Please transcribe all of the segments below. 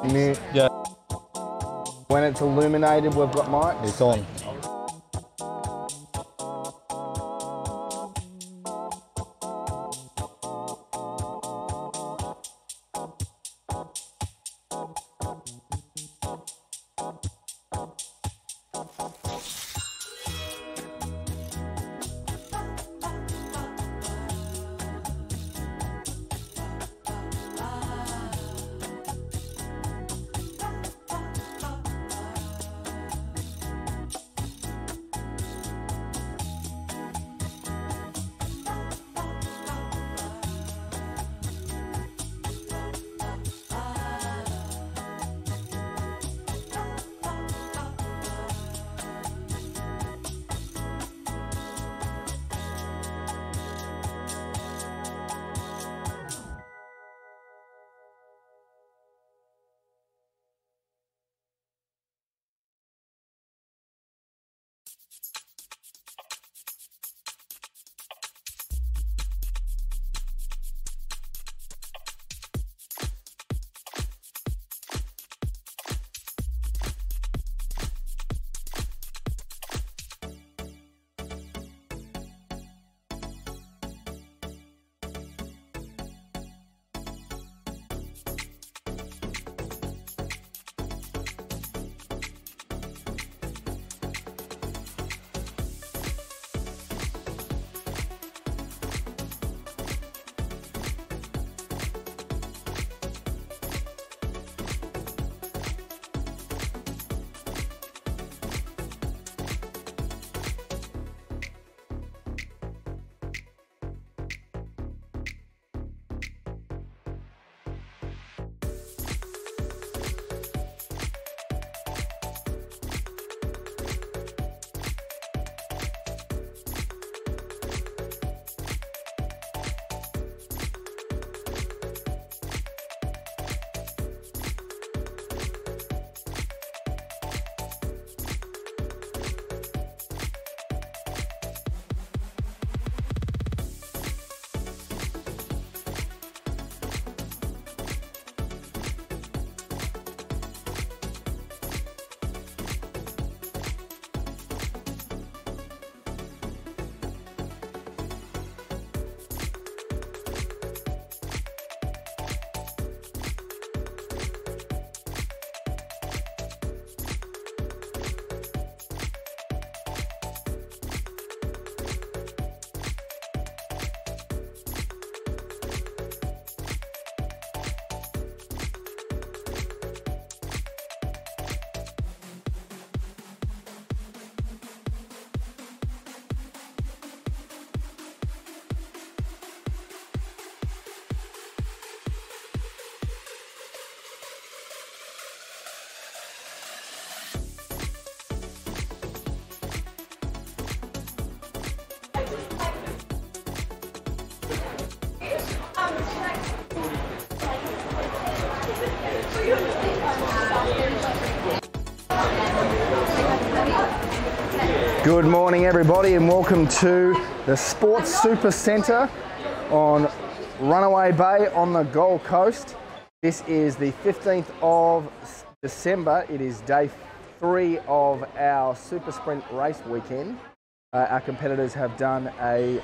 Yeah. When it's illuminated, we've got mics. It's on. Good morning everybody and welcome to the Sports Super Centre on Runaway Bay on the Gold Coast. This is the 15th of December. It is day 3 of our Super Sprint race weekend. Our competitors have done a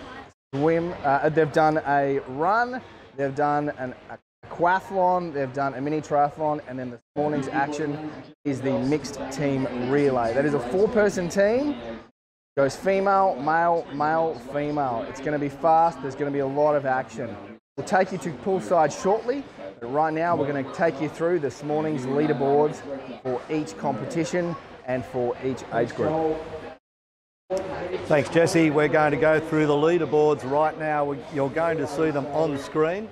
swim, they've done a run, they've done a aquathlon, they've done a mini triathlon, and then this morning's action is the mixed team relay. That is a 4-person team. Goes female, male, male, female. It's going to be fast. There's going to be a lot of action. We'll take you to poolside shortly, but right now we're going to take you through this morning's leaderboards for each competition and for each age group. Thanks, Jesse. We're going to go through the leaderboards right now. You're going to see them on screen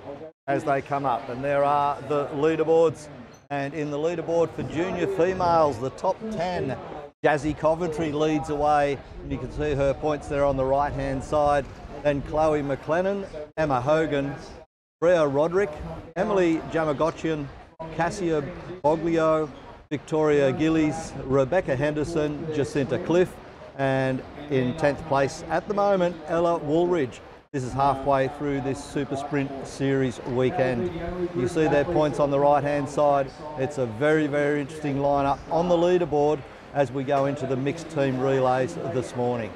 as they come up. And there are the leaderboards. And in the leaderboard for junior females, the top 10, Jazzy Coventry leads away. And you can see her points there on the right-hand side. Then Chloe McLennan, Emma Hogan, Brea Roderick, Emily Jamagotchian, Cassia Boglio, Victoria Gillies, Rebecca Henderson, Jacinta Cliff, and in 10th place at the moment, Ella Woolridge. This is halfway through this Super Sprint Series weekend. You see their points on the right-hand side. It's a very, very interesting lineup on the leaderboard as we go into the mixed team relays this morning.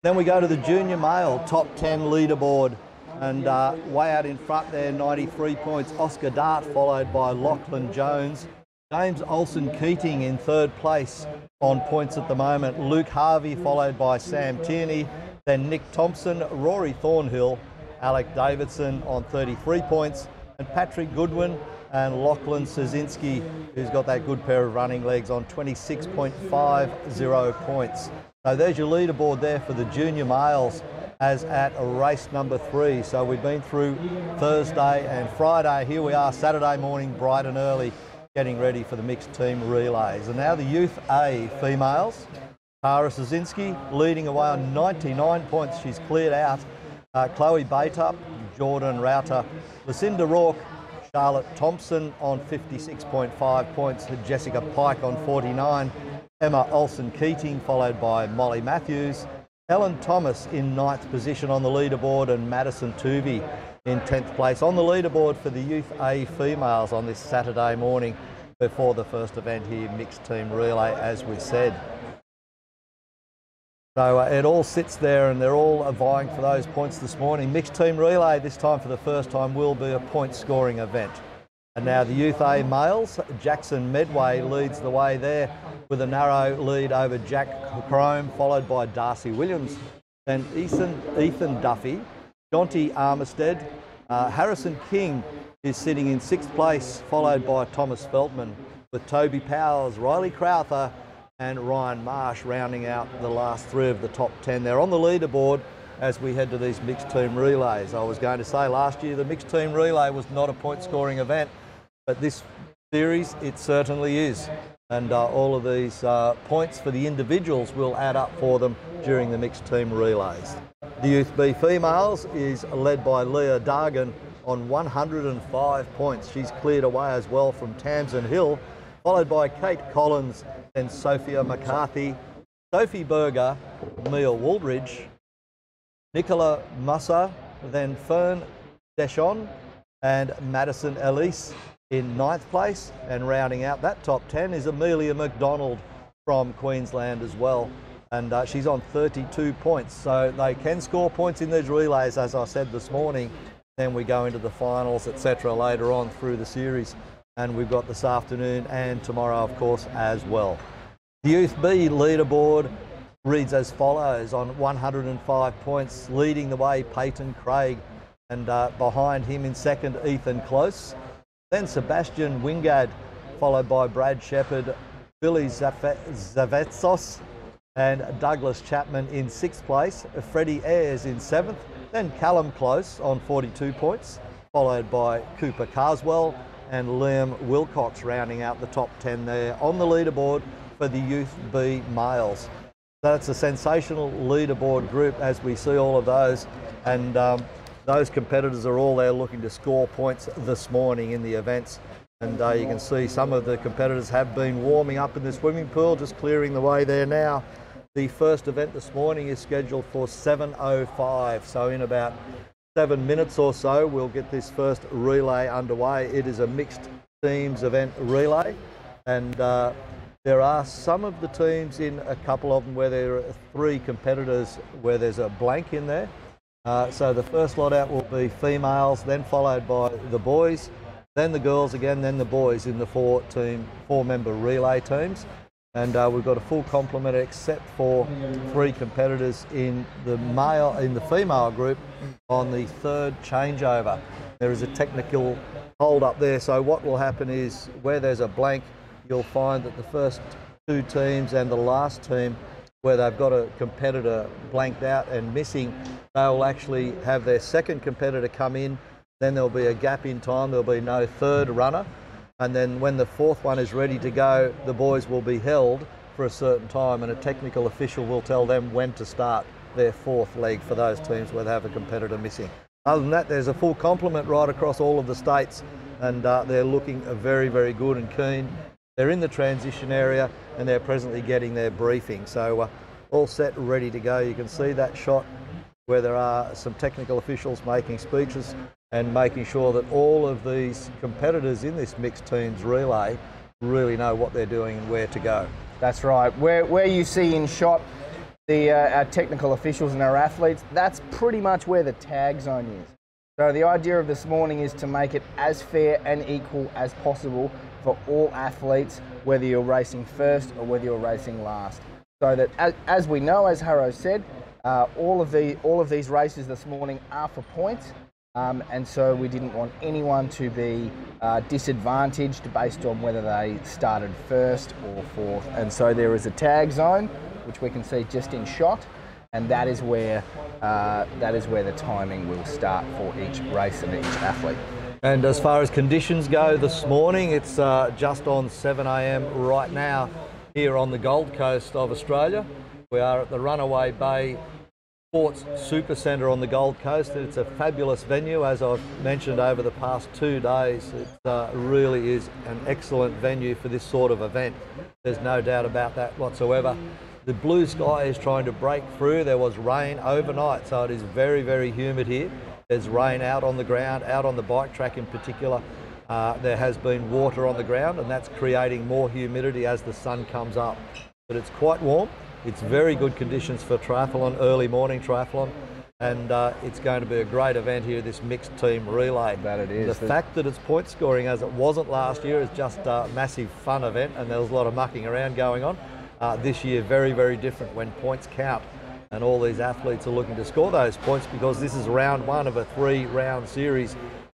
Then we go to the junior male top 10 leaderboard, and way out in front there, 93 points, Oscar Dart, followed by Lachlan Jones. James Olsen Keating in third place on points at the moment. Luke Harvey followed by Sam Tierney. Then Nick Thompson, Rory Thornhill, Alec Davidson on 33 points, and Patrick Goodwin and Lachlan Szynski, who's got that good pair of running legs, on 26.50 points. So there's your leaderboard there for the junior males as at race number 3. So we've been through Thursday and Friday. Here we are Saturday morning, bright and early, getting ready for the mixed team relays. And now the Youth A females. Tara Szynski leading away on 99 points. She's cleared out. Chloe Baitup, Jordan Router, Lucinda Rourke, Charlotte Thompson on 56.5 points. Jessica Pike on 49. Emma Olsen Keating followed by Molly Matthews. Helen Thomas in 9th position on the leaderboard, and Madison Tuvey in 10th place on the leaderboard for the Youth A females on this Saturday morning before the first event here, mixed team relay, as we said. So it all sits there and they're all vying for those points this morning. Mixed team relay this time for the first time will be a point scoring event. And now the Youth A males, Jackson Medway leads the way there with a narrow lead over Jack Crome, followed by Darcy Williams. Then Ethan Duffy, Jonty Armistead, Harrison King is sitting in 6th place, followed by Thomas Feltman, with Toby Powers, Riley Crowther and Ryan Marsh rounding out the last 3 of the top 10 there on the leaderboard as we head to these mixed team relays. I was going to say last year the mixed team relay was not a point scoring event, but this series it certainly is. And all of these points for the individuals will add up for them during the mixed team relays. The Youth B females is led by Leah Dargan on 105 points. She's cleared away as well from Tamsin Hill, followed by Kate Collins and Sophia McCarthy, Sophie Berger, Mia Wooldridge, Nicola Mussa, then Fern Deschon and Madison Elise in 9th place. And rounding out that top 10 is Amelia McDonald from Queensland as well. And she's on 32 points. So they can score points in these relays, as I said this morning. Then we go into the finals, etc. later on through the series. And we've got this afternoon and tomorrow, of course, as well. The Youth B leaderboard reads as follows on 105 points, leading the way Peyton Craig, and behind him in second, Ethan Close. Then Sebastian Wingad, followed by Brad Shepherd, Billy Zavetsos and Douglas Chapman in 6th place, Freddie Ayres in 7th, then Callum Close on 42 points, followed by Cooper Carswell and Liam Wilcox rounding out the top 10 there on the leaderboard for the Youth B males. So it's a sensational leaderboard group as we see all of those, and those competitors are all there looking to score points this morning in the events. And you can see some of the competitors have been warming up in the swimming pool, just clearing the way there now. The first event this morning is scheduled for 7:05, so in about 7 minutes or so we'll get this first relay underway. It is a mixed teams event relay, and there are some of the teams in a couple of them where there are 3 competitors where there's a blank in there. So the first lot out will be females, then followed by the boys, then the girls again, then the boys in the 4-member relay teams. And we've got a full complement except for 3 competitors in the female group on the 3rd changeover. There is a technical hold up there, so what will happen is where there's a blank, you'll find that the first 2 teams and the last team where they've got a competitor blanked out and missing, they'll actually have their second competitor come in, then there'll be a gap in time, there'll be no 3rd runner. And then when the 4th one is ready to go, the boys will be held for a certain time and a technical official will tell them when to start their 4th leg for those teams where they have a competitor missing. Other than that, there's a full complement right across all of the states, and they're looking very, very good and keen. They're in the transition area and they're presently getting their briefing. So all set, ready to go. You can see that shot where there are some technical officials making speeches and making sure that all of these competitors in this mixed teams relay really know what they're doing and where to go. That's right. Where you see in shot our technical officials and our athletes, that's pretty much where the tag zone is. So the idea of this morning is to make it as fair and equal as possible for all athletes, whether you're racing first or whether you're racing last. So that, as we know, as Harrow said, all of these races this morning are for points, and so we didn't want anyone to be disadvantaged based on whether they started first or fourth. And so there is a tag zone, which we can see just in shot, and that is where the timing will start for each race and each athlete. And as far as conditions go this morning, it's just on 7 a.m. right now here on the Gold Coast of Australia. We are at the Runaway Bay Sports Super Centre on the Gold Coast. It's a fabulous venue, as I've mentioned over the past 2 days. It really is an excellent venue for this sort of event. There's no doubt about that whatsoever. The blue sky is trying to break through. There was rain overnight, so it is very, very humid here. There's rain out on the ground, out on the bike track in particular. There has been water on the ground, and that's creating more humidity as the sun comes up. But it's quite warm. It's very good conditions for triathlon, early morning triathlon, and it's going to be a great event here, this mixed team relay. That it is. The fact that it's point scoring as it wasn't last year is just a massive fun event, and there was a lot of mucking around going on. This year, very, very different when points count, and all these athletes are looking to score those points because this is round 1 of a 3-round series,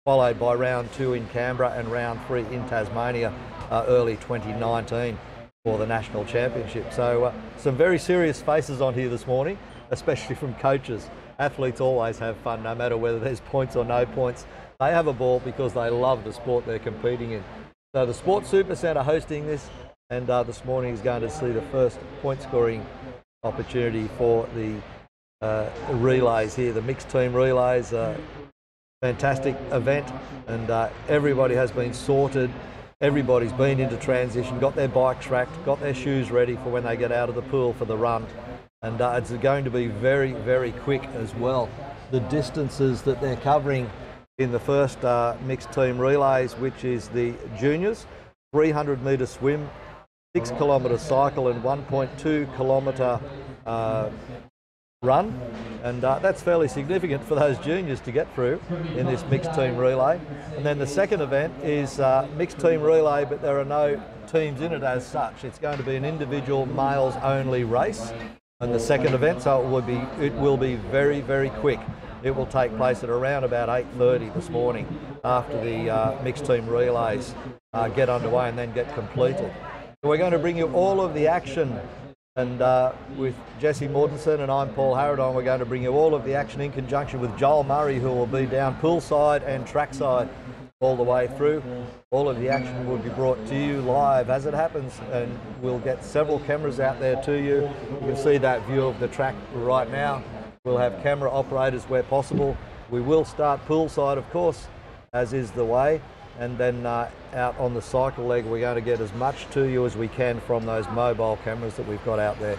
followed by round 2 in Canberra and round 3 in Tasmania early 2019 for the national championship. So some very serious faces on here this morning, especially from coaches. Athletes always have fun, no matter whether there's points or no points. They have a ball because they love the sport they're competing in. So the Sports Super Centre hosting this, and this morning is going to see the first point scoring opportunity for the relays here, the mixed team relays. Fantastic event, and everybody has been sorted. Everybody's been into transition, got their bike tracked, got their shoes ready for when they get out of the pool for the run. And it's going to be very, very quick as well. The distances that they're covering in the first mixed team relays, which is the juniors, 300 metre swim, 6 kilometre cycle and 1.2 kilometre run, and that's fairly significant for those juniors to get through in this mixed team relay. And then the second event is mixed team relay, but there are no teams in it as such. It's going to be an individual males only race, and the second event, so it will be very, very quick. It will take place at around about 8:30 this morning after the mixed team relays get underway and then get completed. So we're going to bring you all of the action, and with Jesse Mortensen and I'm Paul Harradine, we're going to bring you all of the action in conjunction with Joel Murray, who will be down poolside and trackside all the way through. All of the action will be brought to you live as it happens, and we'll get several cameras out there to you. You can see that view of the track right now. We'll have camera operators where possible. We will start poolside, of course, as is the way, and then out on the cycle leg we're going to get as much to you as we can from those mobile cameras that we've got out there.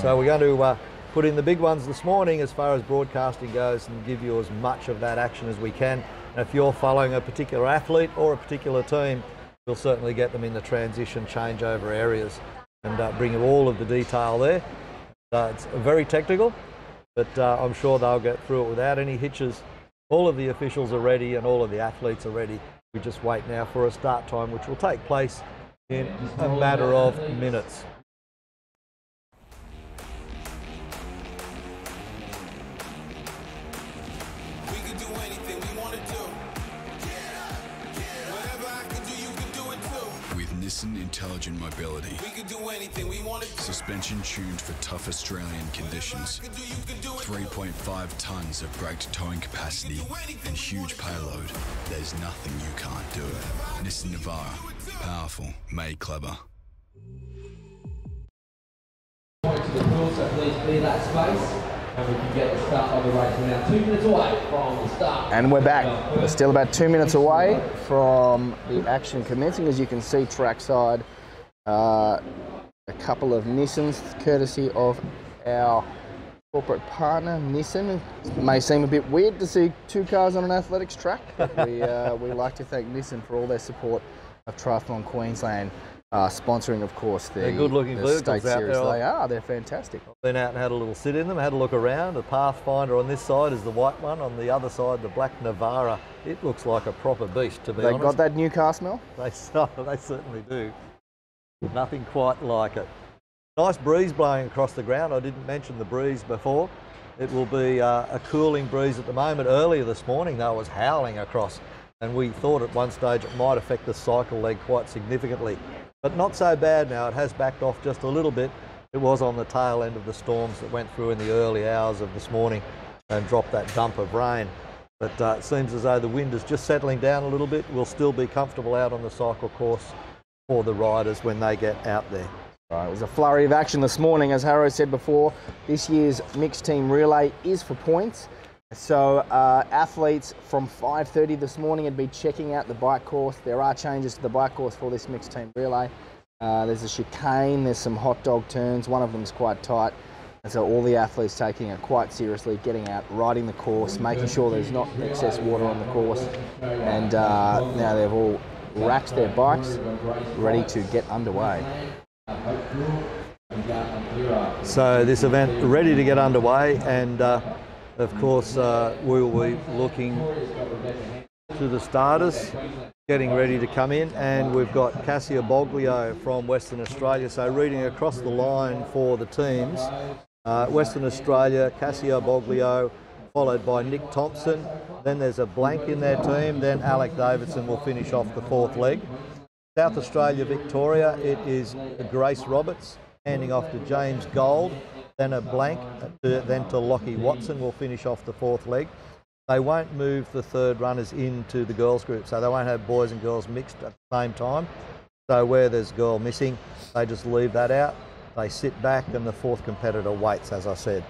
So we're going to put in the big ones this morning as far as broadcasting goes and give you as much of that action as we can. And if you're following a particular athlete or a particular team, we'll certainly get them in the transition changeover areas and bring you all of the detail there. It's very technical, but I'm sure they'll get through it without any hitches. All of the officials are ready and all of the athletes are ready. We just wait now for a start time, which will take place in a matter of minutes. We can do anything we want to do. Whatever I can do, you can do it too. With Nissan Intelligent Mobility, We can do anything we want to do. suspension tuned for tough Australian conditions, Whatever I can do, you can do it. 3.5 tonnes of braked towing capacity and huge payload. There's nothing you can't do. Nissan Navara, powerful, made clever. To the pool, so please clear that space, and we can get the start of the race. We're now 2 minutes away from the start. And we're back. We're still about 2 minutes away from the action commencing. As you can see trackside, a couple of Nissans, courtesy of our corporate partner, Nissan. It may seem a bit weird to see 2 cars on an athletics track, but we like to thank Nissan for all their support of Triathlon Queensland, sponsoring, of course, the good-looking vehicles state out series. there. They're fantastic. Been out and had a little sit in them, had a look around. The Pathfinder on this side is the white one. On the other side, the black Navara. It looks like a proper beast, to be honest. They got that new car smell? They certainly do. Nothing quite like it. Nice breeze blowing across the ground. I didn't mention the breeze before. It will be a cooling breeze at the moment. Earlier this morning, though, it was howling across, and we thought at one stage it might affect the cycle leg quite significantly. But not so bad now. It has backed off just a little bit. It was on the tail end of the storms that went through in the early hours of this morning and dropped that dump of rain. But it seems as though the wind is just settling down a little bit. We'll still be comfortable out on the cycle course for the riders when they get out there. Right, it was a flurry of action this morning. As Harrow said before, this year's mixed team relay is for points. So athletes from 5:30 this morning would be checking out the bike course. There are changes to the bike course for this mixed team relay. There's a chicane, there's some hot dog turns, one of them is quite tight. And so all the athletes taking it quite seriously, getting out, riding the course, making sure there's not excess water on the course. And now they've all wrapped their bikes, ready to get underway. So this event ready to get underway, and of course we will be looking to the starters getting ready to come in, and we've got Cassia Boglio from Western Australia. So reading across the line for the teams, Western Australia, Cassia Boglio, followed by Nick Thompson. Then there's a blank in their team, then Alec Davidson will finish off the 4th leg. South Australia, Victoria, it is Grace Roberts, handing off to James Gold, then a blank, then to Lockie Watson will finish off the 4th leg. They won't move the 3rd runners into the girls group, so they won't have boys and girls mixed at the same time. So where there's a girl missing, they just leave that out. They sit back and the 4th competitor waits, as I said.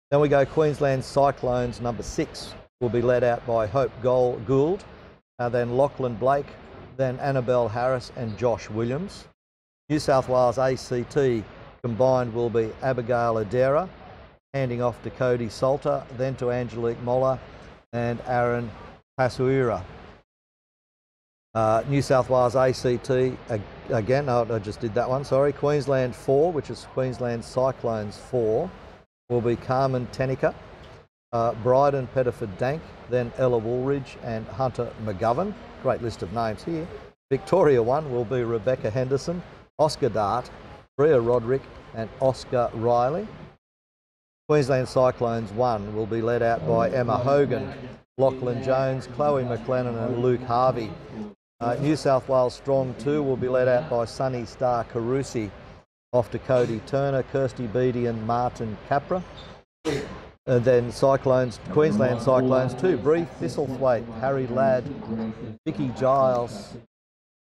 Then we go Queensland Cyclones, number 6, will be led out by Hope Gould, then Lachlan Blake, then Annabelle Harris and Josh Williams. New South Wales ACT combined will be Abigail Adera, handing off to Cody Salter, then to Angelique Moller and Aaron Pasuira. New South Wales ACT, again, I just did that one, sorry. Queensland 4, which is Queensland Cyclones 4, will be Carmen Tenica, Bryden Pettiford-Dank, then Ella Woolridge and Hunter McGovern. Great list of names here. Victoria 1 will be Rebecca Henderson, Oscar Dart, Bria Roderick and Oscar Riley. Queensland Cyclones 1 will be led out by Emma Hogan, Lachlan Jones, Chloe McLennan and Luke Harvey. New South Wales Strong 2 will be led out by Sunny Star Carusi, off to Cody Turner, Kirsty Beattie and Martin Capra. And then Queensland Cyclones 2, Bree Thistlethwaite, Harry Ladd, Vicky Giles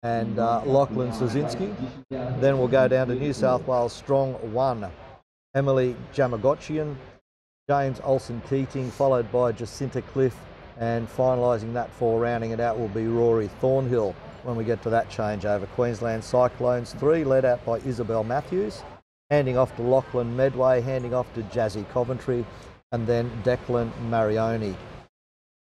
and Lachlan Szynski. Then we'll go down to New South Wales Strong 1, Emily Jamagotchian, James Olsen-Keating, followed by Jacinta Cliff, and finalising that for rounding it out will be Rory Thornhill when we get to that changeover. Queensland Cyclones 3, led out by Isabel Matthews, handing off to Lachlan Medway, handing off to Jazzy Coventry, and then Declan Marioni.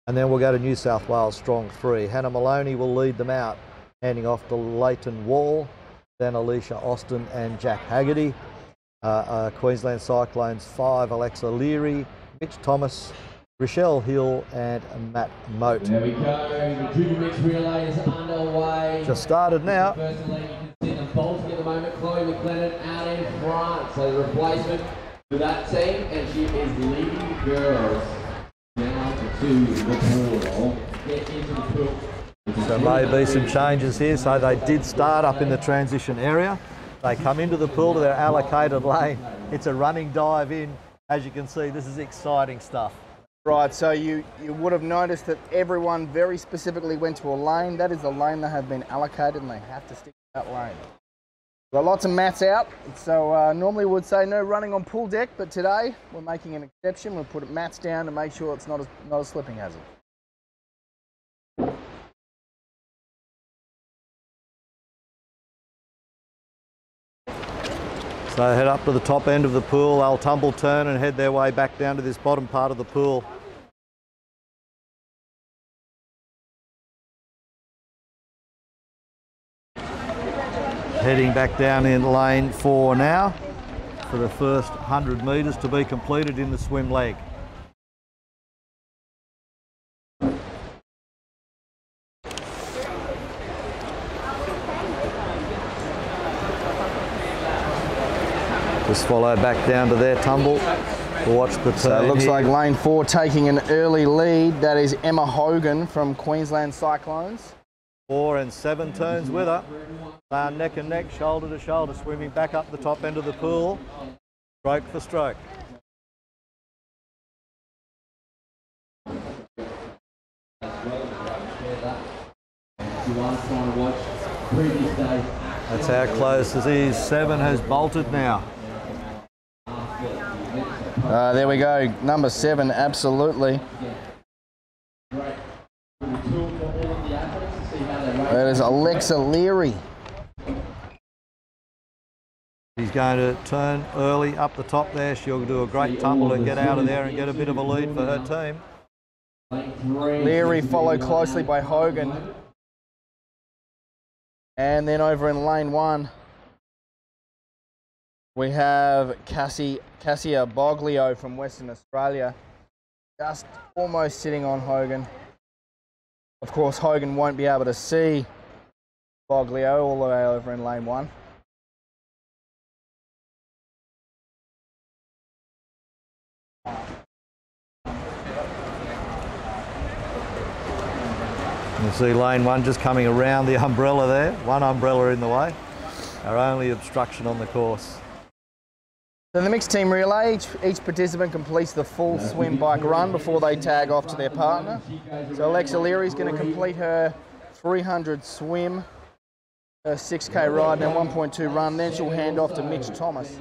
And then we'll go to New South Wales Strong 3. Hannah Maloney will lead them out, handing off to Leighton Wall, then Alicia Austin and Jack Haggerty. Queensland Cyclones 5, Alexa Leary, Mitch Thomas, Rochelle Hill and Matt Moat. There we go, the junior mixed relay is underway. Just started now. First lane, you can see them bolting at the moment. Chloe McLennan out in front. So the replacement for that team, and she is leading the girls down to the pool. Get into the pool. There may be some changes here. So they did start up in the transition area. They come into the pool to their allocated lane. It's a running dive in. As you can see, this is exciting stuff. Right, so you would have noticed that everyone very specifically went to a lane. That is the lane they have been allocated and they have to stick to that lane. Got lots of mats out, so normally we would say no running on pool deck, but today we're making an exception. We'll put mats down to make sure it's not a slipping hazard. So head up to the top end of the pool, they'll tumble turn and head their way back down to this bottom part of the pool. Heading back down in lane 4 now for the first 100 metres to be completed in the swim leg. Just follow back down to their tumble to watch the turn. So it looks here. like lane 4 taking an early lead. That is Emma Hogan from Queensland Cyclones. 4 and 7 turns with her. They are neck and neck, shoulder to shoulder, swimming back up the top end of the pool, stroke for stroke. That's how close it is. 7 has bolted now. There we go, number 7, absolutely. That is Alexa Leary. She's going to turn early up the top there. She'll do a great tumble and get out of there and get a bit of a lead for her team. Leary followed closely by Hogan. And then over in lane 1, we have Cassia Boglio from Western Australia, just almost sitting on Hogan. Of course, Hogan won't be able to see Boglio all the way over in lane 1. You see lane 1 just coming around the umbrella there. One umbrella in the way. Our only obstruction on the course. So the mixed team relay, each participant completes the full swim bike run before they tag off to their partner. So Alexa Leary is going to complete her 300 swim, her 6K ride and a 1.2 run. Then she'll hand off to Mitch Thomas.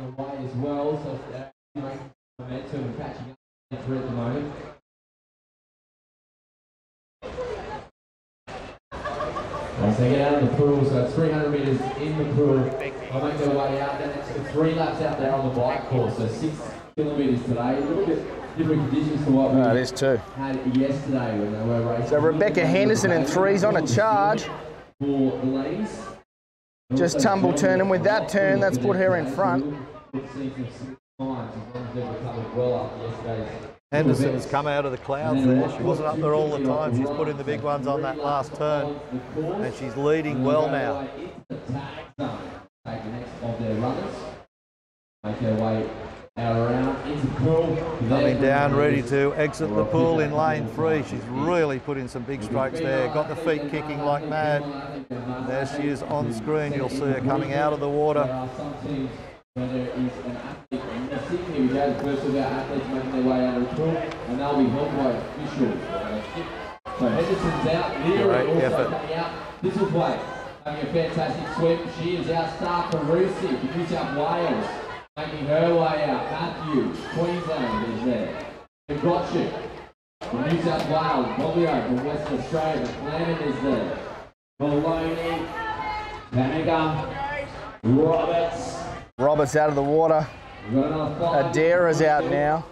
As they get out of the pool, so it's 300 metres in the pool. They'll make their way out, then it's 3 laps out there on the bike course, so 6 kilometres today. A little bit different conditions to what we it is too. had yesterday when they were racing. So Rebecca Henderson in 3's on a charge. For the ladies. Just tumble turning with that turn, that's put her in front. Henderson has come out of the clouds there. She wasn't up there all the time. She's put in the big ones on that last turn and she's leading well now. Coming down, ready to exit the pool in lane 3. She's really put in some big strokes there. Got the feet kicking like mad. There she is on screen. You'll see her coming out of the water. There is an athlete in the city. Here we go, the first of our athletes making their way out of the pool, and they'll be held by officials. So Henderson's out, Leary also coming out. This will play, having a fantastic swim. She is our star from Carusi from New South Wales, making her way out. Matthew, Queensland is there. Gotcha from New South Wales, Boglio from Western Australia, McLennan is there. Maloney, Paniga, Roberts out of the water. Adira's out now.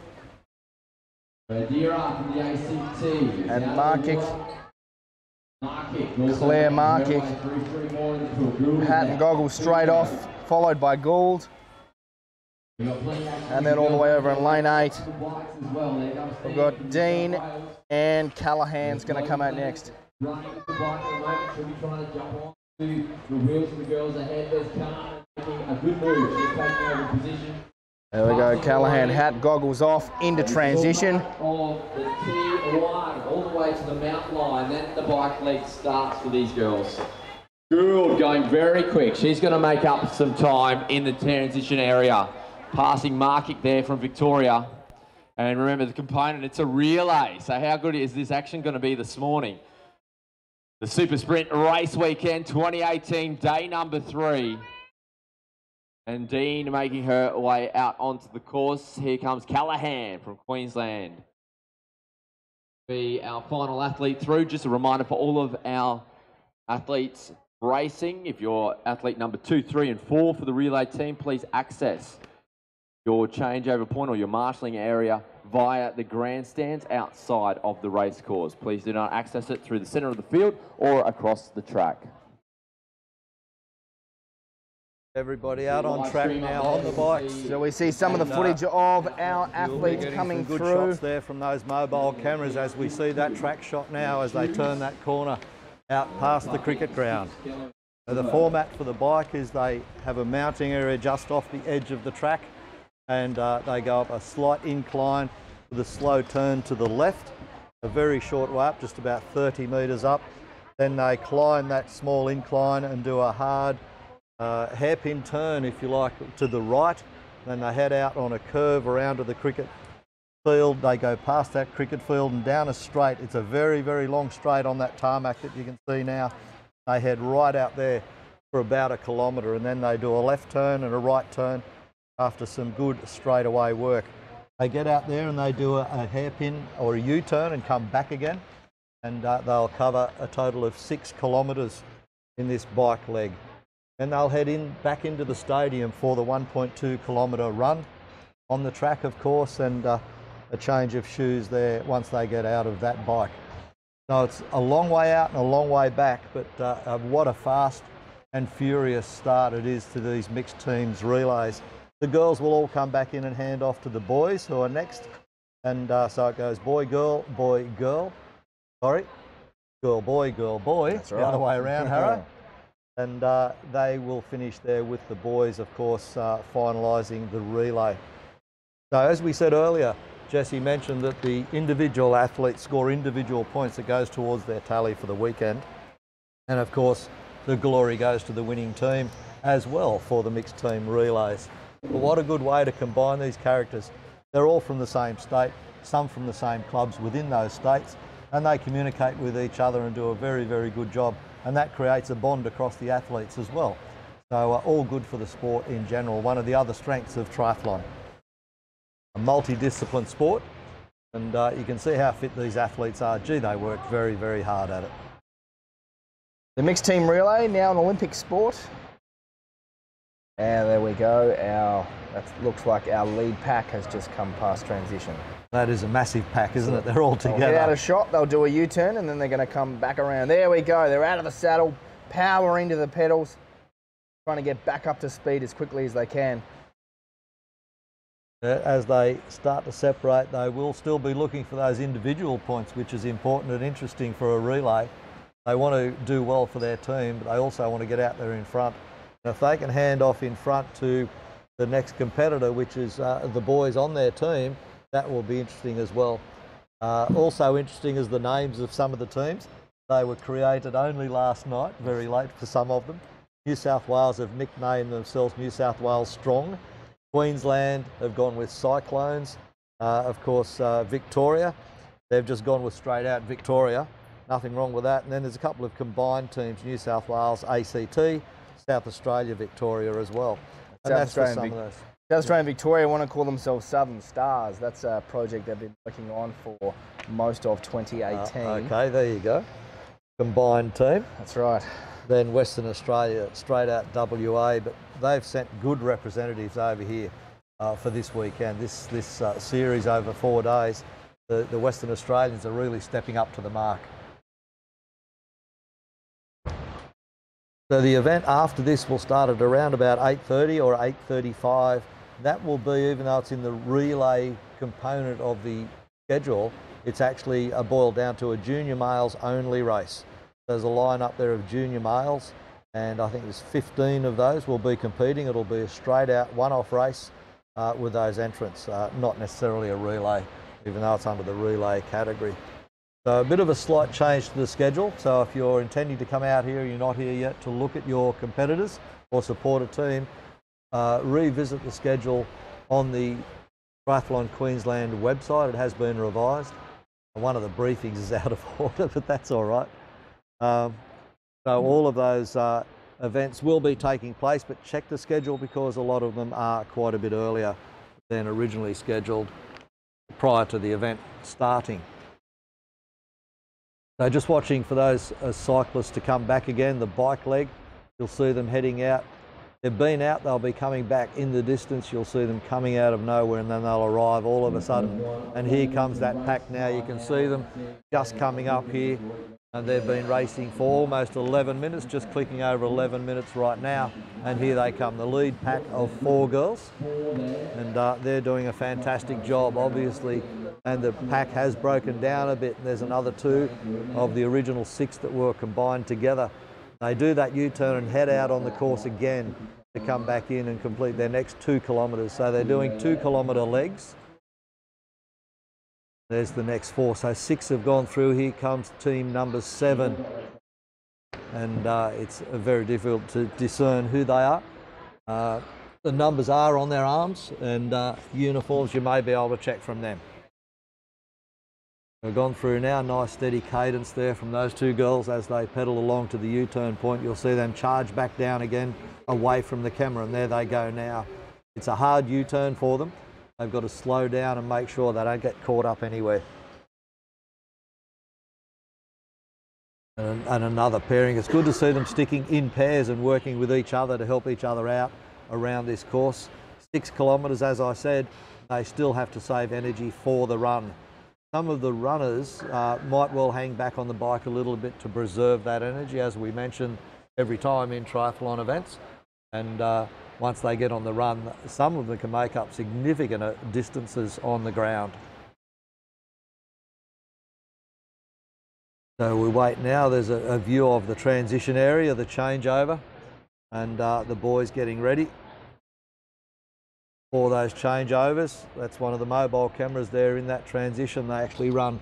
Adira from the ACT. And Claire Markick. Hat and goggles straight off, followed by Gould. And then all the way over in lane 8, we've got Dean and Callahan's going to come out next. Running the bike at the moment, she'll be trying to jump on to the wheels of the girls ahead. There's Carmen making a good move. She's taking over position. There we go, Callahan, hat, goggles off, into transition. Of the T1 all the way to the mountain line. Then the bike leg starts for these girls. Gould going very quick. She's going to make up some time in the transition area. Passing Markick there from Victoria. And remember the component, it's a relay. So how good is this action going to be this morning? The Super Sprint Race Weekend 2018, day number 3. And Dean making her way out onto the course. Here comes Callahan from Queensland. Be our final athlete through. Just a reminder for all of our athletes racing. If you're athlete number 2, 3 and 4 for the relay team, please access your changeover point or your marshalling area via the grandstands outside of the race course. Please do not access it through the centre of the field or across the track. Everybody out on track now on the bikes. So we see some of the footage of our athletes coming Good through. shots there from those mobile cameras as we see that track shot now as they turn that corner out past the cricket ground. So the format for the bike is they have a mounting area just off the edge of the track, and they go up a slight incline with a slow turn to the left, a very short way up, just about 30 metres up. Then they climb that small incline and do a hard hairpin turn, if you like, to the right. Then they head out on a curve around to the cricket field. They go past that cricket field and down a straight. It's a very, very long straight on that tarmac that you can see now. They head right out there for about 1 kilometre, and then they do a left turn and a right turn after some good straightaway work. They get out there and they do a hairpin or a U-turn and come back again, and they'll cover a total of 6 kilometres in this bike leg. And they'll head back into the stadium for the 1.2 kilometre run on the track, of course, and a change of shoes there once they get out of that bike. So it's a long way out and a long way back, but what a fast and furious start it is to these mixed teams relays. The girls will all come back in and hand off to the boys who are next, and so it goes boy, girl, sorry, girl, boy, That's right. The other way around, Harrow. And they will finish there with the boys, of course, finalising the relay. So as we said earlier, Jesse mentioned that the individual athletes score individual points that goes towards their tally for the weekend. And of course, the glory goes to the winning team as well for the mixed team relays. But what a good way to combine these characters. They're all from the same state, some from the same clubs within those states, and they communicate with each other and do a very, very good job. And that creates a bond across the athletes as well. So all good for the sport in general. One of the other strengths of triathlon. A multidiscipline sport, and you can see how fit these athletes are. Gee, they work very, very hard at it. The mixed team relay, now an Olympic sport. And there we go. That looks like our lead pack has just come past transition. That is a massive pack, isn't it? They're all together. They'll get out of shot, they'll do a U-turn, and then they're going to come back around. There we go. They're out of the saddle, power into the pedals, trying to get back up to speed as quickly as they can. As they start to separate, they will still be looking for those individual points, which is important and interesting for a relay. They want to do well for their team, but they also want to get out there in front. And if they can hand off in front to the next competitor, which is the boys on their team, that will be interesting as well. Also interesting is the names of some of the teams. They were created only last night, very late for some of them. New South Wales have nicknamed themselves New South Wales Strong. Queensland have gone with Cyclones. Of course, Victoria, they've just gone with straight out Victoria. Nothing wrong with that. And then there's a couple of combined teams, New South Wales, ACT, South Australia, Victoria as well. And that's for some of those. South Australia and Victoria want to call themselves Southern Stars. That's a project they've been working on for most of 2018. Okay, there you go. Combined team. That's right. Then Western Australia, straight out WA, but they've sent good representatives over here for this weekend. This series over 4 days, the Western Australians are really stepping up to the mark. So the event after this will start at around about 8:30 or 8:35. That will be, even though it's in the relay component of the schedule, it's actually boiled down to a junior males only race. There's a line up there of junior males, and I think there's 15 of those will be competing. It'll be a straight out one-off race with those entrants, not necessarily a relay, even though it's under the relay category. So a bit of a slight change to the schedule. So if you're intending to come out here, you're not here yet to look at your competitors or support a team, revisit the schedule on the Triathlon Queensland website. It has been revised. One of the briefings is out of order, but that's all right. So all of those events will be taking place, but check the schedule because a lot of them are quite a bit earlier than originally scheduled prior to the event starting. So just watching for those cyclists to come back again, the bike leg, you'll see them heading out. They've been out, they'll be coming back in the distance. You'll see them coming out of nowhere and then they'll arrive all of a sudden. And here comes that pack now. You can see them just coming up here, and they've been racing for almost 11 minutes, just clicking over 11 minutes right now. And here they come, the lead pack of 4 girls. And they're doing a fantastic job, obviously. And the pack has broken down a bit. There's another 2 of the original 6 that were combined together. They do that U-turn and head out on the course again to come back in and complete their next 2 kilometres. So they're doing 2 kilometre legs. There's the next 4. So 6 have gone through. Here comes team number 7. And it's very difficult to discern who they are. The numbers are on their arms, and uniforms you may be able to check from them. They've gone through now, nice steady cadence there from those 2 girls as they pedal along to the U-turn point. You'll see them charge back down again away from the camera, and there they go now. It's a hard U-turn for them. They've got to slow down and make sure they don't get caught up anywhere. And another pairing. It's good to see them sticking in pairs and working with each other to help each other out around this course. 6 kilometres, as I said, they still have to save energy for the run. Some of the runners might well hang back on the bike a little bit to preserve that energy, as we mentioned every time in triathlon events. And once they get on the run, some of them can make up significant distances on the ground. So we wait now. There's a view of the transition area, the changeover, and the boys getting ready for those changeovers. That's one of the mobile cameras there in that transition. They actually run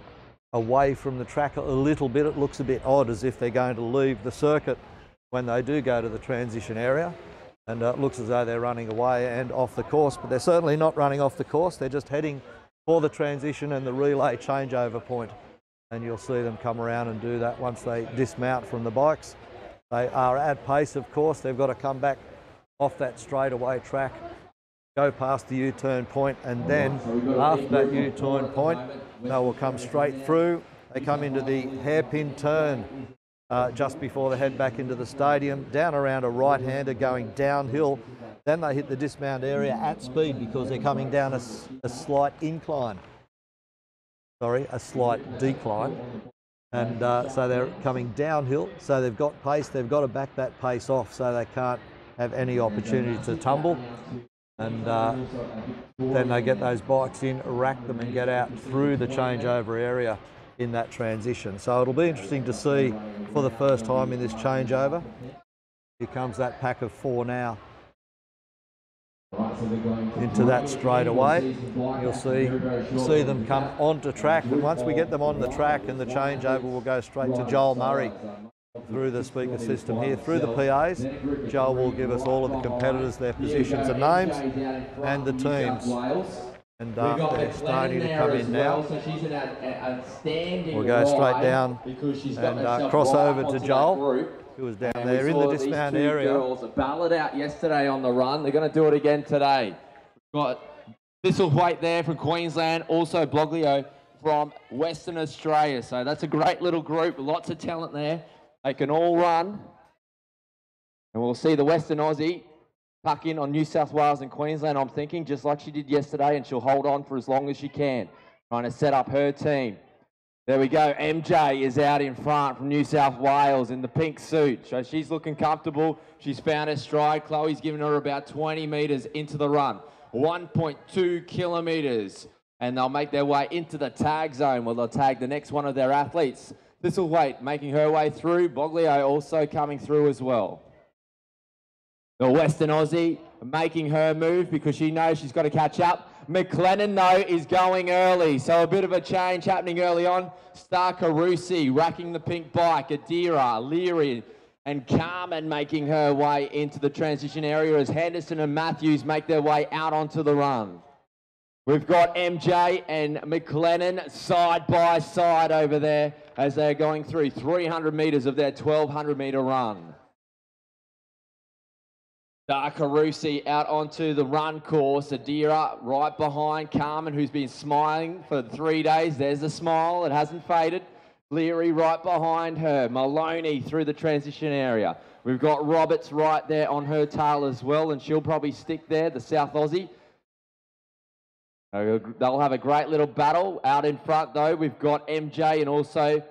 away from the track a little bit. It looks a bit odd, as if they're going to leave the circuit when they do go to the transition area. And it looks as though they're running away and off the course, but they're certainly not running off the course. They're just heading for the transition and the relay changeover point. And you'll see them come around and do that once they dismount from the bikes. They are at pace, of course. They've got to come back off that straightaway track, go past the U-turn point, and then after that U-turn point, they will come straight through. They come into the hairpin turn just before they head back into the stadium, down around a right-hander going downhill. Then they hit the dismount area at speed because they're coming down a slight incline. Sorry, a slight decline. And so they're coming downhill, so they've got pace. They've got to back that pace off so they can't have any opportunity to tumble. And then they get those bikes in, rack them and get out through the changeover area in that transition. So it'll be interesting to see for the first time in this changeover. Here comes that pack of 4 now into that straight away. You'll see them come onto track, and once we get them on the track and the changeover, will go straight to Joel Murray through the speaker system here, through the PAs. Joel will give us all of the competitors, their positions and names, and the teams. And they're starting to come in now. We'll go straight down and cross over to Joel, who was down there in the dismount area. Girls battled out yesterday on the run. They're going to do it again today. We've got Thistlethwaite there from Queensland, also Bloglio from Western Australia. So that's a great little group, lots of talent there. They can all run. And we'll see the Western Aussie tuck in on New South Wales and Queensland, I'm thinking, just like she did yesterday, and she'll hold on for as long as she can, trying to set up her team. There we go. MJ is out in front from New South Wales in the pink suit. So she's looking comfortable. She's found her stride. Chloe's given her about 20 metres into the run. 1.2 kilometres. And they'll make their way into the tag zone where they'll tag the next one of their athletes. Thistlethwaite making her way through. Boglio also coming through as well. The Western Aussie making her move because she knows she's got to catch up. McLennan, though, is going early, so a bit of a change happening early on. Starkarusi racking the pink bike. Adira, Leary and Carmen making her way into the transition area as Henderson and Matthews make their way out onto the run. We've got MJ and McLennan side by side over there as they're going through 300 metres of their 1,200 metre run. Darkarusi out onto the run course. Adira right behind Carmen, who's been smiling for 3 days. There's a smile. It hasn't faded. Leary right behind her. Maloney through the transition area. We've got Roberts right there on her tail as well, and she'll probably stick there, the South Aussie. They'll have a great little battle. Out in front, though, we've got MJ and also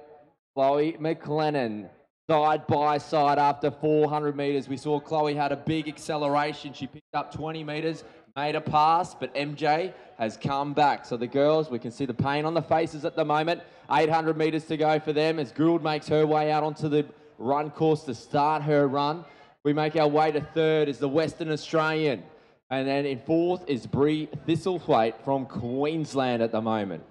Chloe McLennan. Side by side after 400 metres. We saw Chloe had a big acceleration. She picked up 20 metres, made a pass, but MJ has come back. So the girls, we can see the pain on the faces at the moment. 800 metres to go for them as Gould makes her way out onto the run course to start her run. We make our way to third is the Western Australian. And then in fourth is Bree Thistlethwaite from Queensland at the moment.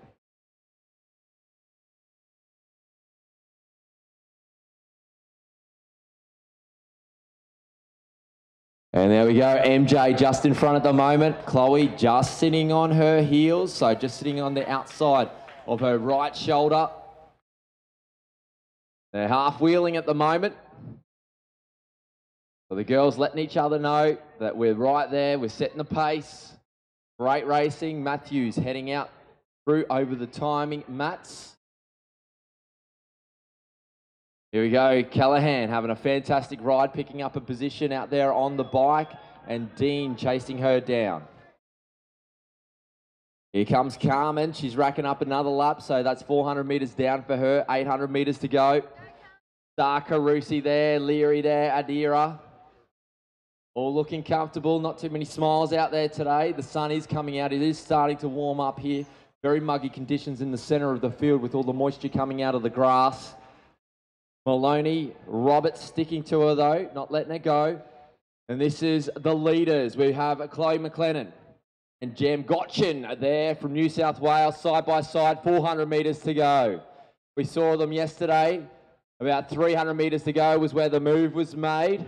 And there we go, MJ just in front at the moment. Chloe just sitting on her heels, so just sitting on the outside of her right shoulder. They're half wheeling at the moment. So the girls letting each other know that we're right there, we're setting the pace. Great racing. Matthews heading out through over the timing mats. Here we go, Callahan having a fantastic ride, picking up a position out there on the bike, and Dean chasing her down. Here comes Carmen, she's racking up another lap, so that's 400 metres down for her, 800 metres to go. Carusi there, Leary there, Adira. All looking comfortable, not too many smiles out there today. The sun is coming out, it is starting to warm up here. Very muggy conditions in the centre of the field with all the moisture coming out of the grass. Maloney, Roberts sticking to her though, not letting her go. And this is the leaders. We have Chloe McLennan and Jem Gotchin there from New South Wales, side by side, 400 metres to go. We saw them yesterday, about 300 metres to go was where the move was made.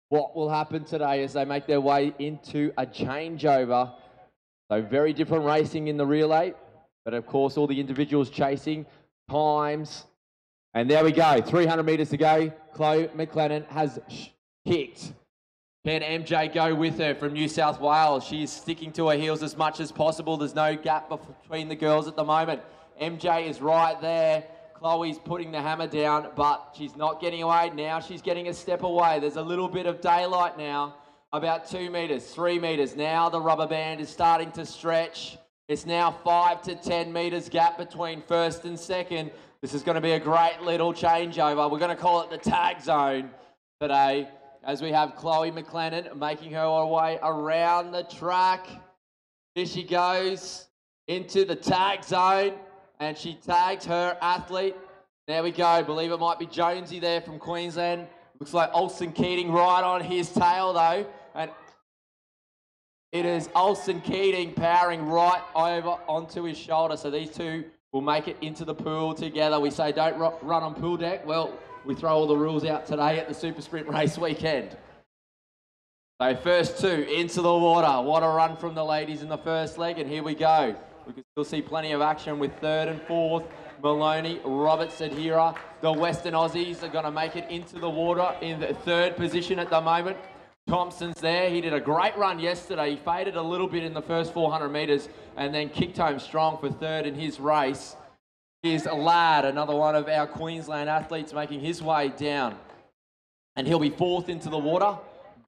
What will happen today as they make their way into a changeover? So very different racing in the relay, but of course all the individuals chasing times. And there we go, 300 metres to go. Chloe McLennan has kicked. Can MJ go with her from New South Wales? She is sticking to her heels as much as possible. There's no gap between the girls at the moment. MJ is right there. Chloe's putting the hammer down, but she's not getting away. Now she's getting a step away. There's a little bit of daylight now. About 2 metres, 3 metres. Now the rubber band is starting to stretch. It's now 5 to 10 metres gap between first and second. This is going to be a great little changeover. We're going to call it the tag zone today as we have Chloe McLennan making her way around the track. Here she goes into the tag zone and she tags her athlete. There we go. I believe it might be Jonesy there from Queensland. Looks like Olsen Keating right on his tail though. And it is Olsen Keating powering right over onto his shoulder. So these two will make it into the pool together. We say don't run on pool deck. Well, we throw all the rules out today at the Super Sprint race weekend. So first two into the water. What a run from the ladies in the first leg. And here we go. We can still see plenty of action with third and fourth. Maloney, Roberts, Adhira. The Western Aussies are going to make it into the water in the third position at the moment. Thompson's there. He did a great run yesterday. He faded a little bit in the first 400 metres and then kicked home strong for third in his race. Here's Ladd, another one of our Queensland athletes making his way down. And he'll be fourth into the water.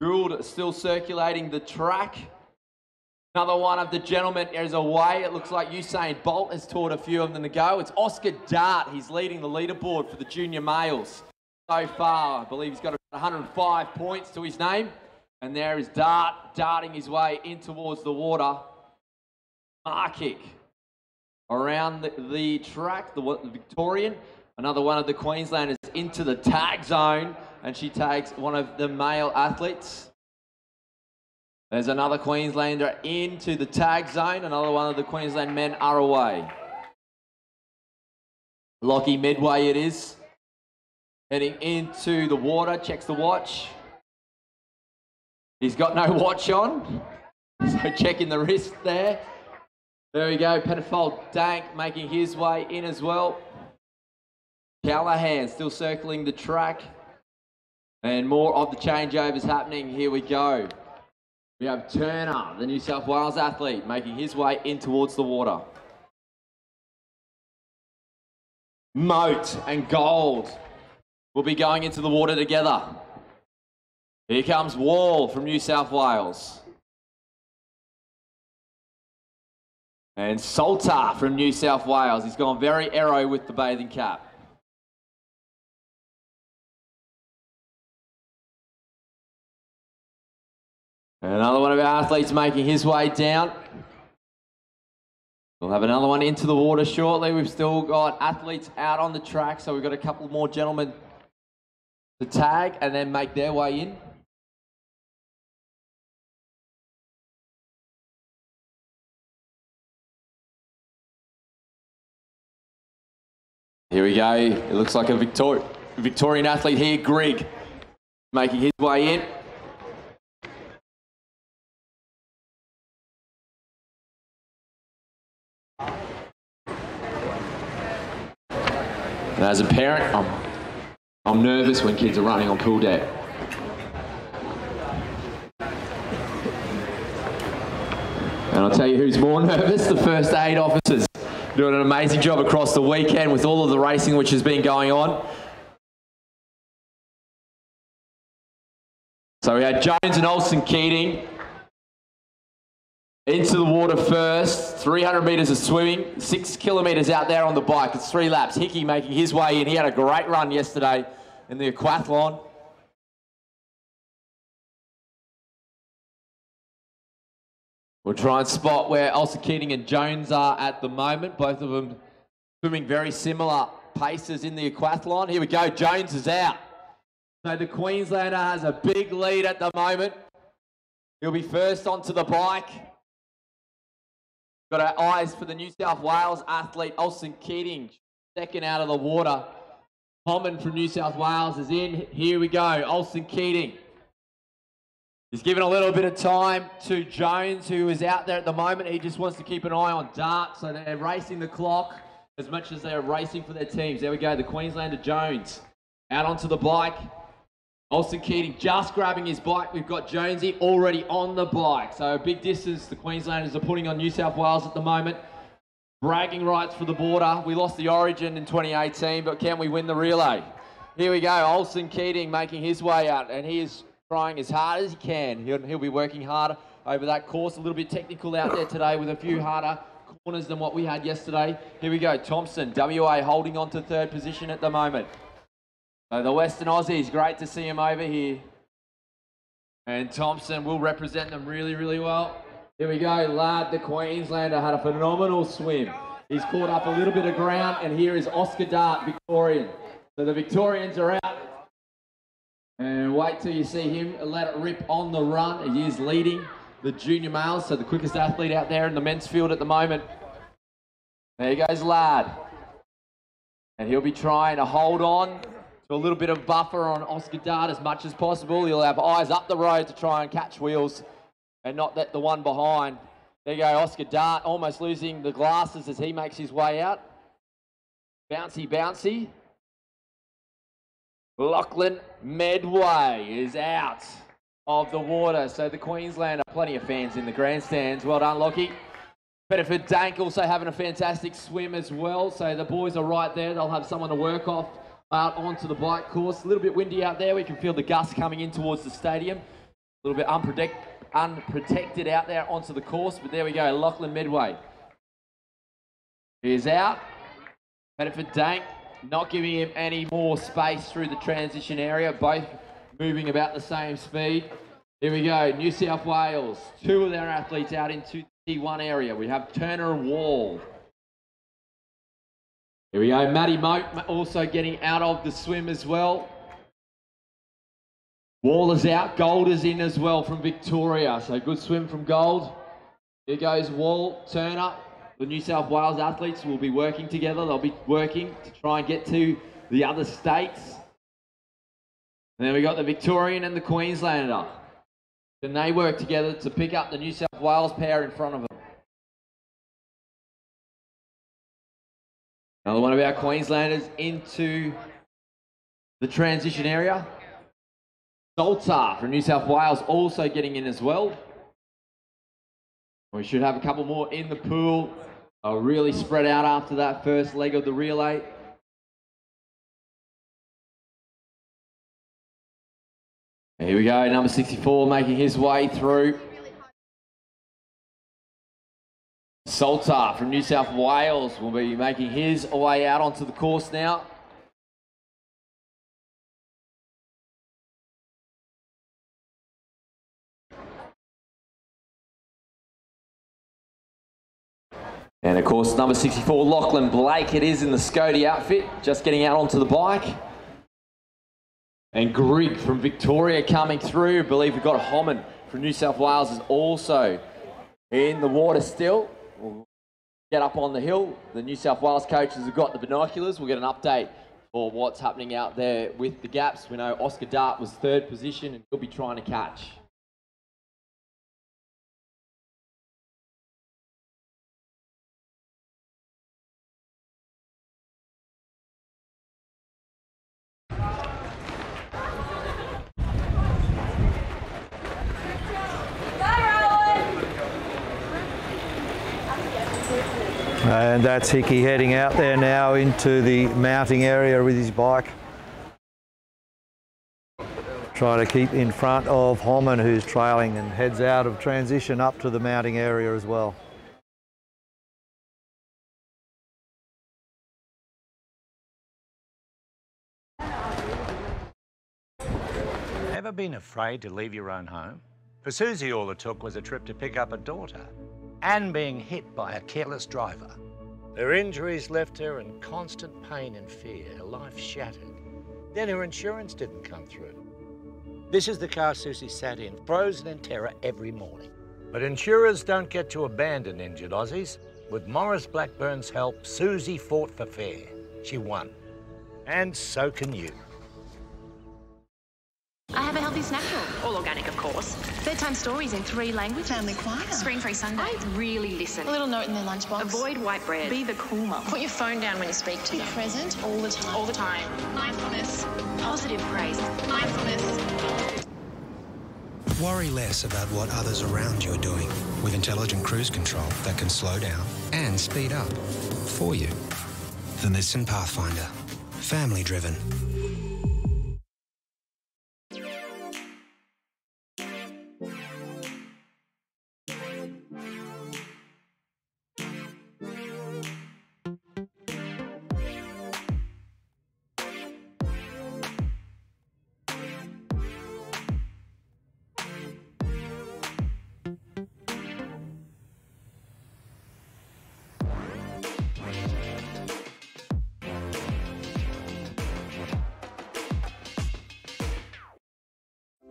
Gould still circulating the track. Another one of the gentlemen is away. It looks like Usain Bolt has taught a few of them to go. It's Oscar Dart. He's leading the leaderboard for the junior males so far. I believe he's got 105 points to his name. And there is Dart darting his way in towards the water. Markick around the track, the Victorian. Another one of the Queenslanders into the tag zone, and she tags one of the male athletes. There's another Queenslander into the tag zone. Another one of the Queensland men are away. Lockie Midway it is. Heading into the water, checks the watch. He's got no watch on, so checking the wrist there. There we go, Penfold Dank making his way in as well. Callahan still circling the track. And more of the changeovers happening. Here we go. We have Turner, the New South Wales athlete, making his way in towards the water. Moat and Gold will be going into the water together. Here comes Wall from New South Wales. And Salter from New South Wales. He's gone very aero with the bathing cap. And another one of our athletes making his way down. We'll have another one into the water shortly. We've still got athletes out on the track, so we've got a couple more gentlemen to tag and then make their way in. Here we go. It looks like a Victorian athlete here, Greg, making his way in. And as a parent, I'm nervous when kids are running on pool deck. And I'll tell you who's more nervous, the first aid officers. Doing an amazing job across the weekend with all of the racing which has been going on. So we had Jones and Olsen Keating into the water first, 300 metres of swimming, 6 kilometres out there on the bike. It's 3 laps. Hickey making his way in. He had a great run yesterday in the aquathlon. We'll try and spot where Olsen Keating and Jones are at the moment. Both of them swimming very similar paces in the aquathlon. Here we go. Jones is out. So the Queenslander has a big lead at the moment. He'll be first onto the bike. Got our eyes for the New South Wales athlete, Olsen Keating, second out of the water. Common from New South Wales is in. Here we go. Olsen Keating. He's given a little bit of time to Jones, who is out there at the moment. He just wants to keep an eye on Dart, so they're racing the clock as much as they're racing for their teams. There we go, the Queenslander Jones out onto the bike. Olsen Keating just grabbing his bike. We've got Jonesy already on the bike. So a big distance the Queenslanders are putting on New South Wales at the moment. Bragging rights for the border. We lost the Origin in 2018, but can we win the relay? Here we go, Olsen Keating making his way out, and he is trying as hard as he can. He'll be working harder over that course. A little bit technical out there today with a few harder corners than what we had yesterday. Here we go, Thompson, WA holding on to third position at the moment. So the Western Aussies, great to see him over here. And Thompson will represent them really, really well. Here we go, Ladd, the Queenslander, had a phenomenal swim. He's caught up a little bit of ground, and here is Oscar Dart, Victorian. So the Victorians are out. And wait till you see him let it rip on the run. He is leading the junior males, so the quickest athlete out there in the men's field at the moment. There goes Ladd. And he'll be trying to hold on to a little bit of buffer on Oscar Dart as much as possible. He'll have eyes up the road to try and catch wheels and not let the one behind. There you go, Oscar Dart almost losing the glasses as he makes his way out. Bouncy, bouncy. Lachlan Medway is out of the water. So the Queenslander, plenty of fans in the grandstands. Well done, Lockie. Bedford Dank also having a fantastic swim as well. So the boys are right there. They'll have someone to work off out onto the bike course. A little bit windy out there. We can feel the gusts coming in towards the stadium. A little bit unprotected out there onto the course. But there we go, Lachlan Medway is out. Bedford Dank not giving him any more space through the transition area, both moving about the same speed. Here we go, New South Wales, 2 of their athletes out into the T1 area. We have Turner and Wall. Here we go, Matty Moat also getting out of the swim as well. Wall is out, Gold is in as well from Victoria, so good swim from Gold. Here goes Wall, Turner. The New South Wales athletes will be working together. They'll be working to try and get to the other states. And then we got the Victorian and the Queenslander. Can they work together to pick up the New South Wales pair in front of them? Another one of our Queenslanders into the transition area. Salter from New South Wales also getting in as well. We should have a couple more in the pool. Really spread out after that first leg of the relay. Here we go, number 64 making his way through. Salter from New South Wales will be making his way out onto the course now. And of course, number 64, Lachlan Blake, it is in the Scody outfit, just getting out onto the bike. And Grigg from Victoria coming through. I believe we've got Homan from New South Wales is also in the water still. We'll get up on the hill. The New South Wales coaches have got the binoculars. We'll get an update for what's happening out there with the gaps. We know Oscar Dart was 3rd position and he'll be trying to catch. And that's Hickey heading out there now into the mounting area with his bike. Trying to keep in front of Homan, who's trailing and heads out of transition up to the mounting area as well. Ever been afraid to leave your own home? For Susie, all it took was a trip to pick up a daughter and being hit by a careless driver. Her injuries left her in constant pain and fear, her life shattered. Then her insurance didn't come through. This is the car Susie sat in, frozen in terror every morning. But insurers don't get to abandon injured Aussies. With Morris Blackburn's help, Susie fought for fair. She won. And so can you. I have a healthy snack drawer. All organic, of course. Bedtime stories in 3 languages. Family choir. Screen-free Sunday. I really listen. A little note in their lunchbox. Avoid white bread. Be the cool mum. Put your phone down when you speak to them. Be present all the time. All the time. Mindfulness. Positive praise. Mindfulness. Worry less about what others around you are doing with intelligent cruise control that can slow down and speed up for you. The Nissan Pathfinder. Family driven.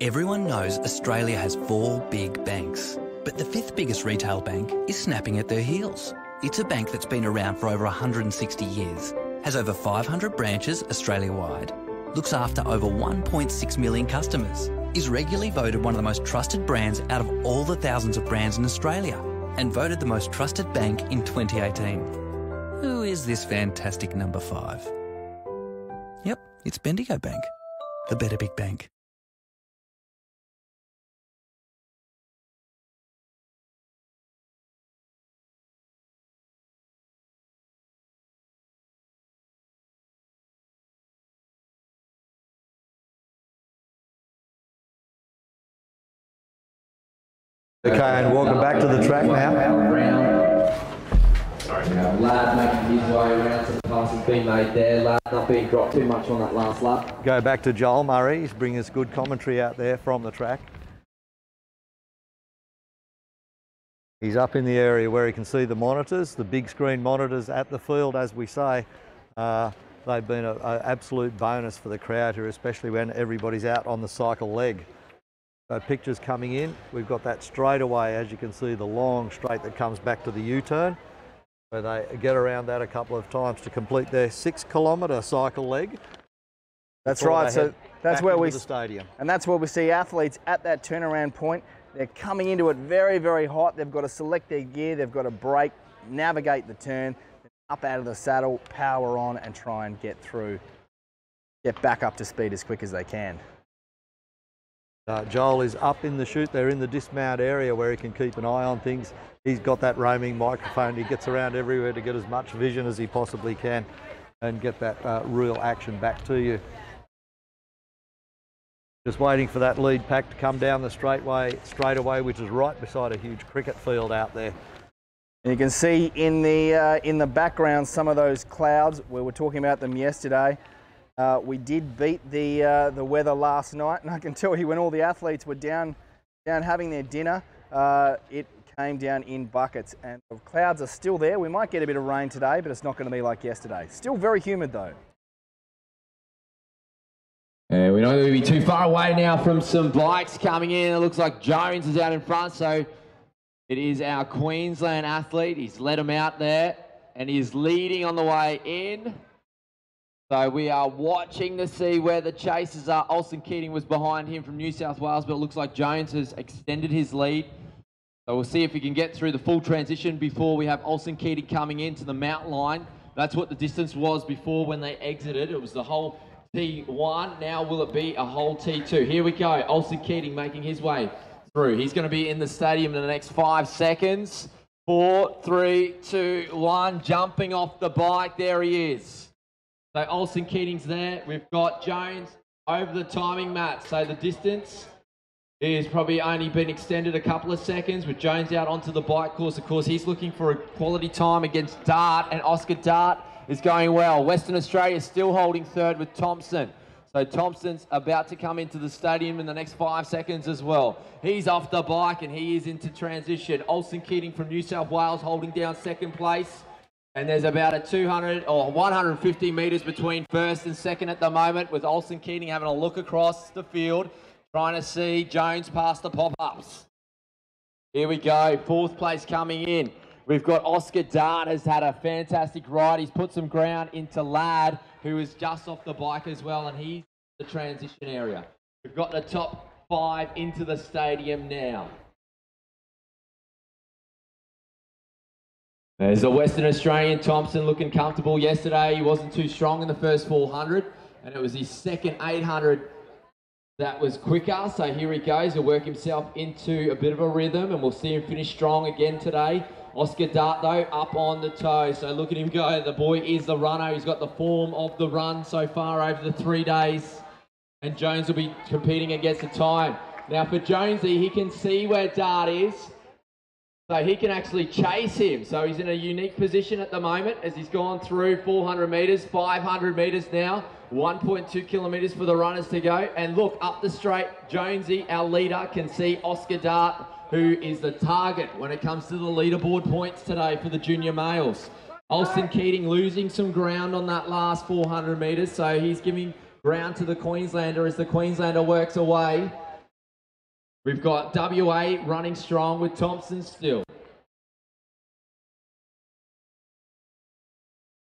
Everyone knows Australia has 4 big banks, but the 5th biggest retail bank is snapping at their heels. It's a bank that's been around for over 160 years, has over 500 branches Australia-wide, looks after over 1.6 million customers, is regularly voted one of the most trusted brands out of all the thousands of brands in Australia, and voted the most trusted bank in 2018. Who is this fantastic number 5? Yep, it's Bendigo Bank, the better big bank. Okay, and welcome back to the track now. Lad making his way around, some passing being made there. Lad not being dropped too much on that last lap. Go back to Joel Murray. He's bringing us good commentary out there from the track. He's up in the area where he can see the monitors, the big screen monitors at the field, as we say. They've been an absolute bonus for the crowd here, especially when everybody's out on the cycle leg. So pictures coming in, we've got that straightaway, as you can see, the long straight that comes back to the U-turn, where they get around that a couple of times to complete their 6-kilometre cycle leg. That's right, so that's where we, the stadium. And that's where we see athletes at that turnaround point. They're coming into it very, very hot. They've got to select their gear, they've got to brake, navigate the turn, up out of the saddle, power on and try and get through, get back up to speed as quick as they can. Joel is up in the chute. They're in the dismount area where he can keep an eye on things. He's got that roaming microphone. He gets around everywhere to get as much vision as he possibly can and get that real action back to you. Just waiting for that lead pack to come down the straightaway, which is right beside a huge cricket field out there. And you can see in the background some of those clouds. We were talking about them yesterday. We did beat the weather last night, and I can tell you when all the athletes were down having their dinner, it came down in buckets, and the clouds are still there. We might get a bit of rain today, but it's not going to be like yesterday. Still very humid though. And we don't want to be too far away now from some bikes coming in. It looks like Jones is out in front, so it is our Queensland athlete. He's led him out there, and he's leading on the way in. So we are watching to see where the chasers are. Olsen Keating was behind him from New South Wales, but it looks like Jones has extended his lead. So we'll see if he can get through the full transition before we have Olsen Keating coming into the mountain line. That's what the distance was before when they exited. It was the whole T1. Now will it be a whole T2? Here we go. Olsen Keating making his way through. He's going to be in the stadium in the next 5 seconds. 4, 3, 2, 1. Jumping off the bike. There he is. So Olsen Keating's there. We've got Jones over the timing mat. So the distance is probably only been extended a couple of seconds with Jones out onto the bike course. Of course, he's looking for a quality time against Dart, and Oscar Dart is going well. Western Australia is still holding third with Thompson. So Thompson's about to come into the stadium in the next 5 seconds as well. He's off the bike and he is into transition. Olsen Keating from New South Wales holding down second place. And there's about a 200 or 150 metres between first and second at the moment, with Olsen Keating having a look across the field, trying to see Jones past the pop-ups. Here we go, fourth place coming in. We've got Oscar Dart has had a fantastic ride. He's put some ground into Ladd, who is just off the bike as well, and he's in the transition area. We've got the top 5 into the stadium now. There's a Western Australian, Thompson, looking comfortable. Yesterday he wasn't too strong in the first 400, and it was his second 800 that was quicker. So here he goes, he'll work himself into a bit of a rhythm, and we'll see him finish strong again today. Oscar Dart, though, up on the toe. So look at him go. The boy is the runner. He's got the form of the run so far over the 3 days. And Jones will be competing against the time. Now for Jonesy, he can see where Dart is. So he can actually chase him. So he's in a unique position at the moment as he's gone through 400 metres, 500 metres now, 1.2 kilometres for the runners to go. And look, up the straight, Jonesy, our leader, can see Oscar Dart, who is the target when it comes to the leaderboard points today for the junior males. Olsen Keating losing some ground on that last 400 metres, so he's giving ground to the Queenslander as the Queenslander works away. We've got WA running strong with Thompson still.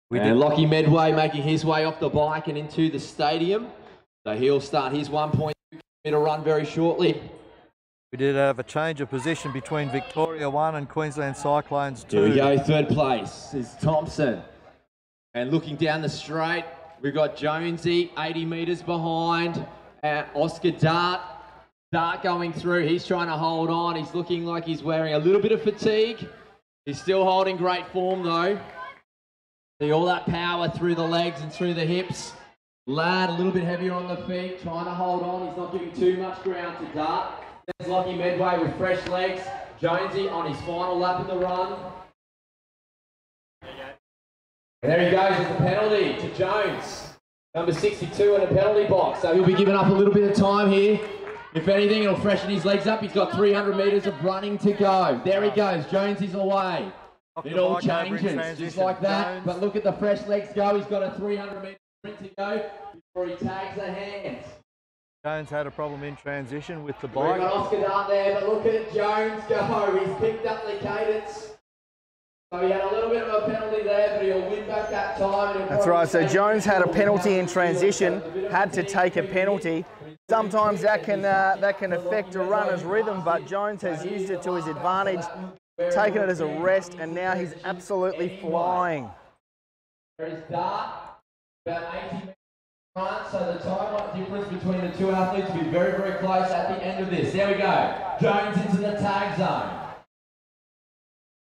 And Lockie Medway making his way off the bike and into the stadium. So he'll start his 1.2 kilometre run very shortly. We did have a change of position between Victoria 1 and Queensland Cyclones 2. Here we go, third place is Thompson. And looking down the straight, we've got Jonesy, 80 metres behind. Oscar Dart. Dart going through, he's trying to hold on. He's looking like he's wearing a little bit of fatigue. He's still holding great form though. See all that power through the legs and through the hips. Ladd a little bit heavier on the feet, trying to hold on. He's not giving too much ground to Dart. There's Lockie Medway with fresh legs. Jonesy on his final lap of the run. And there he goes with the penalty to Jones. Number 62 in the penalty box. So he'll be giving up a little bit of time here. If anything, it'll freshen his legs up. He's got 300 metres of running to go. There he goes. Jonesy's away. It all changes just like that. But look at the fresh legs go. He's got a 300 metre sprint to go before he tags the hands. Jones had a problem in transition with the bike. We've got Oscar Dart there, but look at Jones go. He's picked up the cadence. So he had a little bit of a penalty there, but he'll win back that time. That's right. So Jones had a penalty in transition, had to take a penalty. Sometimes that can affect a runner's rhythm, but Jones has used it to his advantage, taken it as a rest, and now he's absolutely flying. There is Dart, about 80 metres front, so the time difference between the two athletes will be very, very close at the end of this. There we go. Jones into the tag zone.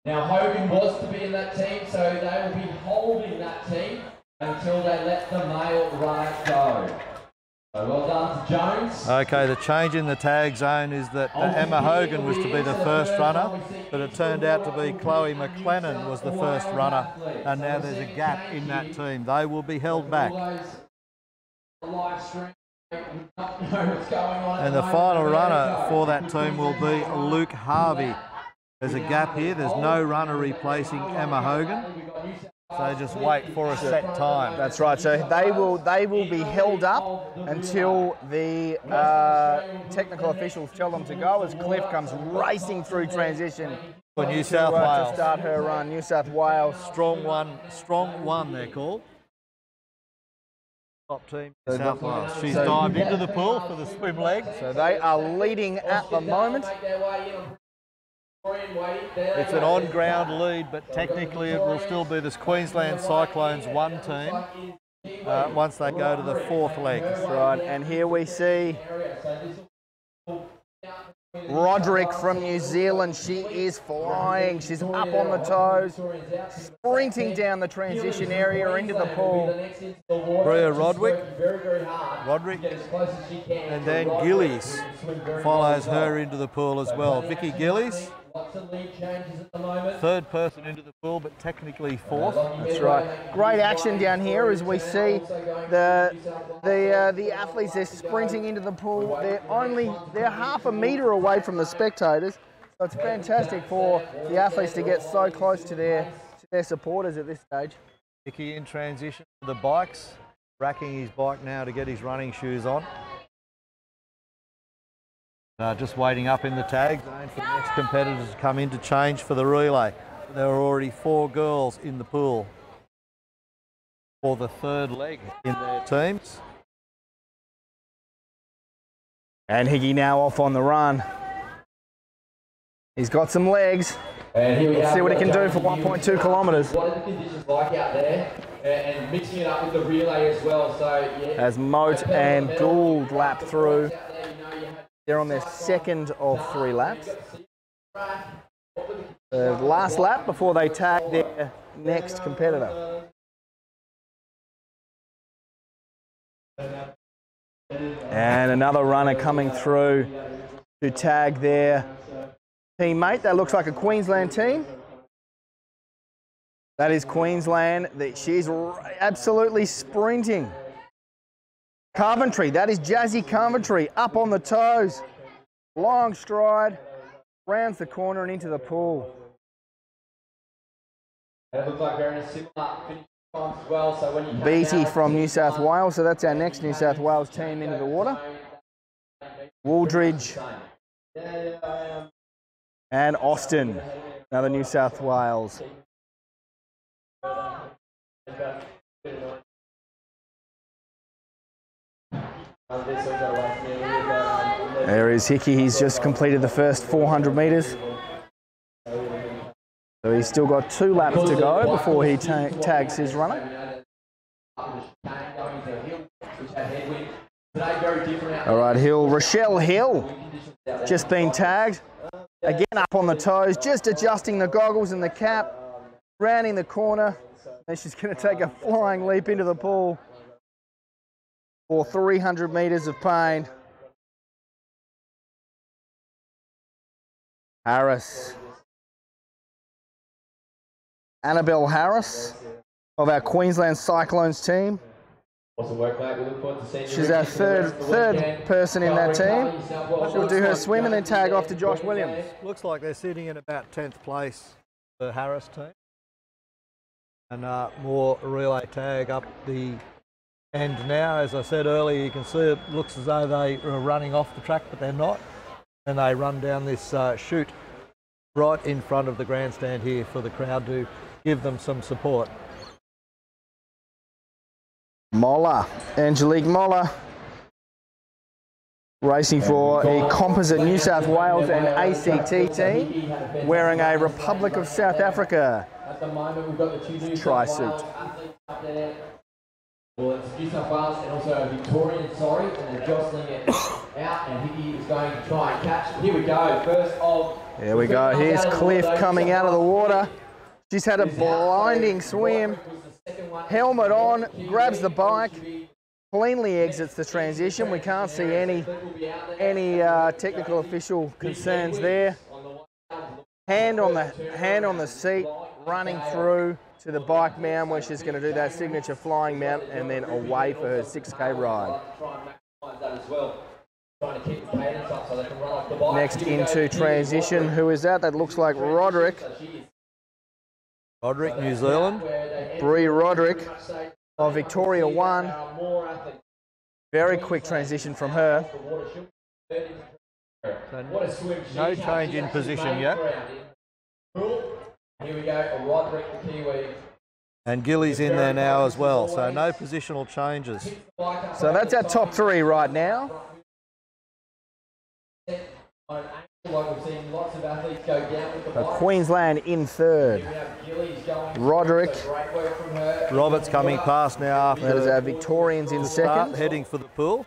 Now Hogan was to be in that team, so they will be holding that team until they let the male runner go. Well done to Jones. Okay, the change in the tag zone is that Emma Hogan was to be the first runner, but it turned out to be Chloe McLennan was the first runner, and now there's a gap in that team. They will be held back. And the final runner for that team will be Luke Harvey. There's a gap here. There's no runner replacing Emma Hogan. So just wait for a set time. That's right. So they will be held up until the technical officials tell them to go, as Cliff comes racing through transition for New South Wales to start her run. New South Wales. Strong one they're called. Top team, New South Wales. She's dived into the pool for the swim leg. So they are leading at the moment. It's an on-ground lead, but technically it will still be this Queensland Cyclones one team once they go to the fourth leg. That's right, and here we see Roderick from New Zealand. She is flying. She's up on the toes, sprinting down the transition area into the pool. Bria Roderick, and then Gillies follows her into the pool as well. Vicky Gillies, third person into the pool, but technically fourth. That's right. Great action down here as we see the athletes. They're sprinting into the pool. They're half a metre away from the spectators. So it's fantastic for the athletes to get so close to their supporters at this stage. Vicky in transition to the bikes, racking his bike now to get his running shoes on. Just waiting up in the tag zone for the next competitors to come in to change for the relay. There are already 4 girls in the pool for the third leg in their teams. And Higgy now off on the run. He's got some legs. Let's see what he can do for 1.2 kilometres. What are the conditions like out there? And mixing it up with the relay as well. So as Moat and Gould lap through. They're on their second of 3 laps. The last lap before they tag their next competitor. And another runner coming through to tag their teammate. That looks like a Queensland team. That is Queensland. She's absolutely sprinting. Coventry, that is Jazzy Coventry, up on the toes. Long stride, rounds the corner and into the pool. It looks like they're in a similar finish time as well. So when you Beatty from New South Wales, so that's our next New South Wales team into the water. Wooldridge and Austin, another New South Wales. There is Hickey. He's just completed the first 400 metres. So he's still got 2 laps to go before he tags his runner. All right, Rochelle Hill, just been tagged. Again up on the toes, just adjusting the goggles and the cap, rounding the corner. And she's going to take a flying leap into the pool for 300 metres of pain. Harris. Annabelle Harris of our Queensland Cyclones team. She's our third person in that team. She'll do her swim and then tag off to Josh Williams. Looks like they're sitting in about 10th place, the Harris team. And more relay tag up the end now. As I said earlier, you can see it looks as though they are running off the track, but they're not. And they run down this chute right in front of the grandstand here for the crowd to give them some support. Moller, Angelique Moller, racing for a composite New South Wales and ACT team, wearing a Republic of South Africa tri-suit. Well, it's New South Wales and also a Victorian, and they're jostling it out, and Hickey is going to try and catch. Here we go, first of... There we go, here's Cliff coming out of the water. She's had a blinding swim. Helmet on, grabs the bike, cleanly exits the transition. We can't see any technical official concerns there. Hand on the seat, running through to the bike mount where she's going to do that signature flying mount and then away for her 6K ride. Next into transition, who is that? That looks like Roderick. Roderick, New Zealand. Bree Roderick of Victoria 1. Very quick transition from her. So no change in position yet. Here we go, Roderick the Kiwi. And Gilly's in there now as well, so no positional changes. So that's our top 3 right now. Queensland in 3rd. Roderick. Robert's coming past now after that is our Victorians in 2nd. Heading for the pool.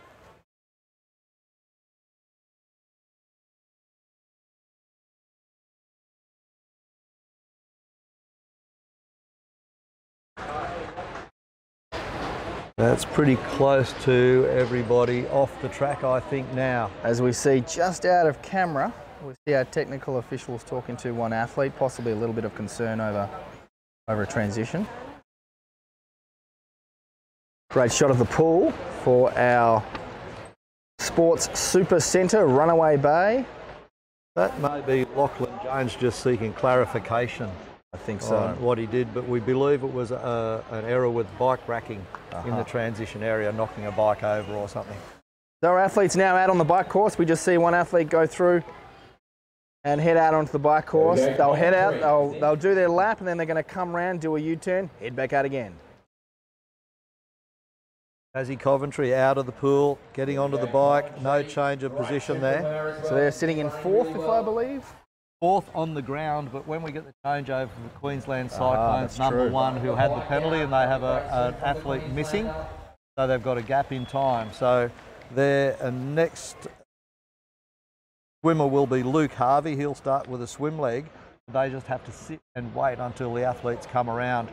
That's pretty close to everybody off the track, I think, now. As we see just out of camera, we see our technical officials talking to one athlete, possibly a little bit of concern over a transition. Great shot of the pool for our Sports Super Centre, Runaway Bay. That may be Lachlan Jones just seeking clarification. I think so. On what he did, but we believe it was an error with bike racking in the transition area, knocking a bike over or something. So our athletes now out on the bike course. We just see one athlete go through and head out onto the bike course. They'll head out, they'll do their lap, and then they're going to come round, do a U-turn, head back out again. Tassie Coventry out of the pool, getting onto the bike, no change of position there. So they're sitting in 4th, if I believe. 4th on the ground, but when we get the changeover from the Queensland Cyclones, number 1 who had the penalty, and they have an athlete missing, so they've got a gap in time. So their next swimmer will be Luke Harvey. He'll start with a swim leg. They just have to sit and wait until the athletes come around.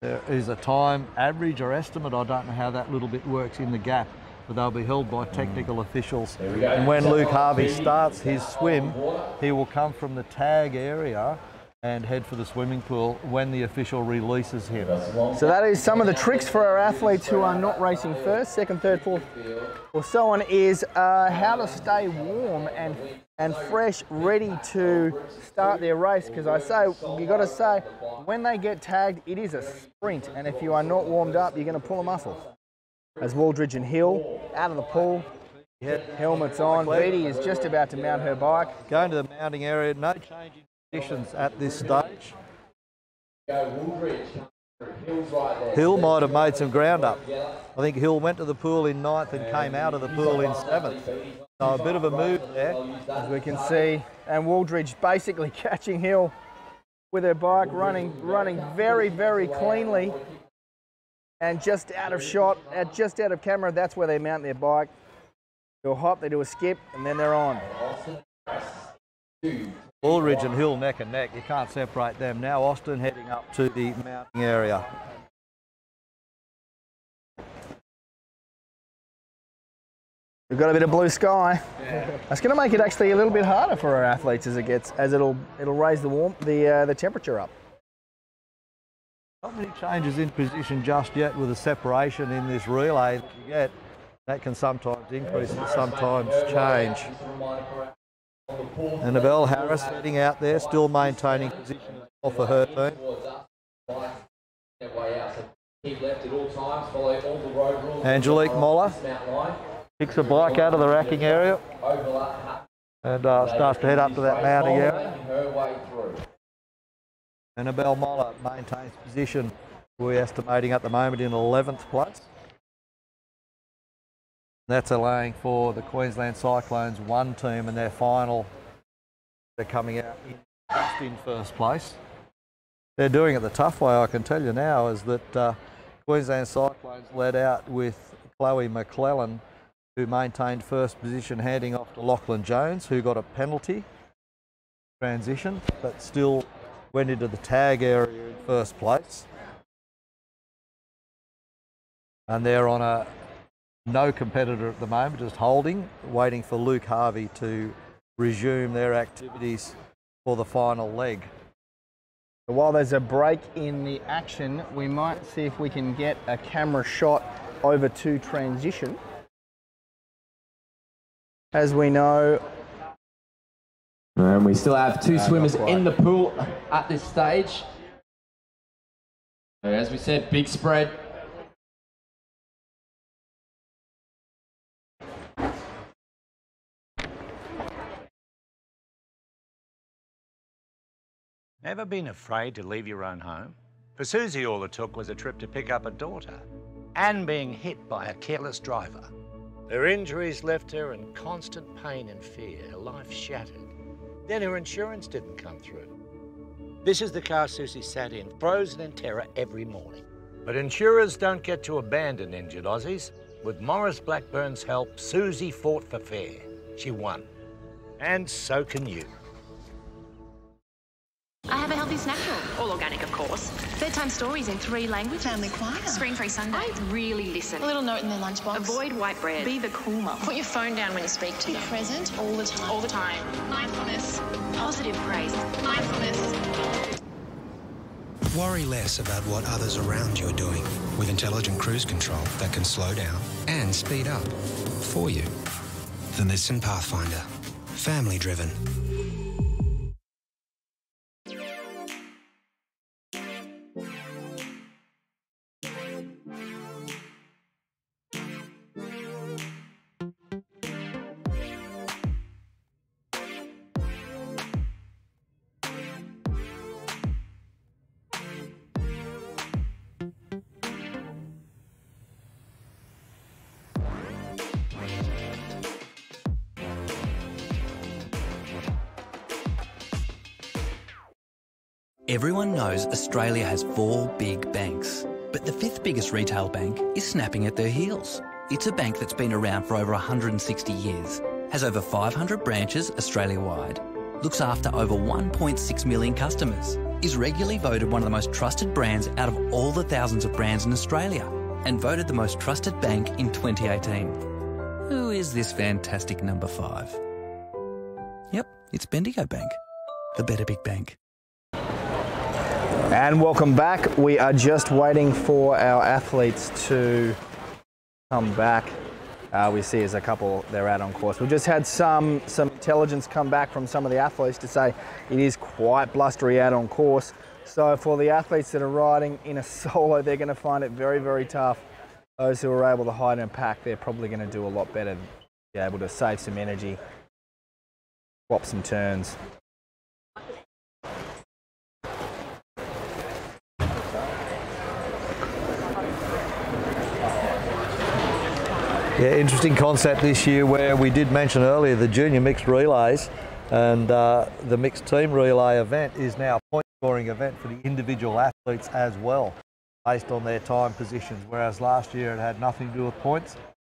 There is a time average or estimate, I don't know how that little bit works in the gap, but they'll be held by technical officials. And when Luke Harvey starts his swim, he will come from the tag area and head for the swimming pool when the official releases him. So that is some of the tricks for our athletes who are not racing 1st, 2nd, 3rd, 4th, or so on, is how to stay warm and fresh, ready to start their race. Because you got to say, when they get tagged, it is a sprint, and if you are not warmed up, you're going to pull a muscle. As Waldridge and Hill out of the pool, helmets on. Beattie is just about to mount her bike. Going to the mounting area, no change in conditions at this stage. Hill might have made some ground up. I think Hill went to the pool in 9th and came out of the pool in 7th. So a bit of a move there. As we can see, and Waldridge basically catching Hill with her bike, running very, very cleanly. And just out of shot, just out of camera, that's where they mount their bike. Do a hop, they do a skip, and then they're on. Ulrich and Hill neck and neck, you can't separate them. Now Austin heading up to the mounting area. We've got a bit of blue sky. That's going to make it actually a little bit harder for our athletes as it'll raise the temperature up. Not many changes in position just yet with the separation in this relay that you get. That can sometimes increase and sometimes change. Annabelle Harris heading out there, still maintaining position as well for her team. Angelique Moller picks a bike out of the racking area and starts to head up to that mounting area. Annabelle Moller maintains position, we're estimating at the moment in 11th place. That's allowing for the Queensland Cyclones 1 team and their final. They're coming out just in 1st place. They're doing it the tough way, I can tell you now, is that Queensland Cyclones led out with Chloe McClellan, who maintained 1st position, handing off to Lachlan Jones, who got a penalty transition, but still went into the tag area in 1st place. And they're on a No competitor at the moment, just holding, waiting for Luke Harvey to resume their activities for the final leg. While there's a break in the action, we might see if we can get a camera shot over to transition. As we know, and we still have two swimmers in the pool at this stage. So as we said, big spread. Never been afraid to leave your own home? For Susie, all it took was a trip to pick up a daughter and being hit by a careless driver. Her injuries left her in constant pain and fear, her life shattered. Then her insurance didn't come through. This is the car Susie sat in, frozen in terror every morning. But insurers don't get to abandon injured Aussies. With Morris Blackburn's help, Susie fought for fair. She won. And so can you. I have a healthy snack drawer, all organic of course. Bedtime stories in 3 languages. Family choir. Screen-free Sunday. I really listen. A little note in their lunchbox. Avoid white bread. Be the cool mum. Put your phone down when you speak to them. Present all the time. All the time. Mindfulness. Positive praise. Mindfulness. Worry less about what others around you are doing with intelligent cruise control that can slow down and speed up for you. The Nissan Pathfinder. Family driven. Everyone knows Australia has 4 big banks, but the 5th biggest retail bank is snapping at their heels. It's a bank that's been around for over 160 years, has over 500 branches Australia-wide, looks after over 1.6 million customers, is regularly voted one of the most trusted brands out of all the thousands of brands in Australia, and voted the most trusted bank in 2018. Who is this fantastic number 5? Yep, it's Bendigo Bank, the better big bank. and welcome back. We are just waiting for our athletes to come back. We see as a couple they're out on course. We've just had some intelligence come back from some of the athletes to say it is quite blustery out on course. So for the athletes that are riding in a solo, they're going to find it very, very tough. Those who are able to hide and pack, they're probably going to do a lot better, be able to save some energy, swap some turns. Yeah, interesting concept this year where we did mention earlier the junior mixed relays, and the mixed team relay event is now a point scoring event for the individual athletes as well, based on their time positions, whereas last year it had nothing to do with points.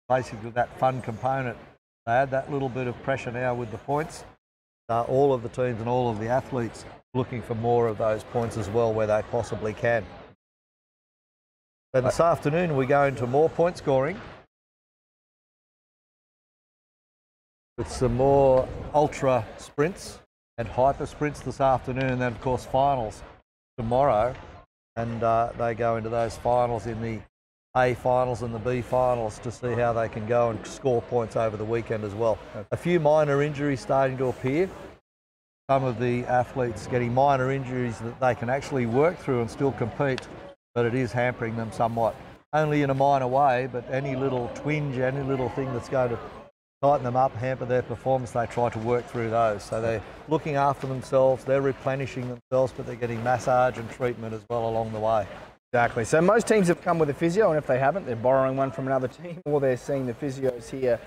Basically that fun component, they had that little bit of pressure now with the points. All of the teams and all of the athletes looking for more of those points as well where they possibly can. Then this afternoon we go into more point scoring, with some more ultra sprints and hyper sprints this afternoon, and then of course finals tomorrow, and they go into those finals in the A finals and the B finals to see how they can go and score points over the weekend as well. A few minor injuries starting to appear. Some of the athletes getting minor injuries that they can actually work through and still compete, but it is hampering them somewhat. Only in a minor way, but any little twinge, any little thing that's going to tighten them up, hamper their performance, they try to work through those. So they're looking after themselves, they're replenishing themselves, but they're getting massage and treatment as well along the way. Exactly. So most teams have come with a physio, and if they haven't, they're borrowing one from another team, or they're seeing the physios here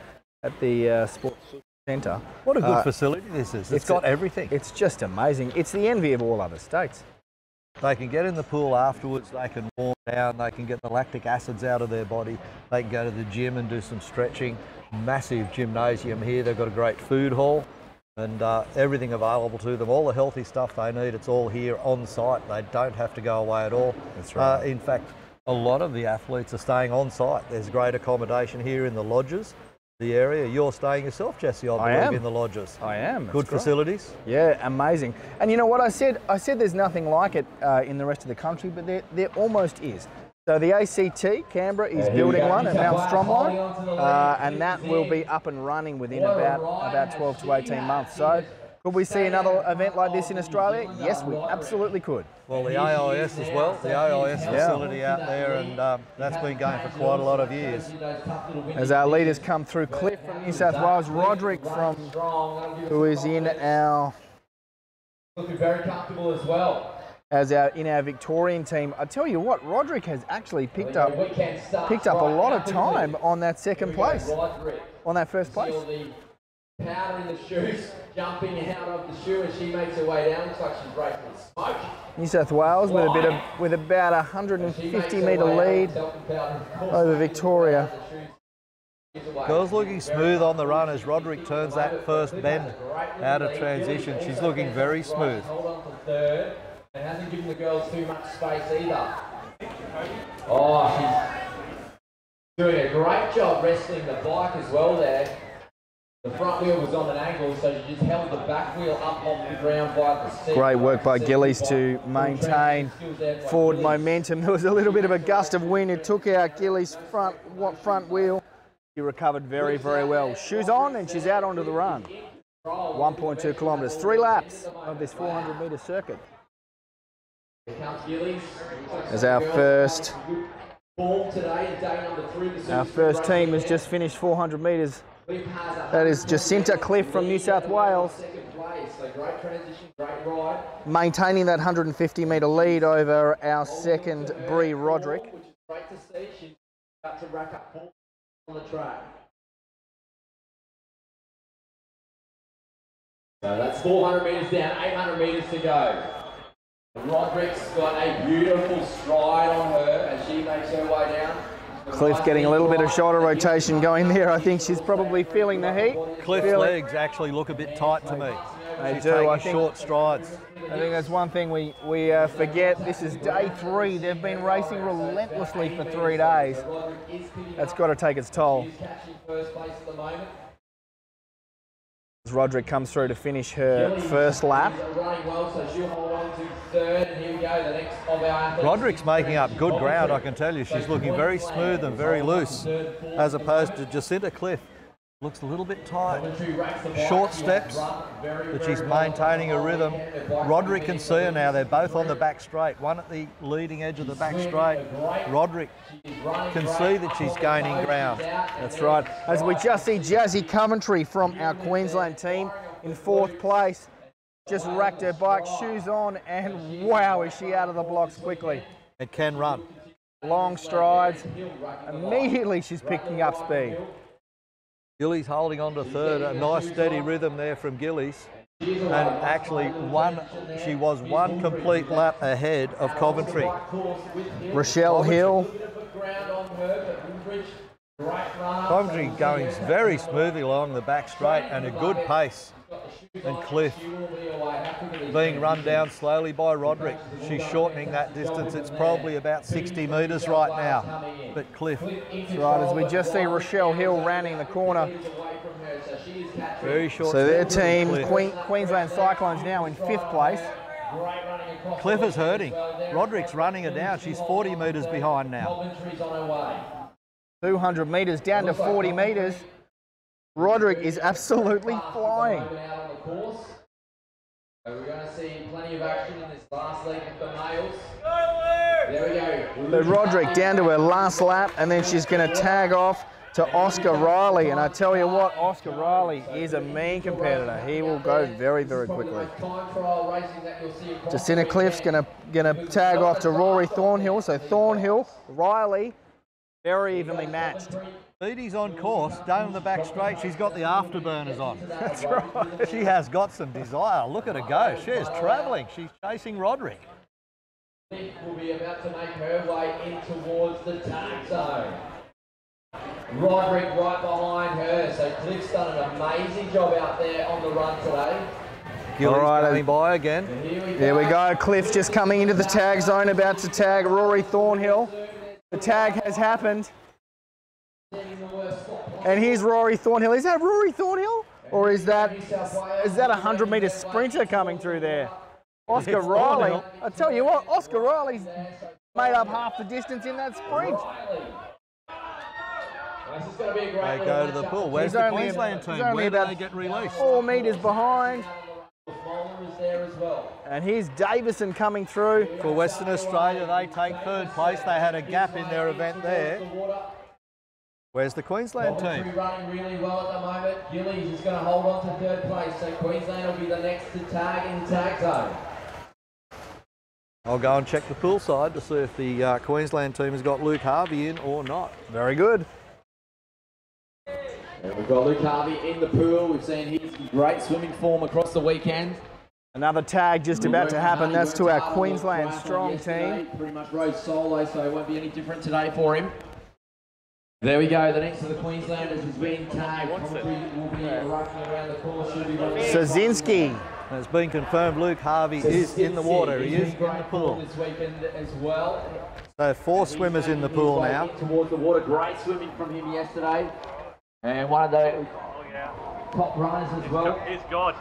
at the Sports Centre. What a good facility this is. It's got everything. It's just amazing. It's the envy of all other states. They can get in the pool afterwards, they can warm down, they can get the lactic acids out of their body, they can go to the gym and do some stretching. Massive gymnasium here, they've got a great food hall and everything available to them. All the healthy stuff they need, it's all here on site. They don't have to go away at all. That's right. In fact, A lot of the athletes are staying on site. There's great accommodation here in the lodges, the area. You're staying yourself, Jesse, I believe, in the lodges. I am. Good facilities. Yeah, amazing. And you know what I said? I said there's nothing like it in the rest of the country, but there almost is. So the ACT, Canberra, is building one at Mount Stromlo, and that will be up and running within about 12 to 18 months. So could we see another event like this in Australia? Yes, we absolutely could. Well, the AIS as well, the AIS facility out there, and that's been going for quite a lot of years. As our leaders come through, Cliff from New South Wales, Roderick who is in our... Looking very comfortable as well. In our Victorian team. I tell you what, Roderick has actually picked up a lot of time on that second place, on that first place. Powder in the shoes, jumping out of the shoe as she makes her way down. Looks like she's breaking smoke. New South Wales with about a 150-metre lead over Victoria. Girls looking smooth on the run as Roderick turns that first bend out of transition. She's looking very smooth. Hold on to third. It hasn't given the girls too much space either. Oh, she's doing a great job wrestling the bike as well there. The front wheel was on an angle, so she just held the back wheel up off the ground by the seat. Great work by Gillies to maintain forward momentum. There was a little bit of a gust of wind. It took out Gillies' front wheel. She recovered very, very well. Shoes on and she's out onto the run. 1.2 kilometres, 3 laps of this 400-metre circuit. As our first team has just finished 400 metres. That is Jacinta Cliff from New South Wales, maintaining that 150-metre lead over our second, Bree Roderick. Great to see. She's about to rack up points on the track. So that's 400 metres down, 800 metres to go. Roderick's got a beautiful stride on her as she makes her way down. Cliff getting a little bit of shoulder rotation going there. I think she's probably feeling the heat. Cliff's legs actually look a bit tight to me. They She's do. taking I think short strides. I think that's one thing we forget. This is day 3. They've been racing relentlessly for 3 days. That's got to take its toll. As Roderick comes through to finish her first lap. Roderick's making up good ground, I can tell you. She's looking very smooth and very loose, as opposed to Jacinta Cliff. Looks a little bit tight. Short steps, but she's maintaining a rhythm. Roderick can see her now. They're both on the back straight. One at the leading edge of the back straight. Roderick can see that she's gaining ground. That's right. As we just see Jazzy Coventry from our Queensland team in 4th place. Just racked her bike, shoes on, and wow, is she out of the blocks quickly. It can run. Long strides. Immediately she's picking up speed. Gillies holding on to third, a nice steady rhythm there from Gillies. And actually she was one complete lap ahead of Coventry. Rochelle Hill. Coventry going very smoothly along the back straight and a good pace. And Cliff being run down slowly by Roderick. She's shortening that distance. It's probably about 60 metres right now. But Cliff. Right, as we just see Rochelle Hill rounding the corner. Very short. So their team, Queensland Cyclones, now in 5th place. Cliff is hurting. Roderick's running her down. She's 40 metres behind now. 200 metres down to 40 metres. Roderick is absolutely flying. So we're going to see plenty of action in this last leg for males. There we go. But Roderick down to her last lap, and then she's going to tag off to Oscar Riley. And I tell you what, Oscar Riley is a mean competitor. He will go very, very quickly. Jacinta Cliff's going to tag off to Rory Thornhill. So Thornhill, Riley, very evenly matched. Edie's on course, down the back straight. She's got the afterburners on. That's right. She has got some desire. Look at her go. She is travelling. She's chasing Roderick. Will be about to make her way in towards the tag zone. Roderick right behind her. So Cliff's done an amazing job out there on the run today. Gillies going by again. Here we go. Cliff just coming into the tag zone, about to tag Rory Thornhill. The tag has happened. And here's Rory Thornhill. Is that Rory Thornhill? Or is that a 100-metre sprinter coming through there? Oscar Riley. I tell you what, Oscar Riley's made up half the distance in that sprint. They go to the pool. Where's the Queensland team? Where do they get released? 4 metres behind. And here's Davison coming through. For Western Australia, they take 3rd place. They had a gap in their event there. Where's the Queensland team? Running really well at the moment. Gillies is going to hold on to 3rd place, so Queensland will be the next to tag in tag zone. I'll go and check the pool side to see if the Queensland team has got Luke Harvey in or not. Very good. And we've got Luke Harvey in the pool. We've seen his great swimming form across the weekend. Another tag just about to happen. That's to our Queensland strong team. Pretty much rode solo, so it won't be any different today for him. There we go. The next of the Queenslanders has been tagged. Probably will be rushing around the course. Szynski. It's been confirmed Luke Harvey is in the water. He is in the pool. This weekend as well. So 4 swimmers in the pool now. Towards the water. Great swimming from him yesterday. And one of the top runners as well. He's God.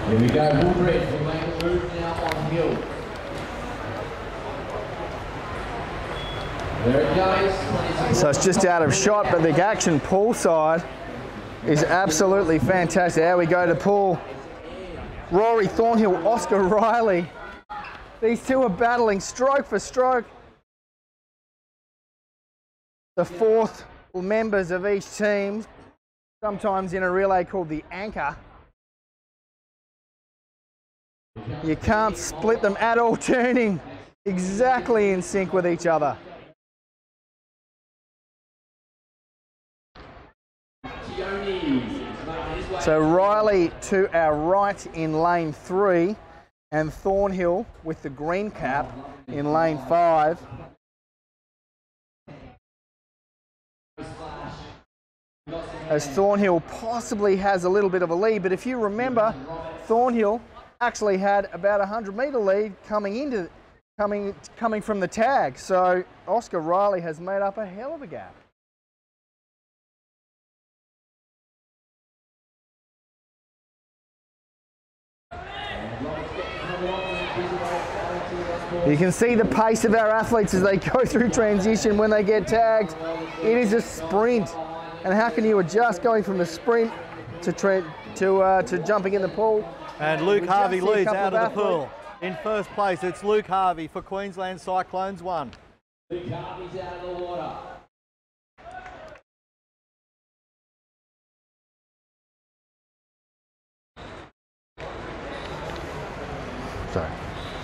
Here we go, Woodridge will make a move now on Hill. There it goes. So it's just out of shot, but the action pool side is absolutely fantastic. There we go to pool. Rory Thornhill, Oscar Riley. These two are battling stroke for stroke. The 4th members of each team, sometimes in a relay called the anchor. You can't split them at all, turning exactly in sync with each other. So Riley to our right in lane 3 and Thornhill with the green cap in lane 5. As Thornhill possibly has a little bit of a lead, but if you remember, Thornhill actually had about a 100-metre lead coming from the tag. So Oscar Riley has made up a hell of a gap. You can see the pace of our athletes as they go through transition when they get tagged. It is a sprint. And how can you adjust going from the sprint to jumping in the pool? And Luke Harvey leads out of the pool. In 1st place, it's Luke Harvey for Queensland Cyclones 1. Luke Harvey's out of the water. Sorry.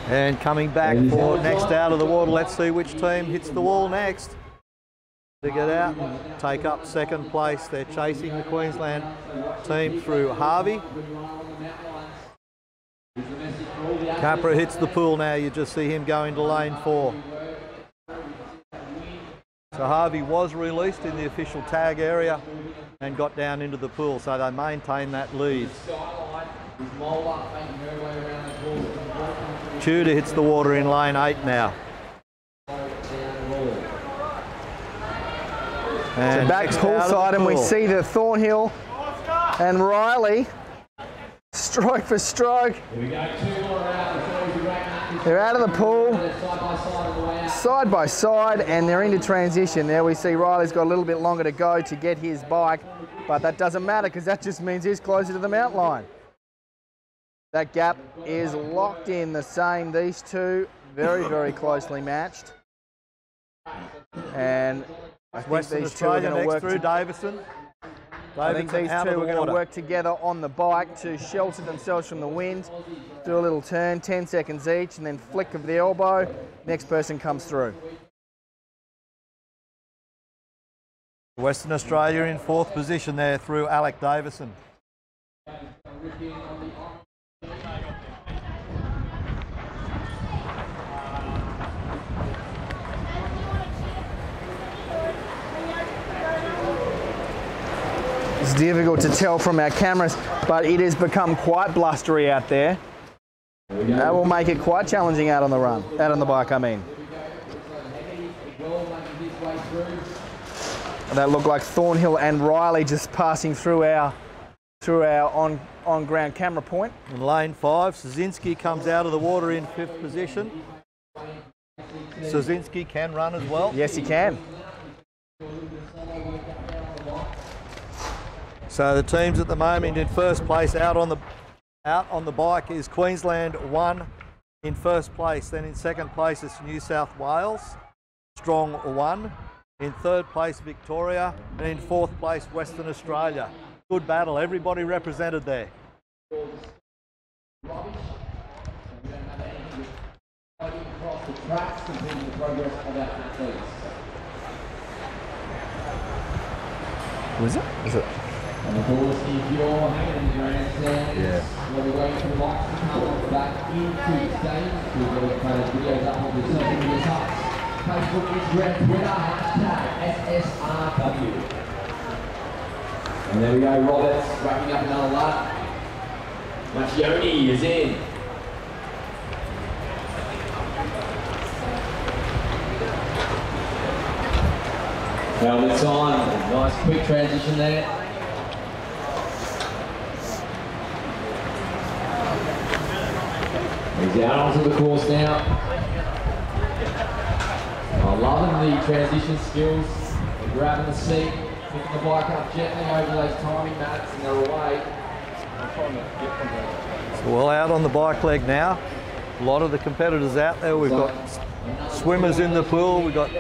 And coming back for next out of the water, let's see which team hits the wall next. To get out and take up 2nd place. They're chasing the Queensland team through Harvey. Capra hits the pool now. You just see him going to lane 4. So Harvey was released in the official tag area and got down into the pool, so they maintain that lead. Tudor hits the water in lane 8 now. And so back poolside, and we see the Thornhill and Riley stroke for stroke. They're out of the pool, side by side, and they're into transition. There we see Riley's got a little bit longer to go to get his bike, but that doesn't matter because that just means he's closer to the mountain line. That gap is locked in the same. These two very, very closely matched. And I think Western these two are going to work through Davison. I think these two are going to work together on the bike to shelter themselves from the wind. Do a little turn, 10 seconds each, and then flick of the elbow. Next person comes through. Western Australia in 4th position there through Alec Davison. It's difficult to tell from our cameras, but it has become quite blustery out there. That will make it quite challenging out on the run, out on the bike, I mean. That looked like Thornhill and Riley just passing through our on-ground camera point. In lane 5, Szynski comes out of the water in 5th position. Szynski can run as well. Yes, he can. So the teams at the moment in first place out on the bike is Queensland 1 in first place. Then in second place is New South Wales, strong 1. In third place Victoria, and in fourth place Western Australia. Good battle, everybody represented there. Was it? Is it? And of course, if you're hanging in the grandstand, we'll be waiting for the box to come back into the stadium. We've got to kind of videos up on the social media sites. Facebook, Instagram, Twitter, hashtag SSRW. And there we go, Roberts wrapping up another lap. Machioni is in. Helmets on, nice quick transition there. He's out onto the course now. I'm loving the transition skills, grabbing the seat, picking the bike up gently over those timing mats, and they're away. So we're out on the bike leg now. A lot of the competitors out there. We've got swimmers in the pool. We've got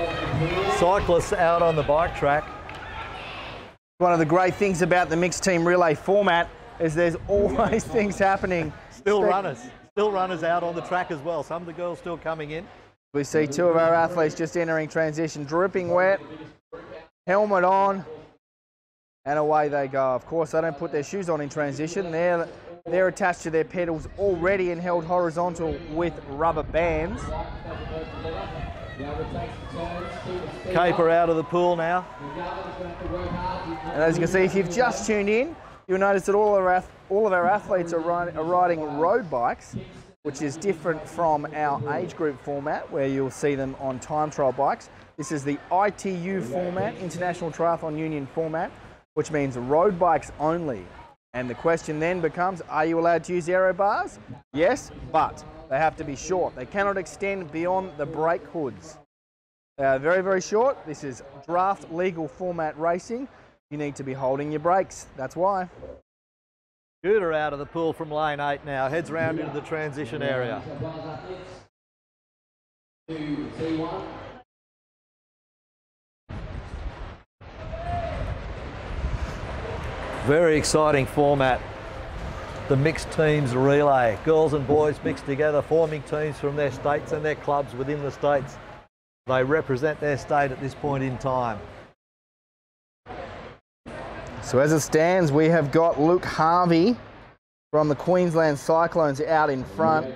cyclists out on the bike track. One of the great things about the mixed team relay format is there's always things happening. Still runners out on the track as well. Some of the girls still coming in. We see two of our athletes just entering transition, dripping wet, helmet on, and away they go. Of course, they don't put their shoes on in transition. They're attached to their pedals already and held horizontal with rubber bands. Caper out of the pool now. And as you can see, if you've just tuned in, you'll notice that all of our athletes are riding road bikes, which is different from our age group format, where you'll see them on time trial bikes. This is the ITU format, International Triathlon Union format, which means road bikes only. And the question then becomes, are you allowed to use aero bars? Yes, but they have to be short. They cannot extend beyond the brake hoods. They are very, very short. This is draft legal format racing. You need to be holding your brakes. That's why. Scooter out of the pool from lane 8 now, heads round into the transition area. Very exciting format. The mixed teams relay. Girls and boys mixed together, forming teams from their states and their clubs within the states. They represent their state at this point in time. So as it stands, we have got Luke Harvey from the Queensland Cyclones out in front.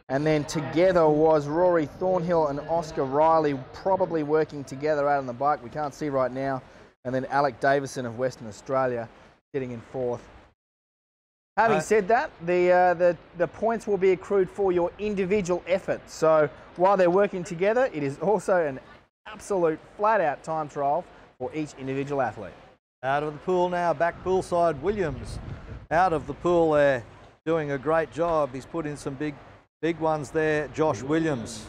And then together was Rory Thornhill and Oscar Riley, probably working together out on the bike. We can't see right now. And then Alec Davison of Western Australia sitting in fourth. Having said that, the points will be accrued for your individual effort. So while they're working together, it is also an absolute flat-out time trial for each individual athlete. Out of the pool now, back poolside, Williams out of the pool there, doing a great job. He's put in some big ones there, Josh Williams.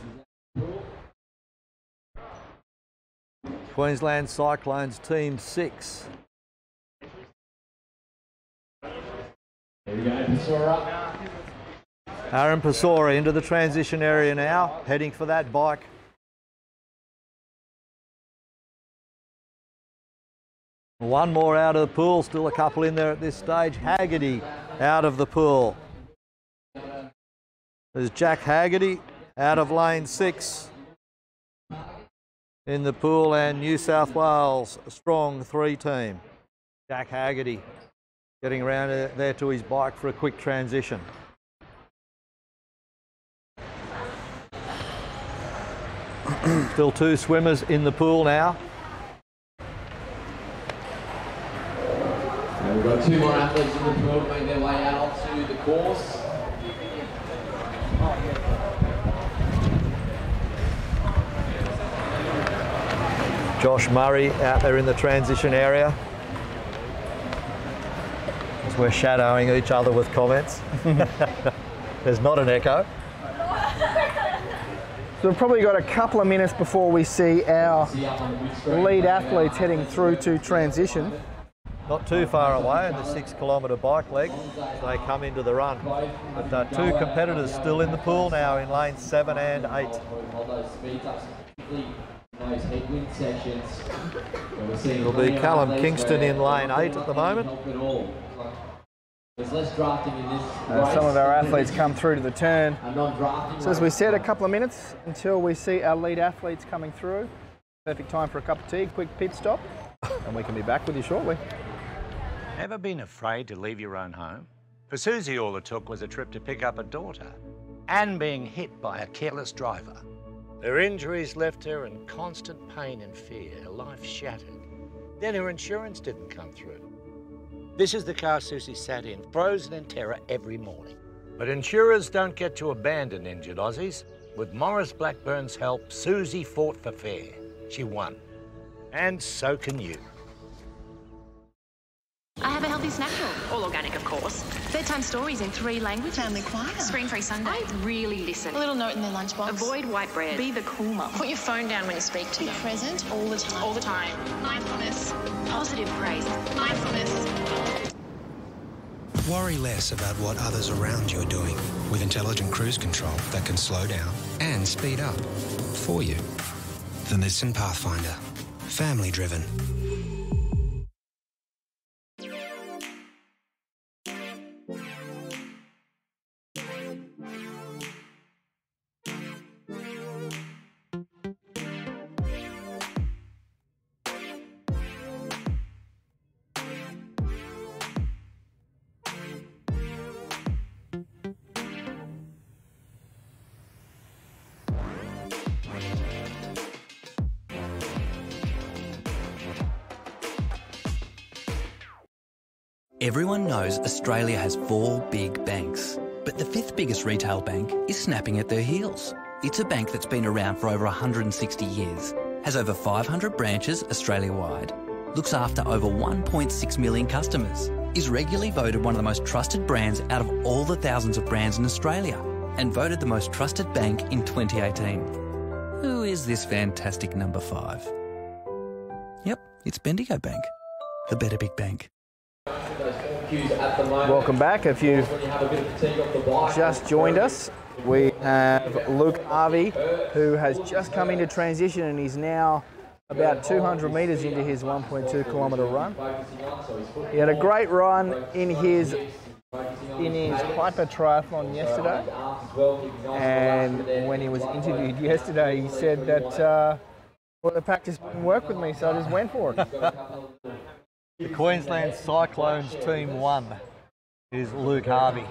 Queensland Cyclones Team 6. There we go, Pesora. Aaron Pesora into the transition area now, heading for that bike. One more out of the pool, still a couple in there at this stage. Haggerty out of the pool. There's Jack Haggerty out of lane 6 in the pool, and New South Wales strong 3 team. Jack Haggerty getting around there to his bike for a quick transition. Still 2 swimmers in the pool now. Got two more athletes in the pool to make their way out onto the course. Josh Murray out there in the transition area. As we're shadowing each other with comments. There's not an echo. So we've probably got a couple of minutes before we see our lead athletes heading through to transition. Not too far away in the 6 kilometre bike leg as they come into the run. But two competitors still in the pool now in lanes 7 and 8. It'll be Callum Kingston in lane 8 at the moment. There's less drafting in this race. Some of our athletes come through to the turn. So as we said, a couple of minutes until we see our lead athletes coming through. Perfect time for a cup of tea, quick pit stop, and we can be back with you shortly. Ever been afraid to leave your own home? For Susie, all it took was a trip to pick up a daughter and being hit by a careless driver. Her injuries left her in constant pain and fear, her life shattered. Then her insurance didn't come through. This is the car Susie sat in, frozen in terror every morning. But insurers don't get to abandon injured Aussies. With Morris Blackburn's help, Susie fought for fair. She won. And so can you. I have a healthy snack book, all organic of course. Bedtime stories in 3 languages. Family choir. Screen-free Sunday. I really listen. A little note in their lunchbox. Avoid white bread. Be the cool mum. Put your phone down when you speak to them. Be present all the time. All the time. Mindfulness. Positive praise. Mindfulness. Worry less about what others around you are doing with intelligent cruise control that can slow down and speed up for you. The Nissan Pathfinder. Family driven. Everyone knows Australia has 4 big banks, but the 5th biggest retail bank is snapping at their heels. It's a bank that's been around for over 160 years, has over 500 branches Australia-wide, looks after over 1.6 million customers, is regularly voted one of the most trusted brands out of all the thousands of brands in Australia, and voted the most trusted bank in 2018. Who is this fantastic number 5? Yep, it's Bendigo Bank, the better big bank. Welcome back. If you've just joined us, we have Luke Harvey, who has just come into transition and is now about 200 metres into his 1.2 kilometre run. He had a great run in his Piper Triathlon yesterday, and when he was interviewed yesterday, he said that well, the practice didn't work with me, so I just went for it. The Queensland Cyclones Team 1 is Luke Harvey.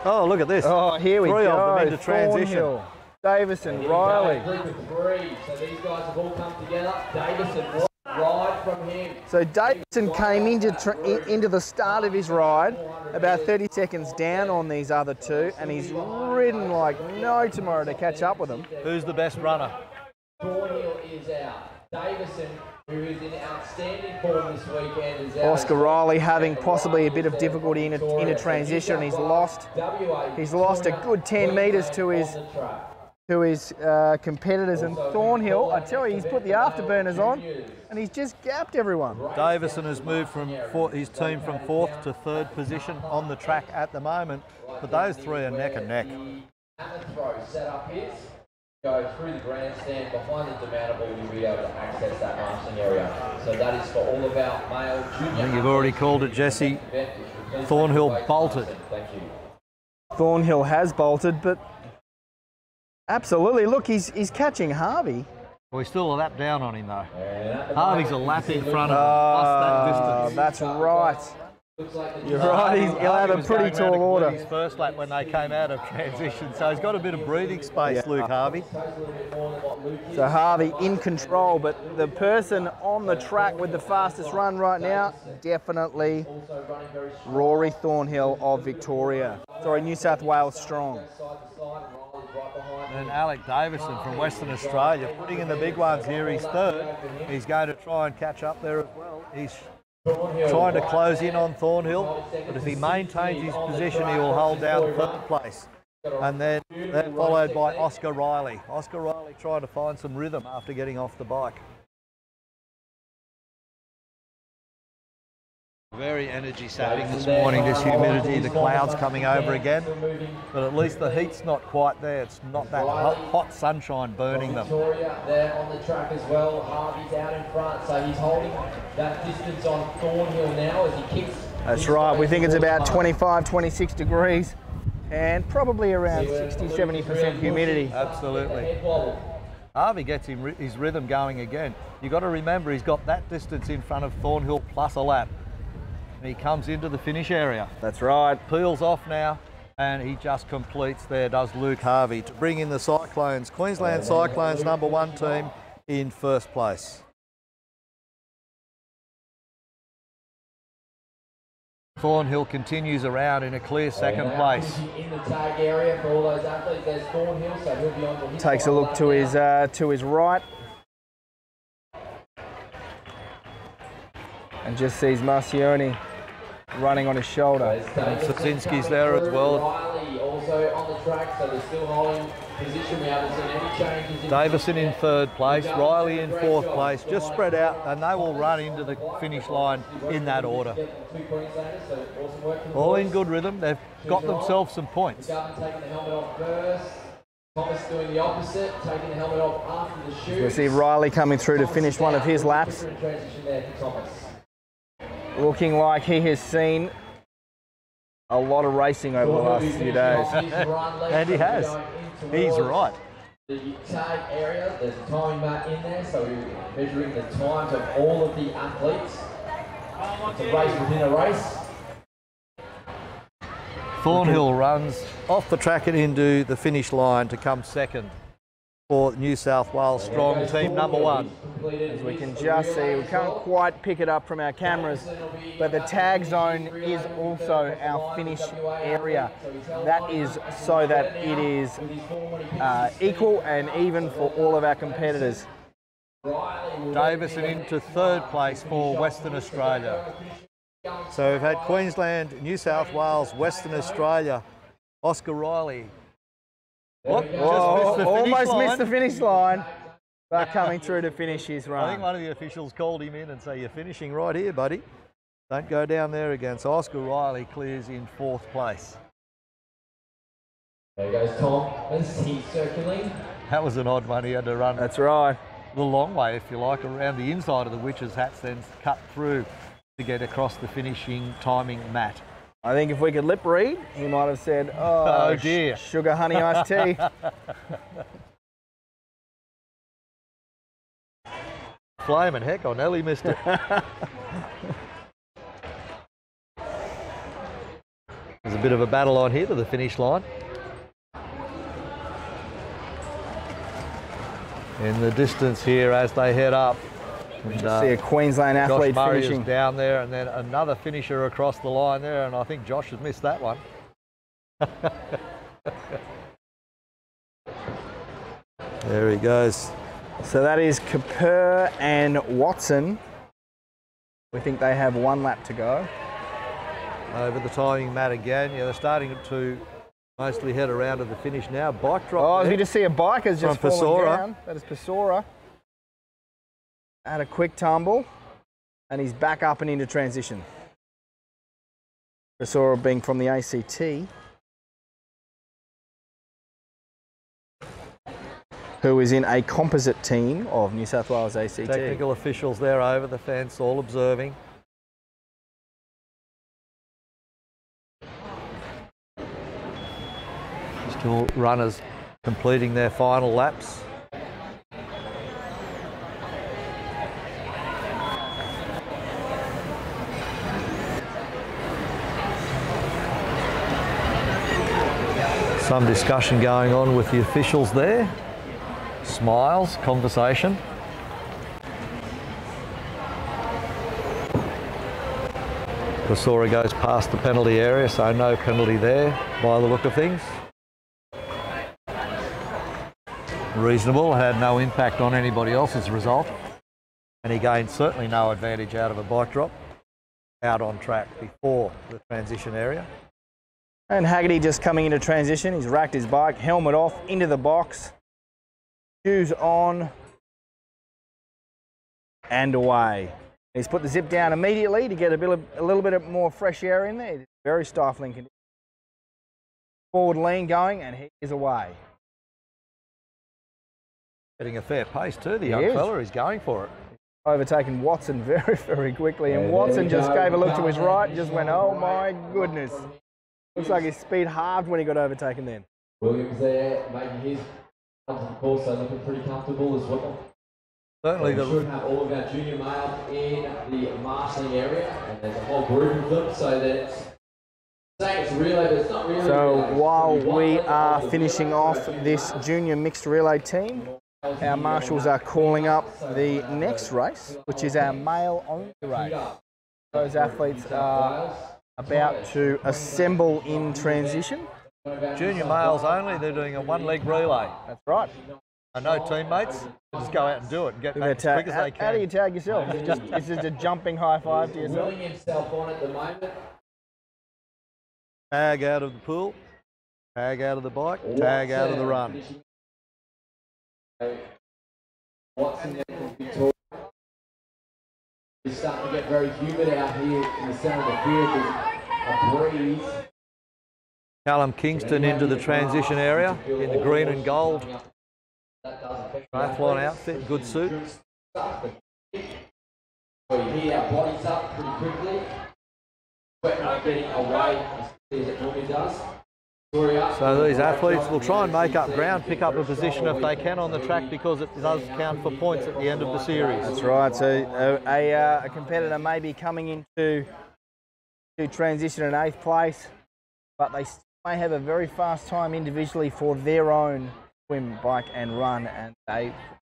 Oh, look at this. Oh, here we go. 3 of them into transition. Thornhill, Davison, Riley. Group of 3. So these guys have all come together. Davison, ride from him. So Davison came into the start of his ride about 30 seconds down on these other 2, and he's ridden like no tomorrow to catch up with them. Who's the best runner? Thornhill is out. Davison, who is in outstanding form this weekend, is out. Oscar Riley having possibly a bit of difficulty in a transition. He's lost a good 10 metres to his competitors. And Thornhill, I tell you, he's put the afterburners on and he's just gapped everyone. Davison has moved from his team from 4th to 3rd position on the track at the moment, but those 3 are neck and neck. Hammer throw set up his. Go through the grandstand behind the demountable, you'll be able to access that marshalling area. So that is for all of our male junior. I think you've already called it, Jesse. Thornhill bolted. Thank you. Thornhill has bolted, but absolutely. Look, he's catching Harvey. Well, he's still a lap down on him though. Harvey's a lap in front of him, plus that distance. That's right. You're right, he'll have a pretty tall order. His first lap when they came out of transition, so he's got a bit of breathing space, Yeah. Luke Harvey. So Harvey in control, but the person on the track with the fastest run right now, definitely Rory Thornhill of Victoria. Sorry, New South Wales strong. And Alec Davison from Western Australia, putting in the big ones here, he's third. He's going to try and catch up there as well. He's trying to close in on Thornhill, but if he maintains his position, he will hold down third place. And then they're followed by Oscar Riley. Oscar Riley trying to find some rhythm after getting off the bike. Very energy sapping this morning, this humidity, the clouds coming over again, but at least the heat's not quite there. It's not that hot sunshine burning them. Victoria there on the track as well. Harvey's out in front, so he's holding that distance on Thornhill now as he kicks. That's right, we think it's about 25, 26 degrees and probably around 60, 70% humidity. Absolutely. Harvey gets his rhythm going again. You've got to remember he's got that distance in front of Thornhill plus a lap. And he comes into the finish area. That's right. Peels off now and he just completes there, does Luke Harvey, to bring in the Cyclones. Queensland Cyclones #1 team in first place. Thornhill continues around in a clear second place. In the tag area for all those athletes, there's Thornhill, so he'll be on the hit. Takes a look to his right. And just sees Marcioni running on his shoulder. And Sazinski's there as well. Riley also on the track, so they're still holding position. We haven't seen any changes. Davison in third place, Riley in fourth place, just spread out, and they will run into the finish line in that order. All in good rhythm. They've got themselves some points. Taking the helmet off first. Thomas doing the opposite, taking the helmet off after the shoot. We see Riley coming through to finish one of his laps. Transition there for Thomas. Looking like he has seen a lot of racing over the last few days. And he has. He's right. The tag area, there's a timing mat in there, so we're measuring the times of all of the athletes. It's a race within a race. Thornhill runs off the track and into the finish line to come second for New South Wales strong team #1. As we can just see, we can't quite pick it up from our cameras, but the tag zone is also our finish area. That is so that it is equal and even for all of our competitors. Davison into third place for Western Australia. So we've had Queensland, New South Wales, Western Australia, Oscar Riley. What? Almost missed the finish line, but coming through to finish his run. I think one of the officials called him in and said, "You're finishing right here, buddy. Don't go down there again." So Oscar Riley clears in fourth place. There goes Tom as he's circling. That was an odd one. He had to run. That's right. The long way, if you like, around the inside of the witches' hats, then cut through to get across the finishing timing mat. I think if we could lip read, he might have said, "Oh dear, sugar honey iced tea." Flaming heck, I nearly missed it. There's a bit of a battle on here to the finish line. In the distance here as they head up. And, see a Queensland athlete Josh Murray finishing is down there, and then another finisher across the line there, and I think Josh has missed that one. There he goes. So that is Kapur and Watson. We think they have one lap to go. Over the timing mat again. Yeah, they're starting to mostly head around to the finish now. Bike drop. Oh, as we just see a bike has just from fallen Pesora. down. That is Pesora. Had a quick tumble, and he's back up and into transition. Pesora being from the ACT, who is in a composite team of New South Wales ACT. Technical officials there over the fence, all observing. Still runners completing their final laps. Some discussion going on with the officials there. Smiles, conversation. Kasora goes past the penalty area, so no penalty there by the look of things. Reasonable, had no impact on anybody else's result. And he gained certainly no advantage out of a bike drop out on track before the transition area. And Haggerty just coming into transition. He's racked his bike, helmet off, into the box, shoes on, and away. He's put the zip down immediately to get a little bit more fresh air in there. Very stifling condition. Forward lean going, and he is away. Getting a fair pace too, the young fella. He's going for it. Overtaken Watson very, very quickly, and Watson just gave a look to his right and just went, oh my goodness. Looks like his speed halved when he got overtaken then. Williams there, making his also looking pretty comfortable as well. Certainly, we should have all of our junior males in the marshalling area, and there's a whole group of them, so that it's saying it's relay, but it's not really. So while we are finishing off this junior mixed relay team, our marshals are calling up the next race, which is our male-only race. Those athletes are about to assemble in transition. Junior males only, they're doing a one-leg relay. That's right. And no teammates, just go out and do it and get back as quick as they can. How do you tag yourself? It's just a jumping high five to yourself. Himself on at the moment. Tag out of the pool, tag out of the bike, tag out of the run. Watson there from Victoria. It's starting to get very humid out here in the centre of the field. There's a breeze. Callum Kingston into the transition area in the green and gold triathlon outfit, good suit. So you hear our bodies up pretty quickly. But not getting away as it normally does. So these athletes will try and make up ground, pick up a position if they can on the track, because it does count for points at the end of the series. That's right. So a competitor may be coming into transition in 8th place, but they may have a very fast time individually for their own swim, bike and run, and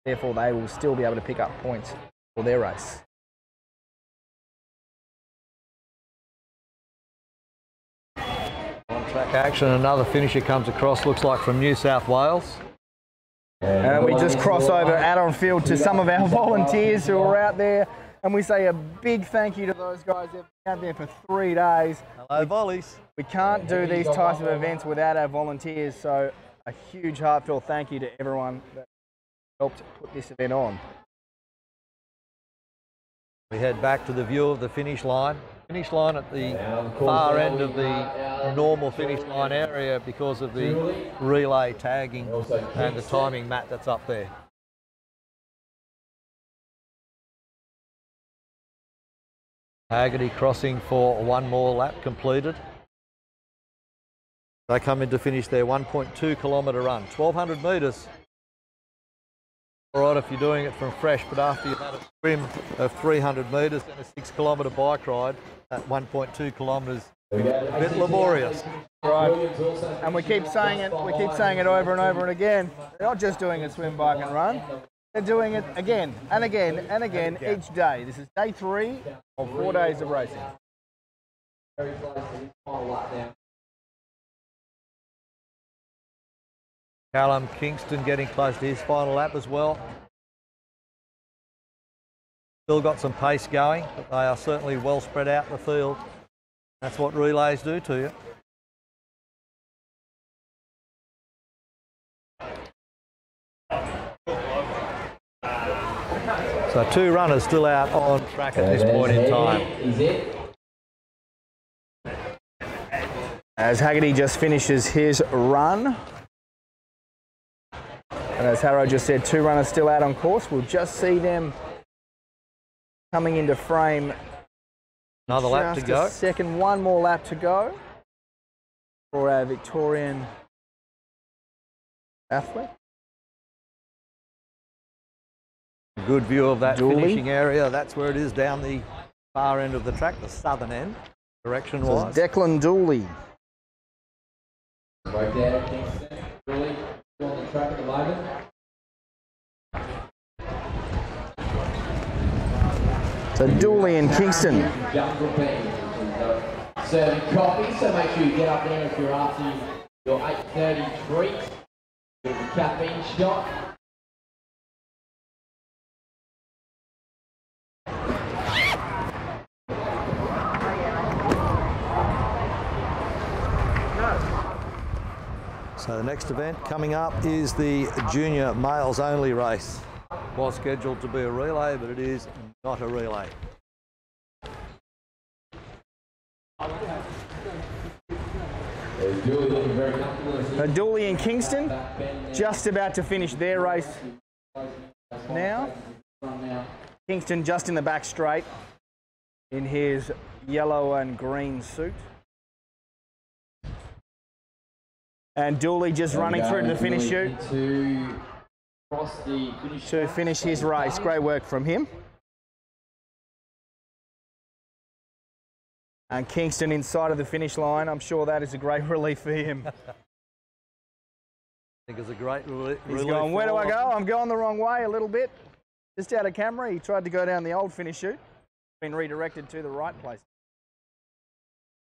therefore they will still be able to pick up points for their race. On track action, another finisher comes across, looks like from New South Wales. And we just cross over add-on field to some of our volunteers who are out there, and we say a big thank you to those guys that have been out there for 3 days. Hello, volleys. We can't do these types of events without our volunteers, so a huge heartfelt thank you to everyone that helped put this event on. We head back to the view of the finish line. Finish line at the far end of the normal finish line area because of the relay tagging and the timing mat that's up there. Haggerty crossing for one more lap completed. They come in to finish their 1.2 kilometre run, 1,200 metres. All right, if you're doing it from fresh, but after you've had a swim of 300 metres and a 6 kilometre bike ride, at 1.2 kilometres, a bit laborious. Right, and we keep saying it over and over and again. They're not just doing a swim, bike and run. They're doing it again and again and again each day. This is day 3 of 4 days of racing. Very close to this final lap now. Callum Kingston getting close to his final lap as well. Still got some pace going, but they are certainly well spread out in the field. That's what relays do to you. So 2 runners still out on track at this point in time. As Haggerty just finishes his run. And as Harrow just said, 2 runners still out on course. We'll just see them coming into frame. Another lap to go. One more lap to go for our Victorian athlete. Good view of that finishing area. That's where it is down the far end of the track, the southern end, direction-wise. So Declan Dooley. Right there, Kingston. Really on the track at the moment. So Dooley and Kingston. Jungle Bean, serving coffee, so make sure you get up there if you're after your 8:30 treat. With a caffeine shot. So the next event coming up is the junior males only race. Was scheduled to be a relay, but it is not a relay. Dooley and Kingston just about to finish their race now. Kingston just in the back straight in his yellow and green suit. And Dooley just running through to the finish chute to finish his race. Great work from him. And Kingston inside of the finish line. I'm sure that is a great relief for him. I think it's a great relief. He's going, where do I go? I'm going the wrong way a little bit. Just out of camera, he tried to go down the old finish chute. Been redirected to the right place.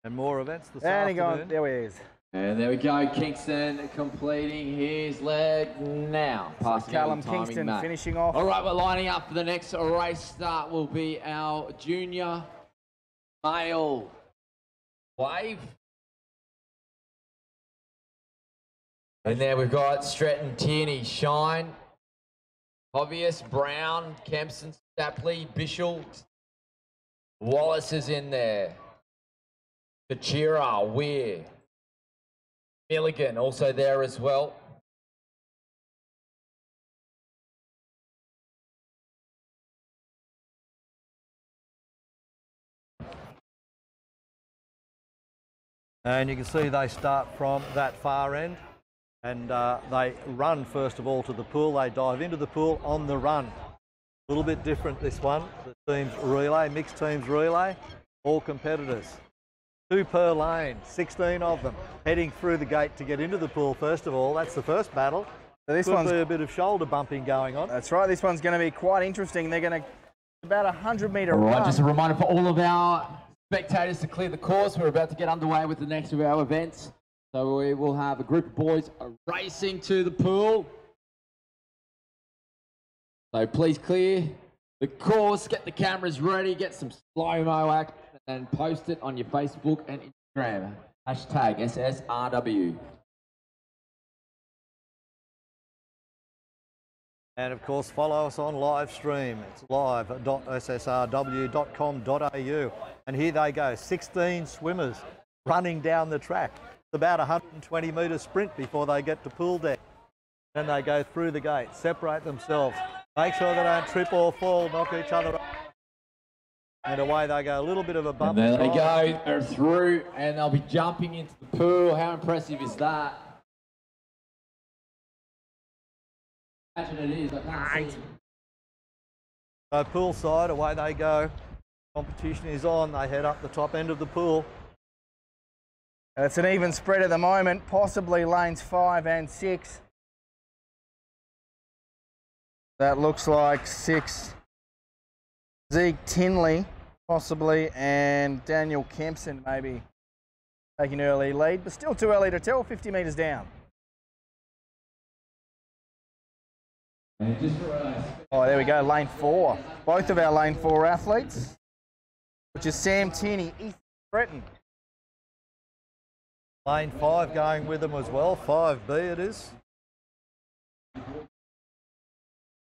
And more events this afternoon. afternoon. There he is. And there we go, Kingston completing his leg now. So Callum Kingston finishing off. All right, we're lining up for the next race start will be our junior male wave. And there we've got Stretton, Tierney, Shine, Obvious, Brown, Kempson, Stapley, Bishop, Wallace is in there. Kachira, Weir. Milligan also there as well. And you can see they start from that far end and they run first of all to the pool. They dive into the pool on the run. A little bit different this one. The teams relay, mixed teams relay, all competitors. 2 per lane, 16 of them heading through the gate to get into the pool first of all. That's the first battle. So this Could be a bit of shoulder bumping going on. That's right, this one's going to be quite interesting. They're going to about 100-metre run. All right, just a reminder for all of our spectators to clear the course. We're about to get underway with the next of our events. So we will have a group of boys racing to the pool. So please clear the course, get the cameras ready, get some slow-mo act, and post it on your Facebook and Instagram. Hashtag SSRW. And of course, follow us on live stream. It's live.ssrw.com.au. And here they go, 16 swimmers running down the track. It's about a 120-metre sprint before they get to pool deck. Then they go through the gate, separate themselves, make sure they don't trip or fall, knock each other up. And away they go, a little bit of a bump. And there they go, they're through, and they'll be jumping into the pool. How impressive is that? Imagine it is, I can't see. So poolside, away they go. Competition is on, they head up the top end of the pool. It's an even spread at the moment, possibly lanes 5 and 6. That looks like 6. Zeke Tinley, possibly, and Daniel Kempson maybe taking early lead, but still too early to tell, 50 metres down. Oh, there we go, lane 4. Both of our lane 4 athletes, which is Sam Tierney, Ethan Breton. Lane 5 going with them as well, 5B it is.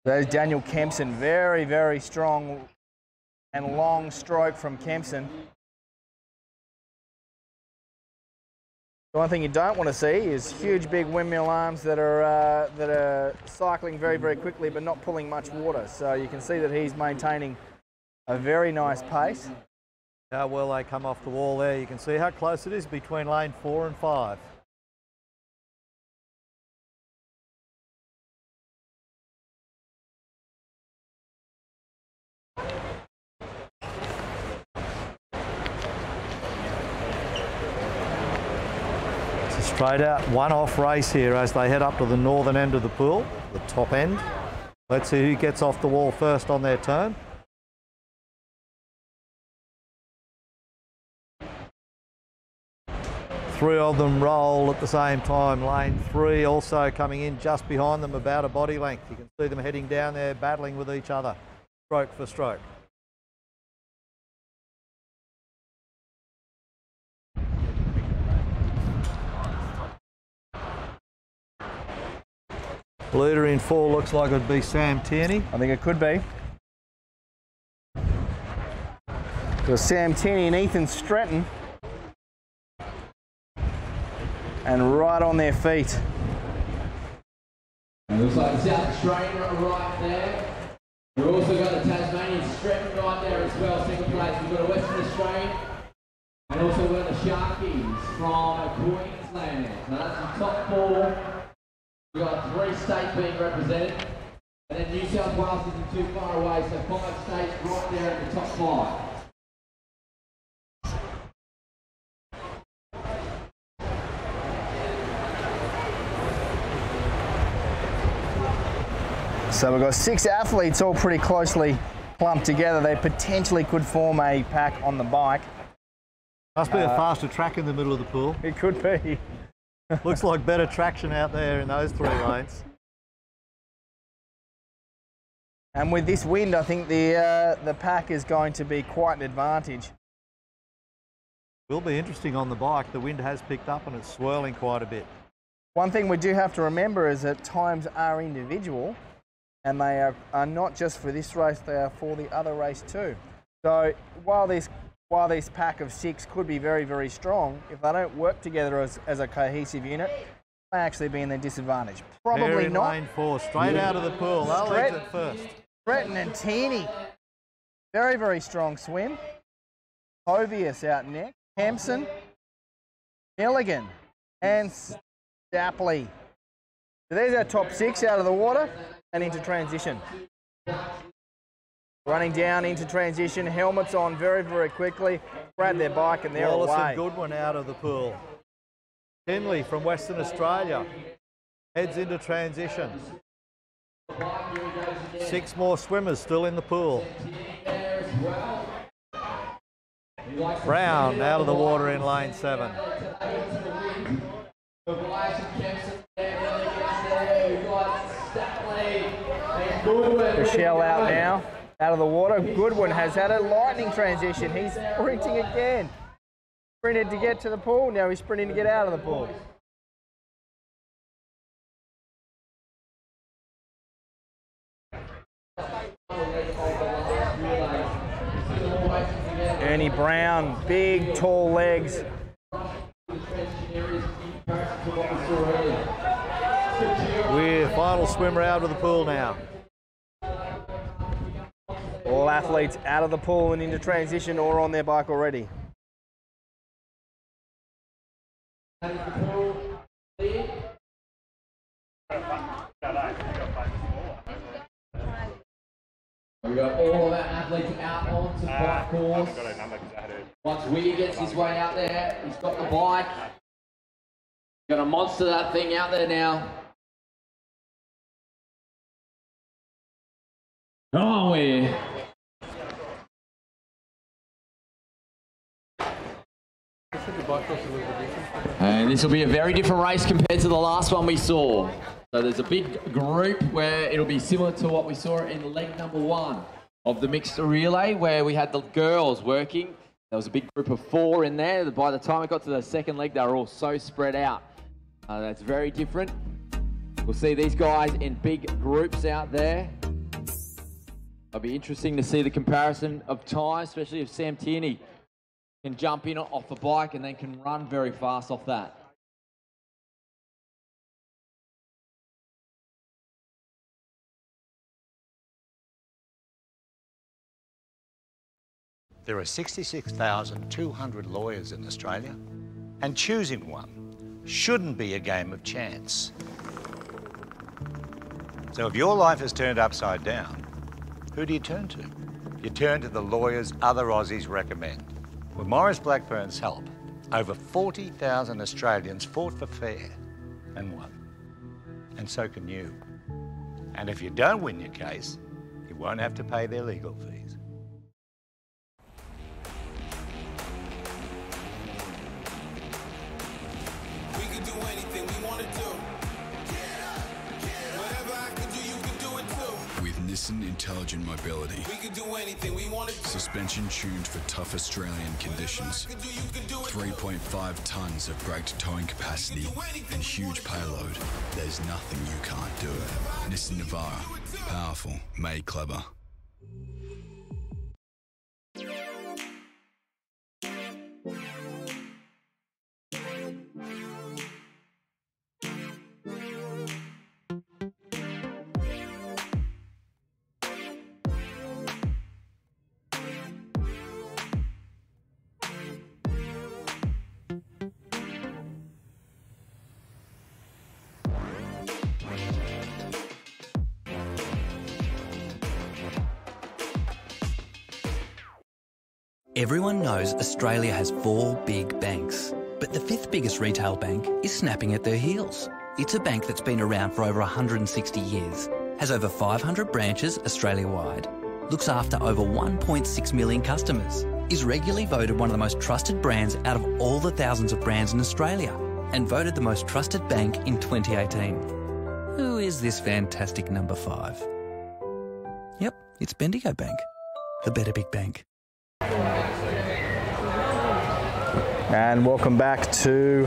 There's Daniel Kempson, very, very strong and long stroke from Kempson. The one thing you don't want to see is huge big windmill arms that are cycling very, very quickly but not pulling much water. So you can see that he's maintaining a very nice pace. How well they come off the wall there. You can see how close it is between lane 4 and 5. Straight out, one-off race here as they head up to the northern end of the pool, the top end. Let's see who gets off the wall first on their turn. Three of them roll at the same time. Lane 3 also coming in just behind them, about a body length. You can see them heading down there, battling with each other, stroke for stroke. Leader in 4 looks like it'd be Sam Tierney. I think it could be. So Sam Tierney and Ethan Stratton. And right on their feet. It looks like the South Australian right there. We've also got the Tasmanian Stratton right there as well, second place. We've got a Western Australian. And also we've got the Sharkies from Queensland. So that's the top 4. We've got 3 states being represented, and then New South Wales isn't too far away, so 5 states right there in the top 5. So we've got 6 athletes all pretty closely clumped together. They potentially could form a pack on the bike. Must be a faster track in the middle of the pool. It could be. Looks like better traction out there in those 3 lanes. And with this wind, I think the pack is going to be quite an advantage. Will be interesting on the bike. The wind has picked up and it's swirling quite a bit. One thing we do have to remember is that times are individual, and they are not just for this race, they are for the other race too. So while this pack of 6 could be very, very strong, if they don't work together as a cohesive unit, they actually be in their disadvantage. Probably in not. Lane 4, straight out of the pool. They'll exit first. Stratton and Tierney. Very, very strong swim. Hovius out next. Hampson, Milligan, and Stapley. So there's our top 6 out of the water and into transition. Running down into transition, helmets on very, very quickly. Grab their bike and they're Wallace away. and Goodwin out of the pool. Henley from Western Australia heads into transition. 6 more swimmers still in the pool. Brown out of the water in lane 7. Michelle out now, out of the water. Goodwin has had a lightning transition. He's sprinting again. Sprinted to get to the pool, now he's sprinting to get out of the pool. Ernie Brown, big, tall legs. We're final swimmer out of the pool now. All athletes out of the pool and into transition or on their bike already. We've got all of our athletes out onto the bike course. Once Willie gets his way out there, he's got the bike. Got to monster that thing out there now. Oh, we're... And this will be a very different race compared to the last one we saw. So there's a big group where it'll be similar to what we saw in leg number 1 of the mixed relay, where we had the girls working. There was a big group of 4 in there. By the time it got to the second leg, they were all so spread out. That's very different. We'll see these guys in big groups out there. It'll be interesting to see the comparison of time, especially if Sam Tierney can jump in off the bike and then can run very fast off that. There are 66,200 lawyers in Australia, and choosing one shouldn't be a game of chance. So if your life is turned upside down, who do you turn to? You turn to the lawyers other Aussies recommend. With Maurice Blackburn's help, Over 40,000 Australians fought for fair and won. And so can you. And if you don't win your case, you won't have to pay their legal fees. We can do anything we want to do. Whatever I can do, you can do it too. With Nissan Intelligent Mobility. We can do anything we want to do. Suspension tuned for tough Australian conditions. 3.5 tonnes of braked towing capacity and huge payload. There's nothing you can't do. Nissan Navara. Powerful, made clever. Everyone knows Australia has 4 big banks, but the 5th biggest retail bank is snapping at their heels. It's a bank that's been around for over 160 years, has over 500 branches Australia-wide, looks after over 1.6 million customers, is regularly voted one of the most trusted brands out of all the thousands of brands in Australia, and voted the most trusted bank in 2018. Who is this fantastic number 5? Yep, it's Bendigo Bank, the better big bank. And welcome back to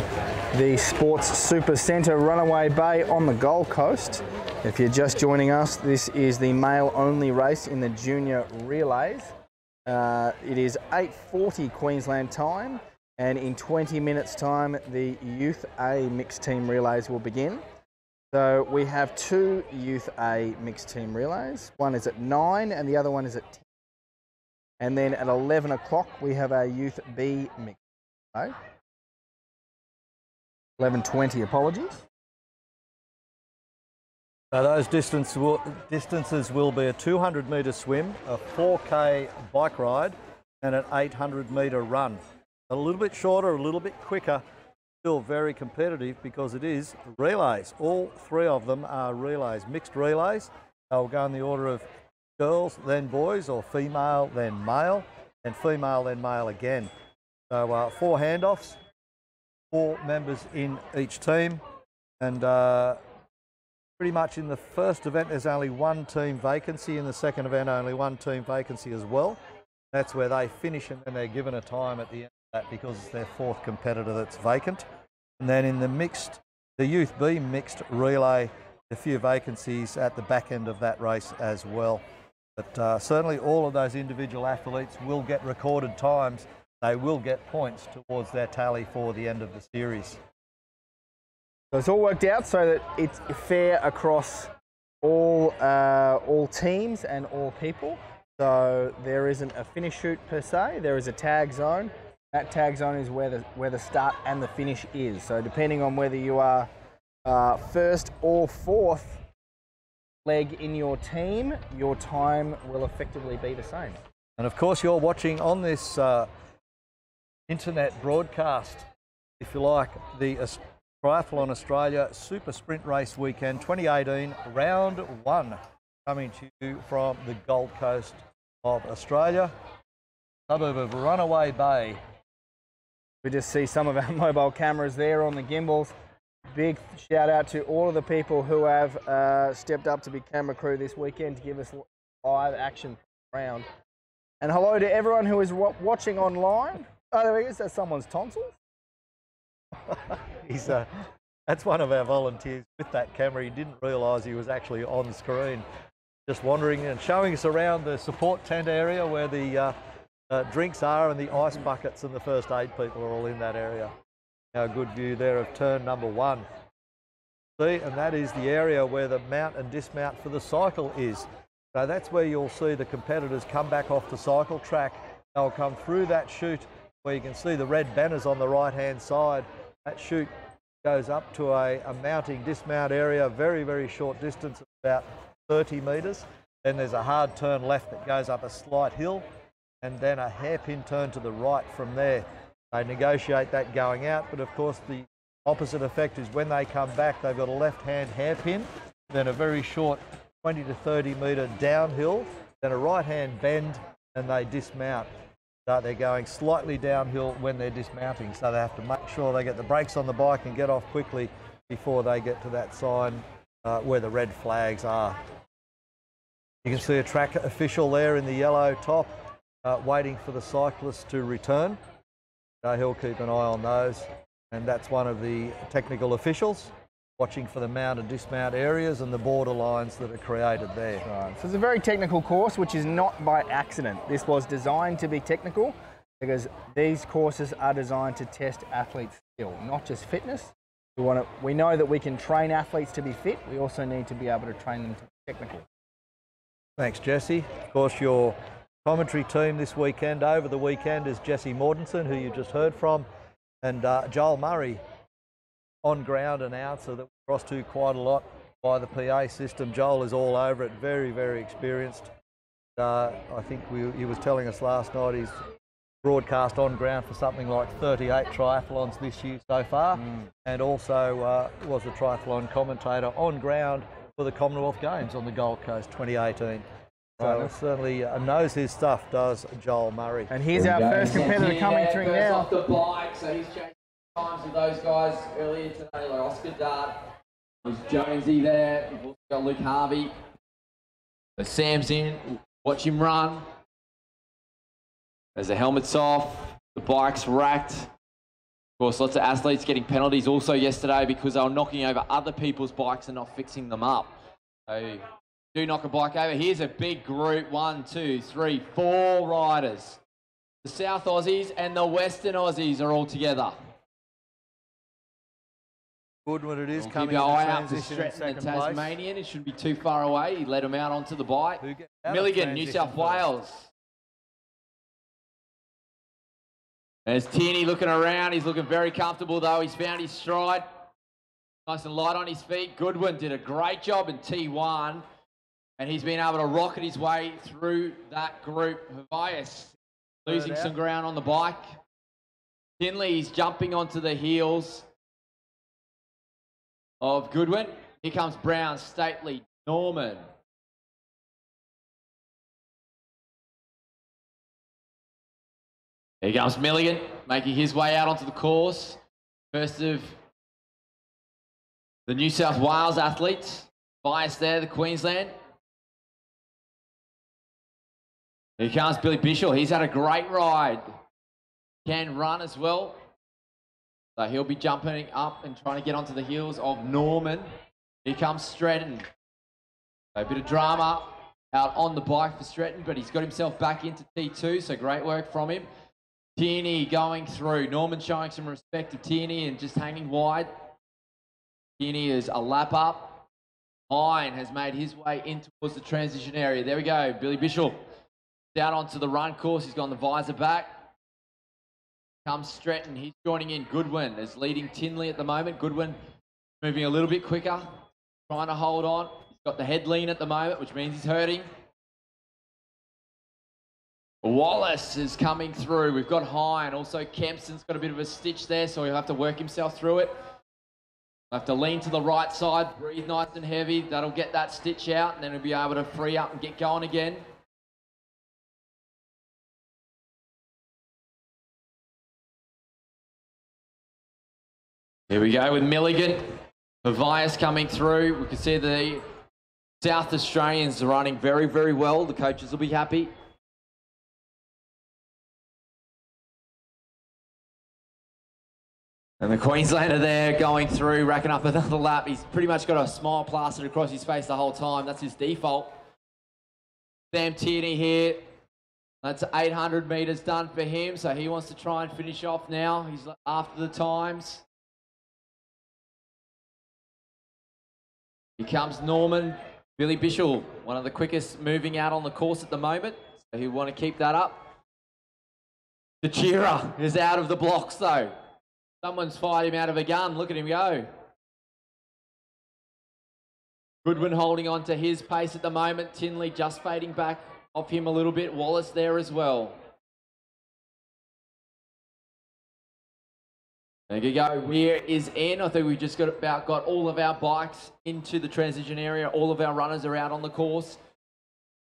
the Sports Super Centre, Runaway Bay on the Gold Coast. If you're just joining us, this is the male-only race in the junior relays. It is 8:40 Queensland time, and in 20 minutes' time, the Youth A mixed team relays will begin. So we have 2 Youth A mixed team relays. One is at 9 and the other one is at 10. And then at 11 o'clock, we have our Youth B mix. 11:20, apologies. So those distances will be a 200-metre swim, a 4K bike ride, and an 800-metre run. A little bit shorter, a little bit quicker, still very competitive because it is relays. All 3 of them are relays, mixed relays. They'll go in the order of girls, then boys, or female, then male, and female, then male again. So 4 handoffs, 4 members in each team, and pretty much in the first event there's only 1 team vacancy, in the second event only 1 team vacancy as well. That's where they finish and then they're given a time at the end of that because it's their 4th competitor that's vacant. And then in the Youth B mixed relay, a few vacancies at the back end of that race as well. But certainly all of those individual athletes will get recorded times. They will get points towards their tally for the end of the series. So it's all worked out so that it's fair across all teams and all people. So there isn't a finish chute per se. There is a tag zone. That tag zone is where the start and the finish is. So depending on whether you are first or 4th leg in your team, your time will effectively be the same. And of course you're watching on this internet broadcast, if you like, the Triathlon Australia Super Sprint Race Weekend 2018 Round 1, coming to you from the Gold Coast of Australia, suburb of Runaway Bay. We just see some of our mobile cameras there on the gimbals. Big shout out to all of the people who have stepped up to be camera crew this weekend to give us live action round. And hello to everyone who is watching online. Oh, there he is. That's someone's tonsils. That's one of our volunteers with that camera. He didn't realise he was actually on screen, just wandering and showing us around the support tent area where the drinks are and the ice buckets and the first aid people are all in that area. A good view there of turn number 1. See, and that is the area where the mount and dismount for the cycle is. So that's where you'll see the competitors come back off the cycle track. They'll come through that chute where you can see the red banners on the right-hand side. That chute goes up to a mounting dismount area, very, very short distance, about 30 metres. Then there's a hard turn left that goes up a slight hill, and then a hairpin turn to the right from there. They negotiate that going out, but of course the opposite effect is when they come back, they've got a left-hand hairpin, then a very short 20 to 30 metre downhill, then a right-hand bend, and they dismount. So they're going slightly downhill when they're dismounting, so they have to make sure they get the brakes on the bike and get off quickly before they get to that sign where the red flags are. You can see a track official there in the yellow top waiting for the cyclists to return. So he'll keep an eye on those, and that's one of the technical officials watching for the mount and dismount areas and the border lines that are created there. Right. So it's a very technical course, which is not by accident. This was designed to be technical because these courses are designed to test athletes' skill, not just fitness. We know that we can train athletes to be fit. We also need to be able to train them to be technical. Thanks, Jesse. Of course, your commentary team this weekend, over the weekend, is Jesse Mortensen, who you just heard from, and Joel Murray, on-ground announcer that we cross to quite a lot by the PA system. Joel is all over it, very, very experienced. I think he was telling us last night he's broadcast on-ground for something like 38 triathlons this year so far, and also was a triathlon commentator on-ground for the Commonwealth Games on the Gold Coast 2018. So certainly knows his stuff, does Joel Murray. And here's our first competitor coming through now. Off the bike, so he's changing times with those guys earlier today, like Oscar Dart. There's Jonesy there. We've also got Luke Harvey. So Sam's in. Watch him run. As the helmet's off, the bike's racked. Of course, lots of athletes getting penalties also yesterday because they were knocking over other people's bikes and not fixing them up. So do knock a bike over. Here's a big group, 1, 2, 3, 4 riders. The South Aussies and the Western Aussies are all together. Good when it is We'll coming keep your eye out for transition in Stretton, the second place. Tasmanian. It shouldn't be too far away. He led him out onto the bike. Who gets out of Milligan, New transition South first? Wales. There's Tierney looking around. He's looking very comfortable though. He's found his stride. Nice and light on his feet. Goodwin did a great job in T1. And he's been able to rocket his way through that group. Havias losing some ground on the bike. Tinley's jumping onto the heels of Goodwin. Here comes Brown, Stately, Norman. Here comes Milligan, making his way out onto the course. First of the New South Wales athletes. Bias there, the Queensland. Here comes Billy Bishop. He's had a great ride. Can run as well. So he'll be jumping up and trying to get onto the heels of Norman. Here comes Stretton. So a bit of drama out on the bike for Stretton, but he's got himself back into T2, so great work from him. Tierney going through. Norman showing some respect to Tierney and just hanging wide. Tierney is a lap up. Hine has made his way in towards the transition area. There we go. Billy Bishop down onto the run course. He's got the visor back. Comes Stretton. He's joining in. Goodwin is leading Tinley at the moment. Goodwin moving a little bit quicker. Trying to hold on. He's got the head lean at the moment, which means he's hurting. Wallace is coming through. We've got Hine. Also, Kempson's got a bit of a stitch there, so he'll have to work himself through it. He'll have to lean to the right side, breathe nice and heavy. That'll get that stitch out, and then he'll be able to free up and get going again. Here we go with Milligan. Havias coming through. We can see the South Australians are running very, very well. The coaches will be happy. And the Queenslander there going through, racking up another lap. He's pretty much got a smile plastered across his face the whole time. That's his default. Sam Tierney here. That's 800 metres done for him, so he wants to try and finish off now. He's after the times. Here comes Norman. Billy Bishop, one of the quickest moving out on the course at the moment, so he'll want to keep that up. The cheerer is out of the blocks though. Someone's fired him out of a gun. Look at him go. Goodwin holding on to his pace at the moment. Tinley just fading back off him a little bit. Wallace there as well. There you go. Weir is in. I think we've just got all of our bikes into the transition area. All of our runners are out on the course.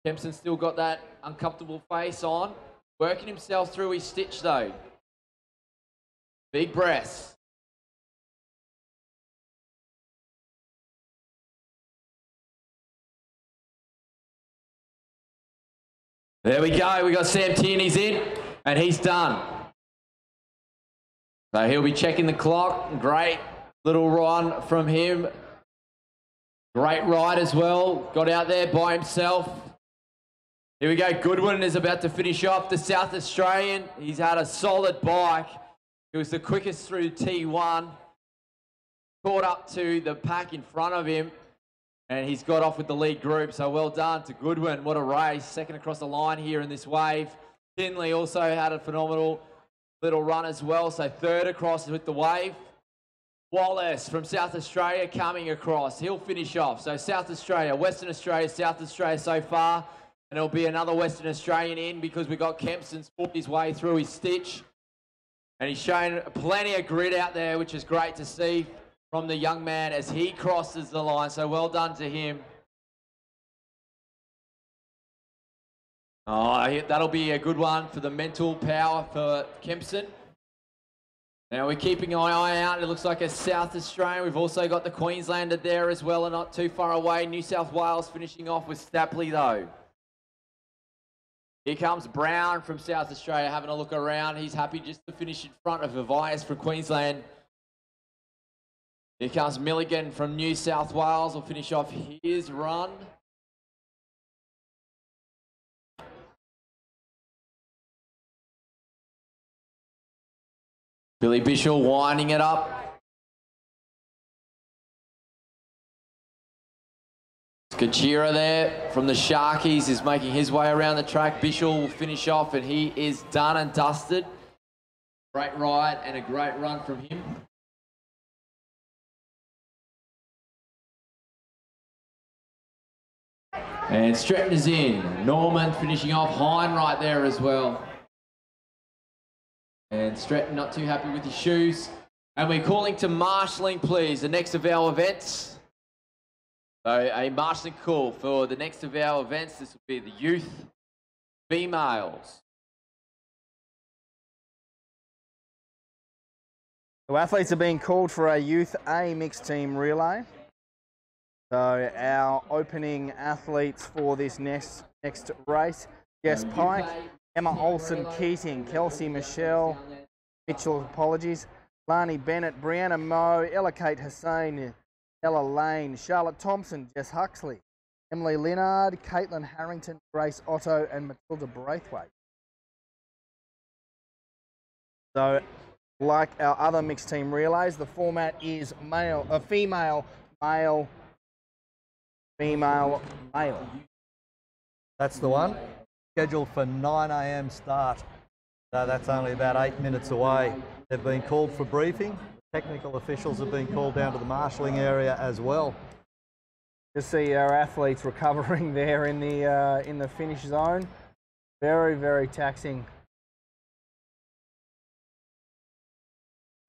Kempson's still got that uncomfortable face on. Working himself through his stitch though. Big breaths. There we go. We got Sam Tierney's in and he's done. So he'll be checking the clock. Great little run from him. Great ride as well. Got out there by himself. Here we go. Goodwin is about to finish off the South Australian. He's had a solid bike. He was the quickest through T1. Caught up to the pack in front of him. And he's got off with the lead group. So well done to Goodwin. What a race. Second across the line here in this wave. Kinley also had a phenomenal little run as well. So third across with the wave. Wallace from South Australia coming across. He'll finish off. So South Australia, Western Australia, South Australia so far. And there'll be another Western Australian in because we got Kempson's fought his way through his stitch. And he's shown plenty of grit out there, which is great to see from the young man as he crosses the line. So well done to him. Oh, that'll be a good one for the mental power for Kempson. Now we're keeping an eye out. It looks like a South Australian. We've also got the Queenslander there as well and not too far away. New South Wales finishing off with Stapley though. Here comes Brown from South Australia having a look around. He's happy just to finish in front of Avias from Queensland. Here comes Milligan from New South Wales. Will finish off his run. Billy Bishop winding it up. Kachira there from the Sharkies is making his way around the track. Bishop will finish off and he is done and dusted. Great ride and a great run from him. And Stratton is in. Norman finishing off. Hine right there as well. And Stratton not too happy with his shoes. And we're calling to marshalling, please, the next of our events. So a marshalling call for the next of our events. This will be the youth females. So athletes are being called for a Youth A mixed team relay. So our opening athletes for this next race, Jess Pike, Emma Olsen Keating, Kelsey Michelle, Mitchell apologies, Lani Bennett, Brianna Moe, Ella Kate Hussain, Ella Lane, Charlotte Thompson, Jess Huxley, Emily Linnard, Caitlin Harrington, Grace Otto and Matilda Braithwaite. So like our other mixed team relays, the format is female, male, female, male. That's the one. Scheduled for 9 a.m. start. So that's only about 8 minutes away. They've been called for briefing. Technical officials have been called down to the marshalling area as well. Just see our athletes recovering there in the finish zone. Very, very taxing.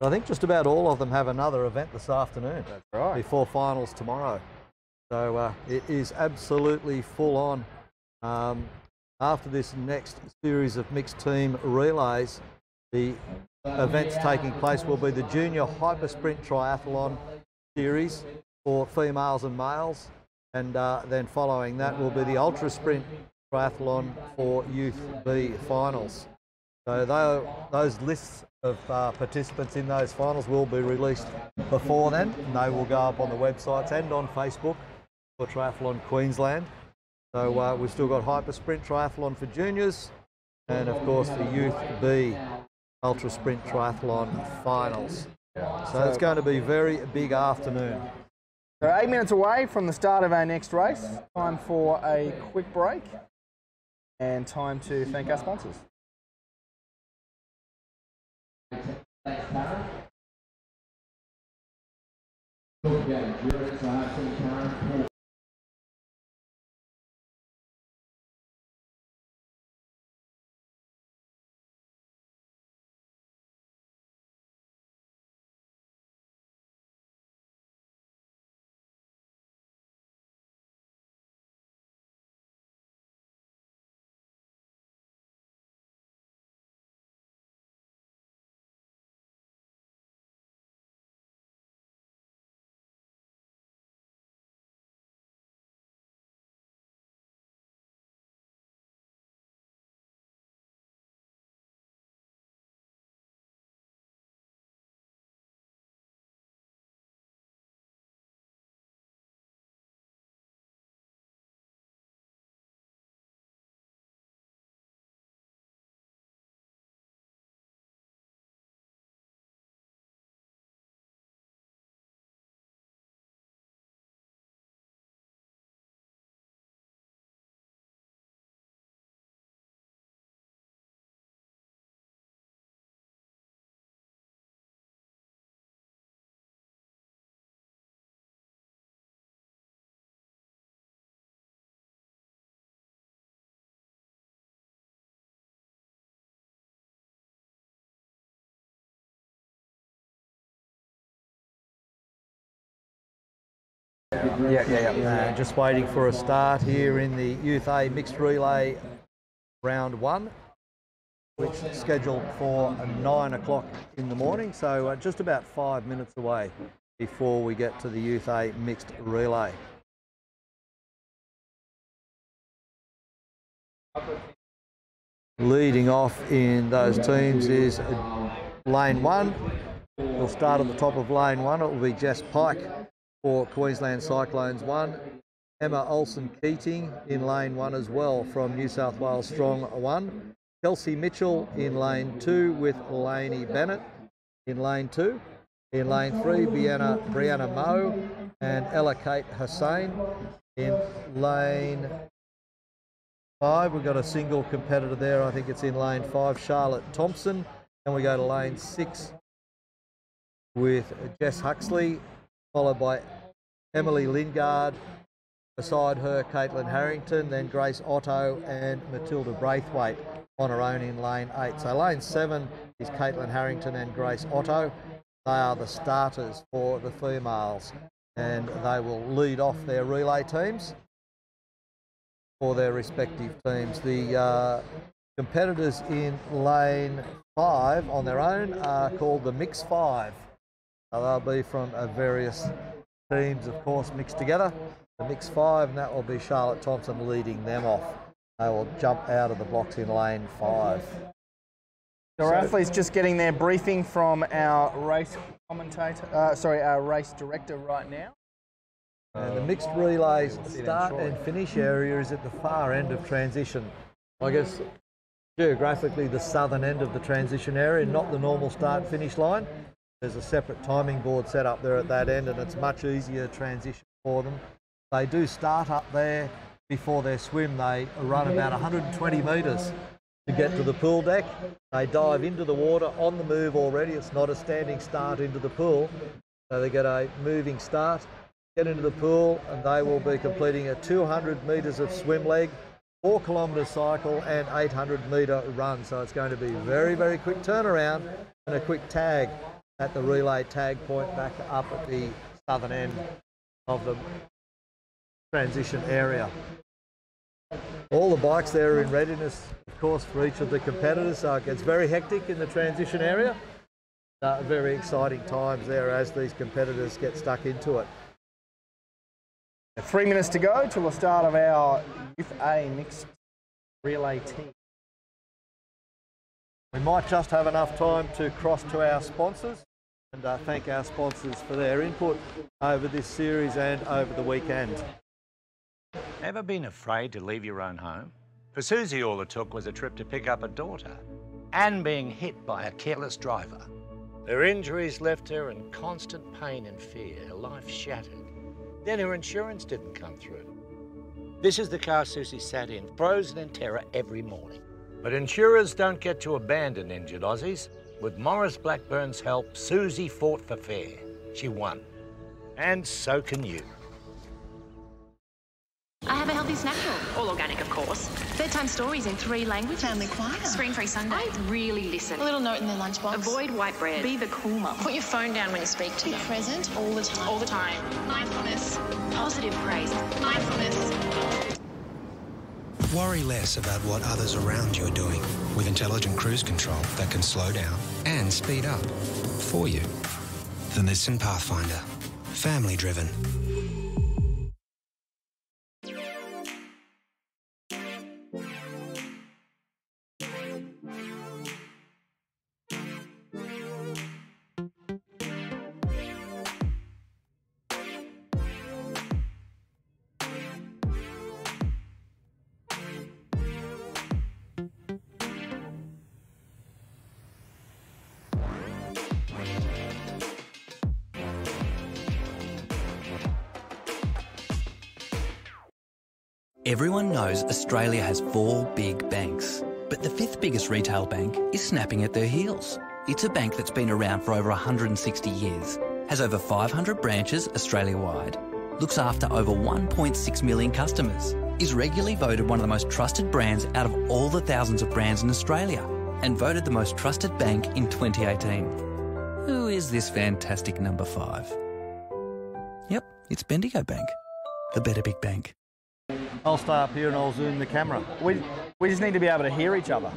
I think just about all of them have another event this afternoon. That's right. Before finals tomorrow. So it is absolutely full on. After this next series of mixed team relays, the events taking place will be the Junior Hyper Sprint Triathlon Series for females and males, and then following that will be the Ultra Sprint Triathlon for Youth B finals. So those lists of participants in those finals will be released before then, and they will go up on the websites and on Facebook for Triathlon Queensland. So we've still got Hyper Sprint Triathlon for juniors, and of course the Youth B Ultra Sprint Triathlon finals. So it's going to be a very big afternoon. So 8 minutes away from the start of our next race. Time for a quick break and time to thank our sponsors. Thanks, Just waiting for a start here in the Youth A Mixed Relay Round 1, which is scheduled for 9 o'clock in the morning, so just about 5 minutes away before we get to the Youth A Mixed Relay. Leading off in those teams is Lane 1. We'll start at the top of Lane 1. It will be Jess Pike for Queensland Cyclones 1. Emma Olsen-Keating in Lane 1 as well from New South Wales Strong 1. Kelsey Mitchell in Lane 2 with Lainey Bennett in Lane 2. In Lane 3, Brianna Moe and Ella Kate Hussain. In Lane 5, we've got a single competitor there. I think it's in Lane 5, Charlotte Thompson. And we go to Lane 6 with Jess Huxley, followed by Emily Lingard. Beside her, Caitlin Harrington, then Grace Otto and Matilda Braithwaite on her own in Lane 8. So Lane 7 is Caitlin Harrington and Grace Otto. They are the starters for the females, and they will lead off their relay teams for their respective teams. The competitors in Lane 5 on their own are called the Mix 5. So they'll be from various teams, of course, mixed together. The Mix 5, and that will be Charlotte Thompson leading them off. They will jump out of the blocks in Lane 5. So our athletes just getting their briefing from our race commentator, our race director right now. And the mixed relays start and finish area is at the far end of transition. I guess geographically the southern end of the transition area, not the normal start finish line. There's a separate timing board set up there at that end, and it's much easier transition for them. They do start up there before their swim. They run about 120 metres to get to the pool deck. They dive into the water on the move already. It's not a standing start into the pool. So they get a moving start, get into the pool, and they will be completing a 200 metres of swim leg, 4 kilometre cycle and 800 metre run. So it's going to be very, very quick turnaround and a quick tag at the relay tag point back up at the southern end of the transition area. All the bikes there are in readiness, of course, for each of the competitors, so it gets very hectic in the transition area. Very exciting times there as these competitors get stuck into it. 3 minutes to go till the start of our Youth A Mixed Relay team. We might just have enough time to cross to our sponsors and thank our sponsors for their input over this series and over the weekend. Ever been afraid to leave your own home? For Susie, all it took was a trip to pick up a daughter and being hit by a careless driver. Her injuries left her in constant pain and fear, her life shattered. Then her insurance didn't come through. This is the car Susie sat in, frozen in terror every morning. But insurers don't get to abandon injured Aussies. With Maurice Blackburn's help, Susie fought for fair. She won. And so can you. I have a healthy snack drawer, all organic of course. Bedtime stories in 3 languages. Family choir. Screen-free Sunday. I really listen. A little note in their lunchbox. Avoid white bread. Be the cool mum. Put your phone down when you speak to them. Be present all the time. All the time. Mindfulness. Positive praise. Mindfulness. Worry less about what others around you are doing with intelligent cruise control that can slow down and speed up for you. The Nissan Pathfinder. Family driven. Everyone knows Australia has 4 big banks, but the 5th biggest retail bank is snapping at their heels. It's a bank that's been around for over 160 years, has over 500 branches Australia-wide, looks after over 1.6 million customers, is regularly voted one of the most trusted brands out of all the thousands of brands in Australia, and voted the most trusted bank in 2018. Who is this fantastic number 5? Yep, It's Bendigo Bank, the better big bank. I'll stay up here and I'll zoom the camera. We just need to be able to hear each other.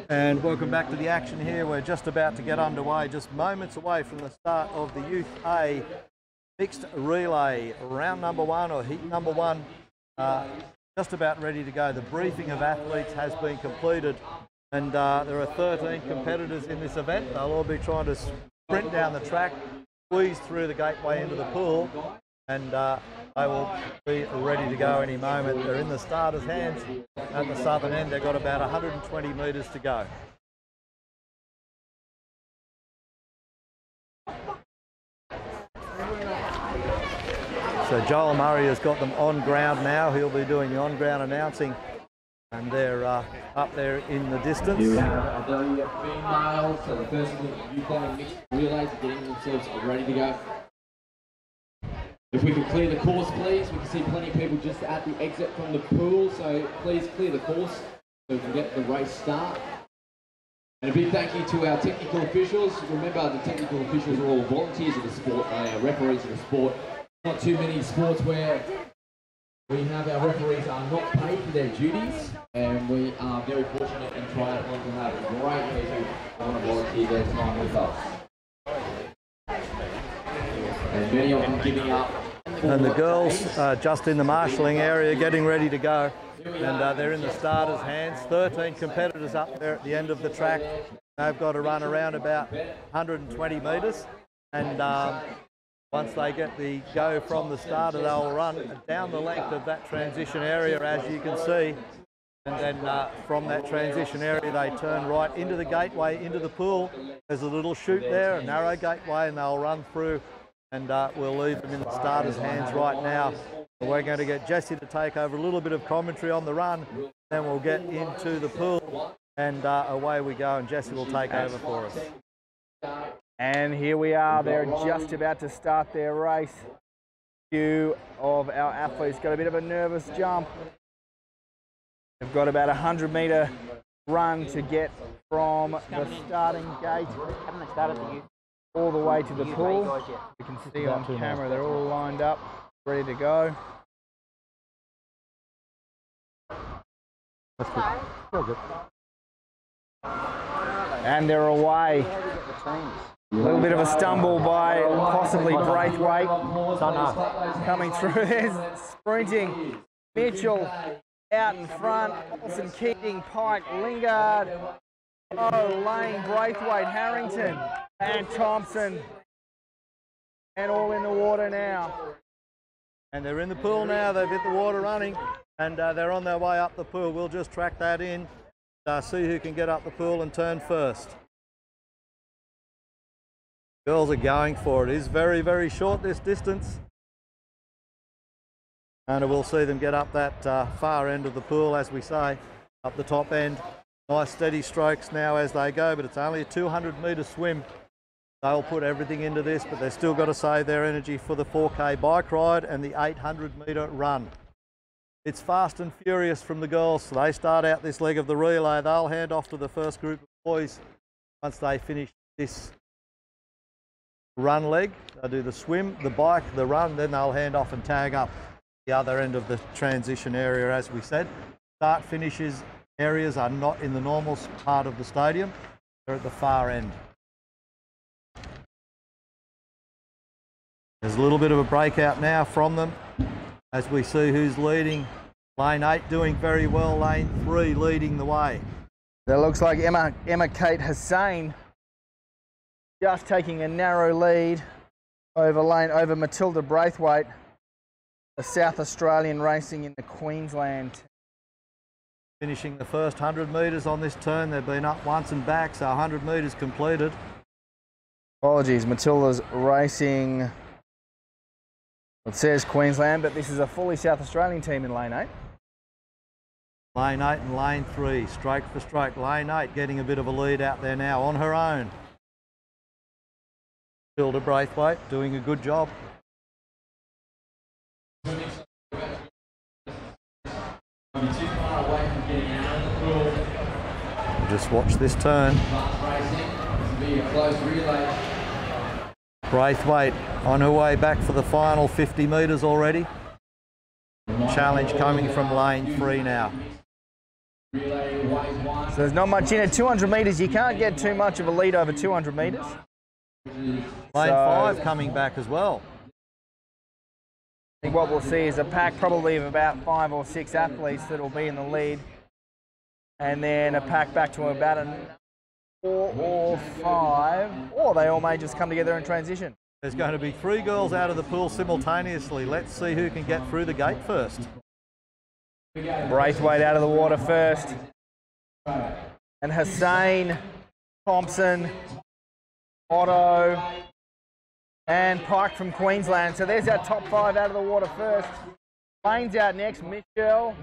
And welcome back to the action here. We're just about to get underway, just moments away from the start of the Youth A mixed relay, round number 1 or heat number 1. Just about ready to go. The briefing of athletes has been completed, and there are 13 competitors in this event. They'll all be trying to sprint down the track, squeeze through the gateway into the pool, and they will be ready to go any moment. They're in the starters' hands at the southern end. They've got about 120 metres to go. So Joel Murray has got them on ground now. He'll be doing the on-ground announcing, and they're up there in the distance. Here we have the females, so the first of the UK mixed relays are getting themselves ready to go. If we could clear the course, please. We can see plenty of people just at the exit from the pool, so please clear the course so we can get the race start. And a big thank you to our technical officials. Remember, the technical officials are all volunteers of the sport, they are referees of the sport. Not too many sports where we have our referees are not paid for their duties, and we are very fortunate in triathlon to have great people who want to volunteer their time with us. And many of them giving up. And the girls are just in the marshalling area getting ready to go, and they're in the starters' hands. 13 competitors up there at the end of the track. They've got to run around about 120 metres, and once they get the go from the starter, they'll run down the length of that transition area, as you can see. And then from that transition area, they turn right into the gateway, into the pool. There's a little chute there, a narrow gateway, and they'll run through. And we'll leave them in the starters' hands right now. We're going to get Jesse to take over a little bit of commentary on the run. Then we'll get into the pool, and away we go, and Jesse will take over for us. And here we are, they're just about to start their race. A few of our athletes got a bit of a nervous jump. They've got about a 100-metre run to get from the starting gate all the way to the pool. You can see on camera they're all lined up, ready to go. And they're away. A little bit of a stumble by possibly Braithwaite coming through. There's sprinting. Mitchell out in front. Olsen, Keating, Pike, Lingard. Oh, Lane, Braithwaite, Harrington, and Thompson. And all in the water now. And they're in the pool now. They've hit the water running, and they're on their way up the pool. We'll just track that in, see who can get up the pool and turn first. Girls are going for it. It is very, very short, this distance. And we'll see them get up that far end of the pool, as we say, up the top end. Nice steady strokes now as they go, but it's only a 200-metre swim. They'll put everything into this, but they've still got to save their energy for the 4K bike ride and the 800-metre run. It's fast and furious from the girls. So they start out this leg of the relay. They'll hand off to the first group of boys once they finish this run leg. They'll do the swim, the bike, the run, then they'll hand off and tag up the other end of the transition area, as we said. Start finishes areas are not in the normal part of the stadium. They're at the far end. There's a little bit of a breakout now from them as we see who's leading. Lane 8 doing very well, lane 3 leading the way. That looks like Emma Kate Hussain just taking a narrow lead over Matilda Braithwaite, a South Australian racing in the Queensland. Finishing the first 100 metres on this turn. They've been up once and back, so 100 metres completed. Apologies, Matilda's racing, it says Queensland, but this is a fully South Australian team in lane 8. Lane 8 and lane 3, stroke for stroke. Lane 8 getting a bit of a lead out there now on her own. Matilda Braithwaite doing a good job. Just watch this turn. Braithwaite on her way back for the final 50 metres already. Challenge coming from lane 3 now. So there's not much in it. 200 metres, you can't get too much of a lead over 200 metres. Lane 5 coming back as well. I think what we'll see is a pack probably of about 5 or 6 athletes that will be in the lead. And then a pack back to about a 4 or 5, or they all may just come together in transition. There's going to be 3 girls out of the pool simultaneously. Let's see who can get through the gate first. Braithwaite out of the water first. And Hussein, Thompson, Otto, and Pike from Queensland. So there's our top 5 out of the water first. Lane's out next, Michelle.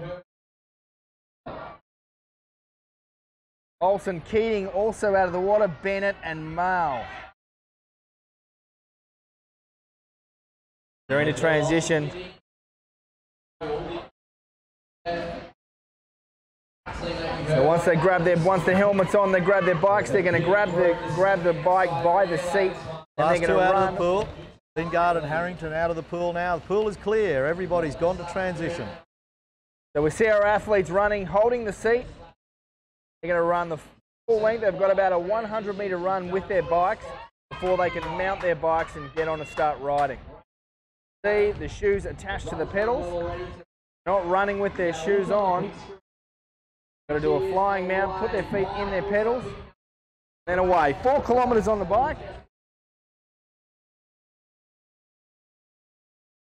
Olsen Keating also out of the water, Bennett and Mao. They're into transition. So once the helmet's on, they grab their bikes. They're going to grab the bike by the seat, and Last they're going to 2 out run. of the pool. Lingard and Harrington out of the pool now. The pool is clear. Everybody's gone to transition. So we see our athletes running, holding the seat. They're going to run the full length. They've got about a 100-metre run with their bikes before they can mount their bikes and get on and start riding. See the shoes attached to the pedals. Not running with their shoes on. Got to do a flying mount, put their feet in their pedals, then away. 4 kilometres on the bike.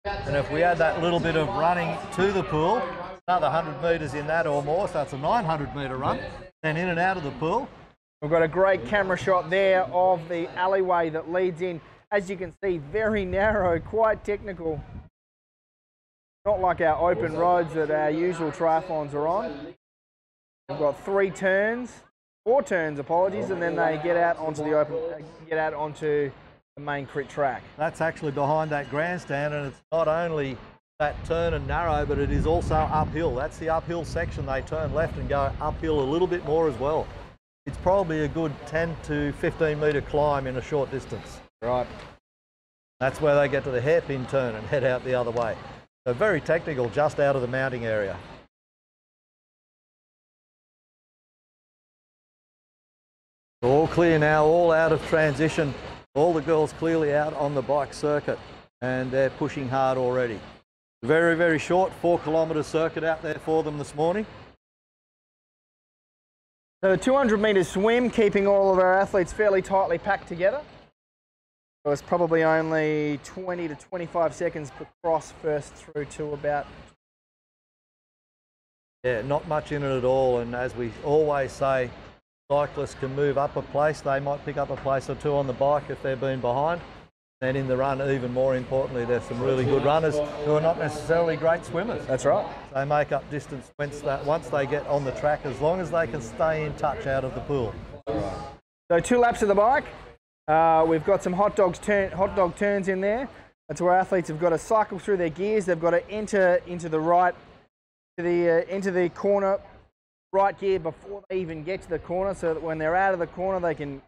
And if we add that little bit of running to the pool, another 100 metres in that or more, so that's a 900-metre run, then in and out of the pool. We've got a great camera shot there of the alleyway that leads in. As you can see, very narrow, quite technical. Not like our open roads that our usual triathlons are on. We've got 4 turns, apologies, and then they get out onto the main crit track. That's actually behind that grandstand, and it's not only that turn and narrow, but it is also uphill. That's the uphill section. They turn left and go uphill a little bit more as well. It's probably a good 10 to 15 metre climb in a short distance. Right. That's where they get to the hairpin turn and head out the other way. So very technical, just out of the mounting area. All clear now, all out of transition. All the girls clearly out on the bike circuit, and they're pushing hard already. Very, very short 4 kilometre circuit out there for them this morning. So the 200 metre swim, keeping all of our athletes fairly tightly packed together. So it's probably only 20 to 25 seconds per cross first through to about... Yeah, not much in it at all, and as we always say, cyclists can move up a place. They might pick up a place or 2 on the bike if they've been behind. And in the run, even more importantly, there's some really good runners who are not necessarily great swimmers. That's right. They make up distance once they get on the track, as long as they can stay in touch out of the pool. So 2 laps of the bike. We've got some hot dog turns in there. That's where athletes have got to cycle through their gears. They've got to enter into the corner right gear before they even get to the corner, so that when they're out of the corner, they can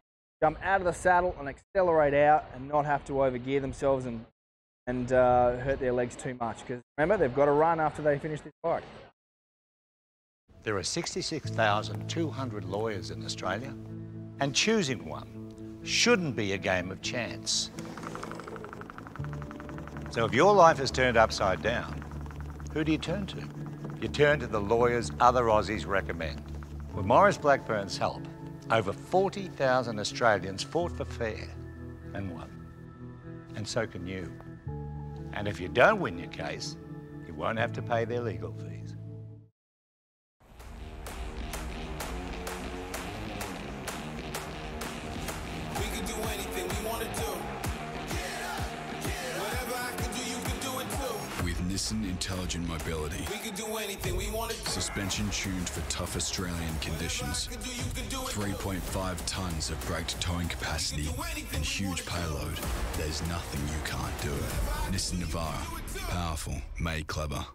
jump out of the saddle and accelerate out and not have to overgear themselves and hurt their legs too much. Because remember, they've got to run after they finish this bike. There are 66,200 lawyers in Australia, and choosing one shouldn't be a game of chance. So if your life is turned upside down, who do you turn to? You turn to the lawyers other Aussies recommend. With Maurice Blackburn's help, over 40,000 Australians fought for fair and won. And so can you. And if you don't win your case, you won't have to pay their legal fees. We can do anything we want to do. Whatever I can do, you can do it too. With Nissan Intelligent Mobility. We can do anything we want to do. Suspension tuned for tough Australian conditions. 3.5 tonnes of braked towing capacity and huge payload. There's nothing you can't do. Nissan Navara. Powerful, made clever.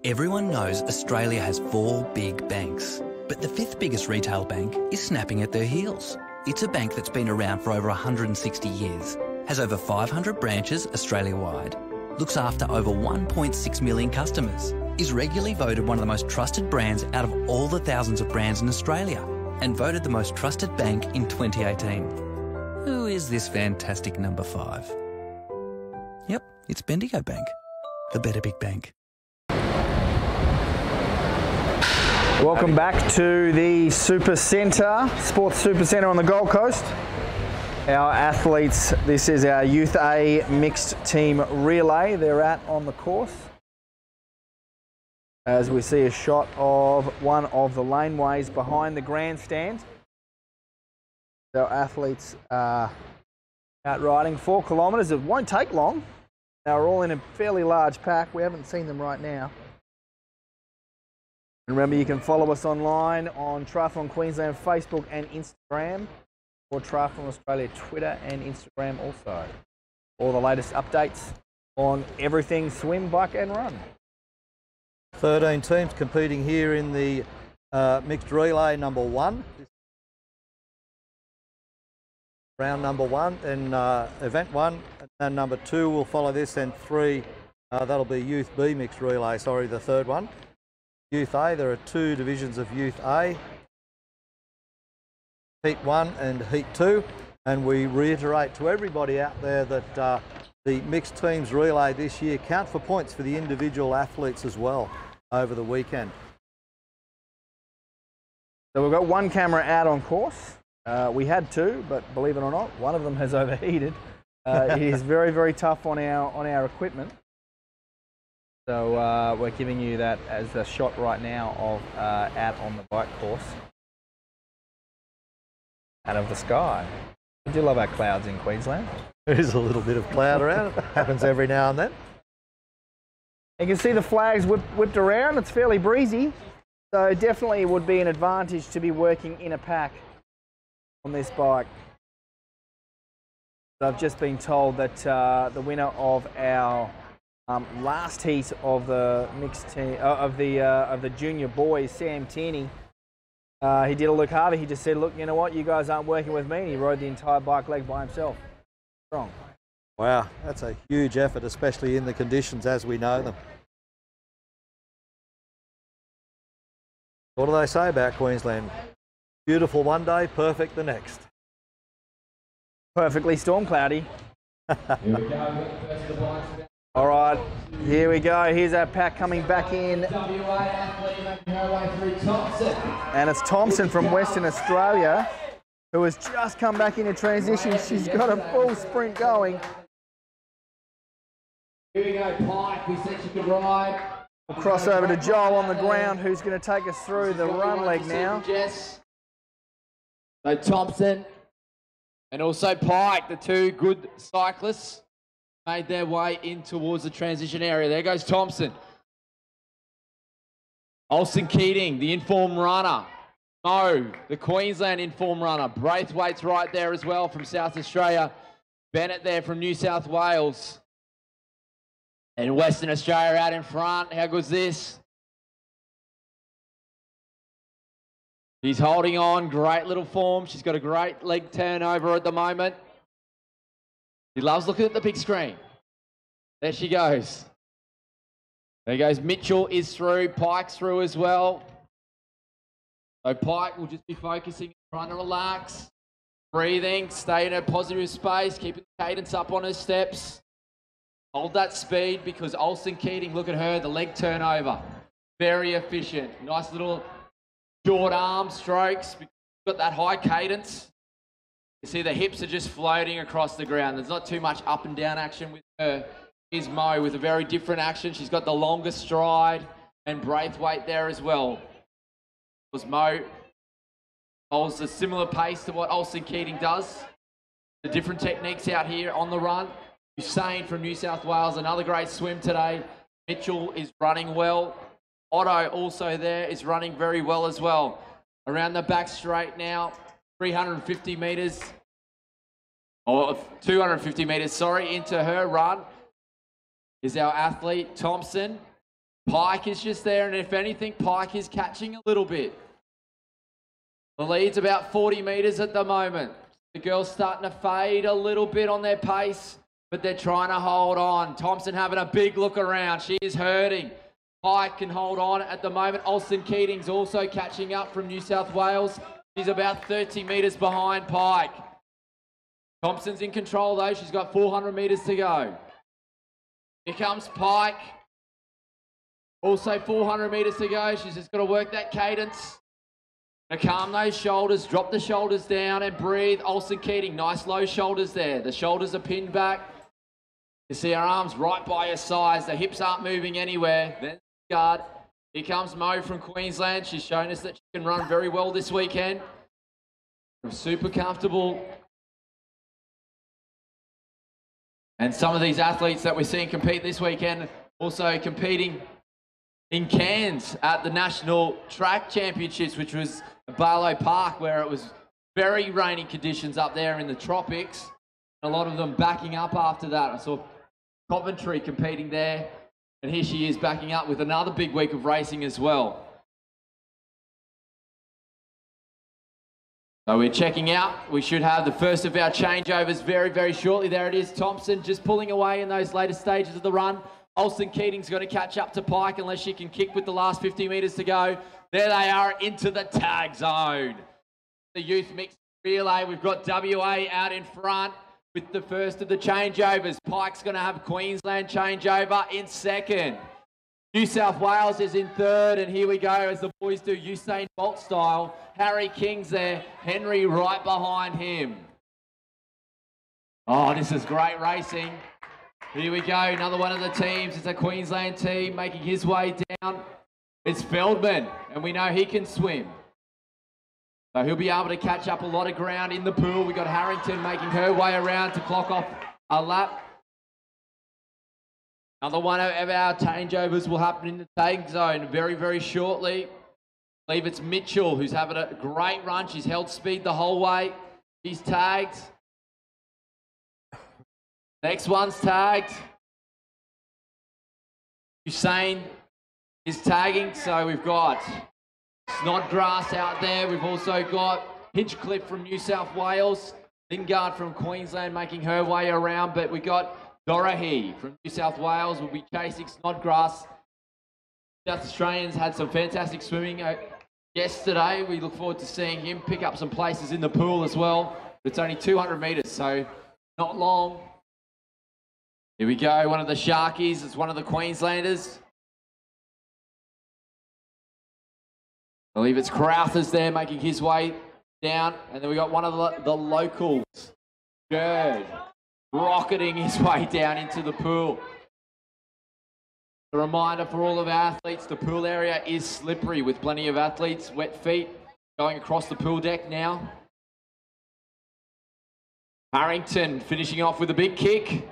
Everyone knows Australia has 4 big banks, but the 5th biggest retail bank is snapping at their heels. It's a bank that's been around for over 160 years, has over 500 branches Australia-wide, looks after over 1.6 million customers, is regularly voted one of the most trusted brands out of all the thousands of brands in Australia, and voted the most trusted bank in 2018. Who is this fantastic number 5? Yep, it's Bendigo Bank, the better big bank. Welcome back to the Super Centre, Sports Super Centre on the Gold Coast. Our athletes, this is our Youth A mixed team relay. They're out on the course. As we see a shot of one of the laneways behind the grandstand. Our athletes are out riding 4 kilometres. It won't take long. They're all in a fairly large pack. We haven't seen them right now. And remember, you can follow us online on Triathlon Queensland Facebook and Instagram, or Triathlon Australia Twitter and Instagram also. All the latest updates on everything swim, bike and run. 13 teams competing here in the mixed relay number 1. Round number 1, and event 1, and then number 2 will follow this, and 3, that'll be Youth B mixed relay, sorry, the third one. Youth A, there are 2 divisions of Youth A, Heat 1 and Heat 2, and we reiterate to everybody out there that the mixed teams relay this year count for points for the individual athletes as well over the weekend. So we've got 1 camera out on course. We had 2, but believe it or not, one of them has overheated. It is very, very tough on our equipment. So we're giving you that as a shot right now of out on the bike course. Out of the sky. I do love our clouds in Queensland. There is a little bit of cloud around. It happens every now and then. You can see the flags whipped around. It's fairly breezy. So definitely would be an advantage to be working in a pack on this bike. I've just been told that the winner of our last heat of the mixed team of the junior boys, Sam Tierney, he did a Luke Harvey. He just said, "Look, you know what? You guys aren't working with me." And he rode the entire bike leg by himself. Strong. Wow, that's a huge effort, especially in the conditions as we know them. What do they say about Queensland? Beautiful one day, perfect the next. Perfectly storm cloudy. All right, here we go. Here's our pack coming back in. And it's Thompson from Western Australia, who has just come back into transition. She's got a full sprint going. Here we go, Pike. We said she could ride. We'll cross over to Joel on the ground, who's going to take us through the run leg now. So Thompson and also Pike, the 2 good cyclists, made their way in towards the transition area. There goes Thompson. Olsen Keating, the informed runner. Mo, the Queensland informed runner. Braithwaite's right there as well from South Australia. Bennett there from New South Wales. And Western Australia out in front. How good's this? He's holding on. Great little form. She's got a great leg turnover at the moment. He loves looking at the big screen. There she goes. There goes Mitchell is through. Pike's through as well. So Pike will just be focusing, trying to relax, breathing, stay in a positive space, keeping the cadence up on her steps. Hold that speed because Olsen Keating, look at her, the leg turnover. Very efficient. Nice little short arm strokes. Got that high cadence. You see the hips are just floating across the ground. There's not too much up and down action with her. Here's Mo with a very different action. She's got the longest stride and Braithwaite there as well. Because Mo holds a similar pace to what Olsen Keating does. The different techniques out here on the run. Hussein from New South Wales, another great swim today. Mitchell is running well. Otto also there is running very well as well. Around the back straight now. 350 metres, or 250 metres, sorry, into her run is our athlete, Thompson. Pike is just there, and if anything, Pike is catching a little bit. The lead's about 40 metres at the moment. The girls starting to fade a little bit on their pace, but they're trying to hold on. Thompson having a big look around. She is hurting. Pike can hold on at the moment. Alston Keating's also catching up from New South Wales. She's about 30 metres behind Pike. Thompson's in control though. She's got 400 metres to go. Here comes Pike. Also 400 metres to go. She's just got to work that cadence. Now calm those shoulders. Drop the shoulders down and breathe. Alston Keating, nice low shoulders there. The shoulders are pinned back. You see her arms right by her sides. The hips aren't moving anywhere. Then guard. Here comes Mo from Queensland. She's shown us that she can run very well this weekend. Super comfortable. And some of these athletes that we're seeing compete this weekend also competing in Cairns at the National Track Championships, which was at Barlow Park, where it was very rainy conditions up there in the tropics. A lot of them backing up after that. I saw Coventry competing there, and here she is backing up with another big week of racing as well. So we're checking out. We should have the first of our changeovers very, very shortly. There it is. Thompson just pulling away in those later stages of the run. Alston Keating's got to catch up to Pike unless she can kick with the last 50 metres to go. There they are into the tag zone. The youth mixed relay. We've got WA out in front with the first of the changeovers. Pike's going to have Queensland changeover in second. New South Wales is in third, and here we go as the boys do Usain Bolt style. Harry King's there, Henry right behind him. Oh, this is great racing. Here we go, another one of the teams. It's a Queensland team making his way down. It's Feldman, and we know he can swim. So he'll be able to catch up a lot of ground in the pool. We've got Harrington making her way around to clock off a lap. Another one of our changeovers will happen in the tag zone very, very shortly. I believe it's Mitchell who's having a great run. She's held speed the whole way. She's tagged. Next one's tagged. Usain is tagging, so we've got Snodgrass out there. We've also got Hinchcliffe from New South Wales. Lingard from Queensland making her way around, but we got Dorahy from New South Wales will be chasing Snodgrass. South Australians had some fantastic swimming yesterday. We look forward to seeing him pick up some places in the pool as well. It's only 200 metres, so not long. Here we go, one of the Sharkies. It's one of the Queenslanders. I believe it's Crowthers there making his way down. And then we got one of the locals, Gerd, rocketing his way down into the pool. A reminder for all of our athletes, the pool area is slippery with plenty of athletes, wet feet, going across the pool deck now. Harrington finishing off with a big kick.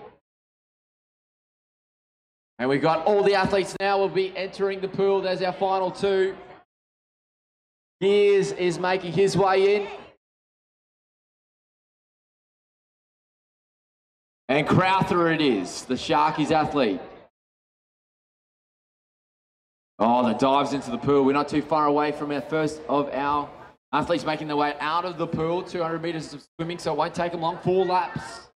And we've got all the athletes now will be entering the pool. There's our final two. Gears is making his way in. And Crowther it is, the Sharkies athlete. Oh, the dives into the pool. We're not too far away from our first of our athletes making their way out of the pool. 200 metres of swimming, so it won't take them long. 4 laps.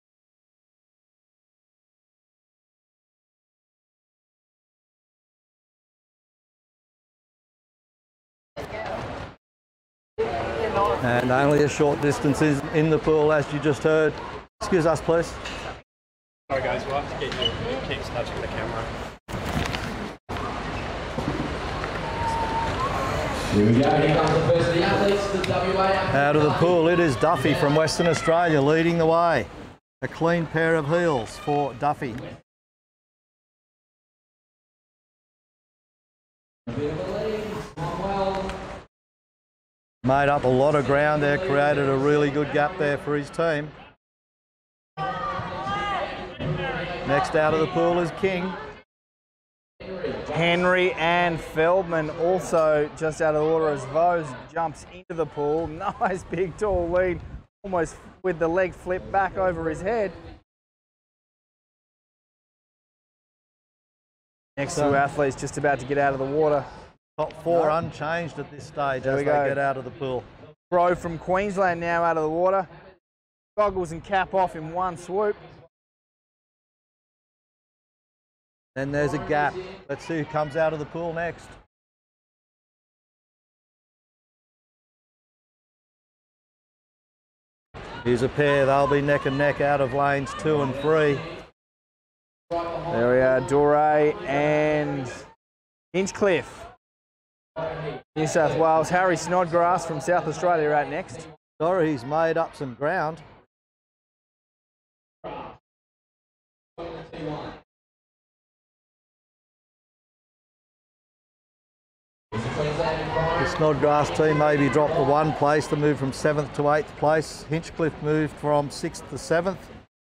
And only a short distance is in the pool, as you just heard. Excuse us, please. Sorry guys, we'll have to get you keep touching the camera. Here we go, here comes the first of the athletes, the WA. Out of the pool, it is Duffy from Western Australia leading the way. A clean pair of heels for Duffy. Made up a lot of ground there, created a really good gap there for his team. Next out of the pool is King. Henry and Feldman also just out of order as Vose jumps into the pool. Nice big tall lead, almost with the leg flipped back over his head. Next two athletes just about to get out of the water. Top four unchanged at this stage as they get out of the pool. Pro from Queensland now out of the water. Goggles and cap off in one swoop. Then there's a gap. Let's see who comes out of the pool next. Here's a pair. They'll be neck and neck out of lanes 2 and 3. There we are, Dore and Hinchcliffe. New South Wales. Harry Snodgrass from South Australia out next. Dore's made up some ground. The Snodgrass team maybe dropped to 1 place to move from 7th to 8th place. Hinchcliffe moved from 6th to 7th,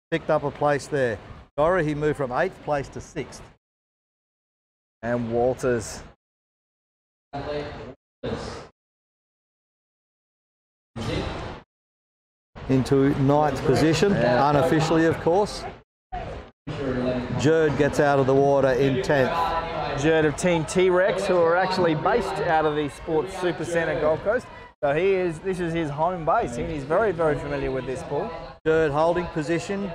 picked up a place there. Dore, he moved from 8th place to 6th. And Walters. Into 9th position, unofficially of course. Jerd gets out of the water in 10th. Jerd of Team T-Rex, who are actually based out of the Sports Super Centre Gold Coast. So this is his home base. He's very, very familiar with this pool. Jerd holding position.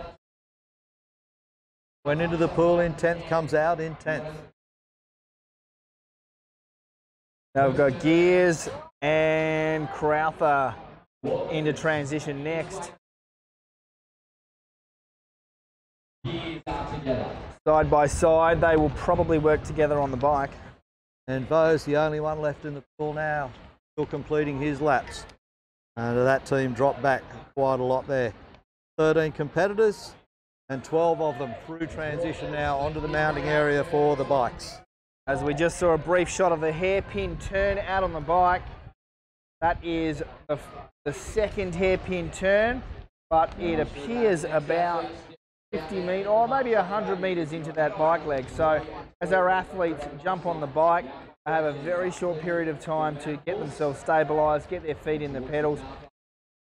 Went into the pool in 10th, comes out in 10th. Now we've got Gears and Crowther into transition next. Side by side, they will probably work together on the bike. And Vo's the only one left in the pool now, still completing his laps. And that team dropped back quite a lot there. 13 competitors and 12 of them through transition now onto the mounting area for the bikes. As we just saw a brief shot of the hairpin turn out on the bike, that is the second hairpin turn, but it appears about 50 metres or maybe 100 metres into that bike leg. So as our athletes jump on the bike, they have a very short period of time to get themselves stabilised, get their feet in the pedals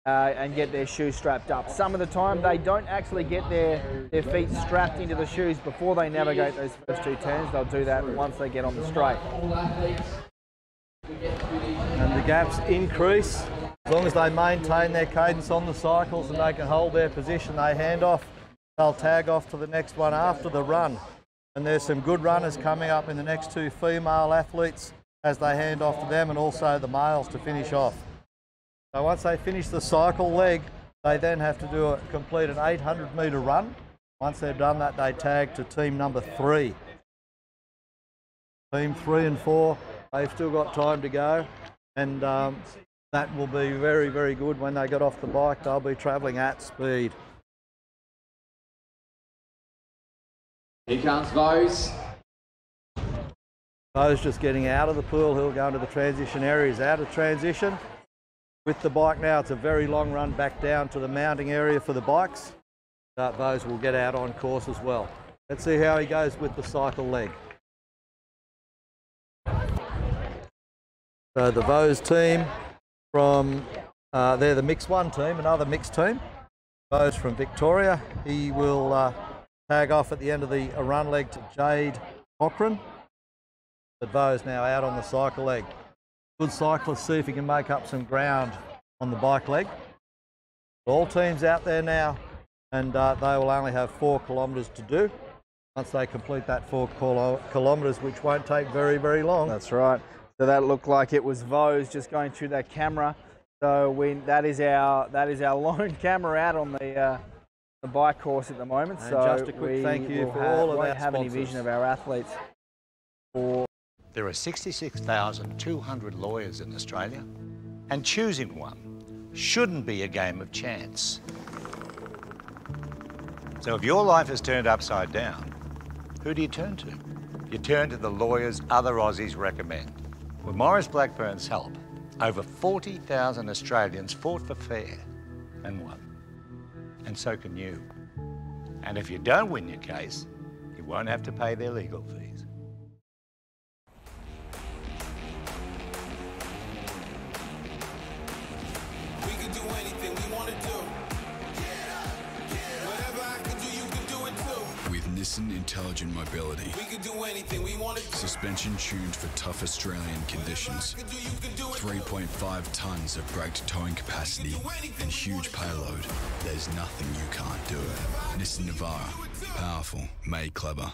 and get their shoes strapped up. Some of the time they don't actually get their feet strapped into the shoes before they navigate those first 2 turns. They'll do that once they get on the straight. And the gaps increase. As long as they maintain their cadence on the cycles and they can hold their position, they hand off. They'll tag off to the next one after the run. And there's some good runners coming up in the next 2 female athletes as they hand off to them, and also the males to finish off. So once they finish the cycle leg, they then have to complete an 800 metre run. Once they've done that, they tag to team number 3. Team 3 and 4, they've still got time to go, and that will be very, very good when they get off the bike. They'll be travelling at speed. Here comes Vose. Vose just getting out of the pool. He'll go into the transition area. He's out of transition. With the bike now, it's a very long run back down to the mounting area for the bikes. Vose will get out on course as well. Let's see how he goes with the cycle leg. So the Vose team from, they're the mixed 1 team, another mixed team. Vose from Victoria. He will tag off at the end of the run leg to Jade Cochran. But Vose now out on the cycle leg. Good cyclist, see if he can make up some ground on the bike leg. All teams out there now, and they will only have 4 kilometres to do. Once they complete that 4 kilometres, which won't take very, very long. That's right. So that looked like it was Vose just going through that camera. So that is our lone camera out on the bike course at the moment. And so just a quick thank you for all of our won't have any sponsors. vision of our athletes. There are 66,200 lawyers in Australia, and choosing one shouldn't be a game of chance. So if your life is turned upside down, who do you turn to? You turn to the lawyers other Aussies recommend. With Maurice Blackburn's help, over 40,000 Australians fought for fair and won. And so can you. And if you don't win your case, you won't have to pay their legal fees. We can do anything we want to do. Whatever I can do, you can do it too. With Nissan Intelligent Mobility. We can do anything we want to do. Suspension tuned for tough Australian conditions. 3.5 tonnes of braked towing capacity and huge payload. There's nothing you can't do. Nissan Navara. Powerful, made clever.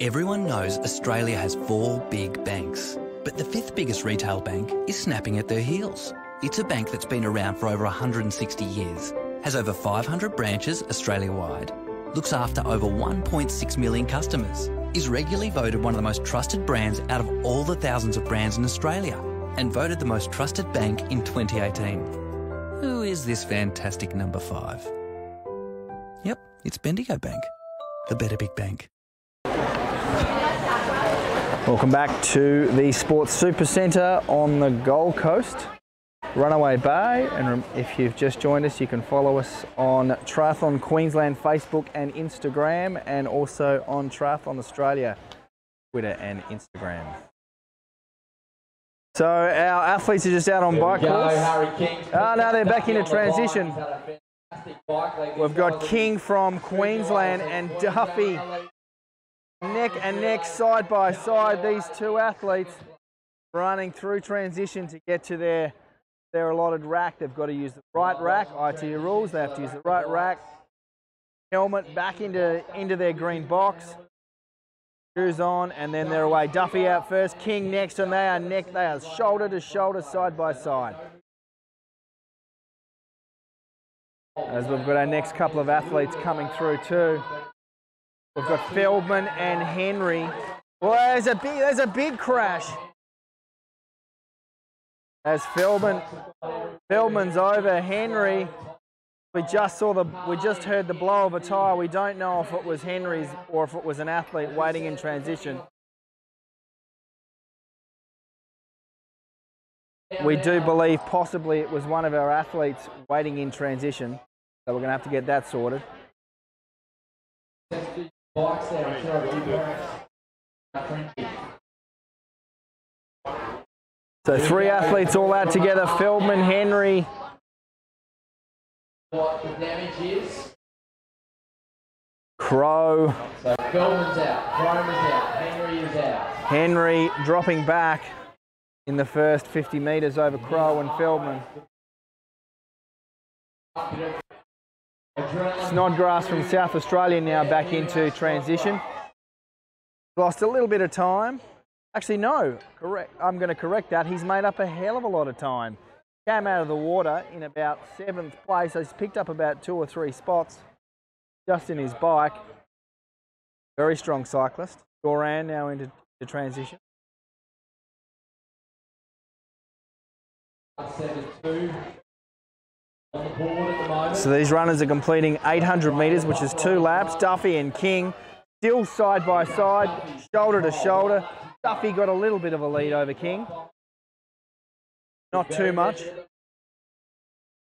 Everyone knows Australia has 4 big banks, but the 5th biggest retail bank is snapping at their heels. It's a bank that's been around for over 160 years, has over 500 branches Australia-wide, looks after over 1.6 million customers, is regularly voted one of the most trusted brands out of all the thousands of brands in Australia, and voted the most trusted bank in 2018. Who is this fantastic number 5? Yep, it's Bendigo Bank, the better big bank. Welcome back to the Sports Supercentre on the Gold Coast, Runaway Bay, and if you've just joined us, you can follow us on Triathlon Queensland Facebook and Instagram, and also on Triathlon Australia Twitter and Instagram. So our athletes are just out on bike course. Oh, now they're back into transition. We've got King from Queensland and Duffy neck and neck, side by side. These two athletes running through transition to get to their allotted rack. They've got to use the right rack. ITU rules, they have to use the right rack. Helmet back into their green box. Shoes on, and then they're away. Duffy out first, King next, and they are shoulder to shoulder, side by side. As we've got our next couple of athletes coming through too. We've got Feldman and Henry. Well, there's a big crash. As Feldman's over, Henry. We just heard the blow of a tyre. We don't know if it was Henry's or if it was an athlete waiting in transition. We do believe possibly it was one of our athletes waiting in transition. So we're going to have to get that sorted. So 3 athletes all out together, Feldman, Henry. What the damage is. Crow. So Feldman's out, Crow is out, Henry is out. Henry dropping back in the first 50 metres over Crow and Feldman. Snodgrass from South Australia now back into transition. Lost a little bit of time. Actually, no, correct. I'm going to correct that. He's made up a hell of a lot of time. Came out of the water in about 7th place. So he's picked up about 2 or 3 spots just in his bike. Very strong cyclist. Doran now into the transition. 7-2 on the board at the moment. So these runners are completing 800 metres, which is 2 laps. Duffy and King still side by side, shoulder to shoulder. Duffy got a little bit of a lead over King. Not too much.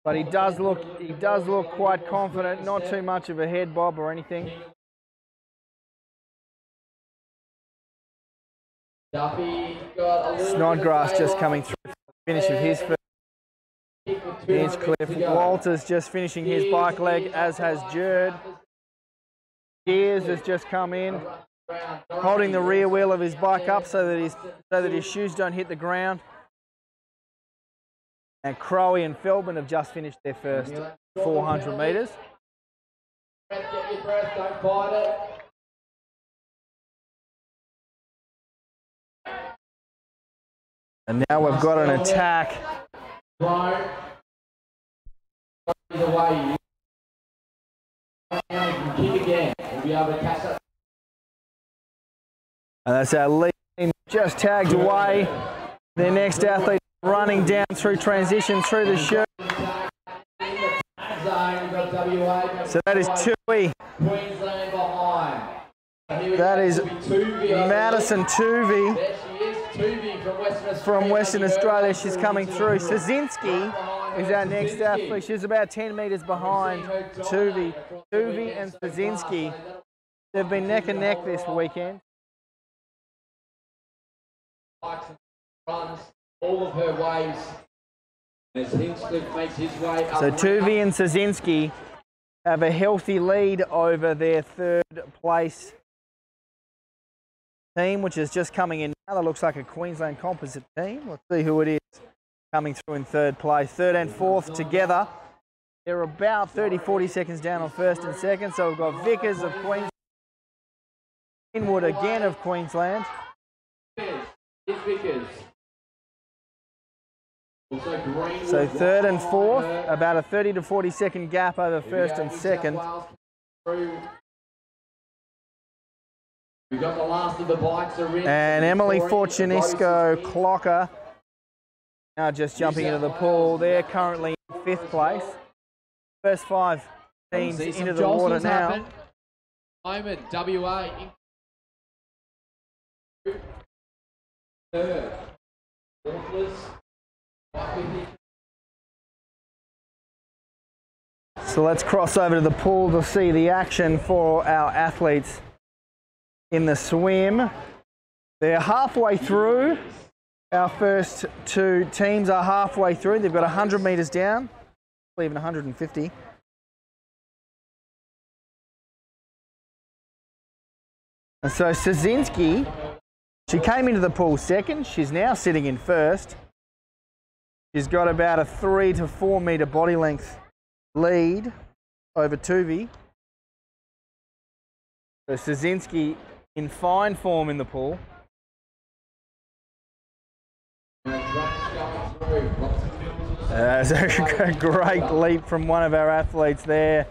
But he does look quite confident, not too much of a head bob or anything. Duffy got a little Snodgrass just coming through for the finish of his first. Hinchcliffe. Walters just finishing his bike leg, as has Jerd. Gears has just come in, holding the rear wheel of his bike up so that his shoes don't hit the ground. And Crowe and Feldman have just finished their first 400 metres. Get your breath, don't fight it. And now we've got an attack. Right. Either way, you can kick again. We'll be able to catch that. And that's our lead team just tagged away. Their next athlete running down through transition through the chute. WA. So that is Tui. Queensland behind. That is Madison Tuvey There she is, Tuvey from Western Australia. She's coming through. Szynski is our next athlete. She's about 10 metres behind Tuvey. Tuvey and Szynski, they've been neck and neck this weekend. Runs all of her waves as Hinchcliffe makes his way up. So Tuvey and Szynski have a healthy lead over their third place team, which is just coming in now. That looks like a Queensland composite team. Let's see who it is coming through in third place. Third and fourth together. They're about 30-40 seconds down on first and second. So we've got Vickers of Queensland, Greenwood again of Queensland. It's Vickers. Also Greenwood. So third and fourth, about a 30 to 40 second gap over first and second. We've got the last of the bikes are in. And Emily Fortunisco Clocker now just jumping into the pool. They're currently in fifth place. First 5 teams into the water now. Moment, WA. Third. So let's cross over to the pool to see the action for our athletes in the swim. They're halfway through. Our first 2 teams are halfway through. They've got 100 metres down, even 150. And so Szynski, she came into the pool second. She's now sitting in first. She's got about a 3 to 4 metre body length lead over Tuvey. So Szynski in fine form in the pool. That's a great leap from one of our athletes there.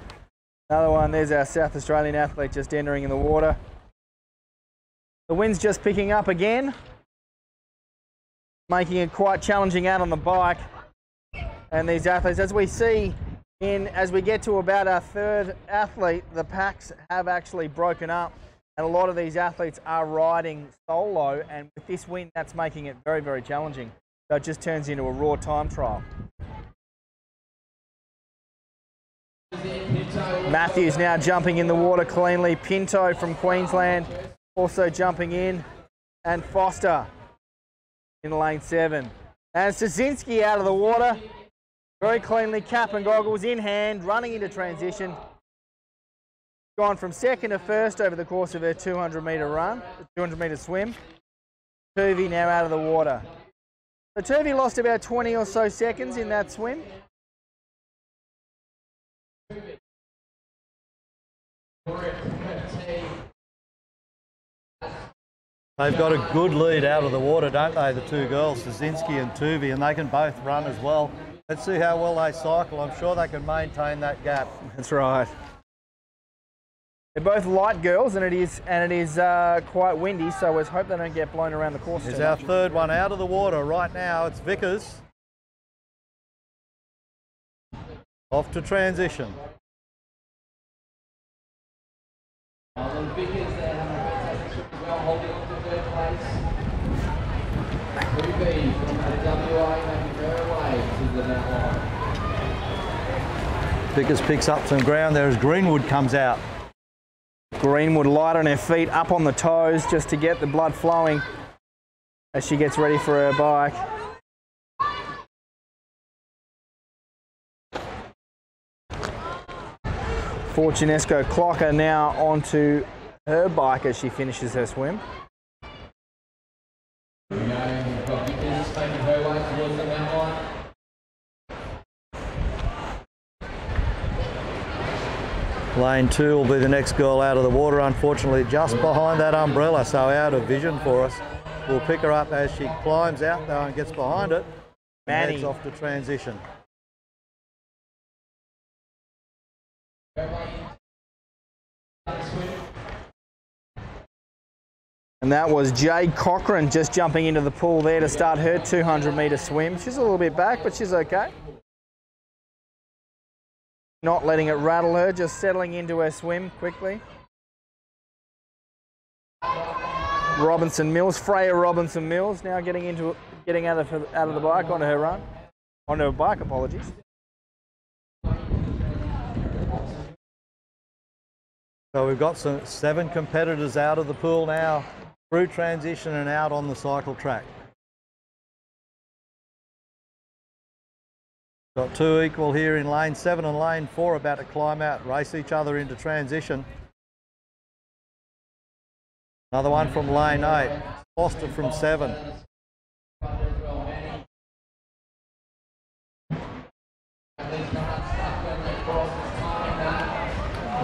Another one, there's our South Australian athlete just entering in the water. The wind's just picking up again, making it quite challenging out on the bike. And these athletes, as we see, as we get to about our third athlete, the packs have actually broken up. And a lot of these athletes are riding solo, and with this wind, that's making it very, very challenging. So it just turns into a raw time trial. Matthews now jumping in the water cleanly. Pinto from Queensland also jumping in. And Foster in lane 7. And Szynski out of the water. Very cleanly, cap and goggles in hand, running into transition. Gone from second to first over the course of her 200 metre run, 200 metre swim. Tuvey now out of the water. So Tuvey lost about 20 or so seconds in that swim. They've got a good lead out of the water, don't they, the 2 girls, Szynski and Tuvey, and they can both run as well. Let's see how well they cycle. I'm sure they can maintain that gap. That's right. They're both light girls, and it is quite windy, so let's hope they don't get blown around the course. Here's our third one out of the water right now. It's Vickers. Off to transition. Vickers there having a fantastic as well, holding on to third place. Ruby from WA making her way to the net line. Vickers picks up some ground there as Greenwood comes out. Greenwood light on her feet, up on the toes, just to get the blood flowing as she gets ready for her bike. Fortunesco Clocker now onto her bike as she finishes her swim. Here we go, we've got Vickers making her way towards the net line. Lane 2 will be the next girl out of the water, unfortunately just behind that umbrella, so out of vision for us. We'll pick her up as she climbs out though and gets behind it and heads off to transition. And that was Jade Cochran just jumping into the pool there to start her 200 metre swim. She's a little bit back, but she's okay. Not letting it rattle her, just settling into her swim quickly. Robinson Mills, Freya Robinson Mills, now getting out of the bike onto her run. Onto her bike, apologies. So we've got 7 competitors out of the pool now, through transition and out on the cycle track. Got 2 equal here in lane 7 and lane 4, about to climb out, race each other into transition. Another one from lane 8, Foster from 7.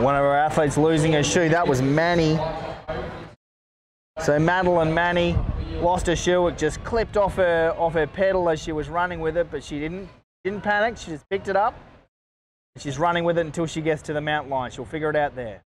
One of our athletes losing her shoe, that was Manny. So Madeline Manny lost her shoe, it just clipped off her pedal as she was running with it, but she didn't panic, she just picked it up. She's running with it until she gets to the mount line. She'll figure it out there.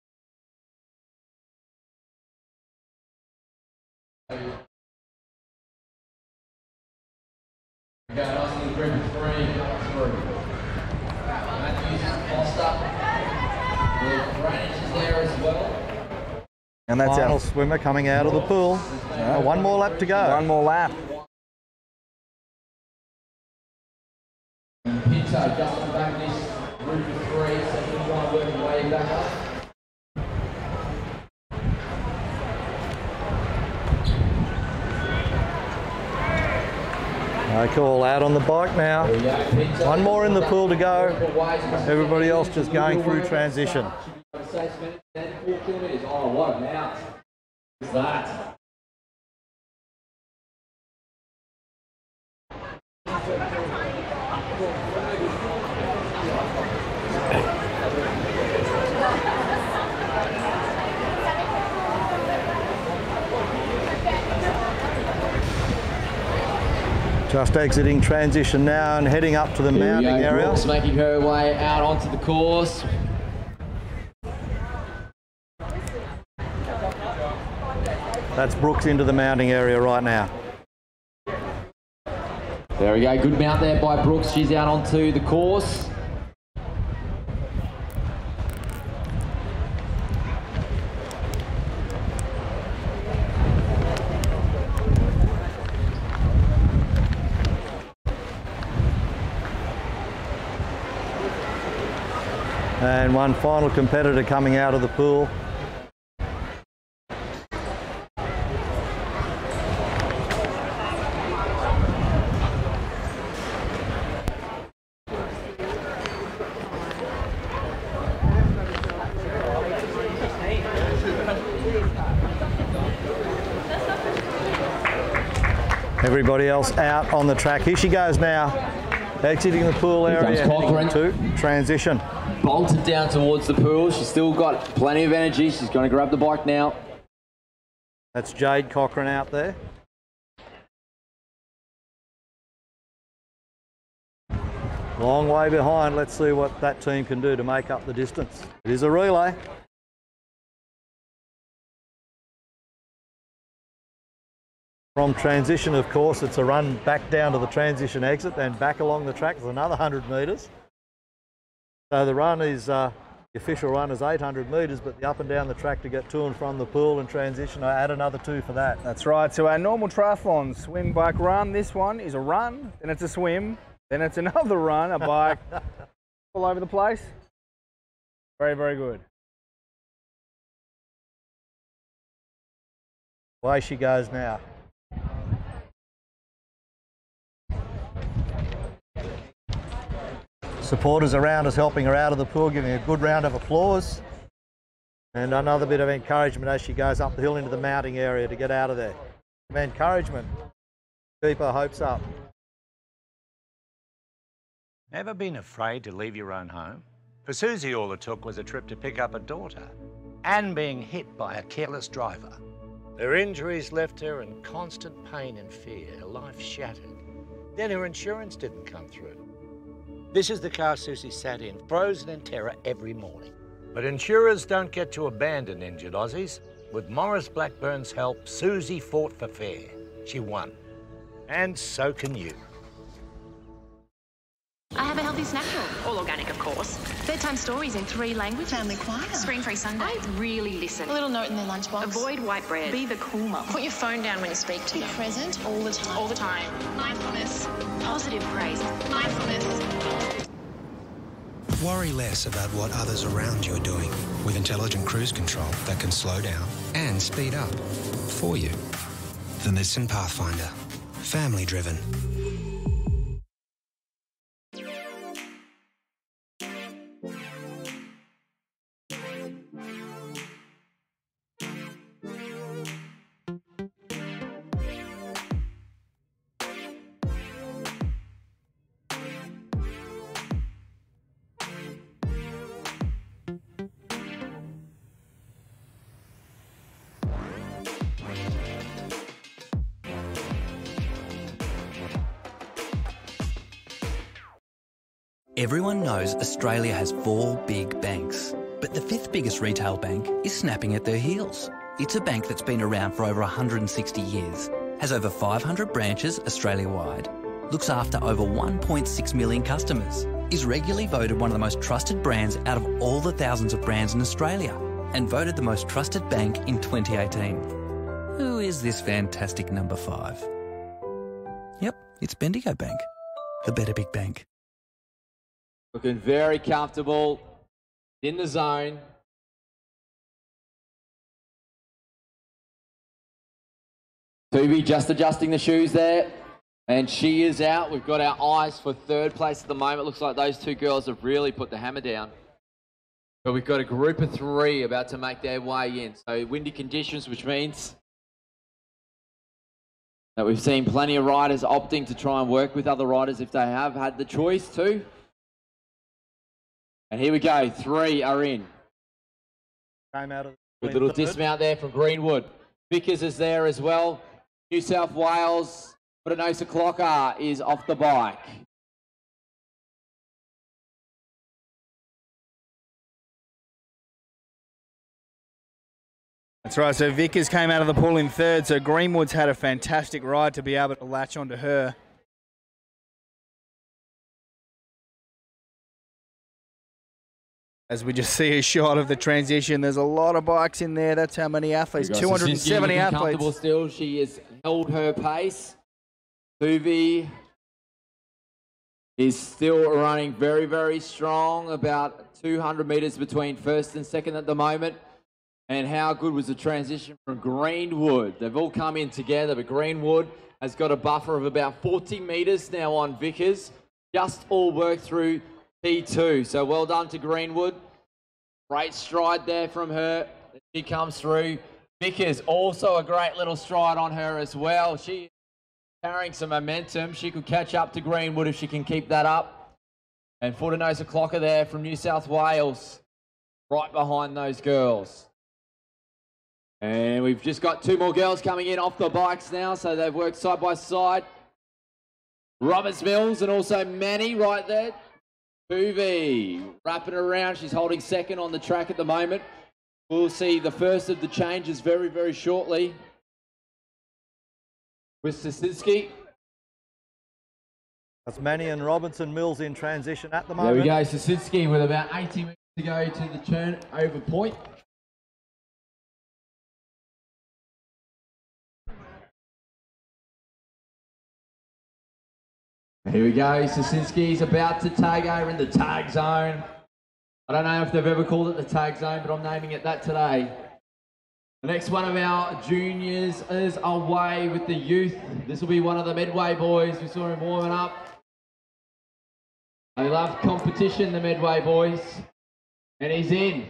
And that's Final our swimmer coming out of the pool. One more lap to go. One more lap. Pinto just on the back of this group of 3, second one working way back up. Okay, all out on the bike now. One more in the pool to go. Everybody else just going through transition. 4 kilometres. Oh, what a mount is that? Just exiting transition now and heading up to the mounting area. Brooks making her way out onto the course. That's Brooks into the mounting area right now. There we go, good mount there by Brooks. She's out onto the course. And one final competitor coming out of the pool. Everybody else out on the track. Here she goes now, exiting the pool area to transition. Bolted down towards the pool. She's still got plenty of energy. She's going to grab the bike now. That's Jade Cochran out there. Long way behind. Let's see what that team can do to make up the distance. It is a relay. From transition, of course, it's a run back down to the transition exit, then back along the track. There's another 100 metres. So the run is, the official run is 800 metres, but the up and down the track to get to and from the pool and transition, I add another 2 for that. That's right. So our normal triathlon, swim, bike, run. This one is a run, then it's a swim, then it's another run, a bike, all over the place. Very, very good. Away she goes now. Supporters around us helping her out of the pool, giving a good round of applause. And another bit of encouragement as she goes up the hill into the mounting area to get out of there. Some encouragement. Keep her hopes up. Never been afraid to leave your own home? For Susie, all it took was a trip to pick up a daughter and being hit by a careless driver. Her injuries left her in constant pain and fear, her life shattered. Then her insurance didn't come through. This is the car Susie sat in, frozen in terror every morning. But insurers don't get to abandon injured Aussies. With Morris Blackburn's help, Susie fought for fair. She won. And so can you. I have Have a healthy snack drawer. All organic, of course. Bedtime stories in 3 languages. Family choir. Screen-free Sunday. I really listen. A little note in their lunchbox. Avoid white bread. Be the cool mum. Put your phone down when you speak to them. Be present all the time. All the time. Mindfulness. Positive praise. Mindfulness. Worry less about what others around you are doing with intelligent cruise control that can slow down and speed up for you. The Nissan Pathfinder. Family driven. Everyone knows Australia has 4 big banks, but the 5th biggest retail bank is snapping at their heels. It's a bank that's been around for over 160 years, has over 500 branches Australia-wide, looks after over 1.6 million customers, is regularly voted one of the most trusted brands out of all the thousands of brands in Australia, and voted the most trusted bank in 2018. Who is this fantastic number 5? Yep, it's Bendigo Bank, the better big bank. Looking very comfortable in the zone. Tubi just adjusting the shoes there. And she is out. We've got our eyes for 3rd place at the moment. Looks like those 2 girls have really put the hammer down. But we've got a group of 3 about to make their way in. So windy conditions, which means that we've seen plenty of riders opting to try and work with other riders if they have had the choice to. And here we go, 3 are in. Came out of Good little dismount there from Greenwood. Vickers is there as well. New South Wales, Portenosa Clocker is off the bike. That's right, so Vickers came out of the pool in 3rd, so Greenwood's had a fantastic ride to be able to latch onto her. As we just see a shot of the transition, there's a lot of bikes in there. That's how many athletes, 270 athletes. Comfortable still, she has held her pace. Tuvi is still running very, very strong, about 200 metres between 1st and 2nd at the moment. And how good was the transition from Greenwood? They've all come in together, but Greenwood has got a buffer of about 40 metres now on Vickers. Just all worked through P2. So well done to Greenwood. Great stride there from her. She comes through. Vickers also a great little stride on her as well. She is carrying some momentum. She could catch up to Greenwood if she can keep that up. And Portenosa Clocker there from New South Wales, right behind those girls. And we've just got 2 more girls coming in off the bikes now, so they've worked side by side. Roberts Mills and also Manny right there. Tuvi wrapping around. She's holding 2nd on the track at the moment. We'll see the first of the changes very, very shortly with Sasinski. That's Manny and Robinson Mills in transition at the moment. There we go, Sasinski with about 80 minutes to go to the turnover point. Here we go, Sasinski's about to tag over in the tag zone. I don't know if they've ever called it the tag zone, but I'm naming it that today. The next one of our juniors is away with the youth. This will be one of the Medway boys. We saw him warming up. They love competition, the Medway boys. And he's in.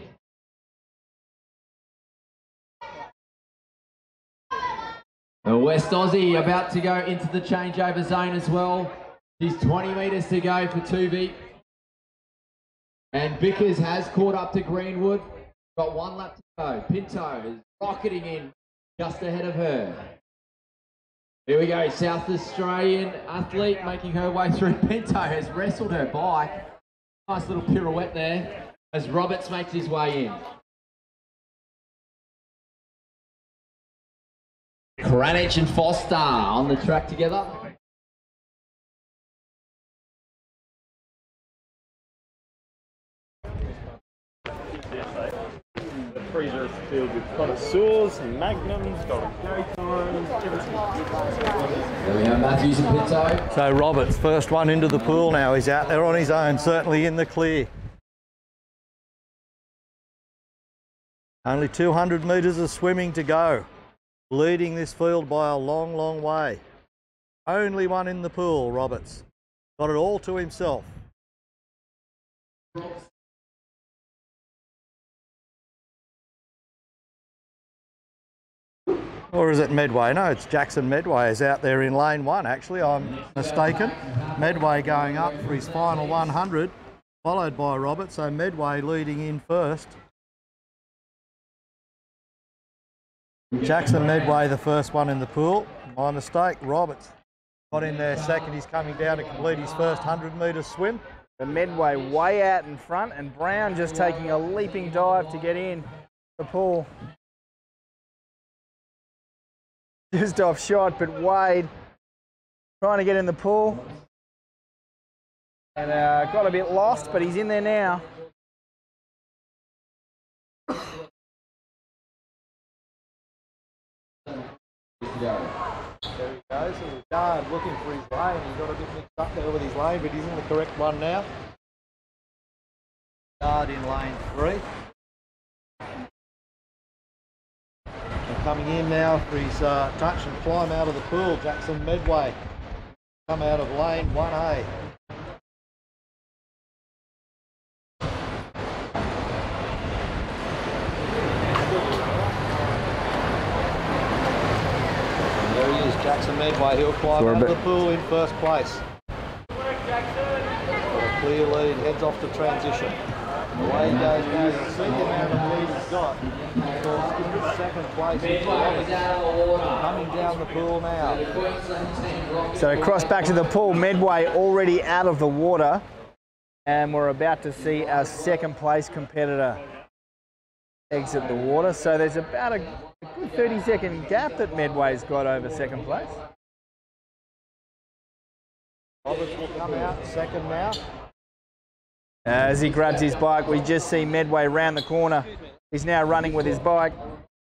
The West Aussie about to go into the changeover zone as well. He's 20 metres to go for Tuvi. And Vickers has caught up to Greenwood. Got 1 lap to go. Pinto is rocketing in just ahead of her. Here we go, South Australian athlete making her way through. Pinto has wrestled her bike. Nice little pirouette there as Roberts makes his way in. Kranich and Foster on the track together. The freezer filled with connoisseurs, magnums, golden times, everything. There we have Matthews and Pinto. So Roberts, first one into the pool now. He's out there on his own, certainly in the clear. Only 200 metres of swimming to go. Leading this field by a long, long way. Only one in the pool, Roberts. Got it all to himself. Or is it Medway? No, it's Jackson Medway is out there in lane one, actually. I'm mistaken. Medway going up for his final 100, followed by Roberts. So Medway leading in first. Jackson Medway, the first one in the pool. My mistake, Roberts got in there second. He's coming down to complete his first 100 metre swim. The Medway way out in front, and Brown just taking a leaping dive to get in the pool. Just off shot, but Wade trying to get in the pool. And got a bit lost, but he's in there now. There he goes, and the guard looking for his lane. He got a bit mixed up there with his lane, but he's in the correct one now. Guard in lane 3. And coming in now for his touch and climb out of the pool, Jackson Medway. Come out of lane 1A. Jackson Medway, he'll climb out of the pool in first place. Got a clear lead, heads off to transition. Away he goes now, you see the amount of lead he's got. In second place, coming down the pool now. So across back to the pool, Medway already out of the water, and we're about to see our second place competitor exit the water. So there's about a good 30-second gap that Medway's got over second place. Roberts will come out second now. As he grabs his bike, we just see Medway round the corner. He's now running with his bike,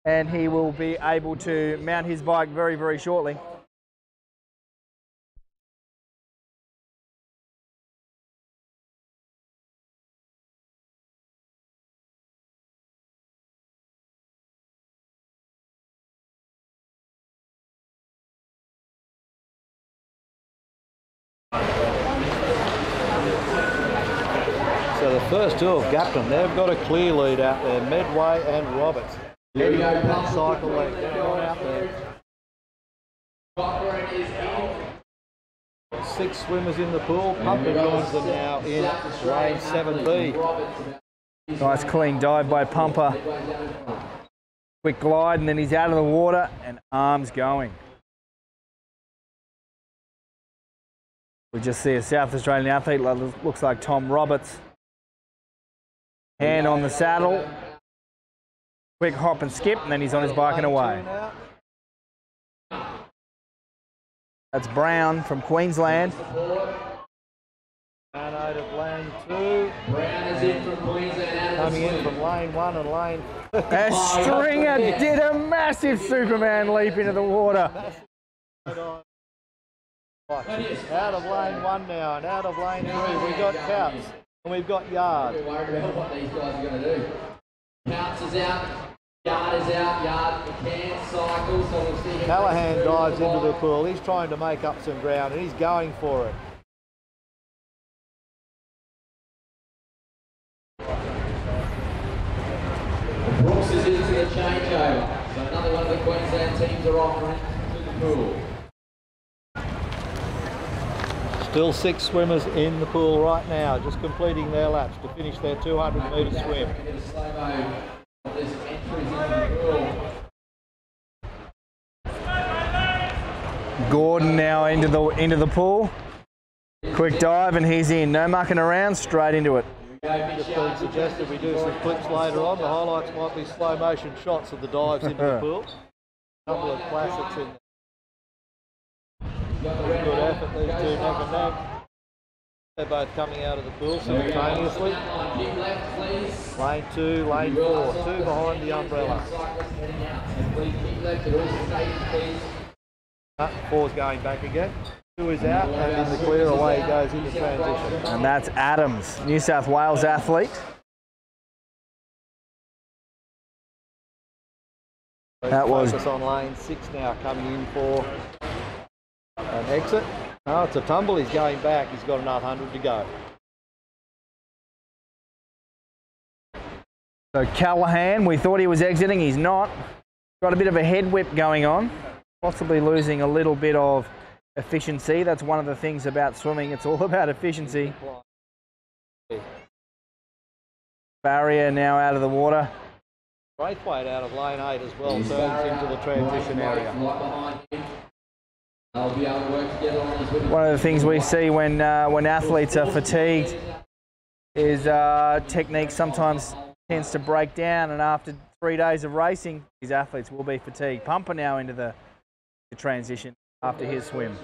and he will be able to mount his bike very, very shortly. So the first two have gapped them. They've got a clear lead out there, Medway and Roberts. There we go, That cycle leg, they've gone out there. 6 swimmers in the pool. Pumper joins them now in lane 7B. Nice clean dive by Pumper. Quick glide, and then he's out of the water and arms going. We just see a South Australian athlete, looks like Tom Roberts. Hand on the saddle. Quick hop and skip, and then he's on his bike and away. That's Brown from Queensland. And out of lane 2. Brown is in from Queensland. Coming in from lane 1 and lane... And Stringer did a massive Superman leap into the water. Out of lane 1 now, and out of lane 3 we've got Counts and we've got Yard. We're worried about what these guys are going to do. Counts is out, Yard is out, Yard can cycle, so we'll see him. Callahan dives into the pool. He's trying to make up some ground and he's going for it. Brooks is into the changeover, so another one of the Queensland teams are offering to the pool. Still 6 swimmers in the pool right now, just completing their laps to finish their 200-metre swim. Gordon now into the pool. Quick dive, and he's in. No mucking around, straight into it. Just been suggested we do some clips later on. The highlights might be slow motion shots of the dives into the pool. A couple of classics in there. Good effort, these two neck and neck. They're both coming out of the pool simultaneously. Lane 2, lane 4, 2 behind the umbrella. 4's going back again. 2 is out, and in the clear, away he goes into transition. And that's Adams, New South Wales athlete. That was Focus on lane 6 now, coming in for an exit. No, it's a tumble. He's going back. He's got another 100 to go. So Callahan, we thought he was exiting. He's not. Got a bit of a head whip going on, possibly losing a little bit of efficiency. That's one of the things about swimming. It's all about efficiency. Barrier now out of the water. Braithwaite out of lane 8 as well, turns into the transition area. One of the things we see when athletes are fatigued is technique sometimes tends to break down, and after 3 days of racing, these athletes will be fatigued. Pumper now into the transition after his swim.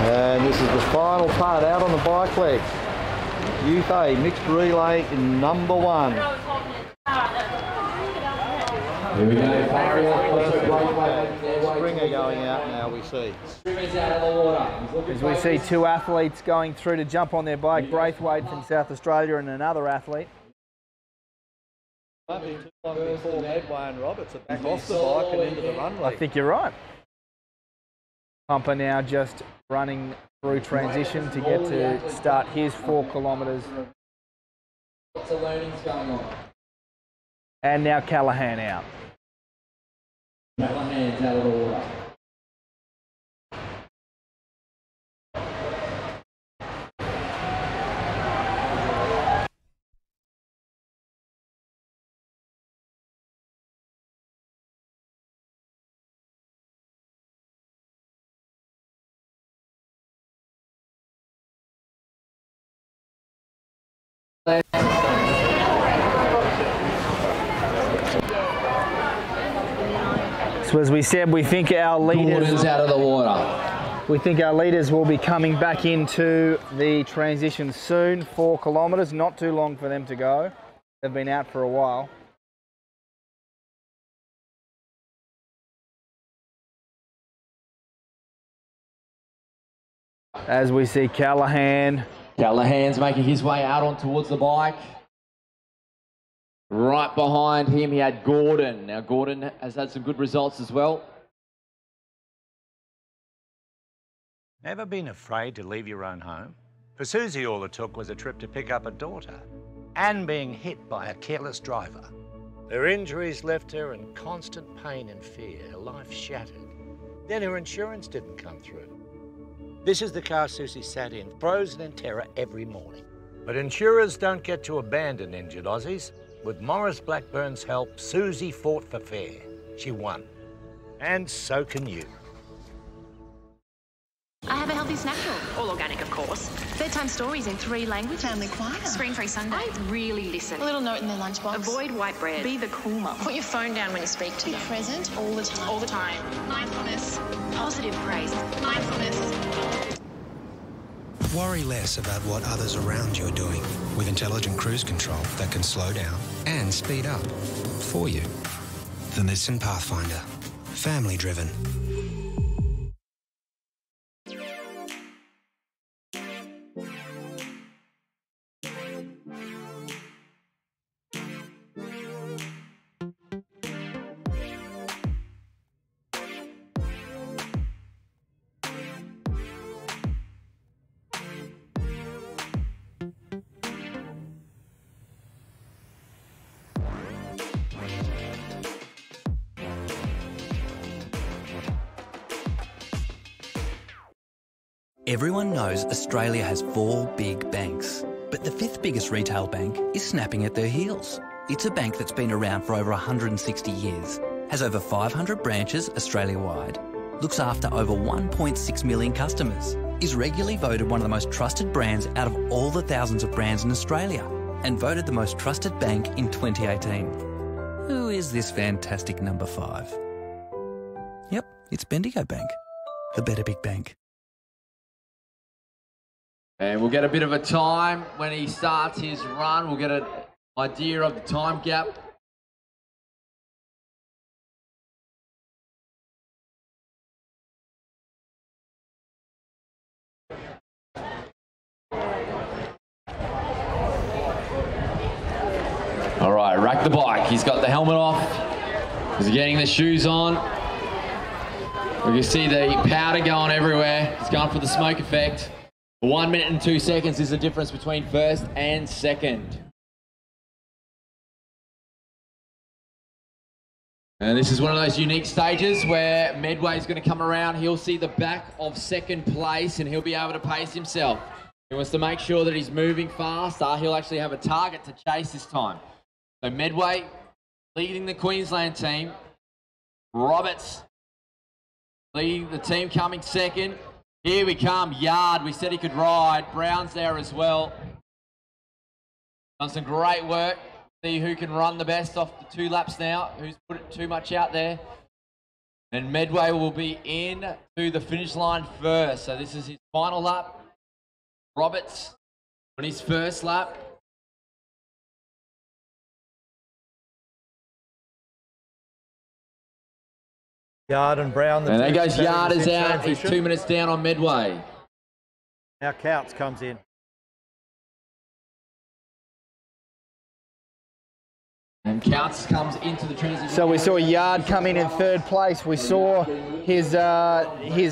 And this is the final part out on the bike leg. Youth A mixed relay in number 1. Here we go. Springer going out now, we see. Stringer's out of the water. As we see 2 athletes going through to jump on their bike, Braithwaite from South Australia and another athlete. Won't be too long before Medway and Roberts are back off the bike and into the runway. I think you're right. Pumper now just running through transition to get to start his 4 kilometres. Lots of learnings going on. And now Callahan out. Callahan's out of the water. So as we said, we think our leaders out of the water. We think our leaders will be coming back into the transition soon. 4 kilometres, not too long for them to go. They've been out for a while. As we see Callahan. Callahan's making his way out on towards the bike. Right behind him, he had Gordon. Now, Gordon has had some good results as well. Never been afraid to leave your own home? For Susie, all it took was a trip to pick up a daughter and being hit by a careless driver. Her injuries left her in constant pain and fear, her life shattered. Then her insurance didn't come through. This is the car Susie sat in, frozen in terror every morning. But insurers don't get to abandon injured Aussies. With Morris Blackburn's help, Susie fought for fair. She won. And so can you. I have a healthy snack book, all organic of course. Bedtime stories in 3 languages. Family choir. Screen-free Sunday. I really listen. A little note in their lunchbox. Avoid white bread. Be the cool mum. Put your phone down when you speak to them. Be present all the time. All the time. Mindfulness. Positive praise. Mindfulness. Worry less about what others around you are doing with intelligent cruise control that can slow down and speed up for you. The Nissan Pathfinder. Family driven. Everyone knows Australia has 4 big banks, but the 5th biggest retail bank is snapping at their heels. It's a bank that's been around for over 160 years, has over 500 branches Australia-wide, looks after over 1.6 million customers, is regularly voted one of the most trusted brands out of all the thousands of brands in Australia, and voted the most trusted bank in 2018. Who is this fantastic number 5? Yep, it's Bendigo Bank, the better big bank. And we'll get a bit of a time when he starts his run. We'll get an idea of the time gap. All right, rack the bike. He's got the helmet off. He's getting the shoes on. We can see the powder going everywhere. He's going for the smoke effect. 1 minute and 2 seconds is the difference between first and second. And this is one of those unique stages where Medway is going to come around. He'll see the back of second place and he'll be able to pace himself. He wants to make sure that he's moving faster. He'll actually have a target to chase this time. So Medway leading the Queensland team. Roberts leading the team coming second. Here we come, Yard. We said he could ride. Brown's there as well. Done some great work. See who can run the best off the 2 laps now. Who's put it too much out there. And Medway will be in to the finish line first. So this is his final lap. Roberts on his first lap. Yard and Brown. And there goes Yard is out. He's 2 minutes down on Medway. Now Counts comes in. And Counts comes into the transition. So we saw Yard come in third place. We saw his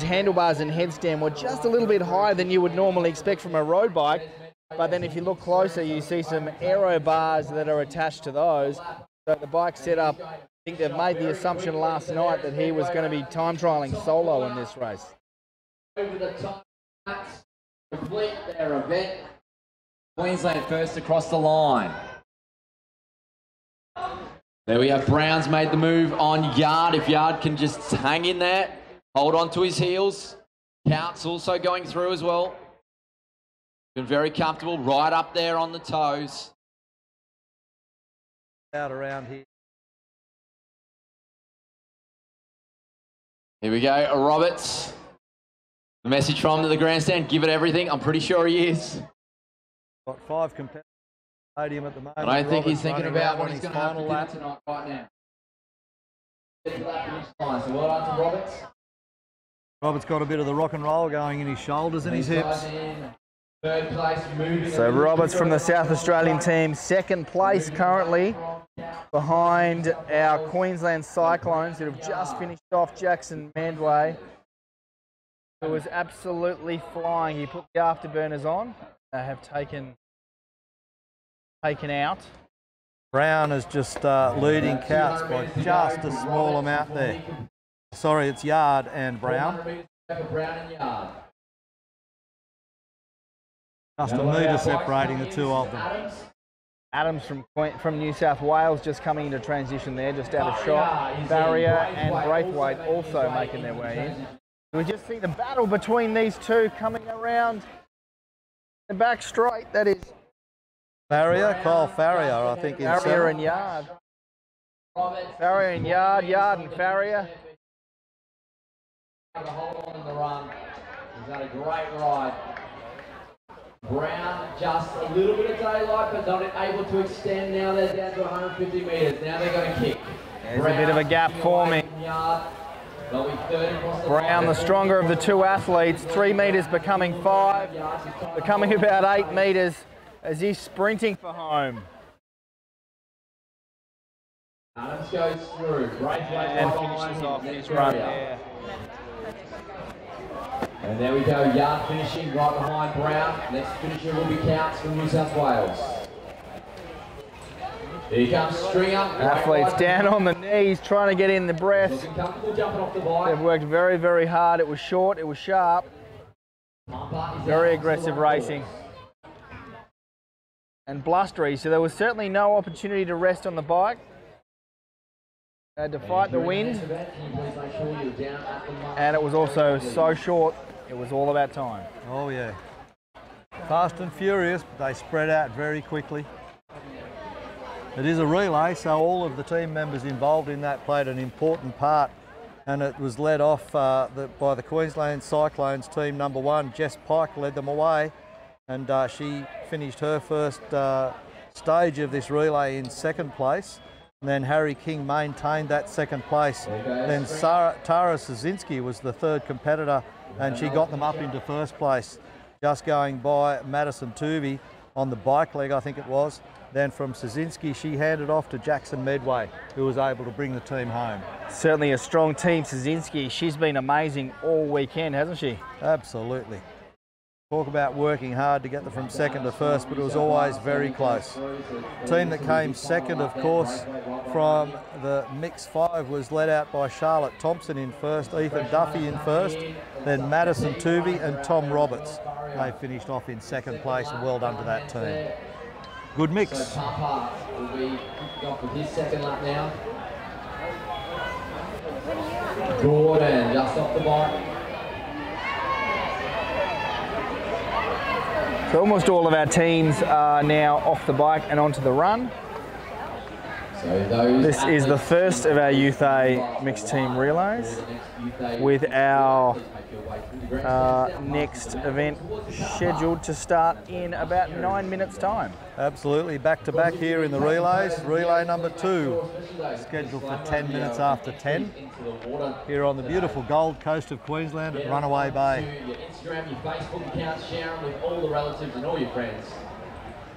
handlebars and headstand were just a little bit higher than you would normally expect from a road bike. But then if you look closer, you see some aero bars that are attached to those. So the bike set up, I think they've made the assumption last night that he was going to be time trialling solo in this race. Over the time, complete their event. Queensland first across the line. There we have Brown's made the move on Yard. If Yard can just hang in there, hold on to his heels. Counts also going through as well. Been very comfortable, right up there on the toes. Out around here. Here we go, Roberts. The message from the grandstand, give it everything. I'm pretty sure he is. Got 5 competitors. Stadium at the moment. And I think he's thinking about what on he's his going to have to final do lap tonight, right now. Get to that finish line. So well done to Roberts. Robert's got a bit of the rock and roll going in his shoulders and his hips. Third place, moving. So Roberts from the South Australian team, second place currently, behind our Queensland Cyclones that have just finished off Jackson Medway, who was absolutely flying. He put the afterburners on. They have taken out. Brown is just leading Counts by just a small amount there. Sorry, it's Yard and Brown. Just a metre separating the two of them. Adams from New South Wales just coming into transition there, just out of shot. Barrier and Braithwaite also making their way in. We just see the battle between these two coming around the back straight. That is Farrier, Kyle Farrier, I think. Farrier and Yard. Farrier and Yard, Yard and Farrier. Hold on in the run. He's had a great ride. Brown just a little bit of daylight, but not able to extend. Now they're down to 150 metres. Now they're going to kick. There's a bit of a gap forming. Brown, the stronger of the two athletes, 3 metres becoming 5, becoming about 8 metres as he's sprinting for home. Adams goes through. And finishes off his run there. And there we go, Yard finishing right behind Brown. Next finisher will be Counts from New South Wales. Here comes Stringer. Athletes down on the knees trying to get in the breath. Looking comfortable jumping off the bike. They've worked very, very hard. It was short, it was sharp. Very aggressive racing. And blustery, so there was certainly no opportunity to rest on the bike. Had to fight the wind, and it was also so short, it was all about time. Oh yeah. Fast and furious, but they spread out very quickly. It is a relay, so all of the team members involved in that played an important part, and it was led off by the Queensland Cyclones team number 1. Jess Pike led them away, and she finished her first stage of this relay in 2nd place. And then Harry King maintained that 2nd place. Then Tara Szynski was the 3rd competitor, and she got them up into 1st place, just going by Madison Tooby on the bike leg, I think it was. Then from Szynski, she handed off to Jackson Medway, who was able to bring the team home. Certainly a strong team, Szynski. She's been amazing all weekend, hasn't she? Absolutely. Talk about working hard to get them from 2nd to 1st, but it was always very close. The team that came 2nd, of course, from the mix 5 was led out by Charlotte Thompson in 1st, Ethan Duffy in 1st, then Madison Tooby and Tom Roberts. They finished off in 2nd place, and well done to that team. Good mix. So Papa will be kicking off with his 2nd lap now. Gordon just off the bike. So almost all of our teams are now off the bike and onto the run. So this is the first of our Youth A mixed team relays, with our next event scheduled to start in about 9 minutes' time. Absolutely, back to back here in the relays. Relay number 2, scheduled for 10 minutes after 10, here on the beautiful Gold Coast of Queensland at Runaway Bay. Your Instagram, your Facebook accounts, share them with all the relatives and all your friends.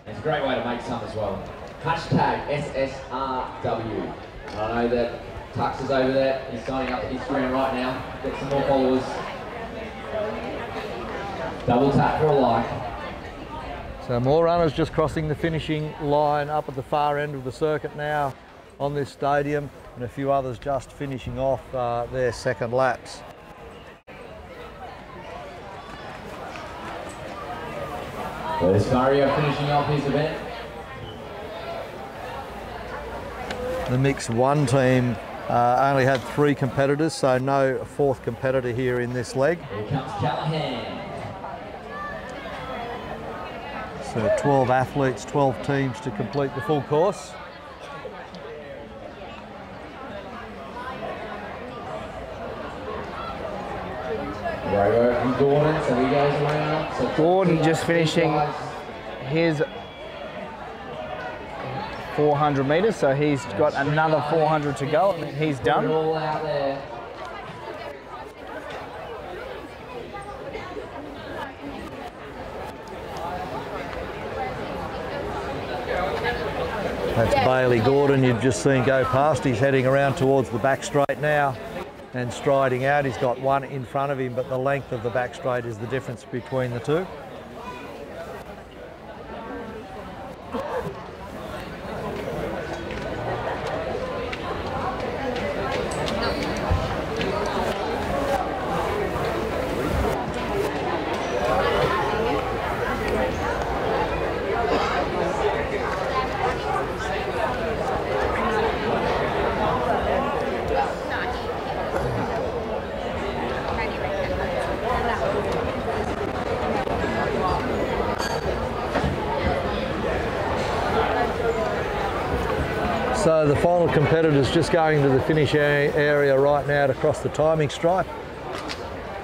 It's a great way to make some as well. Hashtag SSRW. I know that Tux is over there. He's signing up to Instagram right now. Get some more followers. Double tap for a like. So more runners just crossing the finishing line up at the far end of the circuit now on this stadium, and a few others just finishing off their 2nd laps. There's Mario finishing off his event. The mix 1 team only had 3 competitors, so no 4th competitor here in this leg. Here comes Callahan. So 12 athletes, 12 teams to complete the full course. Gordon, so he goes around. So Gordon just finishing his 400 metres, so he's got another 400 to go, and he's done. All out there. That's Bailey Gordon, you've just seen go past. He's heading around towards the back straight now and striding out. He's got 1 in front of him, but the length of the back straight is the difference between the 2. So the final competitors just going to the finish area right now to cross the timing stripe.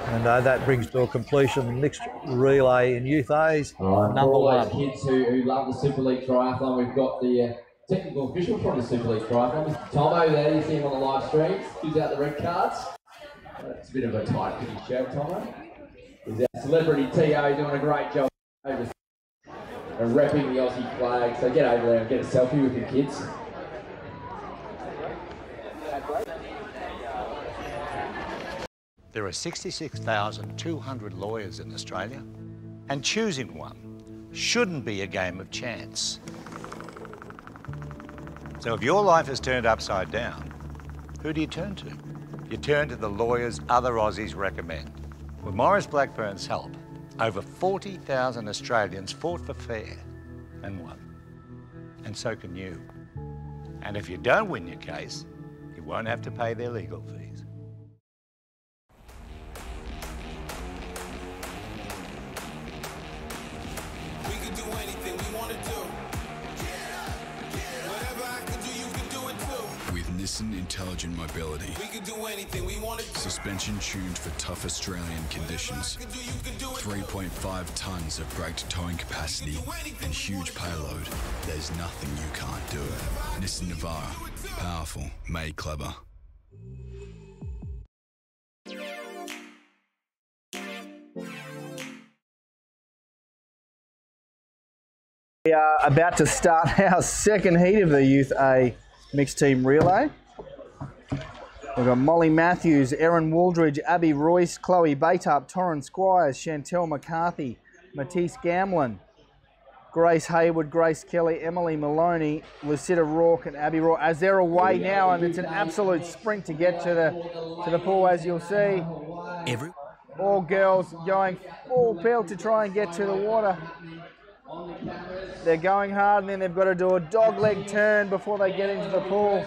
And that brings to a completion the mixed relay in Youth A's, number 1. Kids who love the Super League Triathlon, we've got the technical official from the Super League Triathlon. Tom over there, you see him on the live streams, gives out the red cards. It's a bit of a tight fitting show, Tomo. He's our celebrity TO doing a great job over and repping the Aussie flag. So get over there and get a selfie with your kids. There are 66,200 lawyers in Australia, and choosing one shouldn't be a game of chance. So if your life is turned upside down, who do you turn to? You turn to the lawyers other Aussies recommend. With Maurice Blackburn's help, over 40,000 Australians fought for fair and won. And so can you. And if you don't win your case, you won't have to pay their legal fees. We can do anything we want to do. Whatever I can do, you can do it too. With Nissan Intelligent Mobility, We can do anything we want to do. suspension tuned for tough Australian conditions, 3.5 tonnes of braked towing capacity and huge payload, there's nothing you can't do. Nissan Navara, powerful, made clever. We are about to start our second heat of the Youth A mixed team relay. We've got Molly Matthews, Erin Wooldridge, Abby Royce, Chloe Baytup, Torrin Squires, Chantel McCarthy, Matisse Gamlin, Grace Hayward, Grace Kelly, Emily Maloney, Lucetta Rourke and Abby Rourke as they're away now, and it's an absolute sprint to get to the pool, as you'll see. All girls going full pelt to try and get to the water. They're going hard, and then they've got to do a dogleg turn before they get into the pool.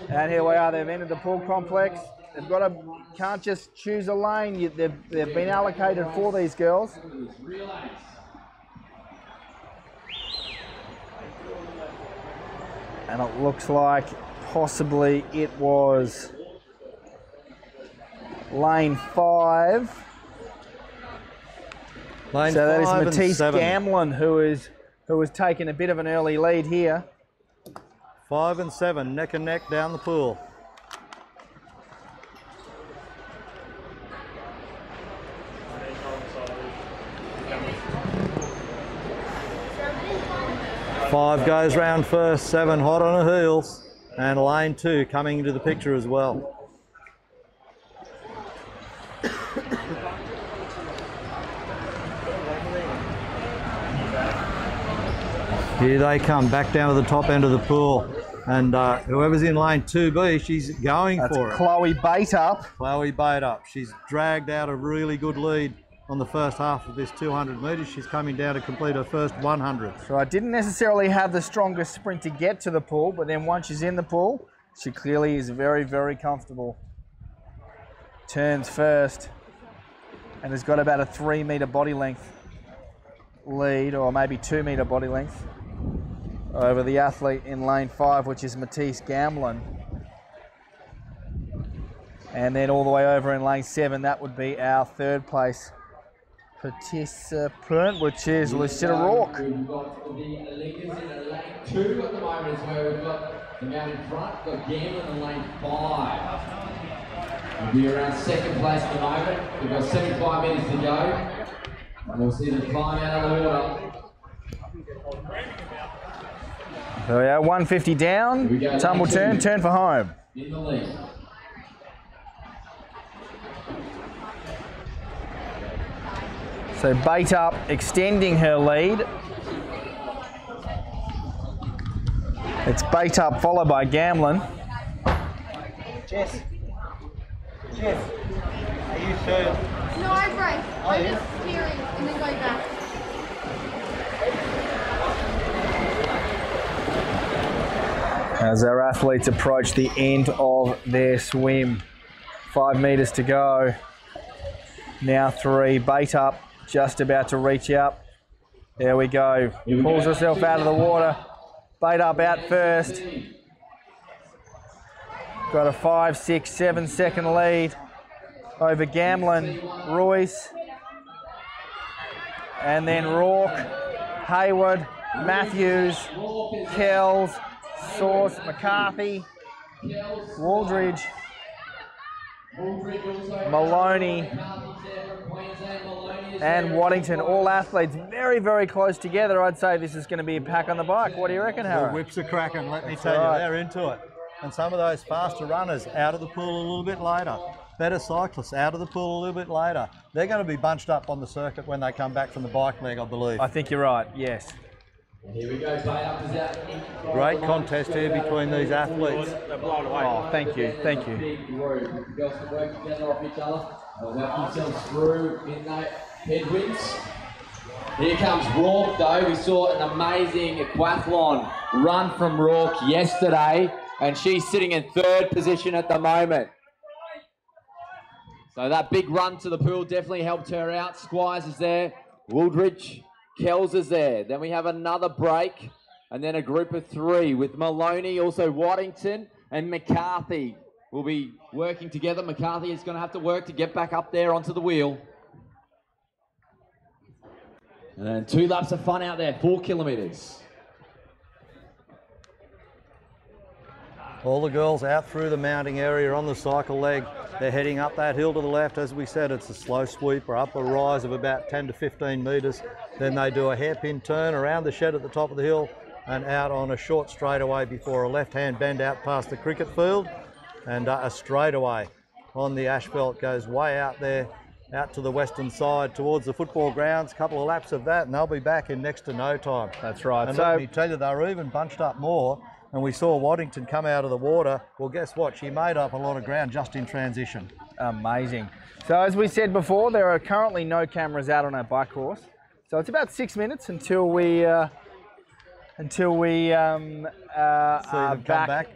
And here we are, they've entered the pool complex. They've got to, can't just choose a lane. They've been allocated for these girls. And it looks like possibly it was lane 5. Lane so that is 5 and Matisse 7. Gamlin who is taking a bit of an early lead here. 5 and 7, neck and neck down the pool. Five goes round first, 7 hot on her heels, and lane 2 coming into the picture as well. Here they come, back down to the top end of the pool. And whoever's in lane 2B, she's going for it. Chloe Baytup. Chloe Baytup. She's dragged out a really good lead on the first half of this 200 metres. She's coming down to complete her first 100. So I didn't necessarily have the strongest sprint to get to the pool, but then once she's in the pool, she clearly is very, very comfortable. Turns first and has got about a 3 metre body length lead, or maybe 2 metre body length, over the athlete in lane 5, which is Matisse Gamlin. And then all the way over in lane 7, that would be our third place participant, which is Lucetta Rourke. We've got the leaders in lane 2 at the moment, is where we've got the man in front. We've got Gamlin in lane 5. We'll be around second place at the moment. We've got 75 metres to go. And we'll see them climb out of the water. So yeah, 150 down, tumble turn for home. In the lead. So Baytup extending her lead. It's Baytup followed by Gamlin. Jess, are you third? No, I break. I'm just steering and then go back. As our athletes approach the end of their swim. 5 metres to go. Now 3, Baytup just about to reach up. There we go. Pulls herself out of the water. Baytup out first. Got a 5, 6, 7 second lead over Gamlin, Royce, and then Rourke, Hayward, Matthews, Kells, Source, McCarthy, Wooldridge, Maloney, and Waddington. All athletes very, very close together. I'd say this is going to be a pack on the bike. What do you reckon, Harry? The whips are cracking, let me tell you. They're into it. And some of those faster runners out of the pool a little bit later. Better cyclists out of the pool a little bit later. They're going to be bunched up on the circuit when they come back from the bike leg, I believe. I think you're right, yes. Here we go, Baytup is out. Great contest here between these athletes. Oh, thank you, thank you. The girls can work together off each other. They'll work themselves through midnight headwinds. Here comes Rourke though. We saw an amazing aquathlon run from Rourke yesterday. and she's sitting in 3rd position at the moment. So that big run to the pool definitely helped her out. Squires is there, Wooldridge, Kells is there. Then we have another break, and then a group of 3 with Maloney, also Waddington, and McCarthy will be working together. McCarthy is going to have to work to get back up there onto the wheel. And then 2 laps of fun out there, 4 kilometres. All the girls out through the mounting area on the cycle leg. They're heading up that hill to the left. As we said, it's a slow sweep or up a rise of about 10 to 15 metres. Then they do a hairpin turn around the shed at the top of the hill and out on a short straightaway before a left-hand bend out past the cricket field, and a straightaway on the asphalt goes way out there, out to the western side towards the football grounds. A couple of laps of that and they'll be back in next to no time. That's right. And so let me tell you, they were even bunched up more. And we saw Waddington come out of the water. Well, guess what? She made up a lot of ground just in transition. Amazing. So as we said before, there are currently no cameras out on our bike course. So it's about 6 minutes until we are back.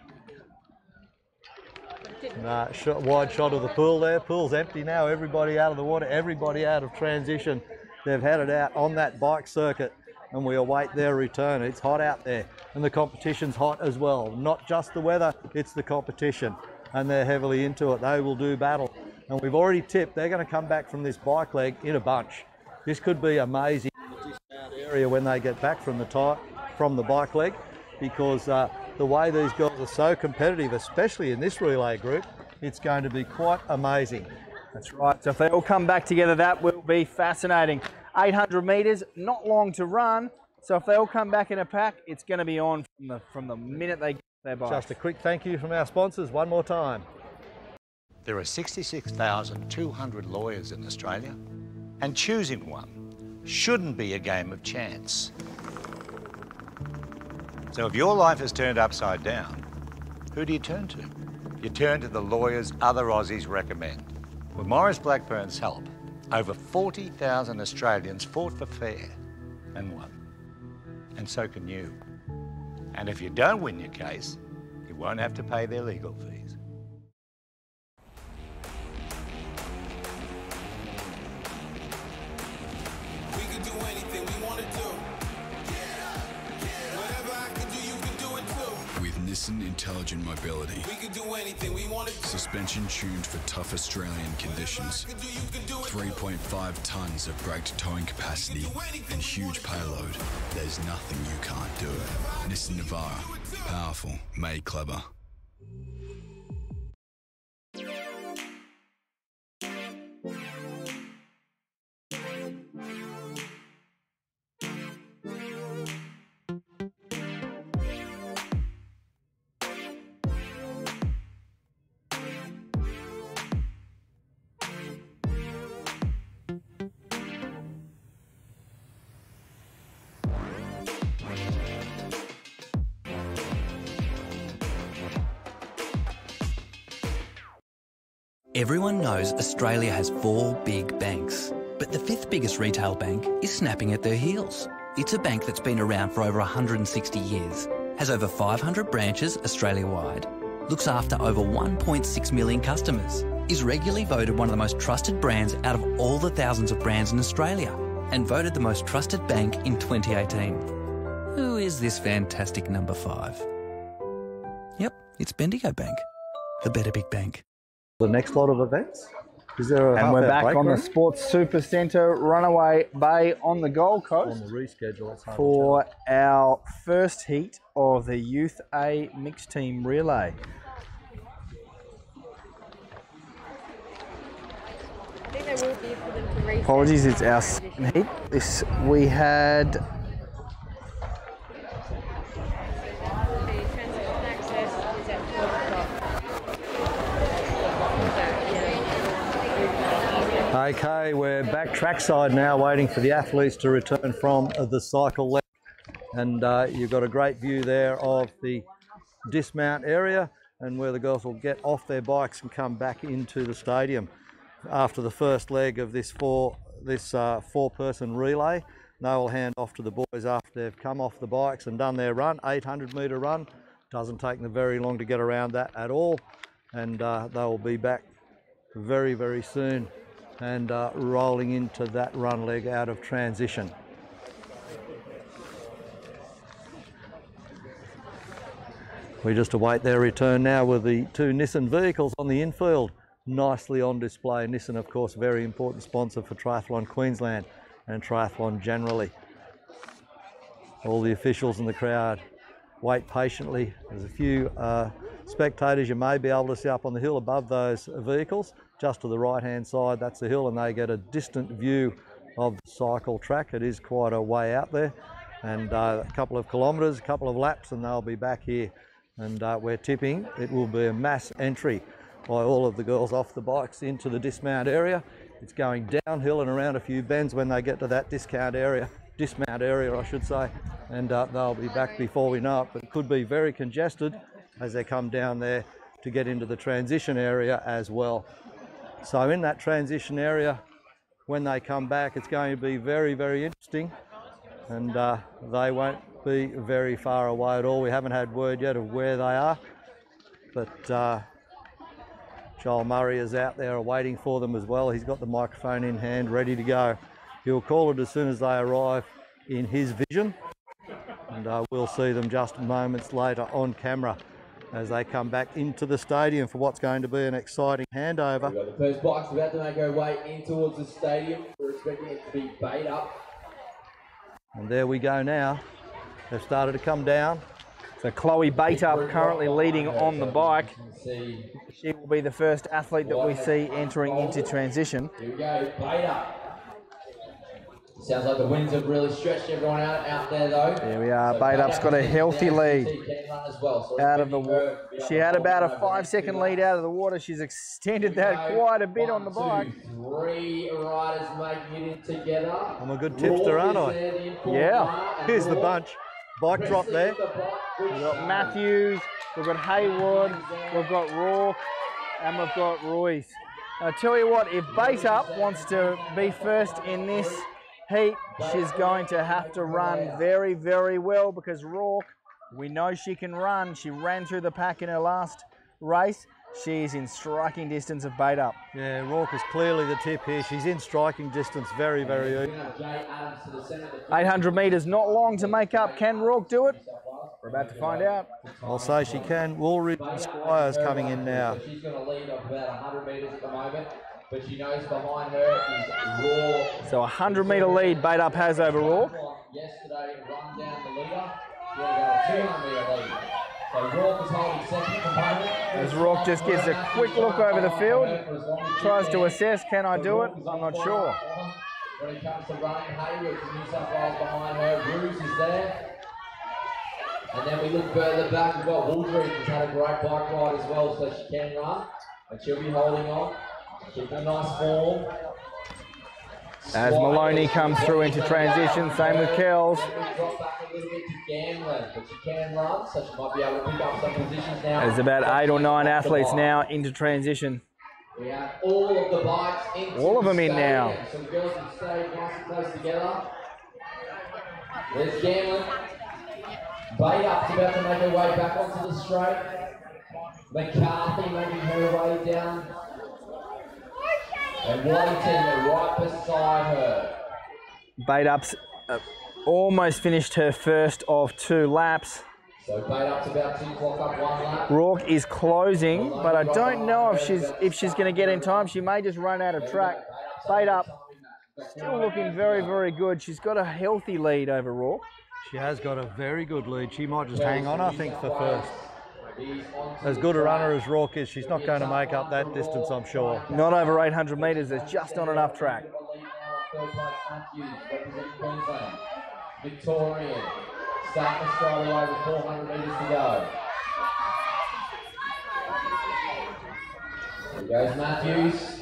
Wide shot of the pool there. Pool's empty now. Everybody out of the water. Everybody out of transition. They've had it out on that bike circuit, and we await their return. It's hot out there, and the competition's hot as well. Not just the weather, it's the competition, and they're heavily into it. They will do battle, and we've already tipped they're going to come back from this bike leg in a bunch. This could be amazing area when they get back from the bike leg, because the way these girls are so competitive, especially in this relay group, it's going to be quite amazing. That's right. So if they all come back together, that will be fascinating. 800 metres, not long to run. So if they all come back in a pack, it's going to be on from the minute they get their bikes. Just a quick thank you from our sponsors one more time. There are 66,200 lawyers in Australia, and choosing one shouldn't be a game of chance. So if your life is turned upside down, who do you turn to? You turn to the lawyers other Aussies recommend. With Maurice Blackburn's help, over 40,000 Australians fought for fair and won. And so can you. And if you don't win your case, you won't have to pay their legal fees. We can do anything we want to do. Whatever I can do, you can do it too. With Nissan Intelligent Mobility, We can do anything we want to do. suspension tuned for tough Australian conditions, 3.5 tonnes of braked towing capacity and huge payload, there's nothing you can't do. Nissan Navara, powerful, made clever. Everyone knows Australia has 4 big banks, but the 5th biggest retail bank is snapping at their heels. It's a bank that's been around for over 160 years, has over 500 branches Australia-wide, looks after over 1.6 million customers, is regularly voted one of the most trusted brands out of all the thousands of brands in Australia, and voted the most trusted bank in 2018. Who is this fantastic number 5? Yep, it's Bendigo Bank, the better big bank. The next lot of events? Is there a and we're back on run? the Sports Super Centre, Runaway Bay on the Gold Coast. On the reschedule, it's hard for our first heat of the Youth A Mixed Team Relay. I think there will be for them to race. Apologies, it's our second heat. We had Okay, we're back trackside now, waiting for the athletes to return from the cycle leg. And you've got a great view there of the dismount area and where the girls will get off their bikes and come back into the stadium after the first leg of this four-person relay. They will hand off to the boys after they've come off the bikes and done their run, 800-metre run. Doesn't take them very long to get around that at all, and they'll be back very, very soon and rolling into that run leg out of transition. We just await their return now with the two Nissan vehicles on the infield, nicely on display. Nissan, of course, very important sponsor for Triathlon Queensland and triathlon generally. All the officials in the crowd wait patiently. There's a few spectators you may be able to see up on the hill above those vehicles, just to the right-hand side. That's the hill, and they get a distant view of the cycle track. It is quite a way out there, and a couple of kilometres, a couple of laps, and they'll be back here. And we're tipping it will be a mass entry by all of the girls off the bikes into the dismount area. It's going downhill and around a few bends when they get to that dismount area, I should say, and they'll be back before we know it. But it could be very congested as they come down there to get into the transition area as well. So in that transition area, when they come back, it's going to be very, very interesting, and they won't be very far away at all. We haven't had word yet of where they are, but Joel Murray is out there waiting for them as well. He's got the microphone in hand, ready to go. He'll call it as soon as they arrive in his vision, and we'll see them just moments later on camera as they come back into the stadium for what's going to be an exciting handover. We've got the first bike's about to make her way in towards the stadium. We're expecting it to be bait up. And there we go now. They've started to come down. So Chloe Baitup currently leading on the bike. She will be the first athlete that we see entering into transition. Here we go, Baitup. Sounds like the winds have really stretched everyone out there though. There we are. Baitup's got a healthy lead out of the water. She had about a 5-second lead out of the water. She's extended that quite a bit on the bike. 3 riders making it in together. I'm a good tipster, aren't I? Yeah. Here's the bunch. Bike drop there. We've got Matthews, we've got Haywood, we've got Rourke, and we've got Royce. I'll tell you what, if Baitup wants to be first in this heat, she's going to have to run very, very well, because Rourke, we know she can run. She ran through the pack in her last race. She's in striking distance of Baitup. Yeah, Rourke is clearly the tip here. She's in striking distance very, very early. 800 metres, not long to make up. Can Rourke do it? We're about to find out. I'll say she can. Woolridge and Squires coming in now. She's going to lead off about 100 metres at the moment, but she knows behind her is Rourke. So a 100-metre lead Baitup has over Rourke. Yesterday, run down the leader. We're going to go a 200-metre lead. So Rourke is holding second component. As Rourke just gives a quick look over the field, tries to assess, can I do it? I'm not sure. When it comes to running, Haywood from New South Wales behind her. Bruce is there. And then we look further back, we've got Woolridge, who's had a great bike ride as well, so she can run. And she'll be holding on. Keep a nice form. As Maloney comes through into transition, same with Kells. Drop back a little bit to Gamblin, but she can run, so she might be able to pick up some positions now. There's about 8 or 9 athletes now into transition. We have all of the bikes into all of them in now. So the girls can stay nice and close together. There's Gamblin. Baitup's about to make her way back onto the straight. McCarthy making her way down. And Waddington right beside her. Baitup's almost finished her first of 2 laps. So Baitup's about to clock up 1 lap. Rourke is closing, but I don't know if she's going to get in time. She may just run out of track. Baitup still looking very, very good. She's got a healthy lead over Rourke. She has got a very good lead. She might just hang on, I think, for first. As good a runner as Rourke is, she's not going to make up that distance, I'm sure. Not over 800 metres. There's just not enough track. Victorian starting to stride away with 400 metres to go. There goes Matthews.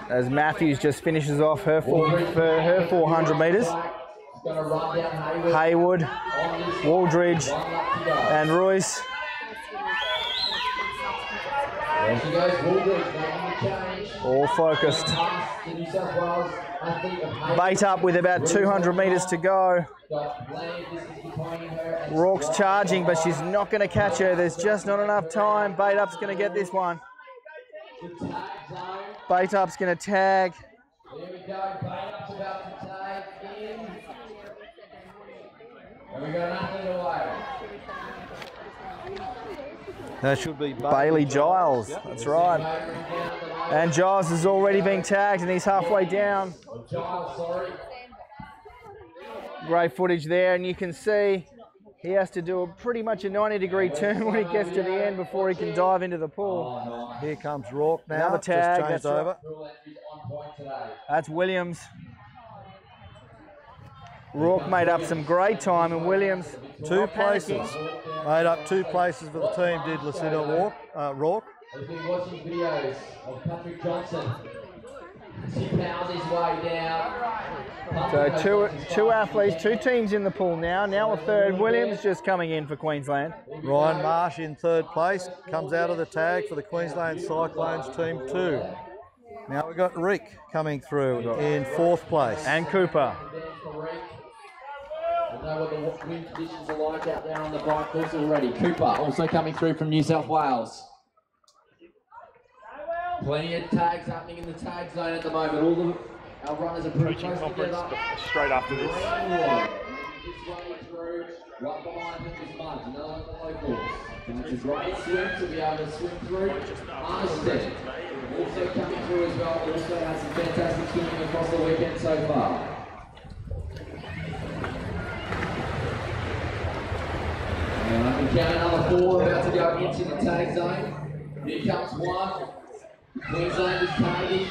As Matthews just finishes off her 400 metres. Haywood, Waldridge, and Royce. There she goes, Woolbridge making the change. All focused. Past the New South Wales athlete of Hayes. Bait up with about 200 metres to go. Got plenty of distance between her and Rourke's charging, but she's not going to catch her. There's just not enough time. Bait up's going to get this one. the tag zone. Bait up's going to tag. There we go, Bait up's about to tag in. And we got nothing away. That should be Bailey Giles, Yep. that's right. And Giles has already been tagged and he's halfway down. Giles, sorry. Great footage there, and you can see he has to do pretty much a 90-degree turn when he gets to the end before he can dive into the pool. Here comes Rourke now. Another tag, Just changed that's over. That's Williams. Rourke made up some great time, and Williams Two places. Made up 2 places for the team, did Lucinda Rourke. He's been watching videos of Patrick Johnson. He powers his way down. So two athletes, 2 teams in the pool now. Now a third. Williams just coming in for Queensland. Ryan Marsh in 3rd place, comes out of the tag for the Queensland Cyclones team 2. Now we've got Rick coming through in 4th place. And Cooper. I know what the wind conditions are like out there on the bike course already. Cooper also coming through from New South Wales. Plenty of tags happening in the tag zone at the moment. All our runners are pretty close together. Straight after this. Greenwood this way through. Right behind him is Mudge, another one of the locals. And it's a great swim to be able to swim through. Armstead also coming through as well. Also has some fantastic swimming across the weekend so far. And I can count another 4 about to go into the tag zone. Here comes 1. Queensland is tagging.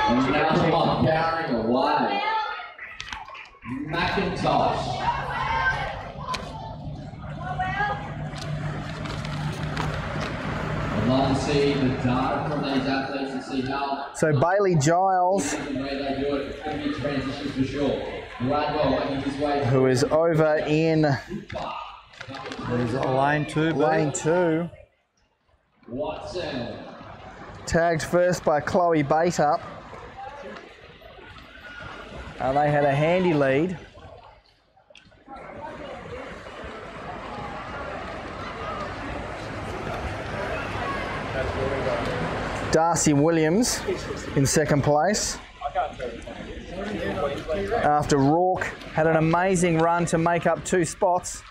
And now powering away. McIntosh. I'd love to see the data from these athletes and see how. So Bailey Giles, Where they do it, it's going to be transitions for sure. Gradwell making his way. who is over in There's lane 2. lane 2, Watson. tagged first by Chloe Baitup. They had a handy lead. Darcy Williams in 2nd place. After Rourke had an amazing run to make up 2 spots.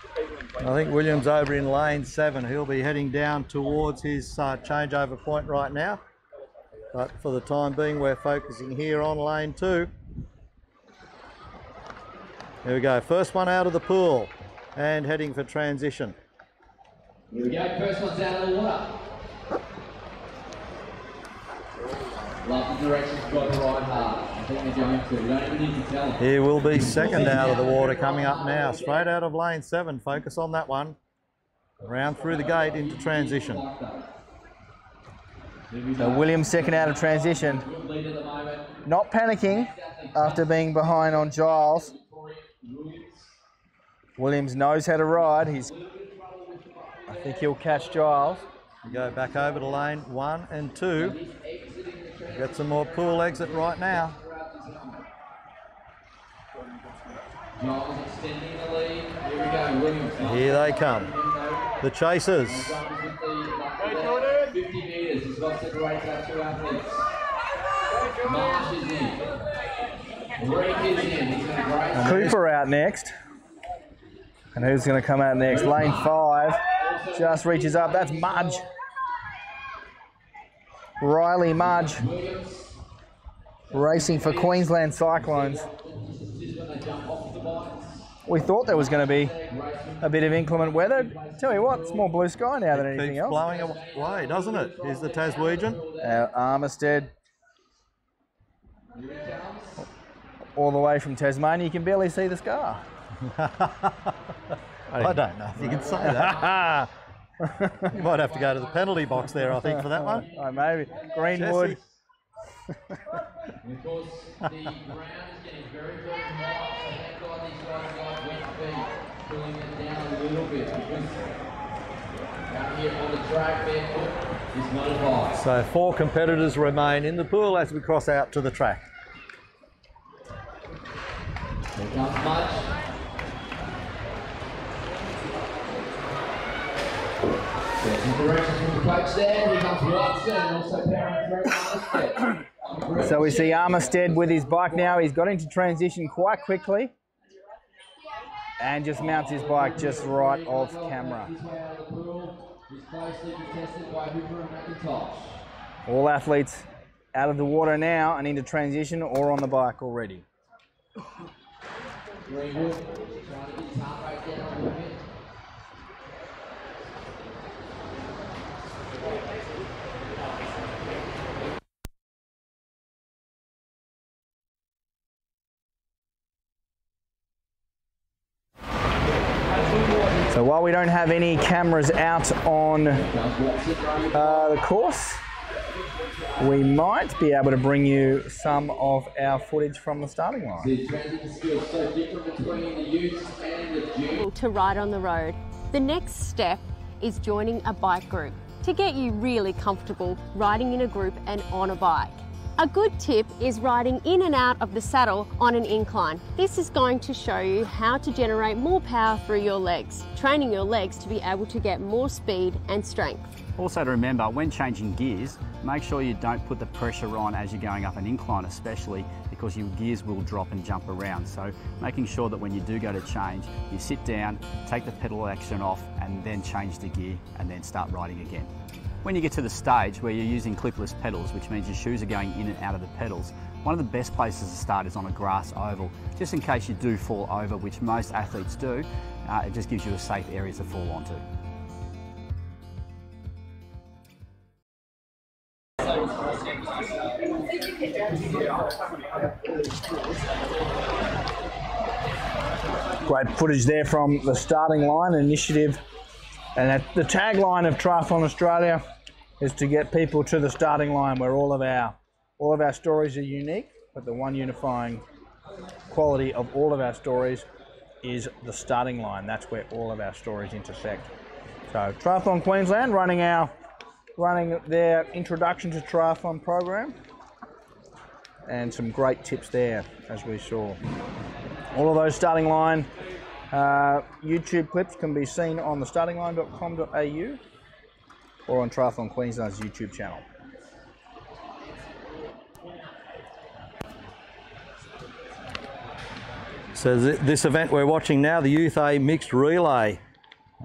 I think Williams over in lane 7. He'll be heading down towards his changeover point right now. But for the time being, we're focusing here on lane 2. Here we go. First one out of the pool and heading for transition. Here we go. First one's out of the water. Love the directions got to ride hard. I think they're going to. We don't even need to tell them. Here will be second out of the water coming up now. Straight out of lane 7. Focus on that one. Round through the gate into transition. So Williams second out of transition. Not panicking after being behind on Giles. Williams knows how to ride. I think he'll catch Giles. We go back over to lane 1 and 2. Got some more pool exit right now. Giles extending the lead. Here we go. Williams. Here they come. The chasers. 50 metres. He's got to separate our 2 athletes. Marsh is in. Rick is in. He's going to grace. Cooper out next. And who's going to come out next? Lane 5 just reaches up. That's Mudge. Riley Mudge racing for Queensland Cyclones. We thought there was going to be a bit of inclement weather. Tell you what, it's more blue sky now than anything Keeps else. blowing away, doesn't it? Here's the Taswegian. Armistead. All the way from Tasmania, you can barely see the scar. I don't know if you can say that. You might have to go to the penalty box there, I think, for that one. Oh, maybe. Greenwood. Jesse. And of course, the ground is getting very, very hot, so thank God these guys got wet feet, pulling them down a little bit, because out here on the track, barefoot is not advised. So 4 competitors remain in the pool as we cross out to the track. Here comes Mudge. Some directions from the coach there. Here comes Watson, and also powering through Armistead. So we see Armistead with his bike now. He's got into transition quite quickly and just mounts his bike just right off camera. All athletes out of the water now and into transition or on the bike already. Greenwood trying to get his heart rate down a little bit. So while we don't have any cameras out on the course, we might be able to bring you some of our footage from the starting line. To ride on the road. The next step is joining a bike group to get you really comfortable riding in a group and on a bike. A good tip is riding in and out of the saddle on an incline. This is going to show you how to generate more power through your legs, training your legs to be able to get more speed and strength. Also to remember, when changing gears, make sure you don't put the pressure on as you're going up an incline, especially because your gears will drop and jump around. So making sure that when you do go to change, you sit down, take the pedal action off and then change the gear and then start riding again. When you get to the stage where you're using clipless pedals, which means your shoes are going in and out of the pedals, one of the best places to start is on a grass oval, just in case you do fall over, which most athletes do. It just gives you a safe area to fall onto. Great footage there from the starting line initiative. And the tagline of Triathlon Australia is to get people to the starting line where all of our stories are unique, but the one unifying quality of all of our stories is the starting line. That's where all of our stories intersect. So Triathlon Queensland running their introduction to triathlon program, and some great tips there as we saw. All of those starting line YouTube clips can be seen on the startingline.com.au or on Triathlon Queensland's YouTube channel. So this event we're watching now, the Youth A Mixed Relay,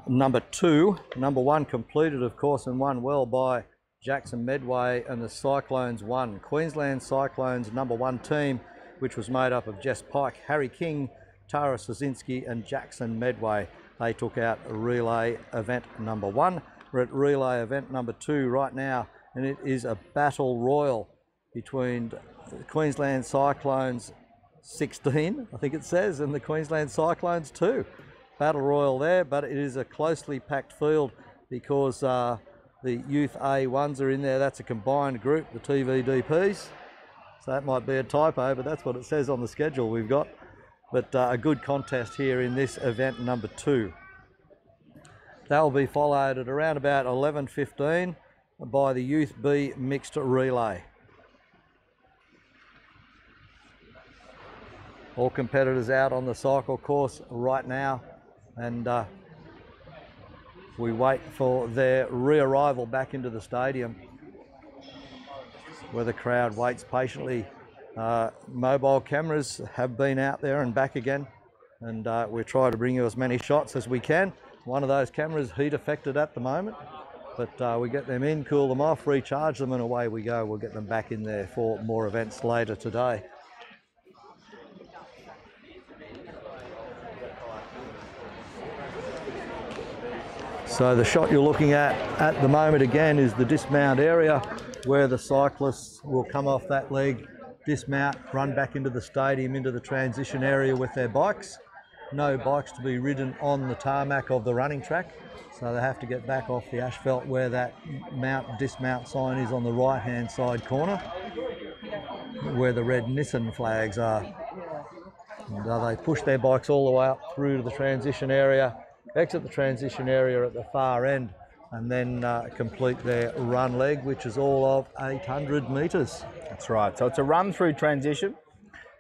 number 2. Number 1 completed, of course, and won well by Jackson Medway, and the Cyclones won. Queensland Cyclones number 1 team, which was made up of Jess Pike, Harry King, Tara Sosinski and Jackson Medway. They took out relay event number 1. We're at relay event number 2 right now, and it is a battle royal between the Queensland Cyclones 16, I think it says, and the Queensland Cyclones 2. Battle royal there, but it is a closely packed field because the Youth A1s are in there. That's a combined group, the TVDPs. So that might be a typo, but that's what it says on the schedule we've got. But a good contest here in this event number 2. That will be followed at around about 11:15 by the Youth B Mixed Relay. All competitors out on the cycle course right now, and we wait for their re-arrival back into the stadium, where the crowd waits patiently. Mobile cameras have been out there and back again, and we try to bring you as many shots as we can. One of those cameras heat affected at the moment, but we get them in, cool them off, recharge them, and away we go. We'll get them back in there for more events later today. So the shot you're looking at the moment again is the dismount area, where the cyclists will come off that leg, dismount, run back into the stadium, into the transition area with their bikes. No bikes to be ridden on the tarmac of the running track, so they have to get back off the asphalt where that dismount sign is on the right hand side corner. where the red Nissan flags are. And they push their bikes all the way up through to the transition area, exit the transition area at the far end, and then complete their run leg, which is all of 800 metres. That's right. So it's a run through transition.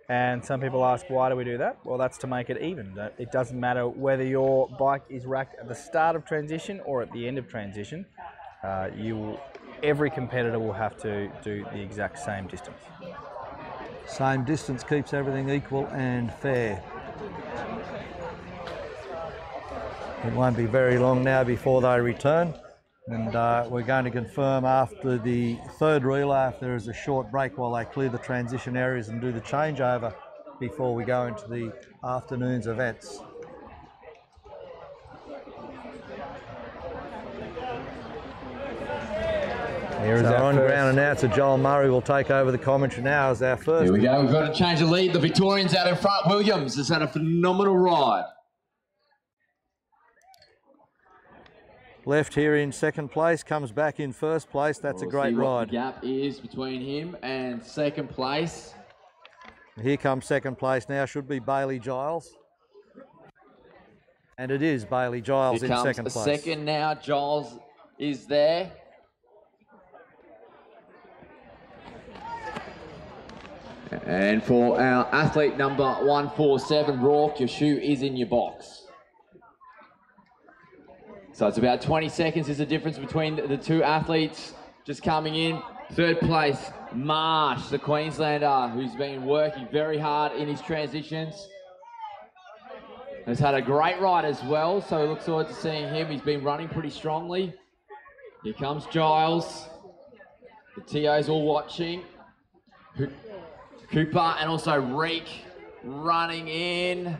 And some people ask, why do we do that? Well, that's to make it even. It doesn't matter whether your bike is racked at the start of transition or at the end of transition. Every competitor will have to do the exact same distance. Same distance keeps everything equal and fair. It won't be very long now before they return, and we're going to confirm after the third relay if there is a short break while they clear the transition areas and do the changeover before we go into the afternoon's events. Here is our on-ground announcer, Joel Murray, will take over the commentary now as our first. Here we go, we've got to change the lead. The Victorians out in front. Williams has had a phenomenal ride. Left here in second place, comes back in first place. That's a great ride. The gap is between him and second place. Here comes second place now, should be Bailey Giles. And it is Bailey Giles in second place. Second now, Giles is there. And for our athlete number 147, Rourke, your shoe is in your box. So it's about 20 seconds is the difference between the two athletes just coming in. Third place, Marsh, the Queenslander, who's been working very hard in his transitions. Has had a great ride as well, so we look forward to seeing him. He's been running pretty strongly. Here comes Giles. The TO's all watching. Cooper and also Reek running in. A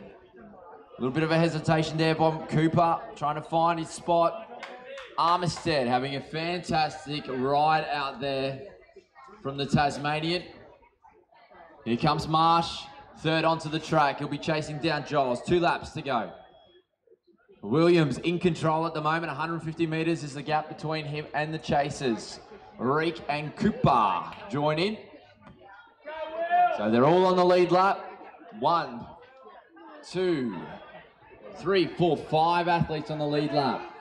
little bit of a hesitation there by Cooper, trying to find his spot. Armistead having a fantastic ride out there from the Tasmanian. Here comes Marsh, third onto the track. He'll be chasing down Giles. 2 laps to go. Williams in control at the moment. 150 metres is the gap between him and the chasers. Reek and Cooper join in. So they're all on the lead lap. 1, 2, 3, 4, 5 athletes on the lead lap.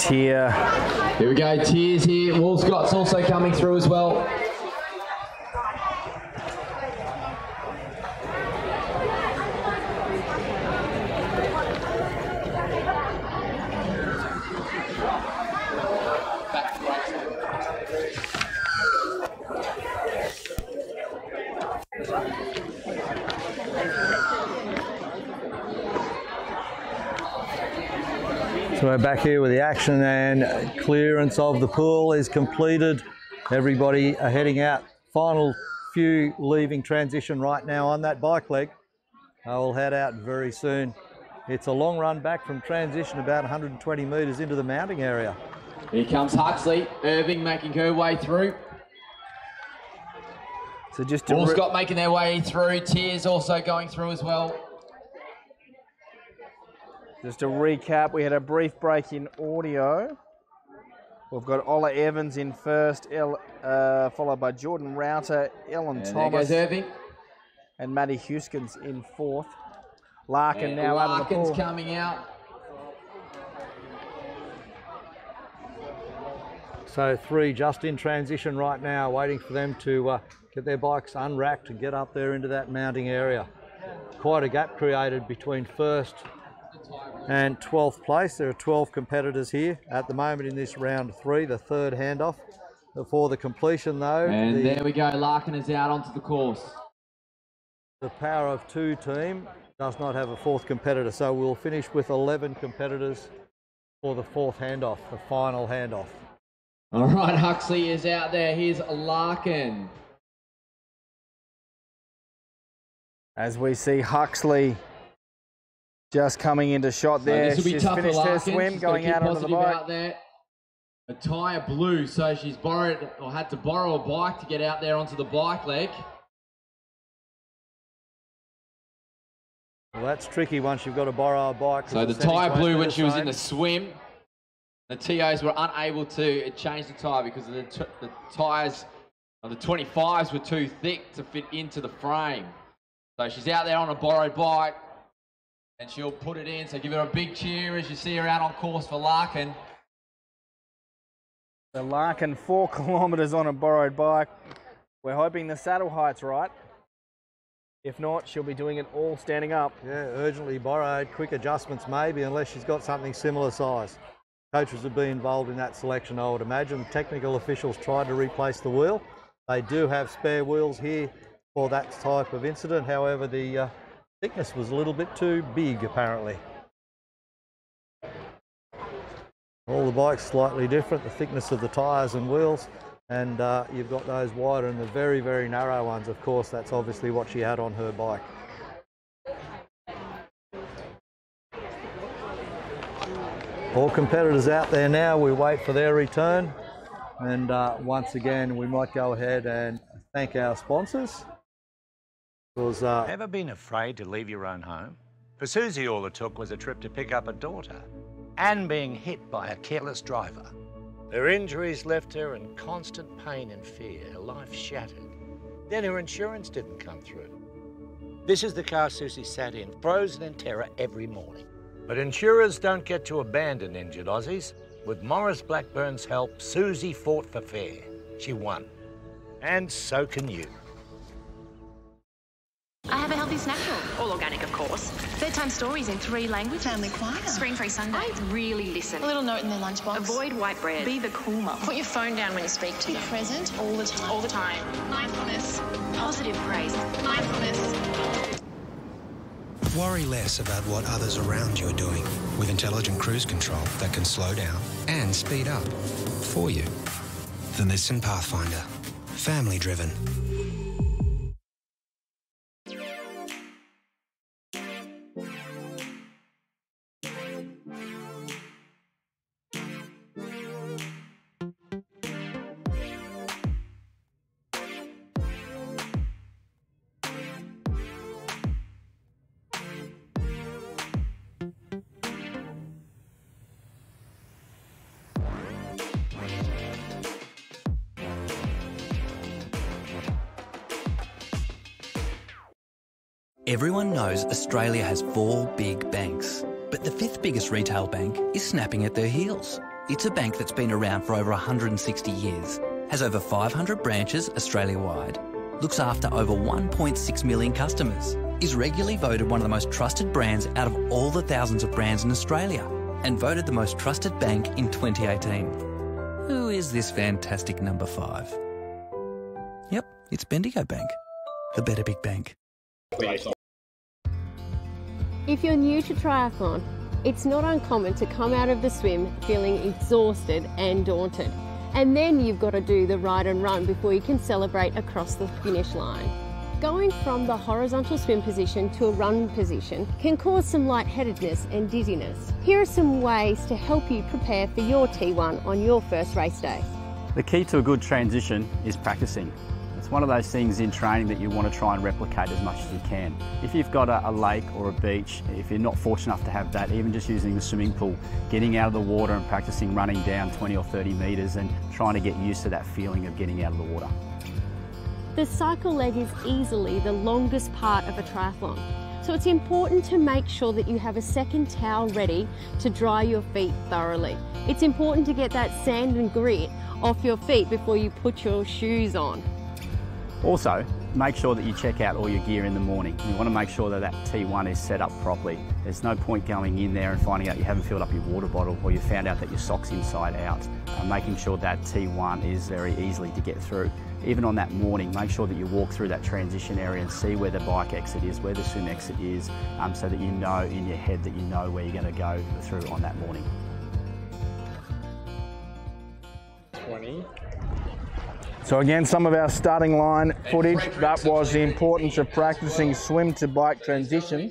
tier. Here we go, tiers here. Walscott's also coming through as well. So we're back here with the action, and clearance of the pool is completed. Everybody are heading out. Final few leaving transition right now on that bike leg. I'll head out very soon. It's a long run back from transition, about 120 metres into the mounting area. Here comes Huxley. Irving making her way through. So just Walscott making their way through. Tiers also going through as well. Just to recap, we had a brief break in audio. We've got Ola Evans in first, followed by Jordan Router, Ellen And Thomas, there goes Irving. and Maddie Huskins in fourth. Larkin now out of the pool. Larkin's coming out. So 3 just in transition right now, waiting for them to get their bikes unracked and get up there into that mounting area. Quite a gap created between first and 12th place. There are 12 competitors here at the moment in this round 3, the third handoff. Before the completion though. And there we go, Larkin is out onto the course. The Power of 2 team does not have a 4th competitor, so we'll finish with 11 competitors for the 4th handoff, the final handoff. All right, Huxley is out there. Here's Larkin. As we see Huxley just coming into shot there. So this will be She's tough for finished her Larkin. swim, She's going got to out keep onto the positive bike. out there. A tyre blew, so she's borrowed or had to borrow a bike to get out there onto the bike leg. Well, that's tricky once you've got to borrow a bike. So the tyre blew when she was in the swim. The TOs were unable to change the tyre because of the tyres of the 25s were too thick to fit into the frame. So she's out there on a borrowed bike and she'll put it in. So give her a big cheer as you see her out on course for Larkin. So Larkin 4 kilometres on a borrowed bike. We're hoping the saddle height's right. If not, she'll be doing it all standing up. Yeah, urgently borrowed, quick adjustments maybe, unless she's got something similar size. Coaches would be involved in that selection, I would imagine. Technical officials tried to replace the wheel. They do have spare wheels here for that type of incident. However, the thickness was a little bit too big, apparently. All the bikes slightly different, the thickness of the tyres and wheels, and you've got those wider and the very, very narrow ones. Of course, that's obviously what she had on her bike. All competitors out there now, we wait for their return. And once again, we might go ahead and thank our sponsors. Ever been afraid to leave your own home? For Susie, all it took was a trip to pick up a daughter and being hit by a careless driver. Her injuries left her in constant pain and fear, her life shattered. Then her insurance didn't come through. This is the car Susie sat in, frozen in terror every morning. But insurers don't get to abandon injured Aussies. With Morris Blackburn's help, Susie fought for fair. She won. And so can you. I have a healthy snack book, all organic of course. Bedtime stories in 3 languages. Family choir. Screen-free Sunday. I really listen. A little note in their lunchbox. Avoid white bread. Be the cool mum. Put your phone down when you speak to Be them. present all the time. All the time. Mindfulness. Positive praise. Mindfulness. Worry less about what others around you are doing with intelligent cruise control that can slow down and speed up for you. The Nissan Pathfinder. Family driven. Everyone knows Australia has 4 big banks, but the 5th biggest retail bank is snapping at their heels. It's a bank that's been around for over 160 years, has over 500 branches Australia-wide, looks after over 1.6 million customers, is regularly voted one of the most trusted brands out of all the thousands of brands in Australia, and voted the most trusted bank in 2018. Who is this fantastic number 5? Yep, it's Bendigo Bank, the better big bank. If you're new to triathlon, it's not uncommon to come out of the swim feeling exhausted and daunted. And then you've got to do the ride and run before you can celebrate across the finish line. Going from the horizontal swim position to a run position can cause some lightheadedness and dizziness. Here are some ways to help you prepare for your T1 on your first race day. The key to a good transition is practicing. It's one of those things in training that you want to try and replicate as much as you can. If you've got a lake or a beach, if you're not fortunate enough to have that, even just using the swimming pool, getting out of the water and practicing running down 20 or 30 metres and trying to get used to that feeling of getting out of the water. The cycle leg is easily the longest part of a triathlon, so it's important to make sure that you have a second towel ready to dry your feet thoroughly. It's important to get that sand and grit off your feet before you put your shoes on. Also, make sure that you check out all your gear in the morning. You want to make sure that that T1 is set up properly. There's no point going in there and finding out you haven't filled up your water bottle or you found out that your sock's inside out. Making sure that T1 is very easily to get through. Even on that morning, make sure that you walk through that transition area and see where the bike exit is, where the swim exit is, so that you know in your head that you know where you're going to go through on that morning. 20. So again, some of our starting line footage, that was the importance of practicing swim to bike transition.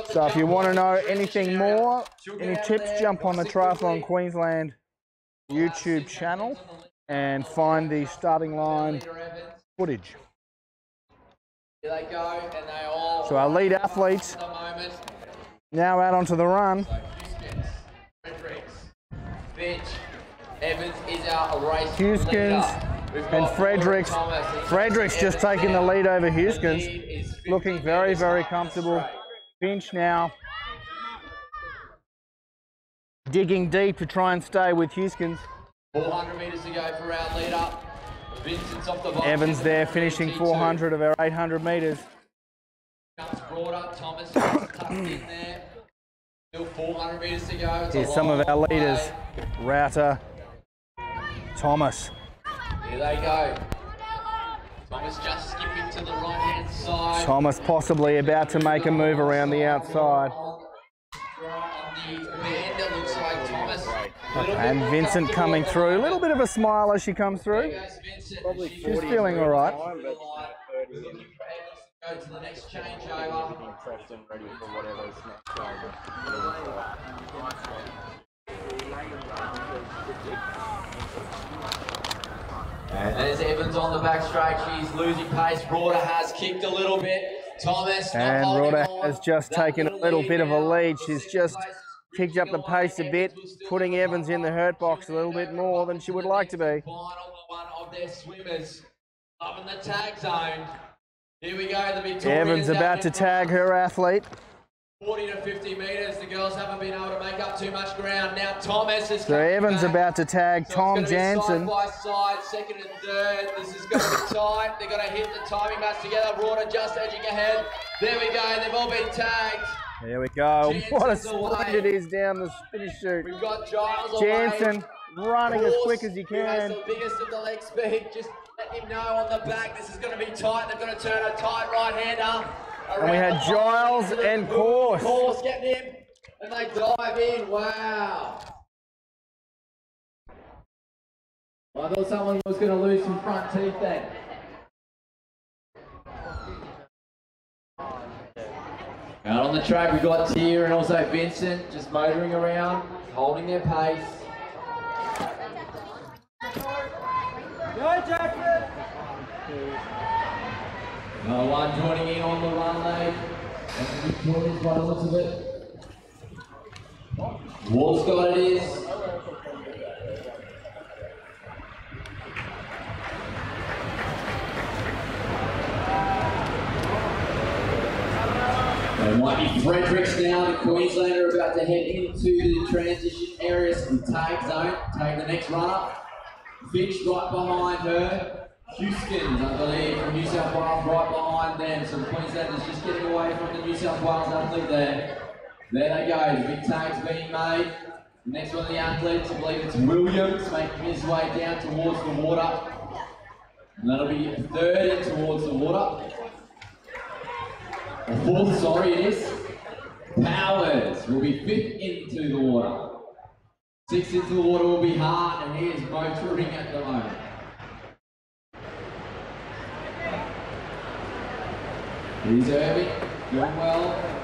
So if you want to know anything more, any tips, jump on the Triathlon Queensland YouTube channel and find the starting line footage. So our lead athletes now out onto the run. Evans is our race Huskins and Fredericks. Fredericks just taking the lead over Huskins. Looking very, very comfortable. Finch now digging deep to try and stay with Huskins. 400 metres to go for our leader. Vincent's off the bike. Evans there finishing 400 of our 800 metres. Comes broader. Thomas tucked in there. Still 400 metres to go. Here's some of our leaders. Router, Thomas. Here they go. Thomas just skipping to the right-hand side. Thomas possibly about to make a move around the outside. On the bend, it looks like Thomas. And Vincent coming through. A little bit of a smile as she comes through. She's feeling all right. Go to the next changeover. And there's Evans on the back straight. She's losing pace. Broader has kicked a little bit. Thomas. And Broader has just taken a little bit of a lead. She's just kicked up the pace a bit, putting Evans in the hurt box a little bit more than she would like to be. Final one of their swimmers up in the tag zone. Here we go, the Victorians. Evans about to tag her athlete. 40 to 50 metres. The girls haven't been able to make up too much ground. Now Thomas is So Evans back. about to tag Tom Jansen. Side by side, second and third. This is going to be tight. They're going to hit the timing match together. Broader just edging ahead. There we go. They've all been tagged. There we go. Jansen's What a sprint it is down the finish chute. We've got Giles Jansen running as quick as he Who has can. the biggest of the leg speed. Just let him know on the back. This is going to be tight. They're going to turn a tight right-hander. And we had Giles and Course. Course getting him. And they dive in. Wow. I thought someone was going to lose some front teeth then. Out on the track, we've got Tia and also Vincent just motoring around, holding their pace. Go, Jackson! No one joining in on the run leg. And Victoria's by the looks of it. Walscott it is. It might be Fredericks now. The Queenslander are about to head into the transition areas in tag zone. Take the next runner. Finch right behind her. Houston's, I believe, from New South Wales right behind them. So the Queenslanders just getting away from the New South Wales athlete there. There they go. The big tag's being made. The next one of the athletes, I believe it's Williams, making his way down towards the water. And that'll be third in towards the water. Or fourth, sorry, it is. Powers will be fifth into the water. Sixth into the water will be Hart, and he is motoring at the moment. Here's Irving, doing well.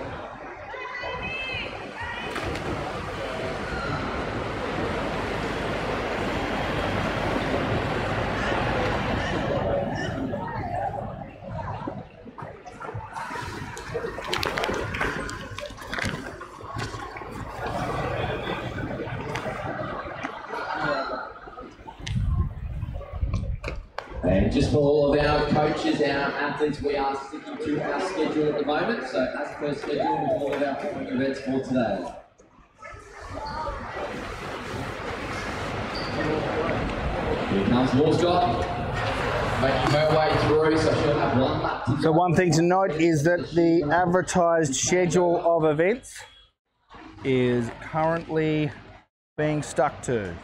And just for all of our coaches, our athletes, we are sticking to our schedule at the moment. So as per schedule with all of our performing events for today. Here comes Worscott, making her way through, so she'll have one lap to go. So one thing to note is that the advertised schedule of events is currently being stuck to.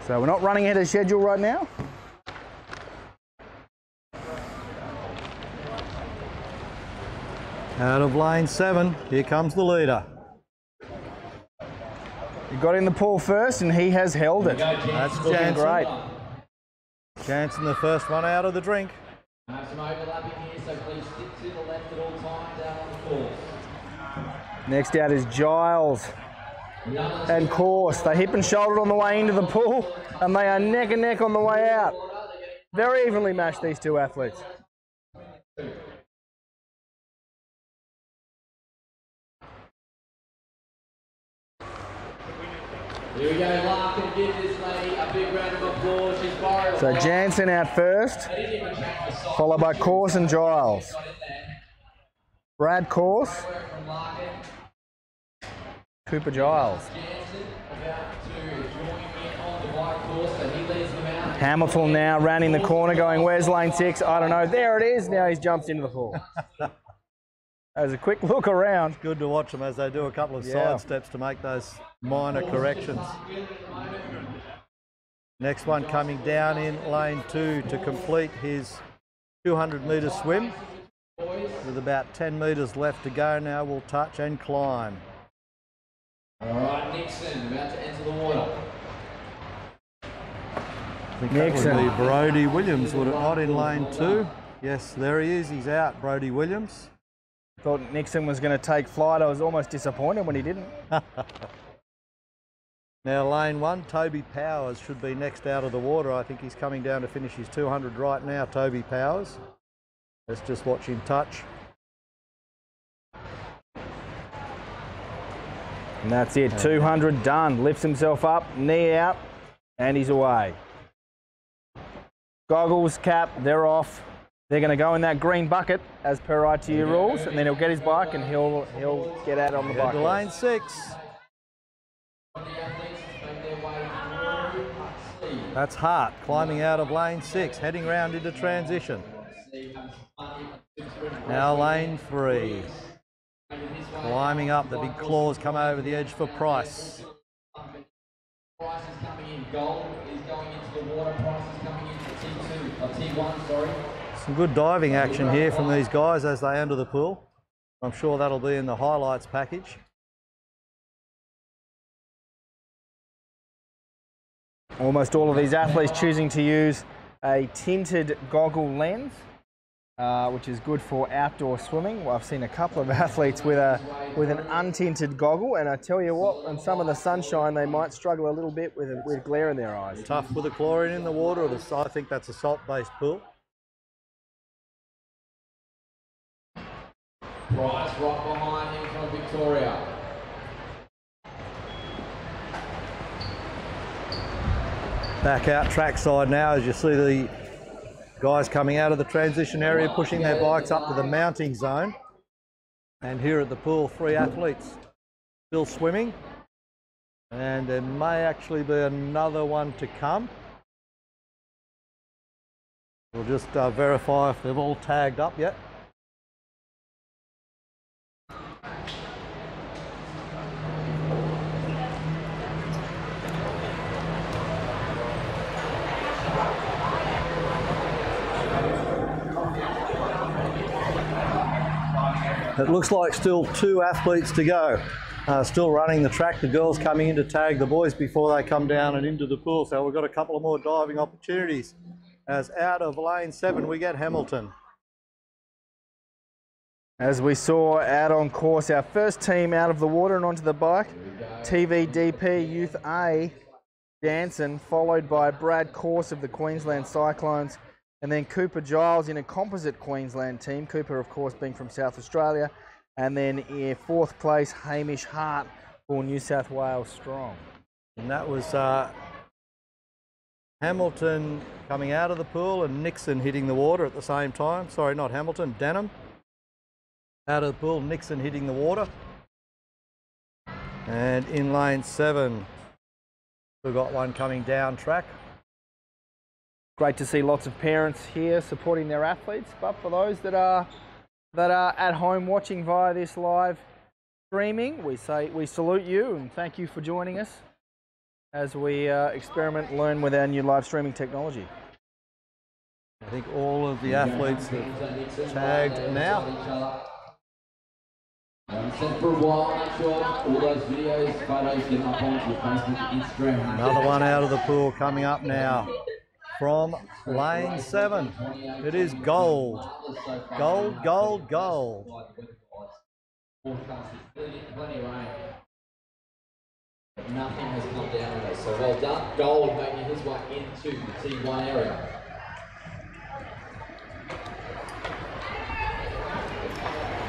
So we're not running ahead of schedule right now. Out of lane 7, here comes the leader. He got in the pool first and he has held it. That's looking Jansen. great. Jansen, the first one out of the drink. Have some overlapping here, so please stick to the left at all times out on the course. Next out is Giles and Course. They hip and shouldered on the way into the pool and they are neck and neck on the way out. Very evenly matched, these two athletes. Here we go, Larkin, give this lady a big round of applause. She's borrowed. So Jansen out first, followed by Course and Giles. Brad Course, Cooper Giles. Hamilton now rounding the corner going, where's lane 6? I don't know. There it is. Now he's jumped into the pool. As a quick look around. Good to watch them as they do a couple of side steps to make those minor corrections. Next one coming down in lane 2 to complete his 200-metre swim. With about 10 metres left to go now, we'll touch and climb. All right, Nixon about to enter the water. I think that would be Brody Williams, would it not, in lane 2? Yes, there he is. He's out, Brody Williams. Thought Nixon was going to take flight. I was almost disappointed when he didn't. Now lane 1, Toby Powers should be next out of the water. I think he's coming down to finish his 200 right now, Toby Powers. Let's just watch him touch. And that's it, 200 done. Lifts himself up, knee out, and he's away. Goggles, cap, they're off. They're going to go in that green bucket as per ITU rules, and then he'll get his bike and he'll get out on the bike. To lane 6. That's Hart climbing out of lane 6, heading round into transition. Now lane 3. Climbing up, the big claws come over the edge for Price. Price is coming in, Gold is going into the water, Price is coming into T1, sorry. Some good diving action here from these guys as they enter the pool. I'm sure that'll be in the highlights package. Almost all of these athletes choosing to use a tinted goggle lens, which is good for outdoor swimming. Well, I've seen a couple of athletes with an untinted goggle, and I tell you what, in some of the sunshine, they might struggle a little bit with glare in their eyes. Tough with the chlorine in the water. I think that's a salt-based pool. Price right behind him from Victoria. Back out trackside now as you see the guys coming out of the transition area pushing their bikes up to the mounting zone. And here at the pool, 3 athletes still swimming. And there may actually be another one to come. We'll just verify if they've all tagged up yet. It looks like still 2 athletes to go. Still running the track. The girls coming in to tag the boys before they come down and into the pool. So we've got a couple of more diving opportunities. As out of lane 7 we get Hamilton. As we saw out on course, our first team out of the water and onto the bike, TVDP Youth A, Jansen, followed by Brad Course of the Queensland Cyclones, and then Cooper Giles in a composite Queensland team. Cooper, of course, being from South Australia. And then in 4th place, Hamish Hart for New South Wales Strong. And that was Hamilton coming out of the pool and Nixon hitting the water at the same time. Sorry, not Hamilton, Denham. Out of the pool, Nixon hitting the water. And in lane 7, we've got one coming down track. Great to see lots of parents here supporting their athletes, but for those that are at home watching via this live streaming, we salute you and thank you for joining us as we experiment and learn with our new live streaming technology. I think all of the athletes have tagged now. For a while, make sure all those videos, photos get up onto Facebook, Instagram. Another one out of the pool coming up now. From lane 7, it is Gold. Gold, Gold, Gold. But nothing has come down with us, so well done. Gold making his way into the T1 area.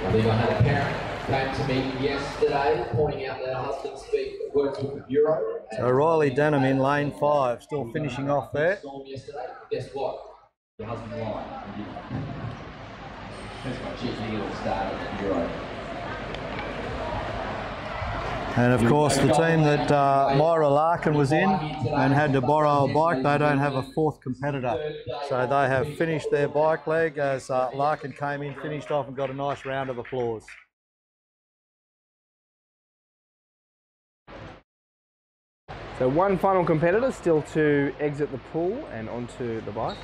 I think I had a parent came to me yesterday pointing out that her husband works with the Bureau. So Riley Denham in lane 5, still finishing off there. Yesterday. Guess what? Your husband lied. That's my chief legal start at the Bureau. And of course the team that Myra Larkin was in and had to borrow a bike, they don't have a 4th competitor. So they have finished their bike leg as Larkin came in, finished off and got a nice round of applause. So one final competitor still to exit the pool and onto the bike.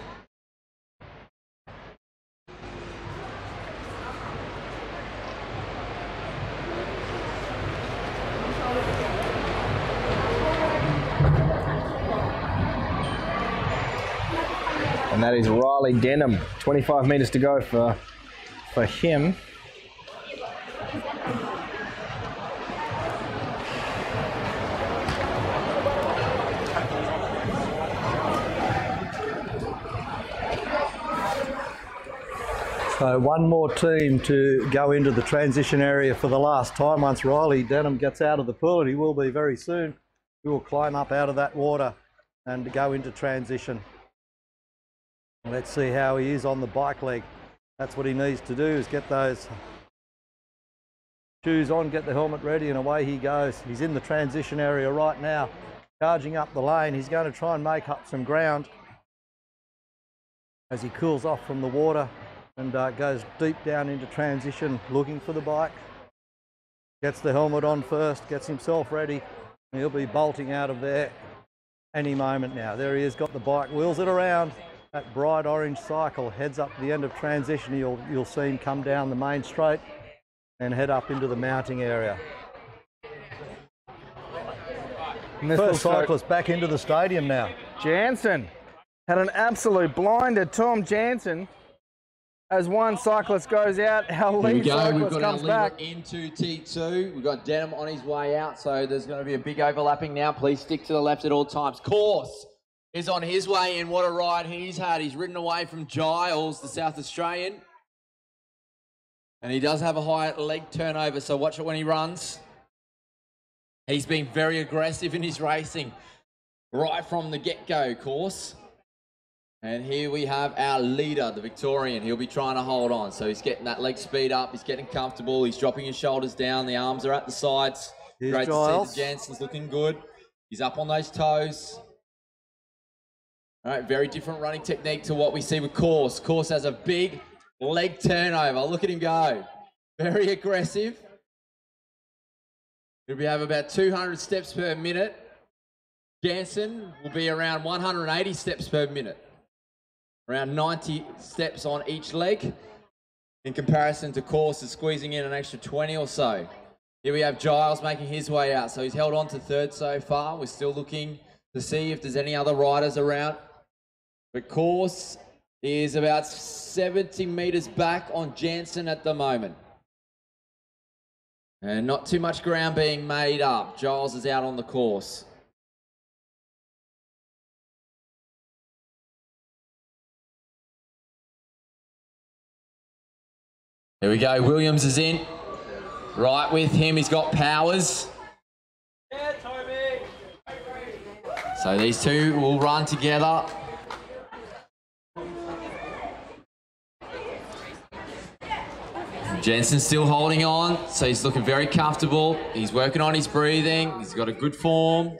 And that is Riley Denham. 25 metres to go for him. So one more team to go into the transition area for the last time. Once Riley Denham gets out of the pool, and he will be very soon, he will climb up out of that water and go into transition. Let's see how he is on the bike leg. That's what he needs to do, is get those shoes on, get the helmet ready, and away he goes. He's in the transition area right now, charging up the lane. He's going to try and make up some ground as he cools off from the water and goes deep down into transition, looking for the bike. Gets the helmet on first, gets himself ready, and he'll be bolting out of there any moment now. There he is, got the bike, wheels it around. That bright orange cycle heads up to the end of transition. You'll see him come down the main straight and head up into the mounting area. First cyclist back into the stadium now. Jansen had an absolute blinder. Tom Jansen, as one cyclist goes out, our lead cyclist comes back into T2. We've got Denham on his way out, so there's going to be a big overlapping now. Please stick to the left at all times. Course is on his way in. What a ride he's had. He's ridden away from Giles, the South Australian. And he does have a high leg turnover, so watch it when he runs. He's been very aggressive in his racing right from the get-go, Course. And here we have our leader, the Victorian. He'll be trying to hold on. So he's getting that leg speed up. He's getting comfortable. He's dropping his shoulders down. The arms are at the sides. Here's Great Giles. to see the Jansen's looking good. He's up on those toes. All right, very different running technique to what we see with Course. Course has a big leg turnover. Look at him go. Very aggressive. He'll have about 200 steps per minute. Jansen will be around 180 steps per minute. Around 90 steps on each leg. In comparison to Course is squeezing in an extra 20 or so. Here we have Giles making his way out. So he's held on to third so far. We're still looking to see if there's any other riders around. But Course is about 70 metres back on Jansen at the moment. And not too much ground being made up. Giles is out on the course. Here we go, Williams is in. Right with him, he's got Powers. Yeah, Toby. So these two will run together. Jensen's still holding on, so he's looking very comfortable. He's working on his breathing. He's got a good form.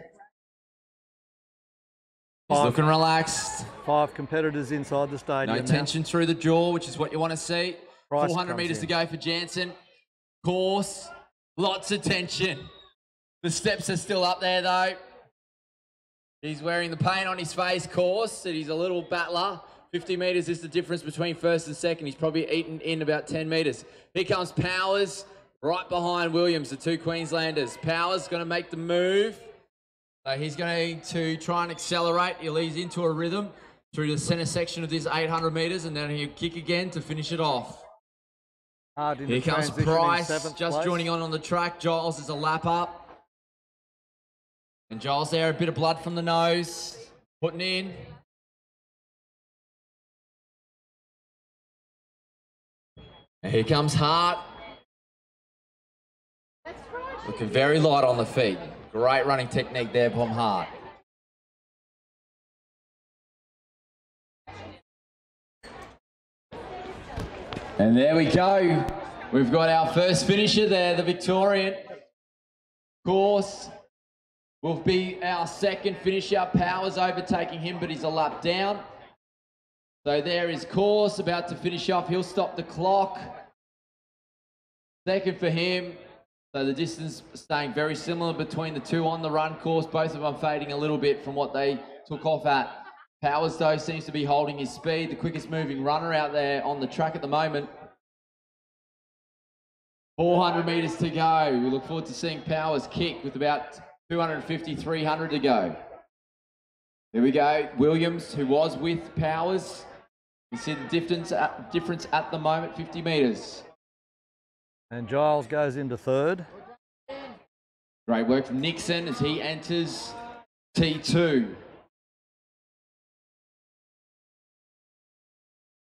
He's looking relaxed. 5 competitors inside the stadium. No tension through the jaw, which is what you want to see. Price 400 metres to go for Jansen. Course, lots of tension. The steps are still up there though. He's wearing the paint on his face, Course, and he's a little battler. 50 metres is the difference between first and second. He's probably eaten in about 10 metres. Here comes Powers, right behind Williams, the two Queenslanders. Powers going to make the move. He's going to try and accelerate. He'll ease into a rhythm through the centre section of this 800 metres, and then he'll kick again to finish it off. Here comes Price, just joining on the track. Giles is a lap up. And Giles there, a bit of blood from the nose, putting in. And here comes Hart. Looking very light on the feet. Great running technique there from Hart. And there we go. We've got our first finisher there, the Victorian. Course will be our second finisher. Powers overtaking him, but he's a lap down. So there is Course about to finish off. He'll stop the clock. Second for him. So the distance staying very similar between the two on the run course. Both of them fading a little bit from what they took off at. Powers, though, seems to be holding his speed. The quickest moving runner out there on the track at the moment. 400 metres to go. We look forward to seeing Powers kick with about 250, 300 to go. There we go. Williams, who was with Powers. You see the difference at the moment, 50 metres. And Giles goes into third. Great work from Nixon as he enters T2.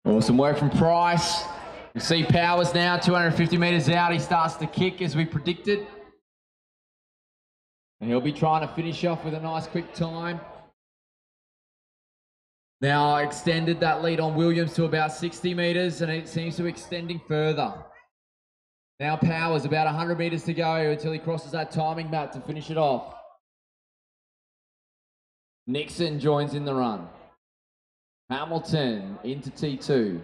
Awesome work from Price. You see Powers now, 250 metres out. He starts to kick as we predicted. And he'll be trying to finish off with a nice quick time. Now I extended that lead on Williams to about 60 metres, and it seems to be extending further. Now Powers, about 100 metres to go until he crosses that timing mat to finish it off. Nixon joins in the run. Hamilton into T2.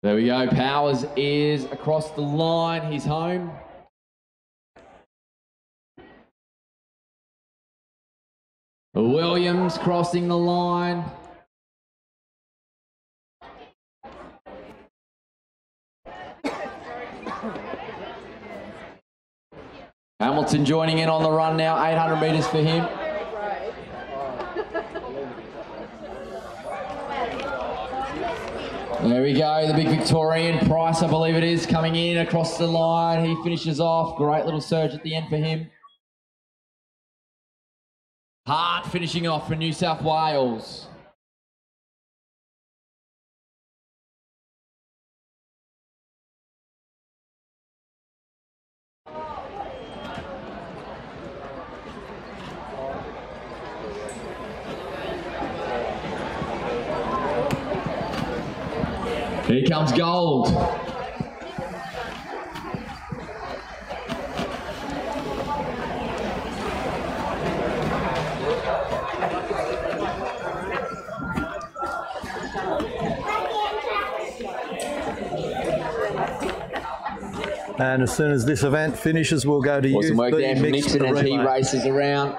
There we go. Powers is across the line. He's home. Williams crossing the line. Hamilton joining in on the run now, 800 metres for him. There we go, the big Victorian. Price, I believe it is, coming in across the line. He finishes off. Great little surge at the end for him. Hart finishing off for New South Wales. Here comes gold. And as soon as this event finishes, we'll go to youth Awesome work B there from mixed Nixon as he relay. races around.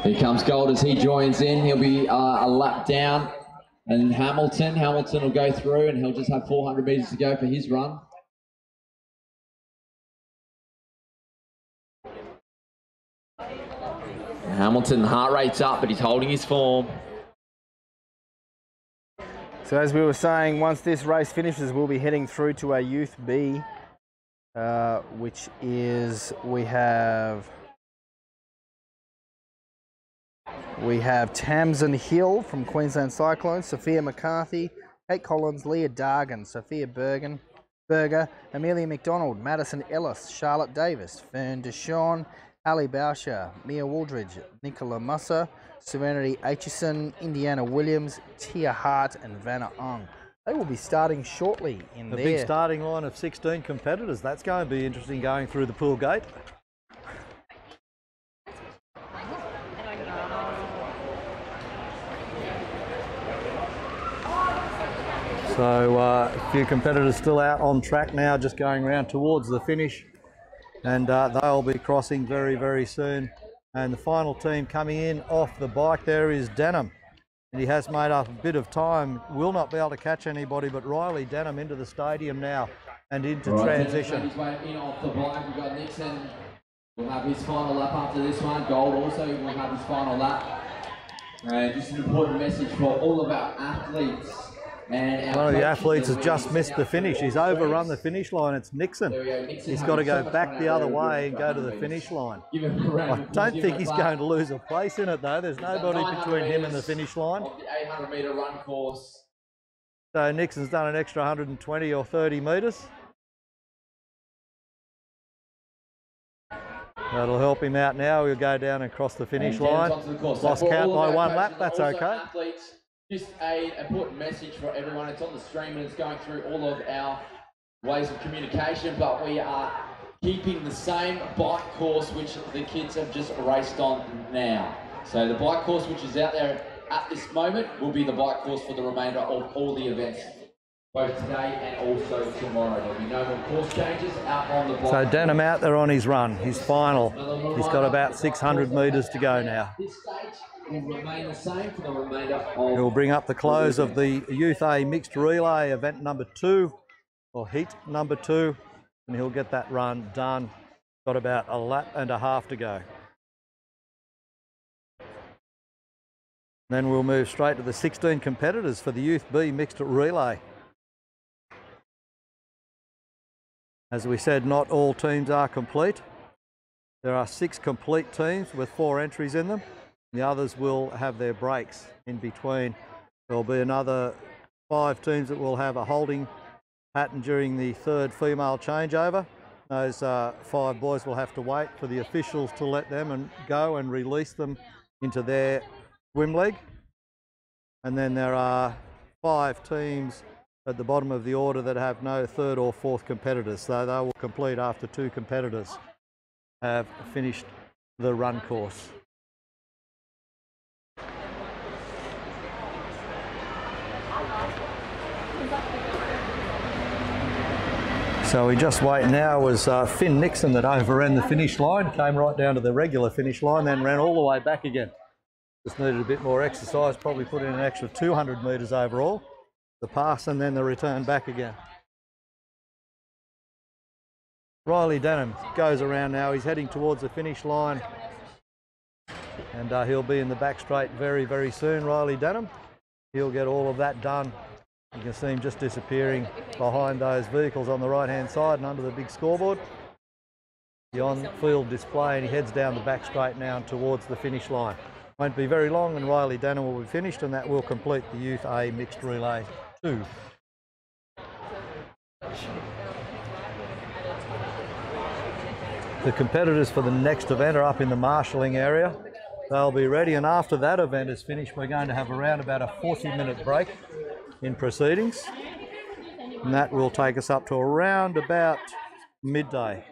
Here comes Gold as he joins in. He'll be a lap down. And Hamilton will go through and he'll just have 400 metres to go for his run. Hamilton, heart rate's up, but he's holding his form. So as we were saying, once this race finishes, we'll be heading through to our Youth B, which is, we have Tamsin Hill from Queensland Cyclones, Sophia McCarthy, Kate Collins, Leah Dargan, Sophia Berger, Amelia McDonald, Madison Ellis, Charlotte Davis, Fern Deshawn, Ali Bauscher, Mia Waldridge, Nicola Musser, Serenity Aitchison, Indiana Williams, Tia Hart and Vanna Ong. They will be starting shortly in there. A big starting line of 16 competitors. That's going to be interesting going through the pool gate. So a few competitors still out on track now, just going around towards the finish. And they'll be crossing very, very soon. And the final team coming in off the bike there is Denham. And he has made up a bit of time. Will not be able to catch anybody, but Riley Denham into the stadium now and into transition. He's waiting in off the bike. We've got Nixon. Will have his final lap after this one. Gold also will have his final lap. And just an important message for all of our athletes. And one of the athletes has just missed the finish. He's overrun the finish line. It's Nixon. He's got to go back the other way and go to the finish line. I don't think he's going to lose a place in it though. There's nobody between him and the finish line. The 800-metre run course. So Nixon's done an extra 120 or 30 metres. That'll help him out now. He'll go down and cross the finish line. Lost count by one lap. That's okay. Just an important message for everyone. It's on the stream and it's going through all of our ways of communication, but we are keeping the same bike course which the kids have just raced on now. So the bike course which is out there at this moment will be the bike course for the remainder of all the events, both today and also tomorrow. There'll be no more course changes out on the bike. So Denham out there on his run, his final. He's got about 600 metres to go now. This stage will remain the same for the remainder of... He'll bring up the close of the Youth A Mixed Relay event number 2, or heat number 2, and he'll get that run done. Got about a lap and a half to go. Then we'll move straight to the 16 competitors for the Youth B Mixed Relay. As we said, not all teams are complete. There are 6 complete teams with 4 entries in them. The others will have their breaks in between. There'll be another 5 teams that will have a holding pattern during the 3rd female changeover. Those 5 boys will have to wait for the officials to let them and go and release them into their swim leg. And then there are 5 teams at the bottom of the order that have no 3rd or 4th competitors. So they will complete after 2 competitors have finished the run course. So we just wait now was Finn Nixon that overran the finish line, came right down to the regular finish line, then ran all the way back again. Just needed a bit more exercise, probably put in an extra 200 metres overall, the pass and then the return back again. Riley Denham goes around now, he's heading towards the finish line and he'll be in the back straight very, very soon, Riley Denham. He'll get all of that done. You can see him just disappearing behind those vehicles on the right-hand side and under the big scoreboard. The on-field display, and he heads down the back straight now towards the finish line. Won't be very long and Riley Denham will be finished, and that will complete the Youth A Mixed Relay 2. The competitors for the next event are up in the marshalling area. they'll be ready, and after that event is finished, we're going to have around about a 40-minute break in proceedings, and that will take us up to around about midday,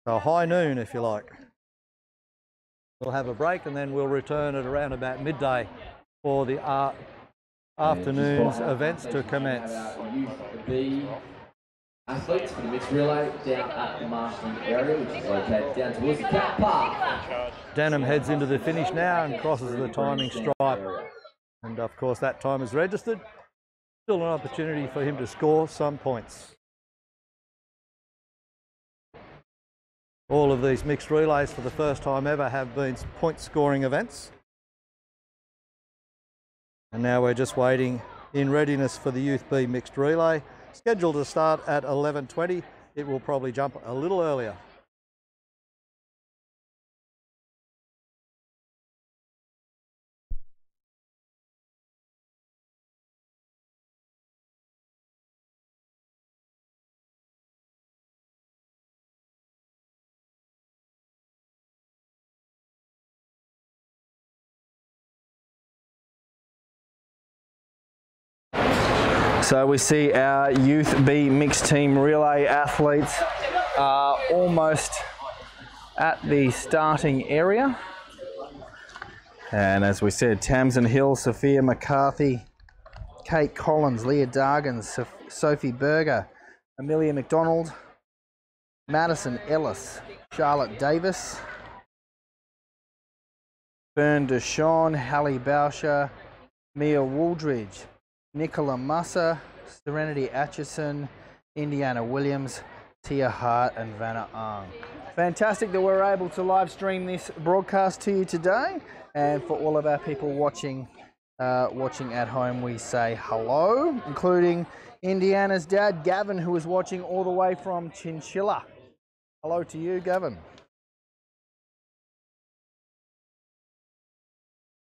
so high noon if you like. We'll have a break and then we'll return at around about midday for the afternoon's events to commence. The athletes for the mixed relay down at the marshalling area, which is located down towards the car park. Denham heads into the finish now and crosses the timing stripe, and of course that time is registered. Still an opportunity for him to score some points. All of these mixed relays for the first time ever have been point scoring events. And now we're just waiting in readiness for the Youth B mixed relay. Scheduled to start at 11:20. It will probably jump a little earlier. So we see our Youth B mixed team relay athletes are almost at the starting area. And as we said, Tamsin Hill, Sophia McCarthy, Kate Collins, Leah Dargans, Sophie Berger, Amelia McDonald, Madison Ellis, Charlotte Davis, Fern Deshawn, Hallie Bauscher, Mia Wooldridge, Nicola Musser, Serenity Atchison, Indiana Williams, Tia Hart and Vanna Ang. Fantastic that we're able to live stream this broadcast to you today, and for all of our people watching at home, we say hello, including Indiana's dad Gavin, who is watching all the way from Chinchilla. Hello to you, Gavin.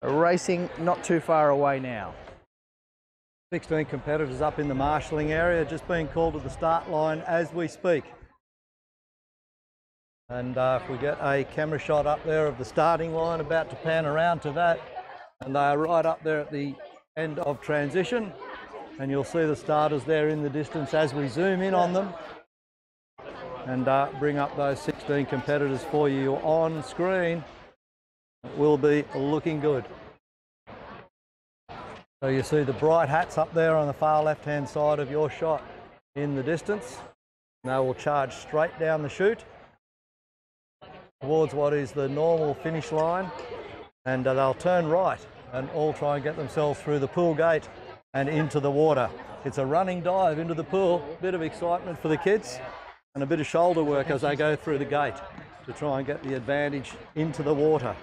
Racing not too far away now. 16 competitors up in the marshalling area, just being called to the start line as we speak. And if we get a camera shot up there of the starting line, about to pan around to that, and they are right up there at the end of transition, and you'll see the starters there in the distance as we zoom in on them and bring up those 16 competitors for you on screen. It will be looking good. So you see the bright hats up there on the far left-hand side of your shot in the distance. They will charge straight down the chute towards what is the normal finish line, and they'll turn right and all try and get themselves through the pool gate and into the water. It's a running dive into the pool, bit of excitement for the kids and a bit of shoulder work as they go through the gate to try and get the advantage into the water.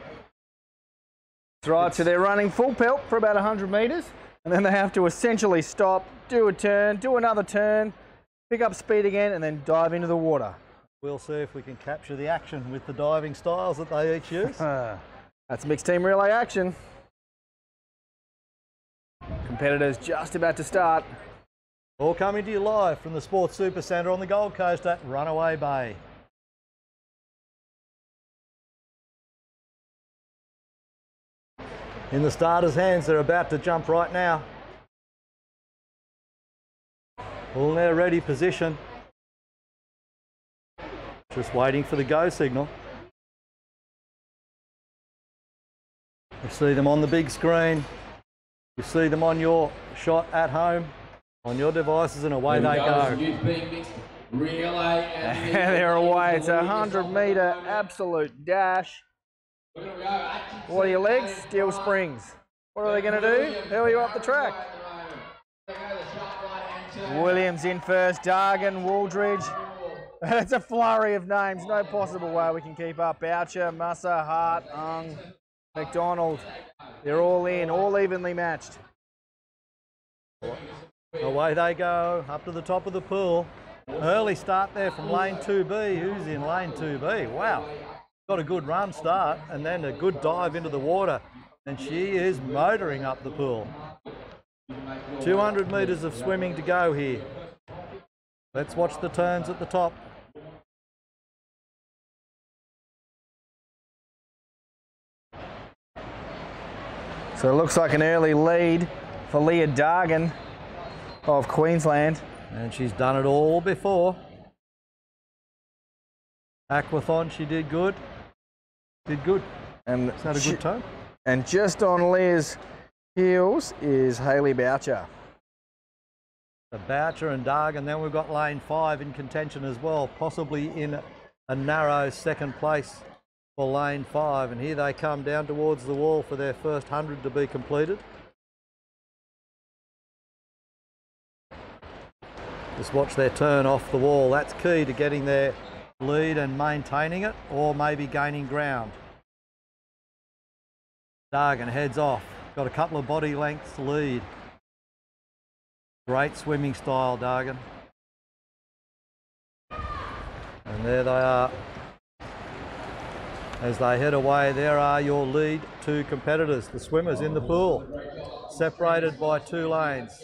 Right, so they're running full pelt for about 100 metres, and then they have to essentially stop, do a turn, do another turn, pick up speed again, and then dive into the water. We'll see if we can capture the action with the diving styles that they each use. That's mixed team relay action. Competitors just about to start. All coming to you live from the Sports Super Centre on the Gold Coast at Runaway Bay. In the starters' hands, they're about to jump right now. All in their ready position. Just waiting for the go signal. You see them on the big screen. You see them on your shot at home, on your devices, and away they go. And they're away. It's a 100-metre absolute dash. What are your legs? Steel springs. What are they going to do? Hurl you up the track. Williams in first, Dargan, Wooldridge. It's a flurry of names. No possible way we can keep up. Boucher, Musser, Hart, Ung, McDonald. They're all in, all evenly matched. Away they go, up to the top of the pool. Early start there from lane 2B. Who's in lane 2B? Wow. Got a good run start and then a good dive into the water, and she is motoring up the pool. 200 metres of swimming to go here. Let's watch the turns at the top. So it looks like an early lead for Leah Dargan of Queensland. And she's done it all before. Aquathon, she did good. Did good. And is that a good time? And just on Leah's heels is Hayley Boucher. The Boucher and Dargan. Then we've got lane 5 in contention as well, possibly in a narrow second place for lane 5. And here they come down towards the wall for their first 100 to be completed. Just watch their turn off the wall. That's key to getting their lead and maintaining it, or maybe gaining ground. Dargan heads off. Got a couple of body lengths lead. Great swimming style, Dargan. And there they are. As they head away, there are your lead 2 competitors, the swimmers in the pool, separated by 2 lanes.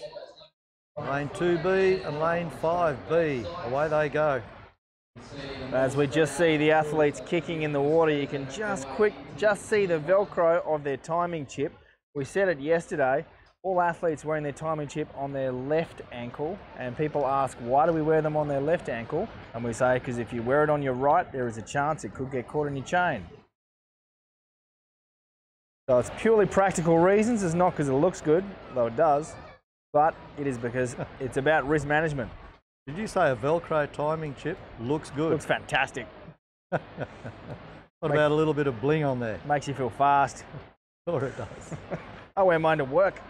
Lane 2B and lane 5B. Away they go. As we just see the athletes kicking in the water, you can just see the Velcro of their timing chip. We said it yesterday, all athletes wearing their timing chip on their left ankle, and people ask, why do we wear them on their left ankle? And we say, because if you wear it on your right, there is a chance it could get caught in your chain. So it's purely practical reasons. It's not because it looks good, though it does, but it is because it's about risk management. Did you say a Velcro timing chip looks good? Looks fantastic. What about a little bit of bling on there? Makes you feel fast. Sure it does. I wear mine to work.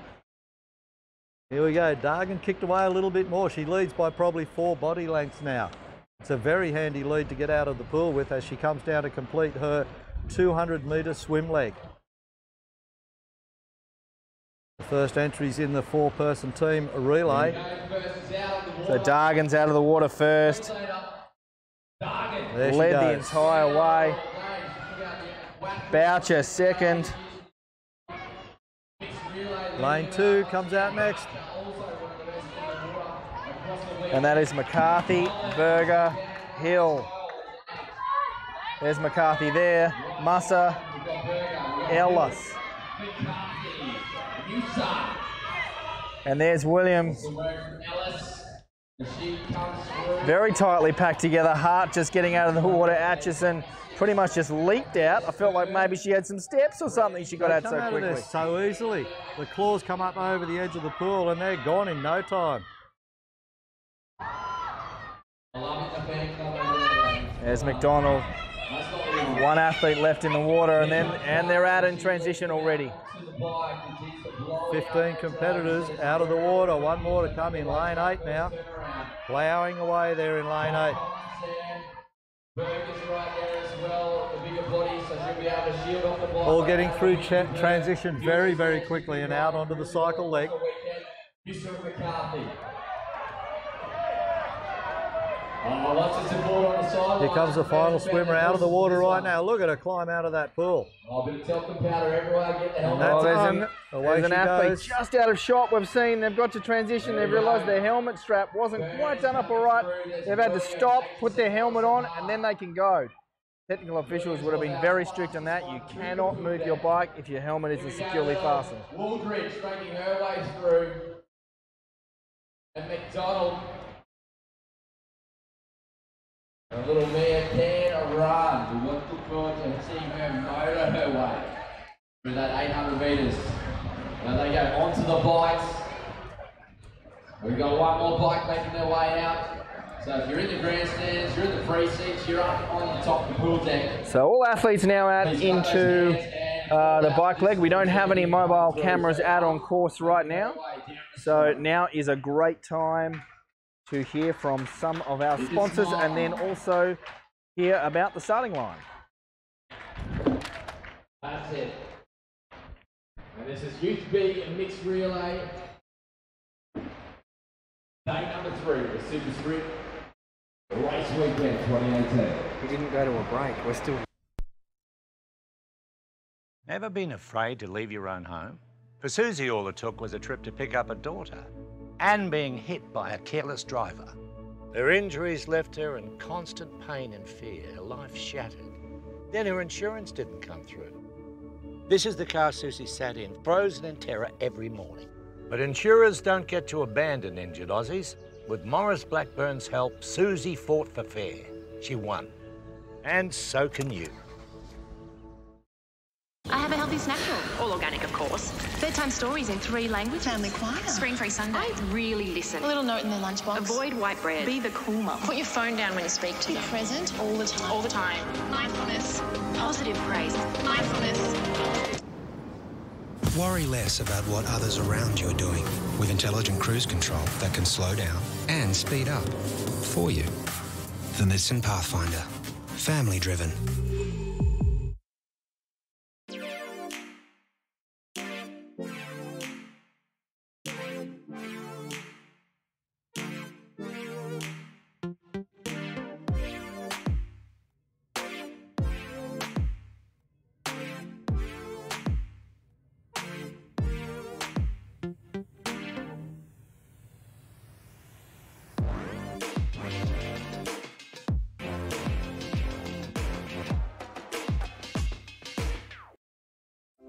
Here we go. Dargan kicked away a little bit more. She leads by probably 4 body lengths now. It's a very handy lead to get out of the pool with as she comes down to complete her 200-metre swim leg. The first entry's in the 4-person team relay. So Dargan's out of the water first. There she led goes. the entire way. Boucher second. Lane 2 comes out next. And that is McCarthy, Berger, Hill. There's McCarthy there. Musser, Ellis. And there's Williams. Very tightly packed together. Hart just getting out of the water. Atchison pretty much just leaped out. I felt like maybe she had some steps or something. She got out so quickly. So easily. The claws come up over the edge of the pool and they're gone in no time. There's McDonald. 1 athlete left in the water, and they're out in transition already. 15 competitors out of the water. 1 more to come in lane 8 now. Ploughing away there in lane 8. All getting through transition very, very quickly and out onto the cycle leg. Here comes the final swimmer out of the water right now. Look at her climb out of that pool. There's an athlete just out of shot. We've seen they've got to transition. They've realised their helmet strap wasn't quite done up all right. They've had to stop, put their helmet on, and then they can go. Technical officials would have been very strict on that. You cannot move your bike if your helmet isn't securely fastened. Wooldridge making her way through. And McDonald. A little Mia can run. We look forward to seeing her motor her way through that 800 metres. Now they go onto the bikes. We've got 1 more bike making their way out. So if you're in the grandstands, you're in the free seats, you're up on the top of the pool deck. So all athletes now out into the bike leg. We don't have any mobile cameras out on course right now. So now is a great time to hear from some of our sponsors and then also hear about the starting line. That's it. And this is Youth B Mixed Relay. Day number 3 of the Super Sprint Race Weekend 2018. We didn't go to a break. We're still... Ever been afraid to leave your own home? For Susie, all it took was a trip to pick up a daughter and being hit by a careless driver. Her injuries left her in constant pain and fear, her life shattered. Then her insurance didn't come through. This is the car Susie sat in, frozen in terror every morning. But insurers don't get to abandon injured Aussies. With Maurice Blackburn's help, Susie fought for fair. She won. And so can you. I have a healthy snack book, all organic of course. Bedtime stories in 3 languages. Family choir. Screen-free Sunday. I really listen. A little note in the lunchbox. Avoid white bread. Be the cool mum. Put your phone down when you speak to them. Present all the time. All the time. Mindfulness. Positive praise. Mindfulness. Worry less about what others around you are doing with intelligent cruise control that can slow down and speed up for you. The Nissan Pathfinder. Family driven.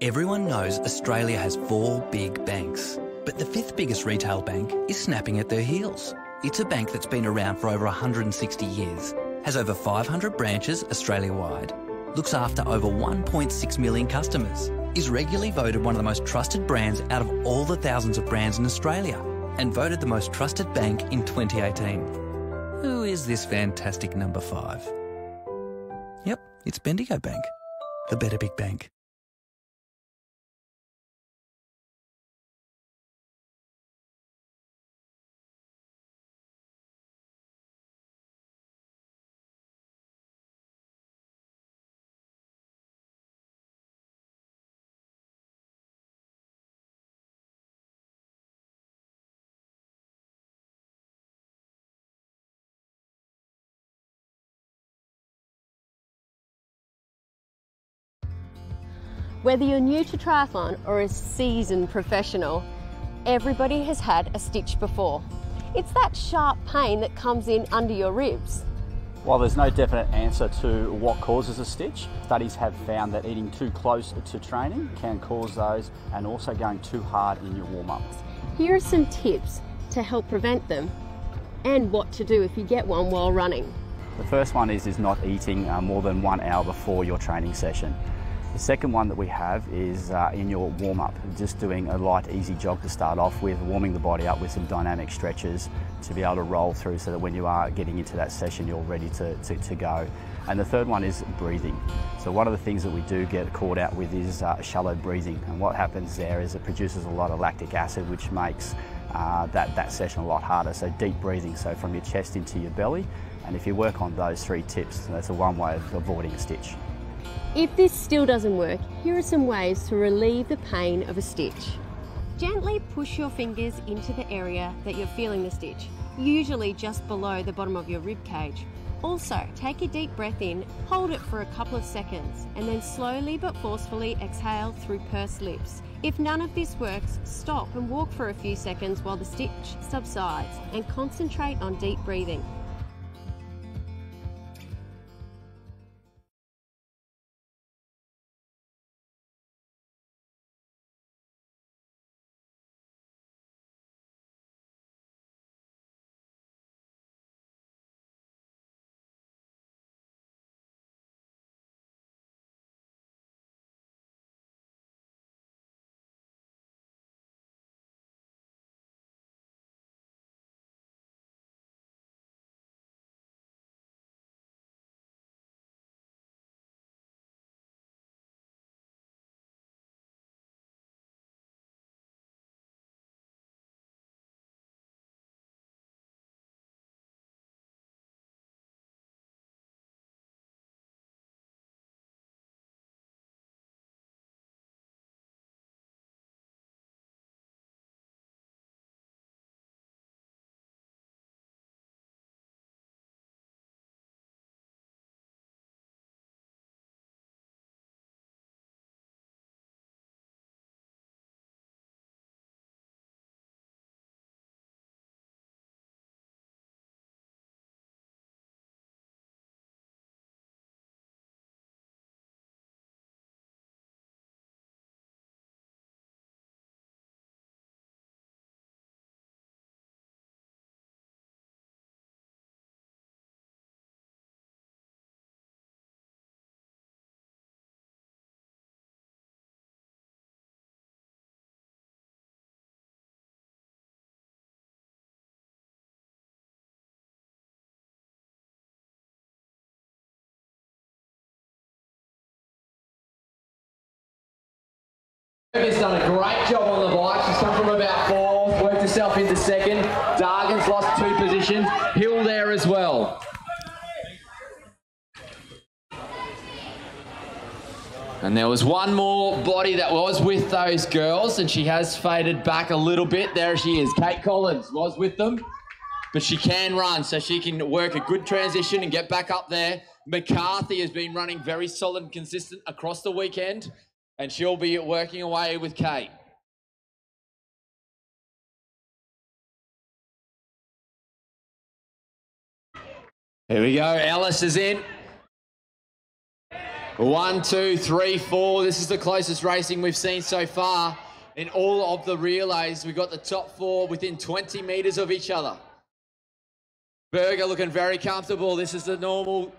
Everyone knows Australia has 4 big banks, but the 5th biggest retail bank is snapping at their heels. It's a bank that's been around for over 160 years, has over 500 branches Australia-wide, looks after over 1.6 million customers, is regularly voted one of the most trusted brands out of all the thousands of brands in Australia, and voted the most trusted bank in 2018. Who is this fantastic number 5? Yep, it's Bendigo Bank, the better big bank. Whether you're new to triathlon or a seasoned professional, everybody has had a stitch before. It's that sharp pain that comes in under your ribs. While there's no definite answer to what causes a stitch, studies have found that eating too close to training can cause those, and also going too hard in your warm-ups. Here are some tips to help prevent them and what to do if you get one while running. The first one is not eating more than 1 hour before your training session. The second one that we have is in your warm-up, just doing a light, easy jog to start off with, warming the body up with some dynamic stretches to be able to roll through so that when you are getting into that session, you're ready to go. And the third one is breathing. So one of the things that we do get caught out with is shallow breathing. And what happens there is it produces a lot of lactic acid, which makes that session a lot harder. So deep breathing, so from your chest into your belly. And if you work on those 3 tips, that's one way of avoiding a stitch. If this still doesn't work, here are some ways to relieve the pain of a stitch. Gently push your fingers into the area that you're feeling the stitch, usually just below the bottom of your rib cage. Also, take a deep breath in, hold it for a couple of seconds, and then slowly but forcefully exhale through pursed lips. If none of this works, stop and walk for a few seconds while the stitch subsides and concentrate on deep breathing. Berger's done a great job on the bike. She's come from about 4th, worked herself into 2nd. Dargan's lost 2 positions. Hill there as well. And there was one more body that was with those girls, and she has faded back a little bit. There she is. Kate Collins was with them, but she can run, so she can work a good transition and get back up there. McCarthy has been running very solid and consistent across the weekend, and she'll be working away with Kate. Here we go. Ellis is in. 1, 2, 3, 4. This is the closest racing we've seen so far in all of the relays. We've got the top 4 within 20 metres of each other. Berger looking very comfortable. This is the normal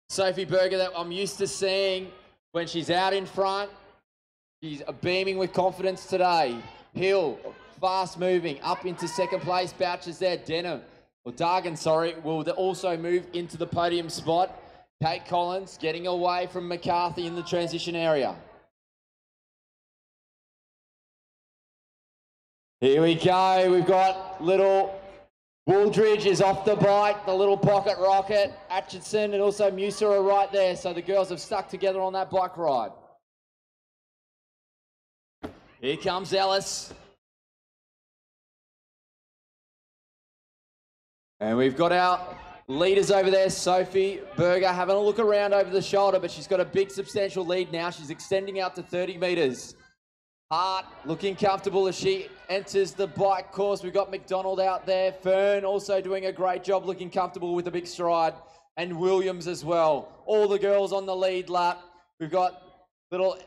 Sophie Berger that I'm used to seeing when she's out in front. She's beaming with confidence today. Hill, fast moving, up into 2nd place. Boucher's there. Dargan, sorry, will also move into the podium spot. Kate Collins getting away from McCarthy in the transition area. Here we go. We've got little Wooldridge is off the bike, the little pocket rocket. Atchison and also Musa are right there. So the girls have stuck together on that bike ride. Here comes Ellis. And we've got our leaders over there. Sophie Berger having a look around over the shoulder, but she's got a big substantial lead now. She's extending out to 30 metres. Hart looking comfortable as she enters the bike course. We've got McDonald out there. Fern also doing a great job, looking comfortable with a big stride. And Williams as well. All the girls on the lead lap. We've got little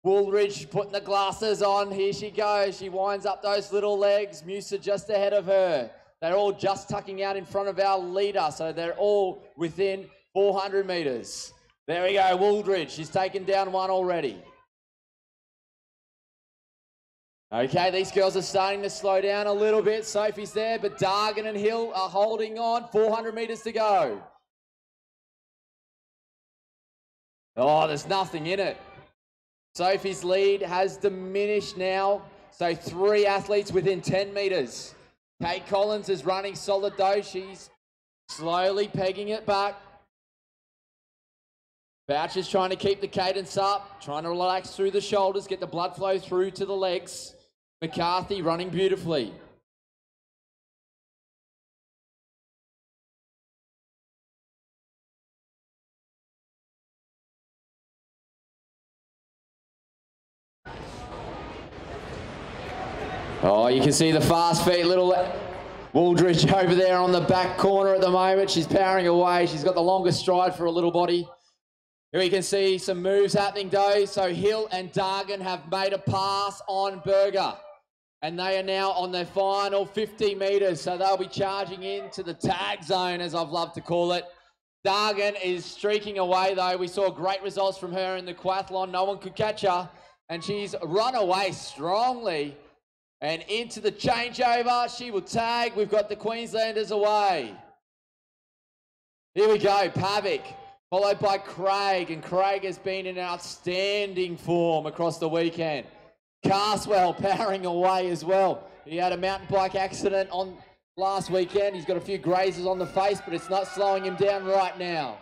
Woolridge putting the glasses on. Here she goes. She winds up those little legs. Musa just ahead of her. They're all just tucking out in front of our leader, so they're all within 400 metres. There we go, Wooldridge. She's taken down one already. Okay, these girls are starting to slow down a little bit. Sophie's there, but Dargan and Hill are holding on. 400 metres to go. Oh, there's nothing in it. Sophie's lead has diminished now, so 3 athletes within 10 metres. Kate Collins is running solid though. She's slowly pegging it back. Boucher's trying to keep the cadence up, trying to relax through the shoulders, get the blood flow through to the legs. McCarthy running beautifully. Oh, you can see the fast feet, little Wooldridge over there on the back corner at the moment. She's powering away. She's got the longest stride for a little body. Here you can see some moves happening though. So Hill and Dargan have made a pass on Berger. And they are now on their final 50 metres. So they'll be charging into the tag zone, as I've loved to call it. Dargan is streaking away though. We saw great results from her in the quathlon. No one could catch her. And she's run away strongly. And into the changeover, she will tag. We've got the Queenslanders away. Here we go, Pavic, followed by Craig. And Craig has been in outstanding form across the weekend. Carswell powering away as well. He had a mountain bike accident on last weekend. He's got a few grazes on the face, but it's not slowing him down right now.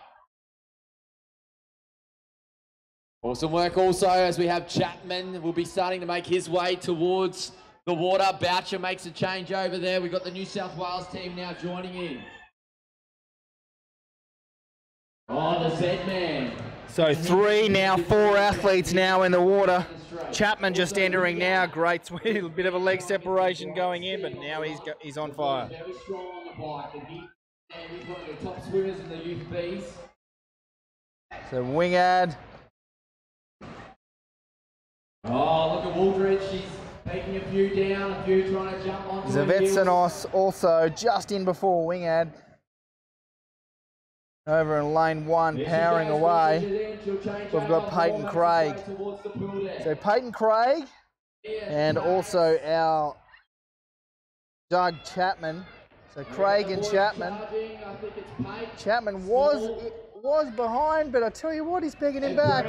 Awesome work also as we have Chapman will be starting to make his way towards the water. Boucher makes a change over there. We've got the New South Wales team now joining in. Oh, the Z-Man. So 3 now, 4 athletes now in the water. Chapman just entering now. Great swing, a bit of a leg separation going in, but now he's on fire. Very strong on the bike, and he's one of the top swimmers in the youth Bs. So Wingad. Oh, look at Wooldridge. She's taking a few down, a few trying to jump onto Zavetsanos also just in before Wingad. Over in lane 1, powering away. We've got Peyton Craig. So Peyton Craig and also our Doug Chapman. So Craig and Chapman. Chapman was behind, but I tell you what, he's pegging him back.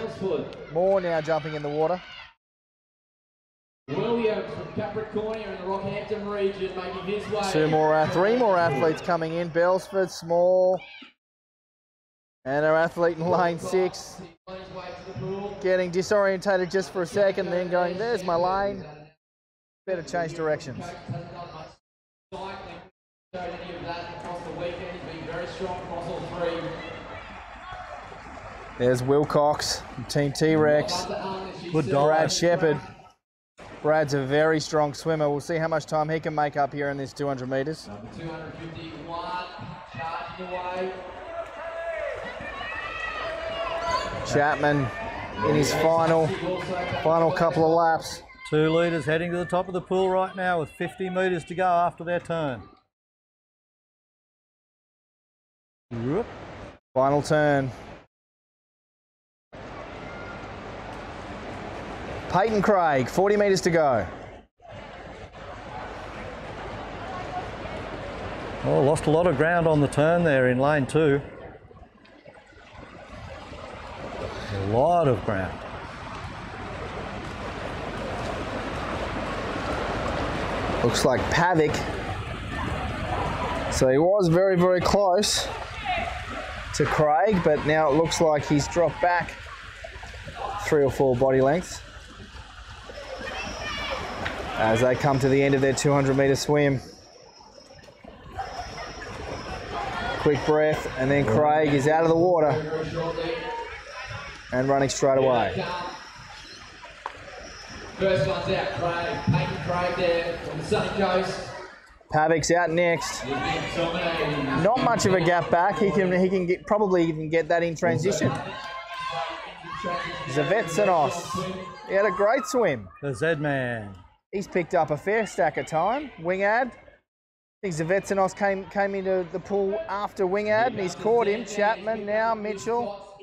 More now jumping in the water. Williams from Capricornia in the Rockhampton region making his way. Three more athletes coming in. Belsford, Small, and our athlete in lane 6 getting disorientated just for a second, then going, there's my lane. Better change directions. There's Wilcox from Team T-Rex. Good dive. Brad Shepherd. Brad's a very strong swimmer. We'll see how much time he can make up here in this 200 metres. 251, charging away. Chapman in his final couple of laps. 2 leaders heading to the top of the pool right now with 50 metres to go after their turn. Whoop. Final turn. Peyton Craig, 40 metres to go. Oh, lost a lot of ground on the turn there in lane 2. A lot of ground. Looks like Pavic. So he was very, very close to Craig, but now it looks like he's dropped back 3 or 4 body lengths as they come to the end of their 200 metre swim. Quick breath, and then Craig is out of the water and running straight away. First one's out, Craig. Peyton Craig there from the Sunny Coast. Pavic's out next. Not much of a gap back. He can probably even get that in transition. Zavetsanos. He had a great swim. The Z-Man. He's picked up a fair stack of time. Wingad. I think Zavetsanos came into the pool after Wingad and he's caught him. Chapman now, Mitchell.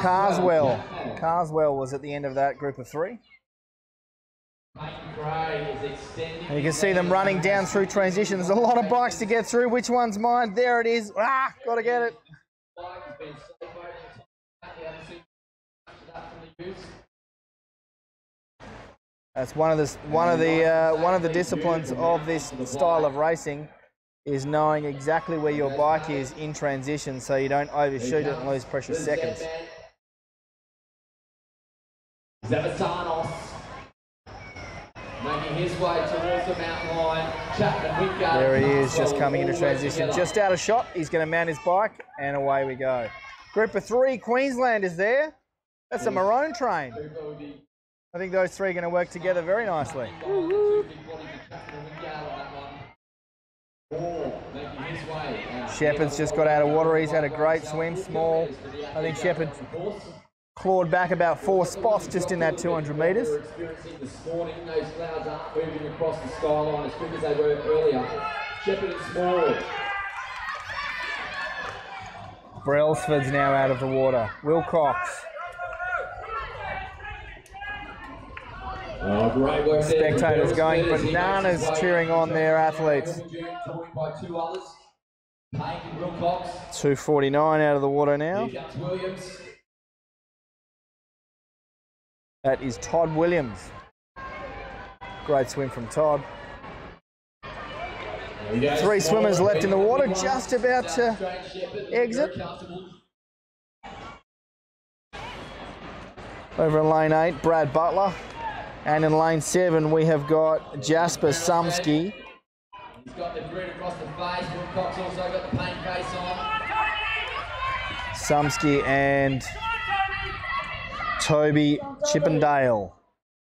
Carswell was at the end of that group of 3. And you can see them running down through transitions. A lot of bikes to get through. Which one's mine? There it is. Ah, got to get it. That's one of the disciplines of this style of racing is knowing exactly where your bike is in transition so you don't overshoot it and lose precious seconds. Zavatanos making his way towards the mountain line. Chapman, there he is, just coming into transition. Just out of shot, he's going to mount his bike and away we go. Group of 3, Queensland is there. That's a maroon train. I think those 3 are going to work together very nicely. Shepherd's just got out of water. He's had a great swim, Small. I think Shepherd clawed back about 4 spots just in that 200 metres. This morning, those clouds aren't moving across the skyline as quick as they were earlier. Shepherd and Small. Brailsford's now out of the water. Wilcox. Oh, great work there. Spectators going bananas cheering on their athletes. 249 out of the water now. That is Todd Williams. Great swim from Todd. 3 swimmers left in the water, just about to exit. Over in lane 8, Brad Butler. And in lane 7, we have got Jasper Sumsky. He's got the grid across the face. Wilcox also got the paint face on. Sumsky and Toby Chippendale.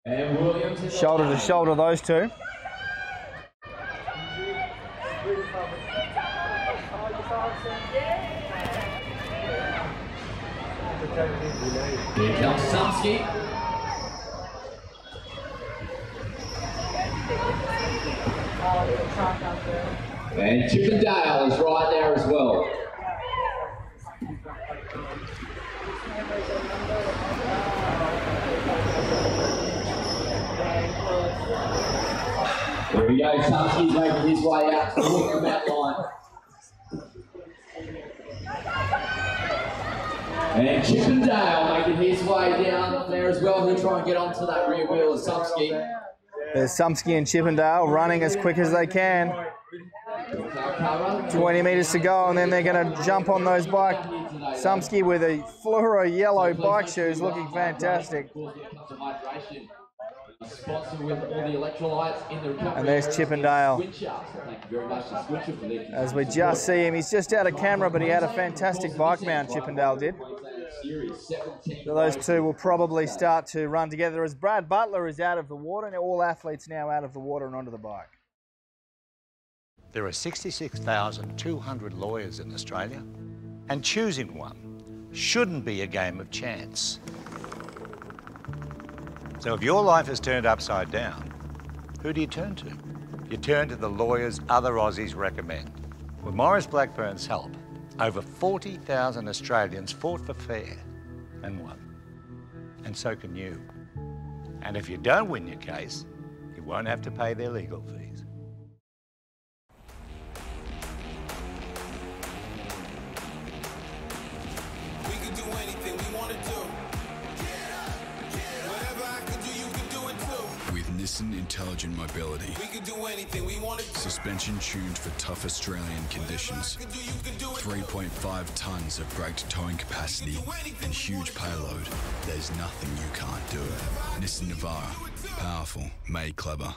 And Williams shoulder to shoulder, those 2. Here comes Sumsky. And Chippendale is right there as well. There we go, Sumsky's making his way out to the mountain line. And Chippendale making his way down there as well. He'll try and get onto that rear wheel of Sumsky. There's Sumsky and Chippendale running as quick as they can. 20 metres to go, and then they're going to jump on those bikes. Sumsky with a fluoro yellow bike shoes, looking fantastic. And there's Chippendale. As we just see him, he's just out of camera, but he had a fantastic bike mount, Chippendale did. So those two will probably start to run together as Brad Butler is out of the water, and all athletes now out of the water and onto the bike. There are 66,200 lawyers in Australia, and choosing one shouldn't be a game of chance. So if your life is turned upside down, who do you turn to? You turn to the lawyers other Aussies recommend. With Maurice Blackburn's help, over 40,000 Australians fought for fair and won. And so can you. And if you don't win your case, you won't have to pay their legal fees. We can do anything we want to do. Whatever I can do, you can do it too. With Nissan Intelligent Mobility, We can do anything we want to do. suspension tuned for tough Australian conditions, 3.5 tonnes of braked towing capacity and huge payload, there's nothing you can't do. Nissan Navara, powerful, made clever.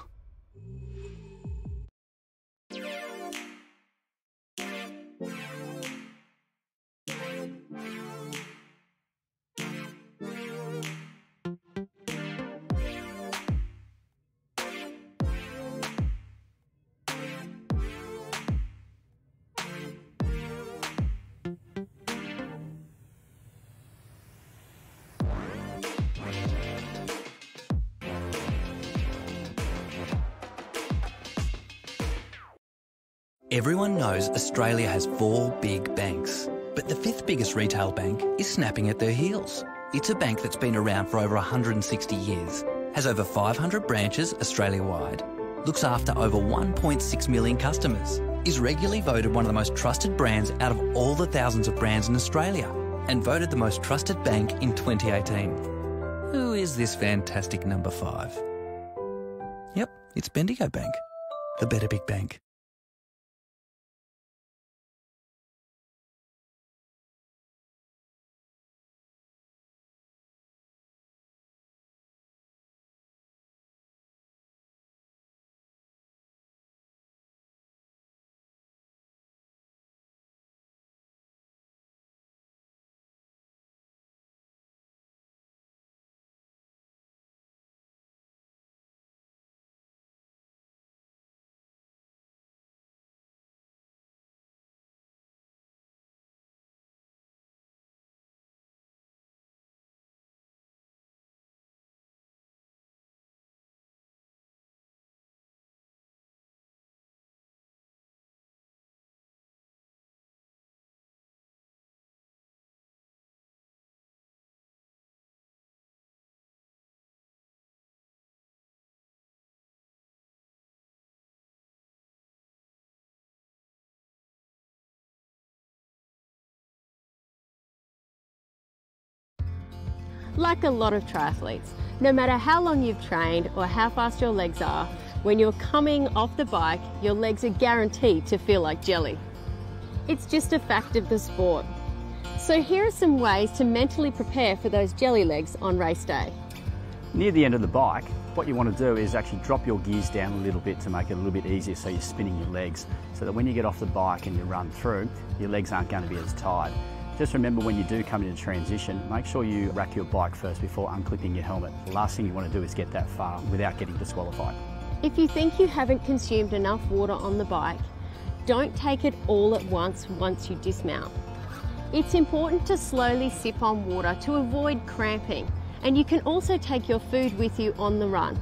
Everyone knows Australia has 4 big banks, but the 5th biggest retail bank is snapping at their heels. It's a bank that's been around for over 160 years, has over 500 branches Australia-wide, looks after over 1.6 million customers, is regularly voted one of the most trusted brands out of all the thousands of brands in Australia, and voted the most trusted bank in 2018. Who is this fantastic number 5? Yep, it's Bendigo Bank, the better big bank. Like a lot of triathletes, no matter how long you've trained or how fast your legs are, when you're coming off the bike, your legs are guaranteed to feel like jelly. It's just a fact of the sport. So here are some ways to mentally prepare for those jelly legs on race day. Near the end of the bike, what you want to do is actually drop your gears down a little bit to make it a little bit easier so you're spinning your legs, so that when you get off the bike and you run through, your legs aren't going to be as tired. Just remember, when you do come into transition, make sure you rack your bike first before unclipping your helmet. The last thing you want to do is get that far without getting disqualified. If you think you haven't consumed enough water on the bike, don't take it all at once you dismount. It's important to slowly sip on water to avoid cramping, and you can also take your food with you on the run.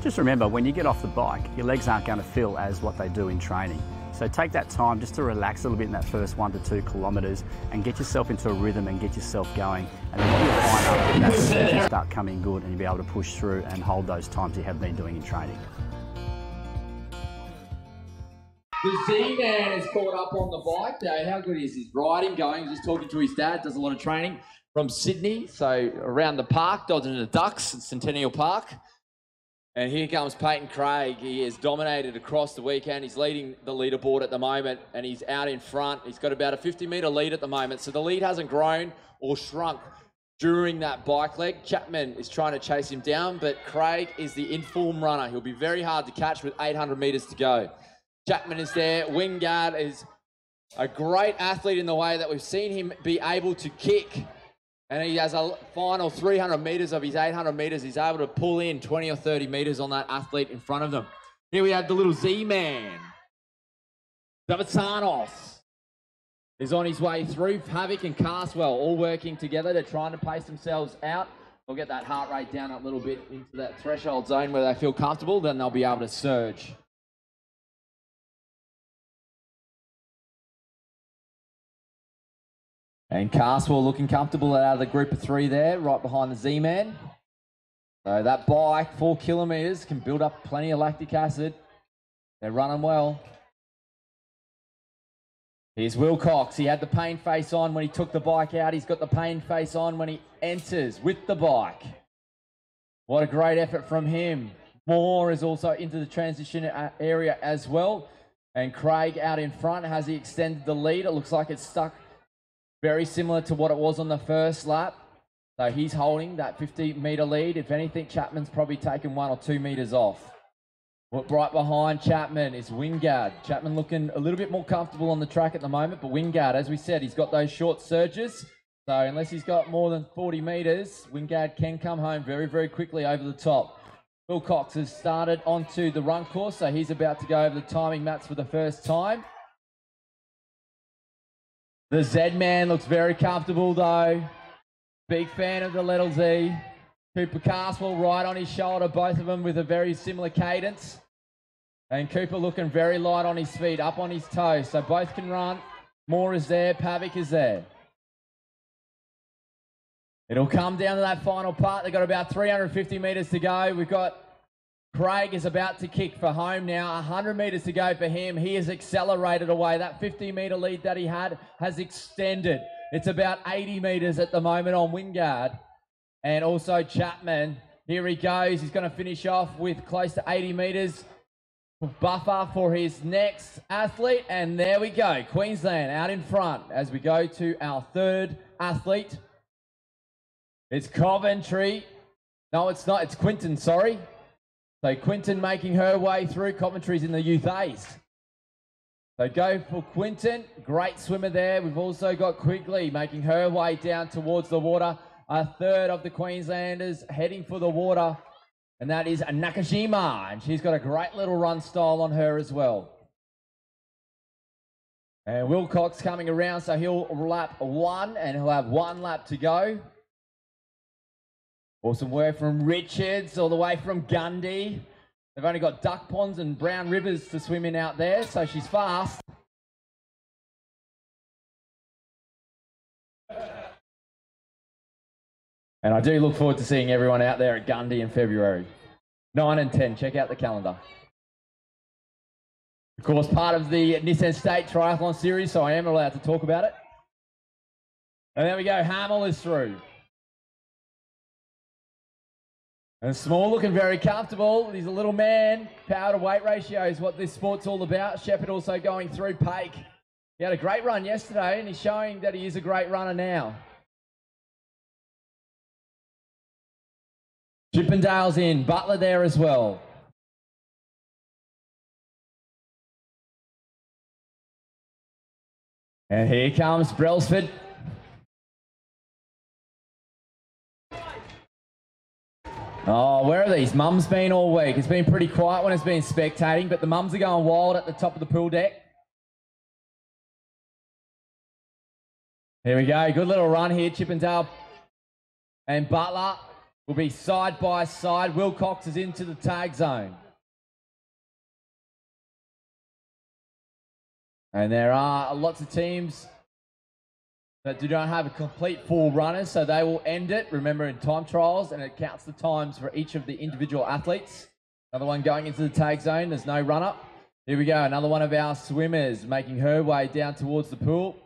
Just remember, when you get off the bike, your legs aren't going to feel as what they do in training. So take that time just to relax a little bit in that first 1 to 2 kilometres and get yourself into a rhythm and get yourself going. And then you'll find out that will start coming good and you'll be able to push through and hold those times you have been doing in training. The Z-Man is caught up on the bike. How good is his riding going? Just talking to his dad, does a lot of training. from Sydney, so around the park, dodging the Ducks at Centennial Park. And here comes Peyton Craig. He has dominated across the weekend. He's leading the leaderboard at the moment, and he's out in front. He's got about a 50-metre lead at the moment, so the lead hasn't grown or shrunk during that bike leg. Chapman is trying to chase him down, but Craig is the in-form runner. He'll be very hard to catch with 800 metres to go. Chapman is there. Wingard is a great athlete in the way that we've seen him be able to kick. And he has a final 300 metres of his 800 metres. He's able to pull in 20 or 30 metres on that athlete in front of them. Here we have the little Z-Man. Davitsanos is on his way through. Havoc and Carswell all working together. They're trying to pace themselves out. They'll get that heart rate down a little bit into that threshold zone where they feel comfortable. Then they'll be able to surge. And Carswell looking comfortable out of the group of three there, right behind the Z-Man. So that bike, 4 kilometres, can build up plenty of lactic acid. They're running well. Here's Wilcox. He had the pain face on when he took the bike out. He's got the pain face on when he enters with the bike. What a great effort from him. Moore is also into the transition area as well. And Craig out in front. Has he extended the lead? It looks like it's stuck very similar to what it was on the first lap. So he's holding that 50-metre lead. If anything, Chapman's probably taken 1 or 2 metres off. Right behind Chapman is Wingard. Chapman looking a little bit more comfortable on the track at the moment, but Wingard, as we said, he's got those short surges. So unless he's got more than 40 metres, Wingard can come home very, very quickly over the top. Wilcox has started onto the run course, so he's about to go over the timing mats for the first time. The Z-Man looks very comfortable though. Big fan of the little Z. Cooper Carswell right on his shoulder, both of them with a very similar cadence. And Cooper looking very light on his feet, up on his toes, so both can run. Moore is there, Pavic is there. It'll come down to that final part. They've got about 350 metres to go. We've got Craig is about to kick for home now. 100 metres to go for him. He has accelerated away. That 50-metre lead that he had has extended. It's about 80 metres at the moment on Wingard. And also Chapman. Here he goes. He's going to finish off with close to 80 metres. Buffer for his next athlete. And there we go. Queensland out in front as we go to our third athlete. It's Coventry. No, it's not. It's Quinton, sorry. So Quinton making her way through. Coventry's in the Youth A's. So go for Quinton. Great swimmer there. We've also got Quigley making her way down towards the water. A third of the Queenslanders heading for the water. And that is Nakajima. And she's got a great little run style on her as well. And Wilcox coming around. So he'll lap 1 and he'll have 1 lap to go. Awesome work from Richards all the way from Gundy. They've only got duck ponds and brown rivers to swim in out there, so she's fast. And I do look forward to seeing everyone out there at Gundy in February. 9 and 10, check out the calendar. Of course, part of the Nissan State Triathlon Series, so I am allowed to talk about it. And there we go, Hamill is through. And Small looking very comfortable. He's a little man. Power to weight ratio is what this sport's all about. Shepard also going through Pake. He had a great run yesterday and he's showing that he is a great runner now. Chippendale's in. Butler there as well. And here comes Brailsford. Oh, where are these mums been all week? It's been pretty quiet when it's been spectating, but the mums are going wild at the top of the pool deck. Here we go. Good little run here. Chippendale and Butler will be side by side. Wilcox is into the tag zone. And there are lots of teams that do not have a complete full runners, so they will end it. Remember, in time trials, and it counts the times for each of the individual athletes. Another one going into the tag zone. There's no run-up. Here we go. Another one of our swimmers making her way down towards the pool.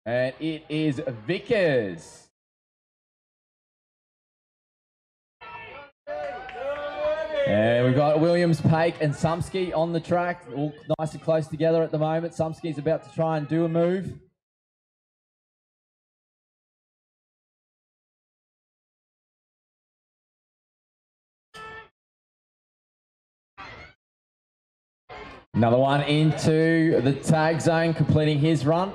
And it is Vickers. And we've got Williams, Pake and Sumsky on the track, all nice and close together at the moment. Sumsky's about to try and do a move. Another one into the tag zone, completing his run.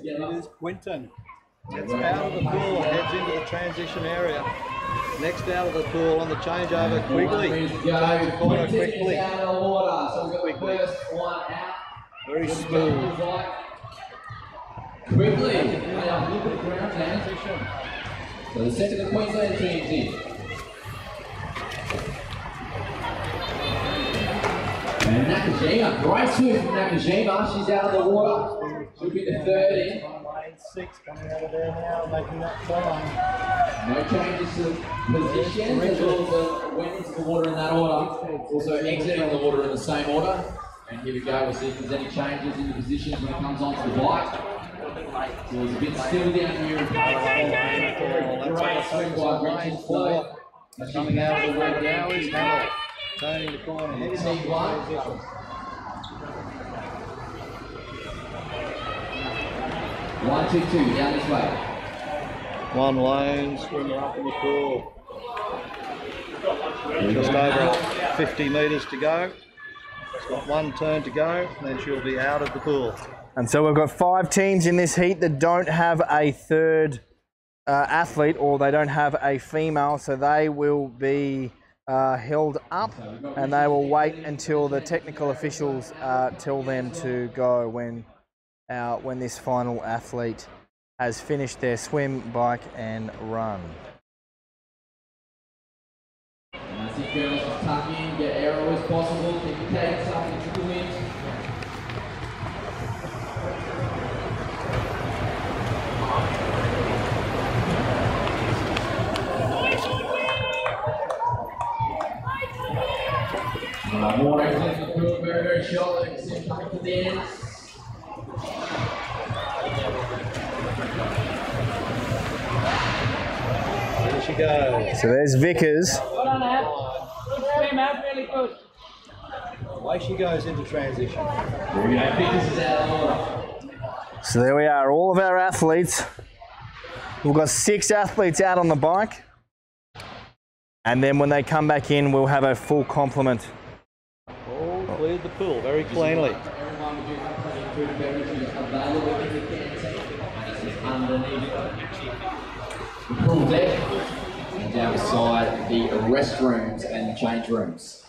It is Quinton. Gets out of the pool, heads into the transition area. Next out of the pool on the changeover, Quigley. Turns the corner quickly. Very smooth. Quickly. Look at the ground transition. So the second of Queensland teams in. And Nakajima, great swim from Nakajima. She's out of the water. She'll be the third in. Lane 6 coming out of there now, making that climb. No changes to positions as well as went into the water in that order. Also exiting the water in the same order. And here we go, we'll see if there's any changes in the positions when it comes onto the bike. So it's a bit still down here. Great swim by Richards though. Coming out of the water now is Hamill. Turning the corner, heading off the transition. 1, 2, 2, down this way. One lane, swimmer up in the pool. Just over 50 metres to go. She's got one turn to go, and then she'll be out of the pool. And so we've got 5 teams in this heat that don't have a third athlete, or they don't have a female, so they will be held up, and they will wait until the technical officials tell them to go when this final athlete has finished their swim, bike and run. And I see girls just tuck in, get aero as possible, take your tags up into the wind. More excellent in the pool, very, very short. Like see him coming to the end. There she goes. So there's Vickers. Well done, Ab. Good swim, Ab, really good. Away she goes into transition. Vickers is out of order. So there we are, all of our athletes. We've got 6 athletes out on the bike. And then when they come back in, we'll have a full complement. All cleared the pool very cleanly. Everyone will do plenty of food and beverages available in the canteen. And this is underneath the pool deck. And down beside the restrooms and the change rooms.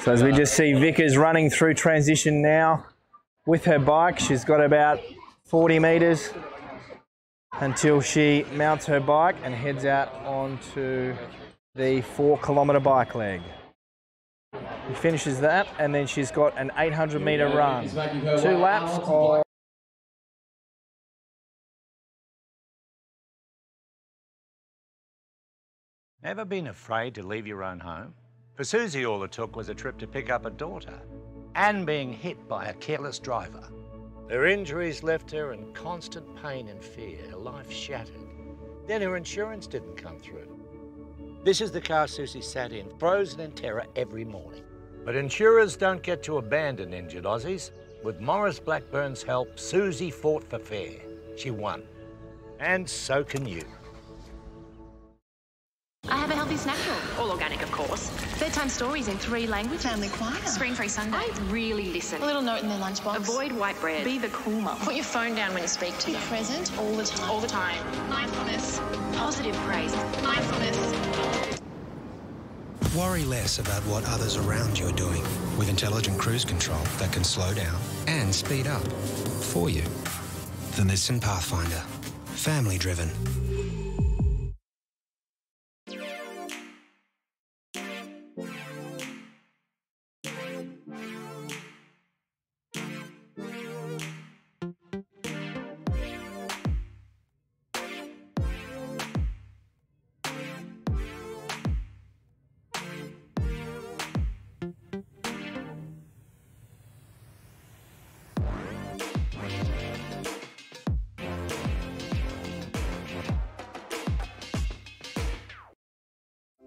So as we just see Vickers running through transition now with her bike. She's got about 40 metres until she mounts her bike and heads out onto the 4-kilometre bike leg. She finishes that, and then she's got an 800-metre run. 2 laps of... Ever been afraid to leave your own home? For Susie, all it took was a trip to pick up a daughter and being hit by a careless driver. Her injuries left her in constant pain and fear, her life shattered. Then her insurance didn't come through. This is the car Susie sat in, frozen in terror every morning. But insurers don't get to abandon injured Aussies. With Morris Blackburn's help, Susie fought for fair. She won. And so can you. I have a healthy snack drawer, all organic of course. Bedtime stories in 3 languages. Family choir. Screen-free Sunday. I really listen. A little note in their lunchbox. Avoid white bread. Be the cool mum. Put your phone down when you speak to them. Be present all the time. All the time. Mindfulness. Positive praise. Mindfulness. Worry less about what others around you are doing with intelligent cruise control that can slow down and speed up for you. The Nissan Pathfinder. Family driven.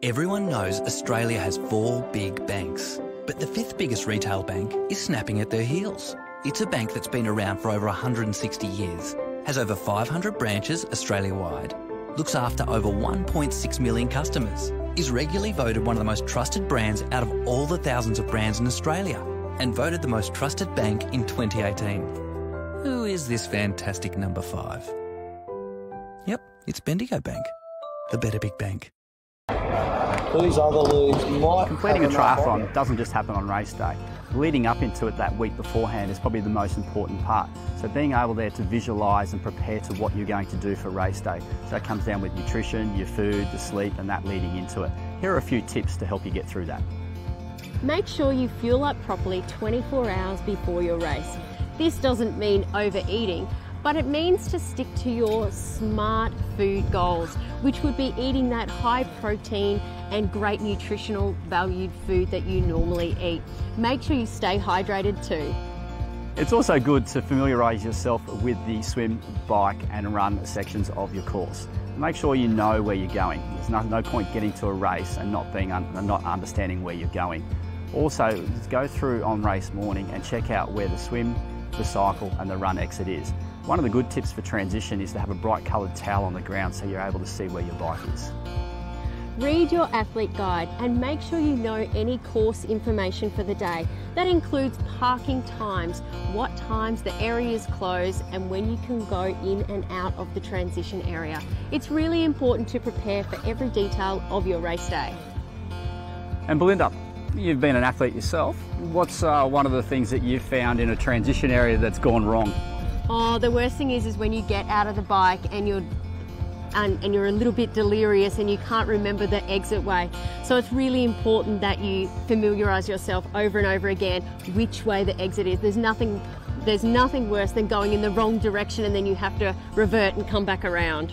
Everyone knows Australia has 4 big banks, but the 5th biggest retail bank is snapping at their heels. It's a bank that's been around for over 160 years, has over 500 branches Australia-wide, looks after over 1.6 million customers, is regularly voted one of the most trusted brands out of all the thousands of brands in Australia, and voted the most trusted bank in 2018. Who is this fantastic number 5? Yep, it's Bendigo Bank, the better big bank. These other leagues might... Completing a triathlon doesn't just happen on race day. Leading up into it that week beforehand is probably the most important part. So being able there to visualise and prepare to what you're going to do for race day. So that comes down with nutrition, your food, the sleep and that leading into it. Here are a few tips to help you get through that. Make sure you fuel up properly 24 hours before your race. This doesn't mean overeating, but it means to stick to your smart food goals, which would be eating that high protein and great nutritional valued food that you normally eat. Make sure you stay hydrated too. It's also good to familiarise yourself with the swim, bike and run sections of your course. Make sure you know where you're going. There's no point getting to a race and not understanding where you're going. Also, go through on race morning and check out where the swim, the cycle and the run exit is. One of the good tips for transition is to have a bright coloured towel on the ground so you're able to see where your bike is. Read your athlete guide and make sure you know any course information for the day. That includes parking times, what times the areas close and when you can go in and out of the transition area. It's really important to prepare for every detail of your race day. And Belinda, you've been an athlete yourself. What's one of the things that you've found in a transition area that's gone wrong? Oh, the worst thing is when you get out of the bike and you're a little bit delirious and you can't remember the exit way. So it's really important that you familiarise yourself over and over again which way the exit is. There's nothing worse than going in the wrong direction and then you have to revert and come back around.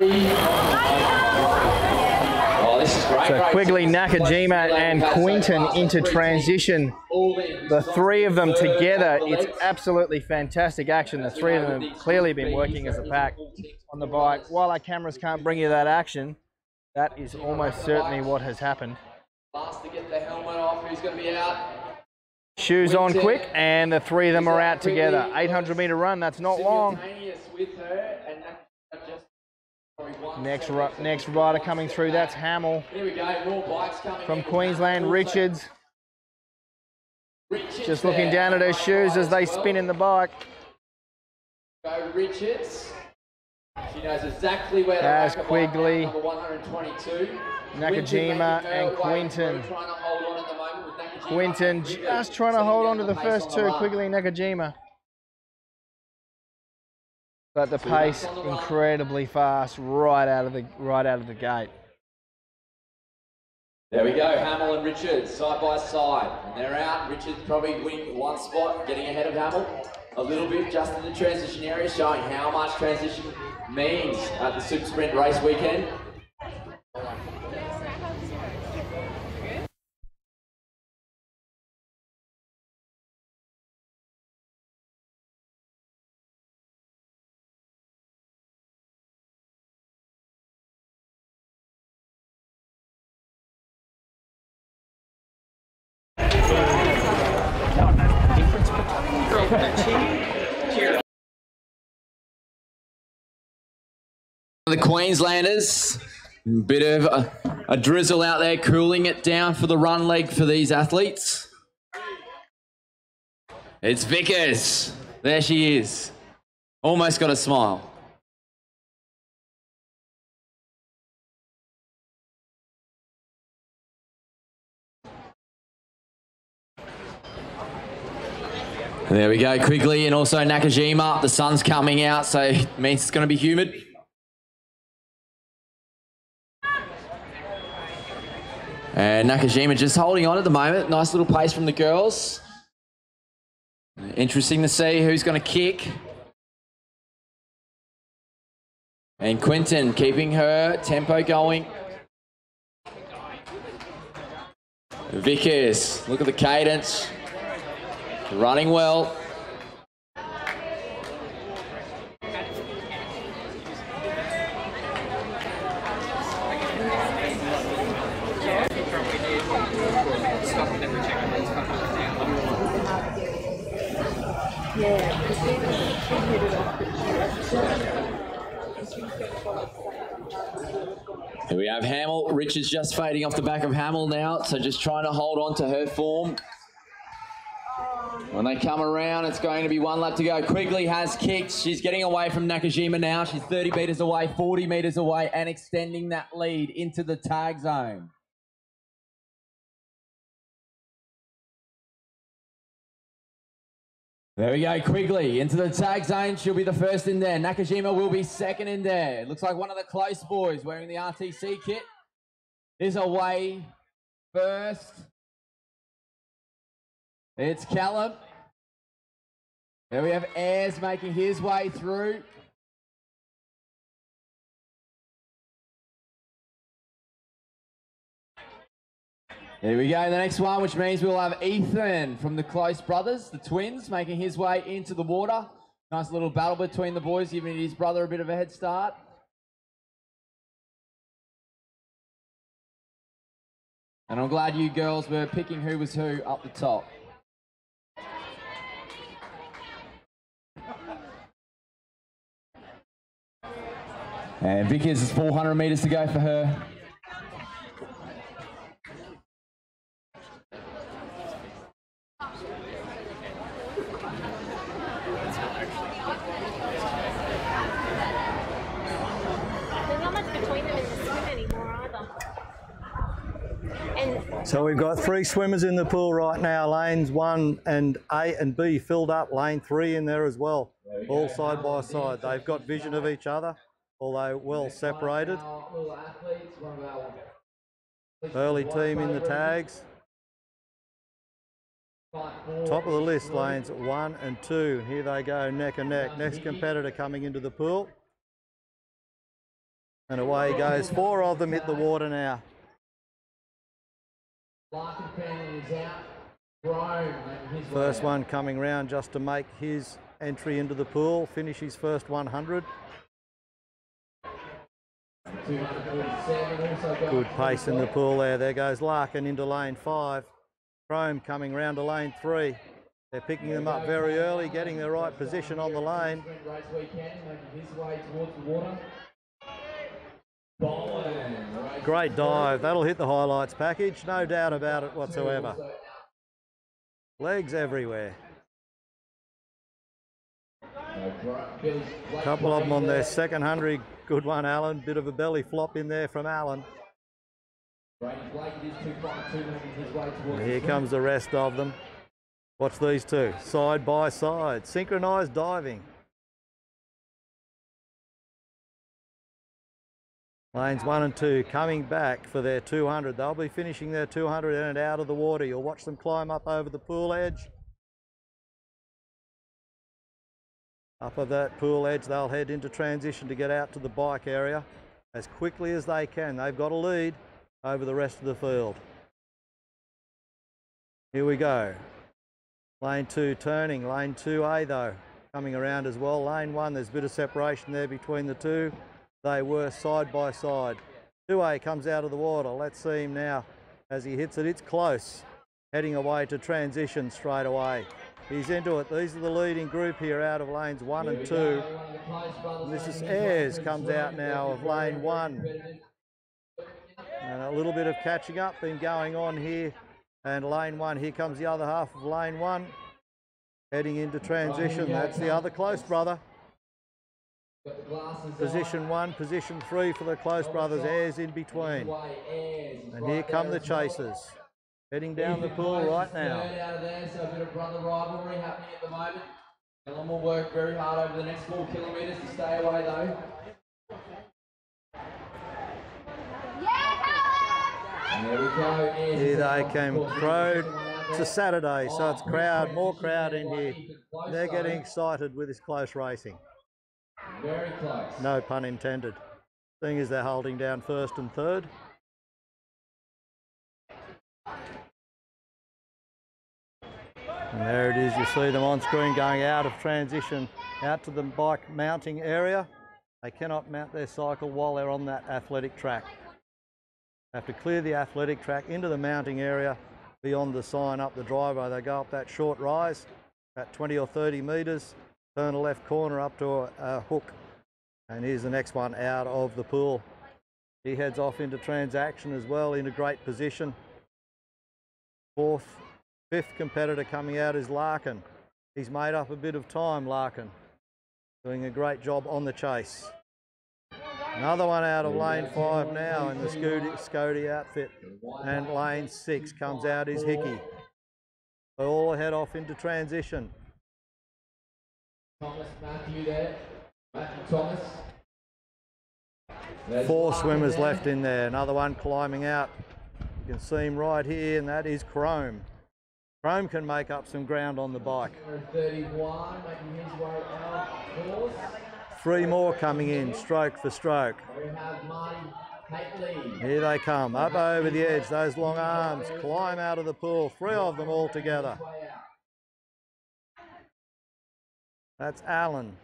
Oh, this is great. So Quigley, Nakajima and Quinton into transition. The three of them together, it's absolutely fantastic action. The three of them have clearly been working as a pack on the bike. While our cameras can't bring you that action, that is almost certainly what has happened. Last to get the helmet off, who's going to be out? Shoes on quick, and the three of them are out together. 800-metre run, that's not long. Next rider coming through, that's Hamill. Here we go, more bikes coming from Queensland, Richards. Just looking down at her shoes as they spin in the bike. Go Richards. She knows exactly where As the Quigley, number 122. Nakajima and Quinton. Quinton just trying to hold on to the first two, Quigley and Nakajima. But the pace incredibly fast right out of the gate. There we go, Hamill and Richards side by side. And they're out. Richards probably winning one spot, getting ahead of Hamill a little bit just in the transition area, showing how much transition means at the Super Sprint race weekend. The Queenslanders, bit of a drizzle out there, cooling it down for the run leg for these athletes. It's Vickers. There she is. Almost got a smile. There we go, Quigley and also Nakajima. The sun's coming out, so it means it's going to be humid. And Nakajima just holding on at the moment. Nice little pace from the girls. Interesting to see who's going to kick. And Quinton keeping her tempo going. Vickers, look at the cadence. Running well. Here we have Hamill. Richards just fading off the back of Hamill now, so just trying to hold on to her form. When they come around, it's going to be one lap to go. Quigley has kicked. She's getting away from Nakajima now. She's 30 metres away, 40 metres away, and extending that lead into the tag zone. There we go, Quigley into the tag zone. She'll be the first in there. Nakajima will be second in there. It looks like one of the close boys wearing the RTC kit is away first. It's Callum. There we have Ayres making his way through. There we go, the next one, which means we'll have Ethan from the Close Brothers, the twins, making his way into the water. Nice little battle between the boys, giving his brother a bit of a head start. And I'm glad you girls were picking who was who up the top. And Vickers is 400 metres to go for her. So we've got 3 swimmers in the pool right now. Lanes 1 and A and B filled up. Lane 3 in there as well. All side by side. They've got vision of each other, although well separated. Early team in the tags. Top of the list, lanes 1 and 2. Here they go, neck and neck. Next competitor coming into the pool. And away goes. 4 of them hit the water now. Larkin family is out. Rome making his way First out. one coming round just to make his entry into the pool, finish his first 100. 247 also going Good pace in the pool there. There goes Larkin into lane 5. Chrome coming round to lane 3. They're picking them up very early, getting the right position on the lane. Race weekend, making his way towards the water. Bowen. Great dive. That'll hit the highlights package, no doubt about it whatsoever. Legs everywhere. A couple of them on their second 100. Good one, Alan. Bit of a belly flop in there from Alan. And here comes the rest of them. Watch these two, side by side, synchronised diving. Lanes 1 and 2 coming back for their 200. They'll be finishing their 200 in and out of the water. You'll watch them climb up over the pool edge. Up of that pool edge, they'll head into transition to get out to the bike area as quickly as they can. They've got a lead over the rest of the field. Here we go. Lane 2 turning, lane 2A though, coming around as well. Lane 1, there's a bit of separation there between the two. They were side by side. 2A comes out of the water. Let's see him now as he hits it. It's close. Heading away to transition straight away. He's into it. These are the leading group here out of lanes 1 and 2. And this is Ayres comes out now of lane 1. And a little bit of catching up been going on here. And lane 1, here comes the other half of lane 1. Heading into transition. That's the other close brother. Position 1, position 3 for the close brothers. Ayres in between. And here come the chasers. Heading down the pool right now. Out of there, so a bit of brother rivalry happening at the moment. Ellen will work very hard over the next 4 kilometres to stay away though. And there we go. Here they came crowed. It's a Saturday, so it's more crowd in here. They're getting excited with this close racing. Very close. No pun intended. Thing is, they're holding down first and third. And there it is, you see them on screen going out of transition, out to the bike mounting area. They cannot mount their cycle while they're on that athletic track. They have to clear the athletic track into the mounting area beyond the sign up the driveway. They go up that short rise, about 20 or 30 metres, turn a left corner up to a hook. And here's the next one out of the pool. He heads off into transaction as well, in a great position. Fifth competitor coming out is Larkin. He's made up a bit of time, Larkin. Doing a great job on the chase. Another one out of lane 5 now in the Scody outfit. And lane 6 comes out is Hickey. They all head off into transition. Thomas, Matthew there. Matthew Thomas. 4 swimmers left in there. Another one climbing out. You can see him right here, and that is Chrome. Chrome can make up some ground on the bike. 31, making his way out. 3 more coming in, stroke for stroke. We have Marty Haitley. Here they come, up over the edge. Those long arms climb out of the pool. 3 of them all together. That's Alan.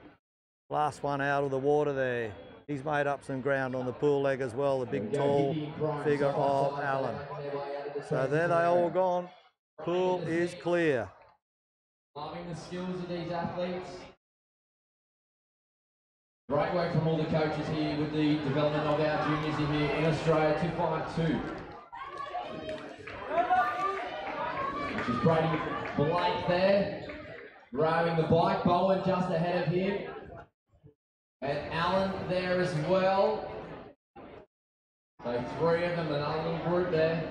Last one out of the water there. He's made up some ground on the pool leg as well, the big tall figure of Alan. So there they all gone. Pool is clear. Loving the skills of these athletes. Great work from all the coaches here with the development of our juniors here in Australia. 252. Which is Brady Blake there. Driving the bike. Bowen just ahead of him. And Alan there as well. So 3 of them, another little group there.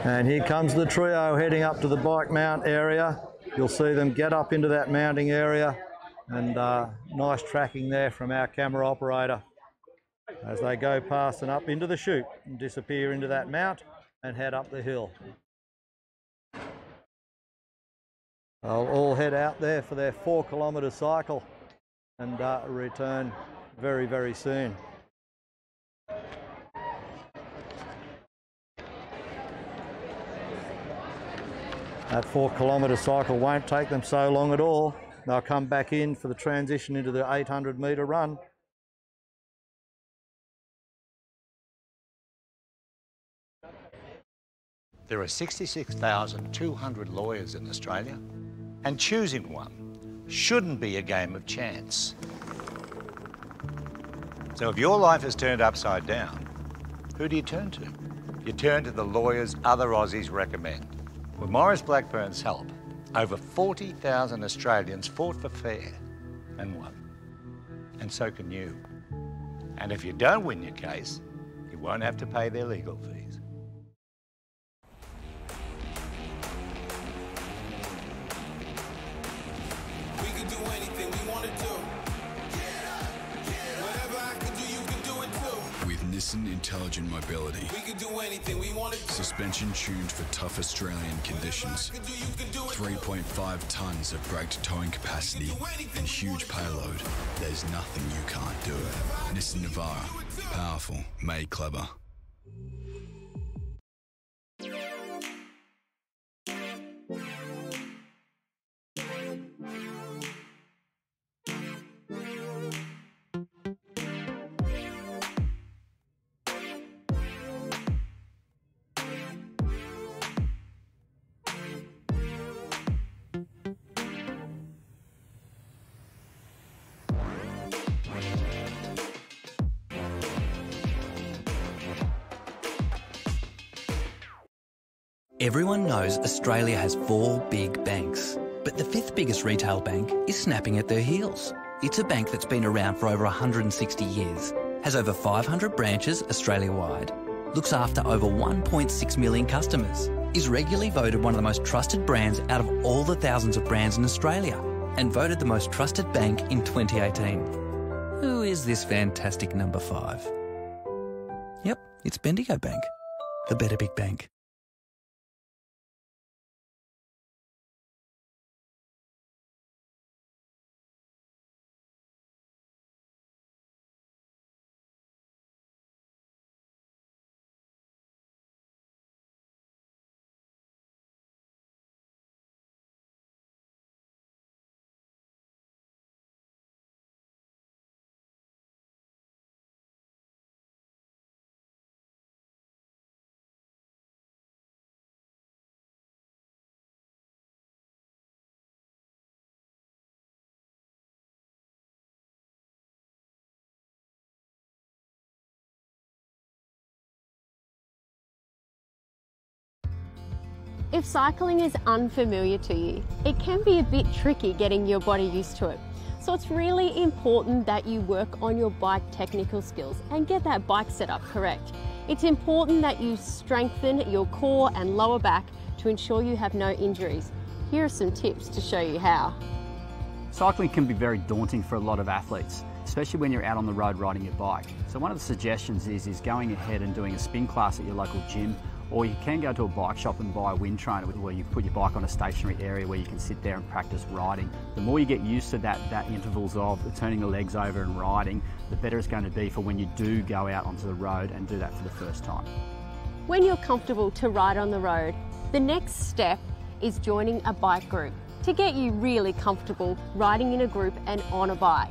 And here comes the trio heading up to the bike mount area. You'll see them get up into that mounting area, and nice tracking there from our camera operator as they go past and up into the chute and disappear into that mount and head up the hill. They'll all head out there for their 4 kilometre cycle. and return very, very soon. That 4-kilometre cycle won't take them so long at all. They'll come back in for the transition into the 800-metre run. There are 66,200 lawyers in Australia, and choosing one shouldn't be a game of chance. So if your life is turned upside down, who do you turn to? You turn to the lawyers other Aussies recommend. With Maurice Blackburn's help, over 40,000 Australians fought for fair and won. And so can you. And if you don't win your case, you won't have to pay their legal fees. We can do anything we want to do. Whatever I can do, you can do it too. With Nissan Intelligent Mobility, We can do anything we want to do. suspension tuned for tough Australian conditions, 3.5 tonnes of braked towing capacity and huge payload, there's nothing you can't do. Nissan Navara, powerful, made clever. Everyone knows Australia has 4 big banks, but the 5th biggest retail bank is snapping at their heels. It's a bank that's been around for over 160 years, has over 500 branches Australia-wide, looks after over 1.6 million customers, is regularly voted one of the most trusted brands out of all the thousands of brands in Australia, and voted the most trusted bank in 2018. Who is this fantastic number 5? Yep, it's Bendigo Bank, the better big bank. If cycling is unfamiliar to you, it can be a bit tricky getting your body used to it. So it's really important that you work on your bike technical skills and get that bike setup correct. It's important that you strengthen your core and lower back to ensure you have no injuries. Here are some tips to show you how. Cycling can be very daunting for a lot of athletes, especially when you're out on the road riding your bike. So one of the suggestions is going ahead and doing a spin class at your local gym, or you can go to a bike shop and buy a wind trainer where you put your bike on a stationary area where you can sit there and practice riding. The more you get used to that intervals of turning the legs over and riding, the better it's going to be for when you do go out onto the road and do that for the first time. When you're comfortable to ride on the road, the next step is joining a bike group to get you really comfortable riding in a group and on a bike.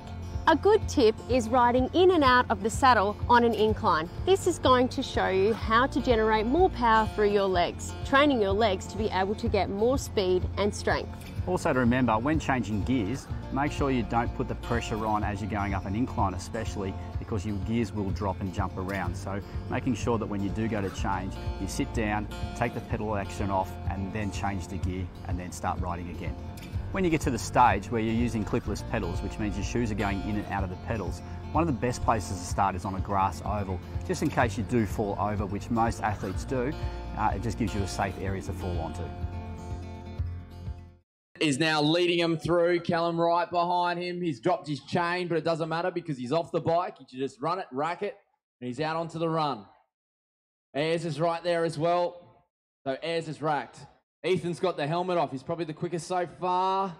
A good tip is riding in and out of the saddle on an incline. This is going to show you how to generate more power through your legs, training your legs to be able to get more speed and strength. Also to remember, when changing gears, make sure you don't put the pressure on as you're going up an incline, especially because your gears will drop and jump around. So making sure that when you do go to change, you sit down, take the pedal action off, and then change the gear and then start riding again. When you get to the stage where you're using clipless pedals, which means your shoes are going in and out of the pedals, one of the best places to start is on a grass oval, just in case you do fall over, which most athletes do. It just gives you a safe area to fall onto. Is now leading him through. Callum right behind him. He's dropped his chain, but it doesn't matter because he's off the bike. You just run it, rack it, and he's out onto the run. Ayres is right there as well. So Ayres is racked. Ethan's got the helmet off. He's probably the quickest so far.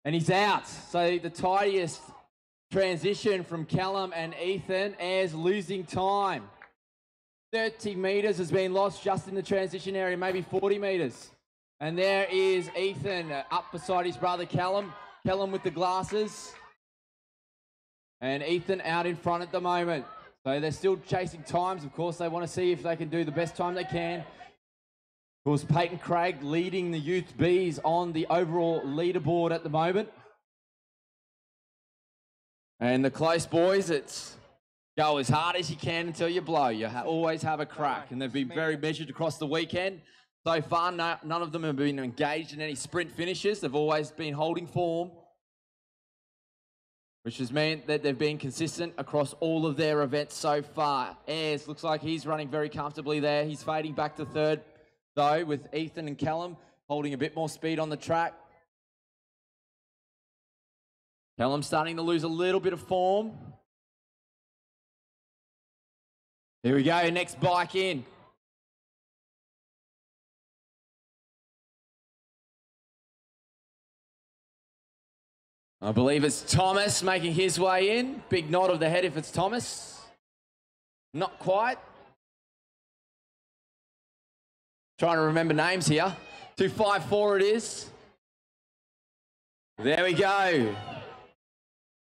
And he's out. So the tidiest transition from Callum and Ethan. Ayres losing time. 30 metres has been lost just in the transition area, maybe 40 metres. And there is Ethan up beside his brother Callum. Callum with the glasses. And Ethan out in front at the moment. So they're still chasing times. Of course, they want to see if they can do the best time they can. Of course, Peyton Craig leading the Youth Bees on the overall leaderboard at the moment. And the close boys, it's go as hard as you can until you blow. You always have a crack. And they've been very measured across the weekend. So far, none of them have been engaged in any sprint finishes. They've always been holding form, which has meant that they've been consistent across all of their events so far. Ayres looks like he's running very comfortably there. He's fading back to third, though, with Ethan and Callum holding a bit more speed on the track. Callum starting to lose a little bit of form. Here we go, next bike in. I believe it's Thomas making his way in. Big nod of the head if it's Thomas. Not quite. Trying to remember names here. 254 it is. There we go.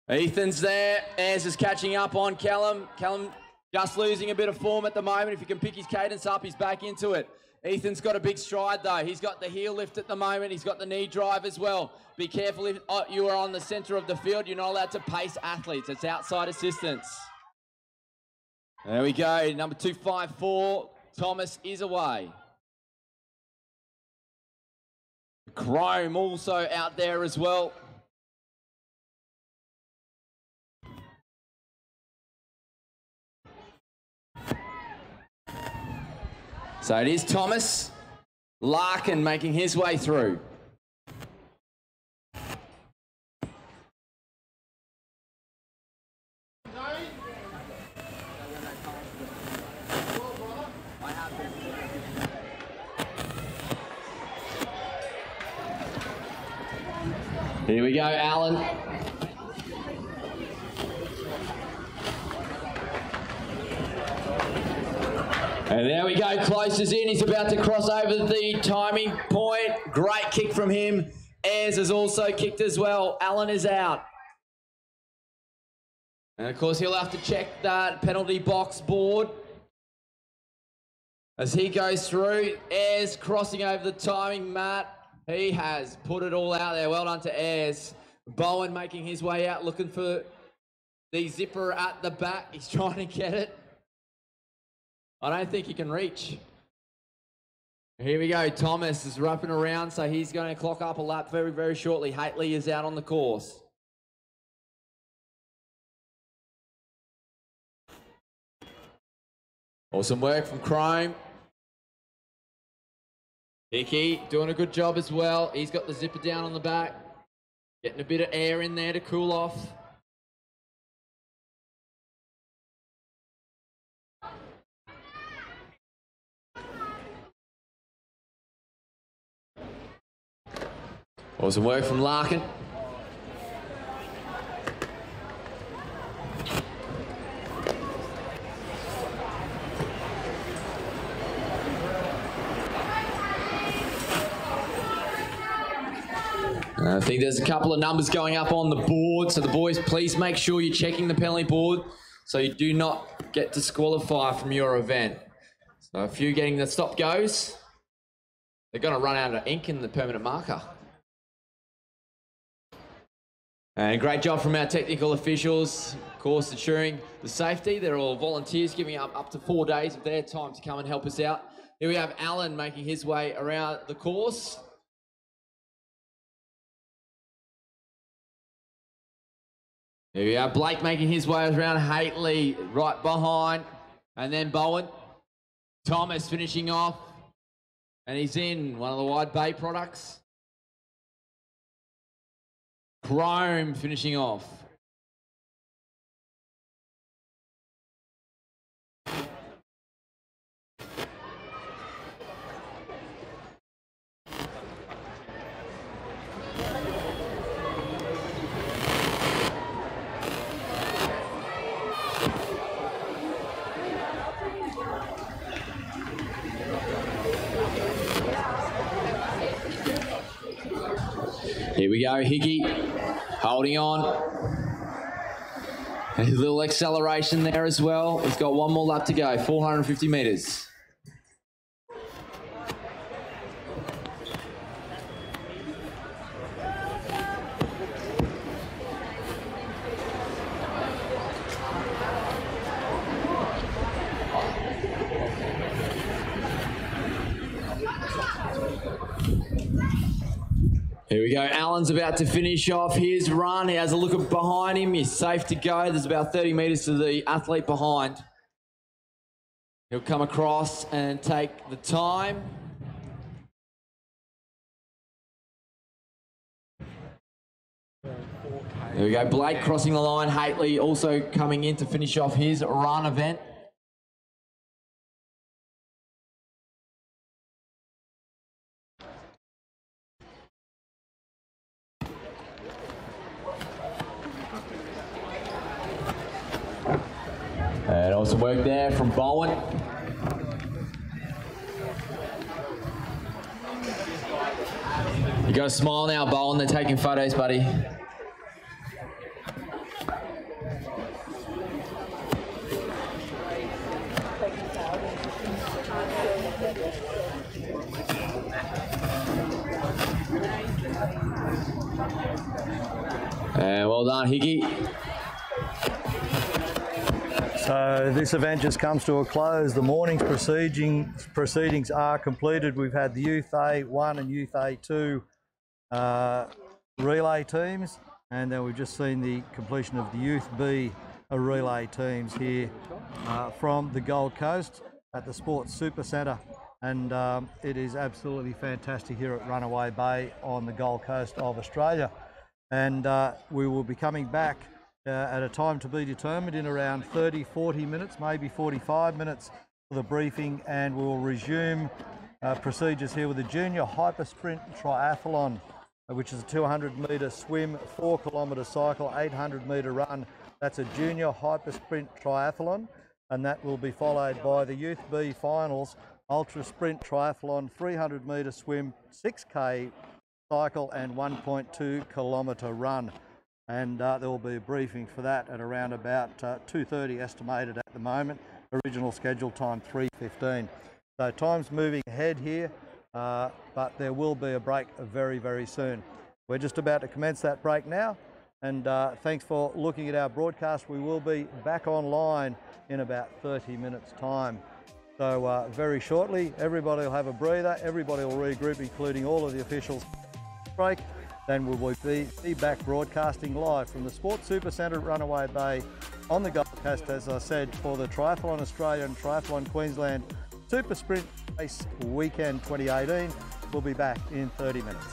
Ethan's there. Ayres is catching up on Callum. Callum just losing a bit of form at the moment. If he can pick his cadence up, he's back into it. Ethan's got a big stride though. He's got the heel lift at the moment. He's got the knee drive as well. Be careful if you are on the center of the field. You're not allowed to pace athletes. It's outside assistance. There we go. Number 254, Thomas is away. Chrome also out there as well. So it is Thomas. Larkin making his way through. Here we go, Alan. And there we go, closes in. He's about to cross over the timing point. Great kick from him. Ayres has also kicked as well. Alan is out. And of course, he'll have to check that penalty box board as he goes through. Ayres crossing over the timing mat. He has put it all out there. Well done to Ayres. Bowen making his way out, looking for the zipper at the back. He's trying to get it. I don't think he can reach. Here we go. Thomas is wrapping around, so he's going to clock up a lap very, very shortly. Haitley is out on the course. Awesome work from Chrome. Hickey doing a good job as well. He's got the zipper down on the back. Getting a bit of air in there to cool off. Awesome work from Larkin. I think there's a couple of numbers going up on the board, so the boys, please make sure you're checking the penalty board so you do not get disqualified from your event. So if you're getting the stop goes, they're going to run out of ink in the permanent marker. And great job from our technical officials, of course, ensuring the safety. They're all volunteers giving up to 4 days of their time to come and help us out. Here we have Alan making his way around the course. Here we have Blake making his way around, Haitley right behind, and then Bowen. Thomas finishing off, and he's in one of the Wide Bay products. Chrome finishing off. Here we go, Hickey, holding on. And a little acceleration there as well. He's got one more lap to go, 450 metres. Here we go, Alan's about to finish off his run. He has a look behind him, he's safe to go. There's about 30 metres to the athlete behind. He'll come across and take the time. There we go, Blake crossing the line, Haitley also coming in to finish off his run event. And awesome work there from Bowen. You got a smile now, Bowen. They're taking photos, buddy. And well done, Hickey. So this event just comes to a close. The morning's proceedings are completed. We've had the Youth A1 and Youth A2 relay teams, and then we've just seen the completion of the Youth B relay teams here from the Gold Coast at the Sports Super Centre. And it is absolutely fantastic here at Runaway Bay on the Gold Coast of Australia. And we will be coming back at a time to be determined in around 30, 40 minutes, maybe 45 minutes for the briefing, and we'll resume procedures here with the Junior Hyper Sprint Triathlon, which is a 200-metre swim, 4-kilometre cycle, 800-metre run. That's a Junior Hyper Sprint Triathlon, and that will be followed by the Youth B Finals, Ultra Sprint Triathlon, 300-metre swim, 6K cycle and 1.2-kilometre run. And there will be a briefing for that at around about 2:30 estimated at the moment. Original schedule time 3:15. So time's moving ahead here, but there will be a break very, very soon. We're just about to commence that break now, and thanks for looking at our broadcast. We will be back online in about 30 minutes time. So very shortly, everybody will have a breather, everybody will regroup, including all of the officials. Break. Then we will be back broadcasting live from the Sports Super Centre at Runaway Bay on the Gold Coast, as I said, for the Triathlon Australia and Triathlon Queensland Super Sprint Race Weekend 2018. We'll be back in 30 minutes.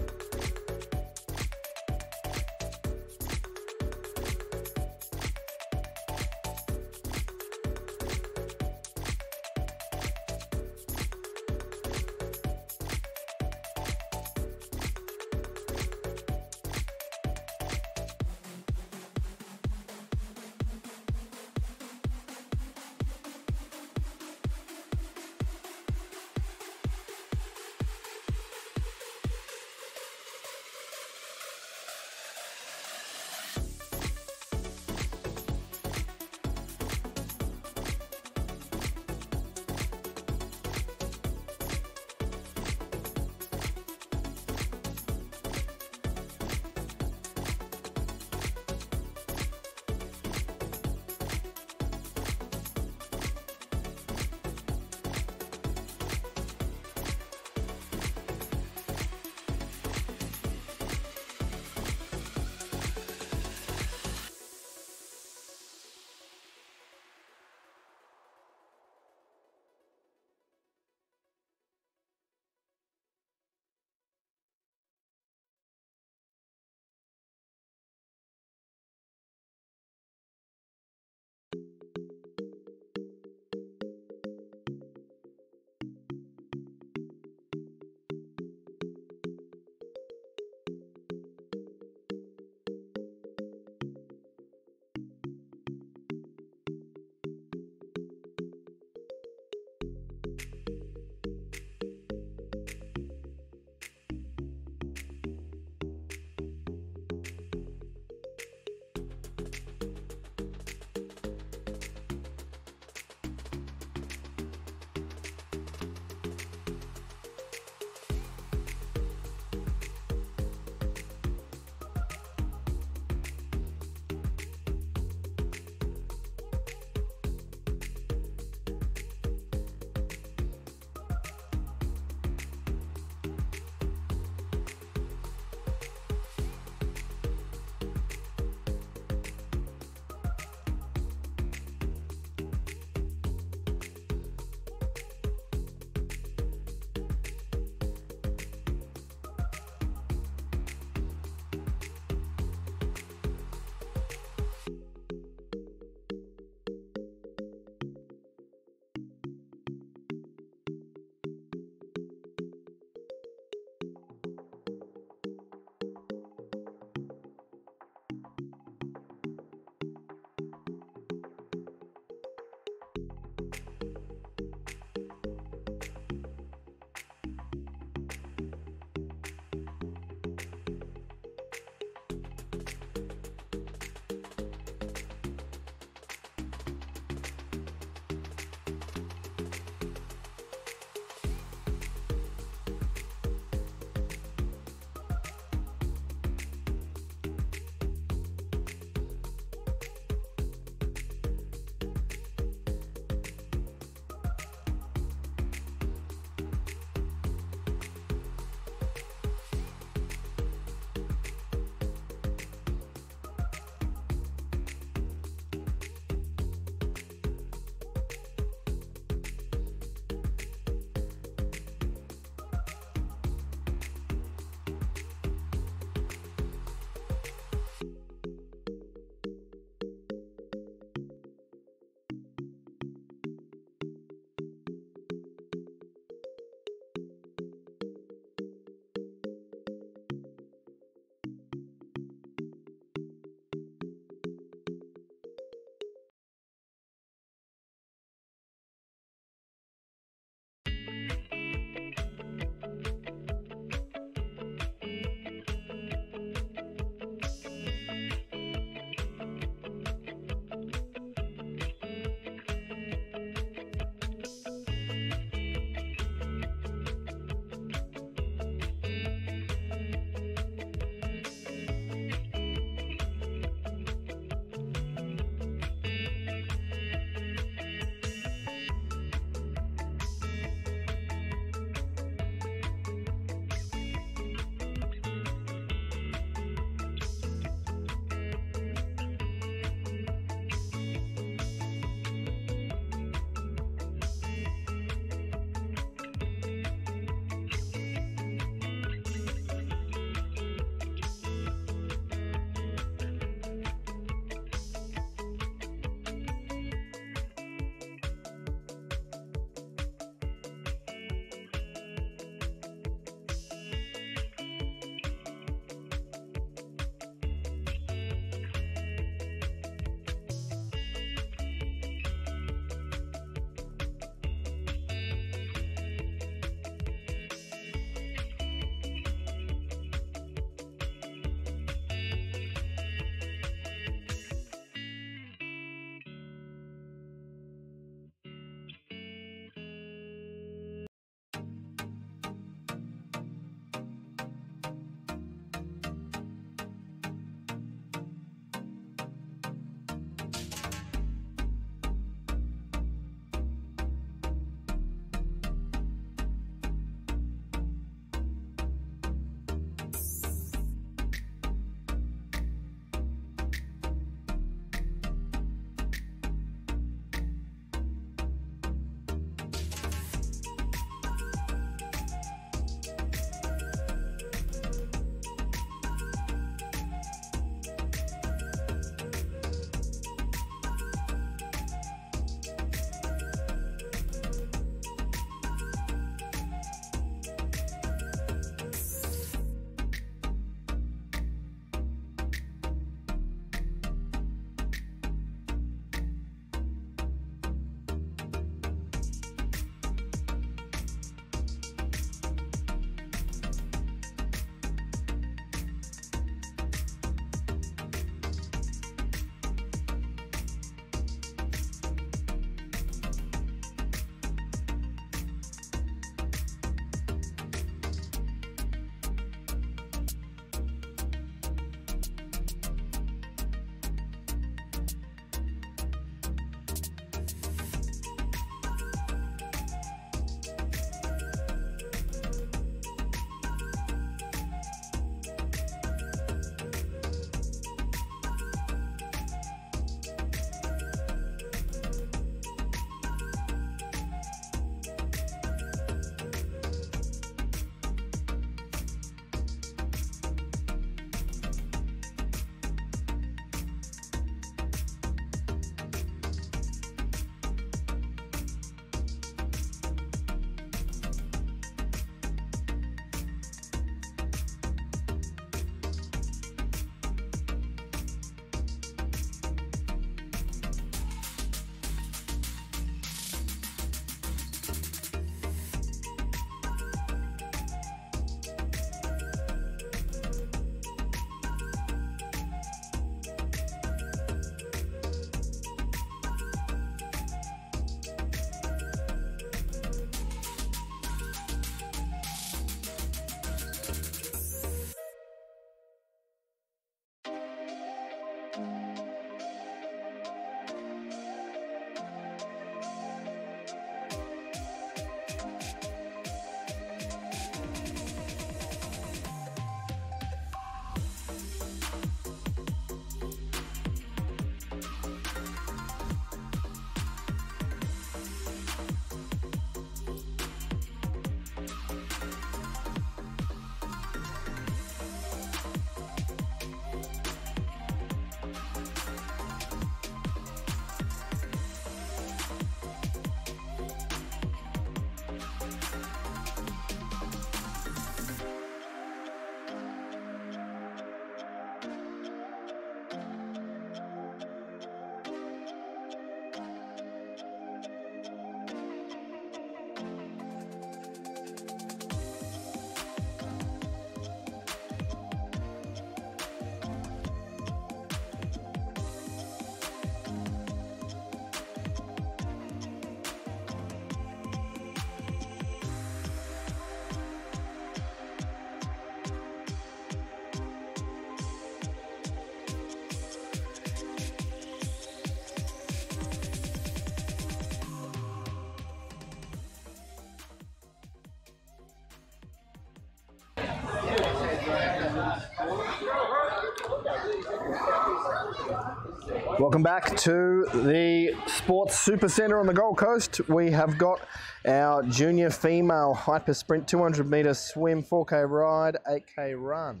Welcome back to the Sports Super Centre on the Gold Coast. We have got our junior female hyper sprint 200 metre swim, 4K ride, 8K run.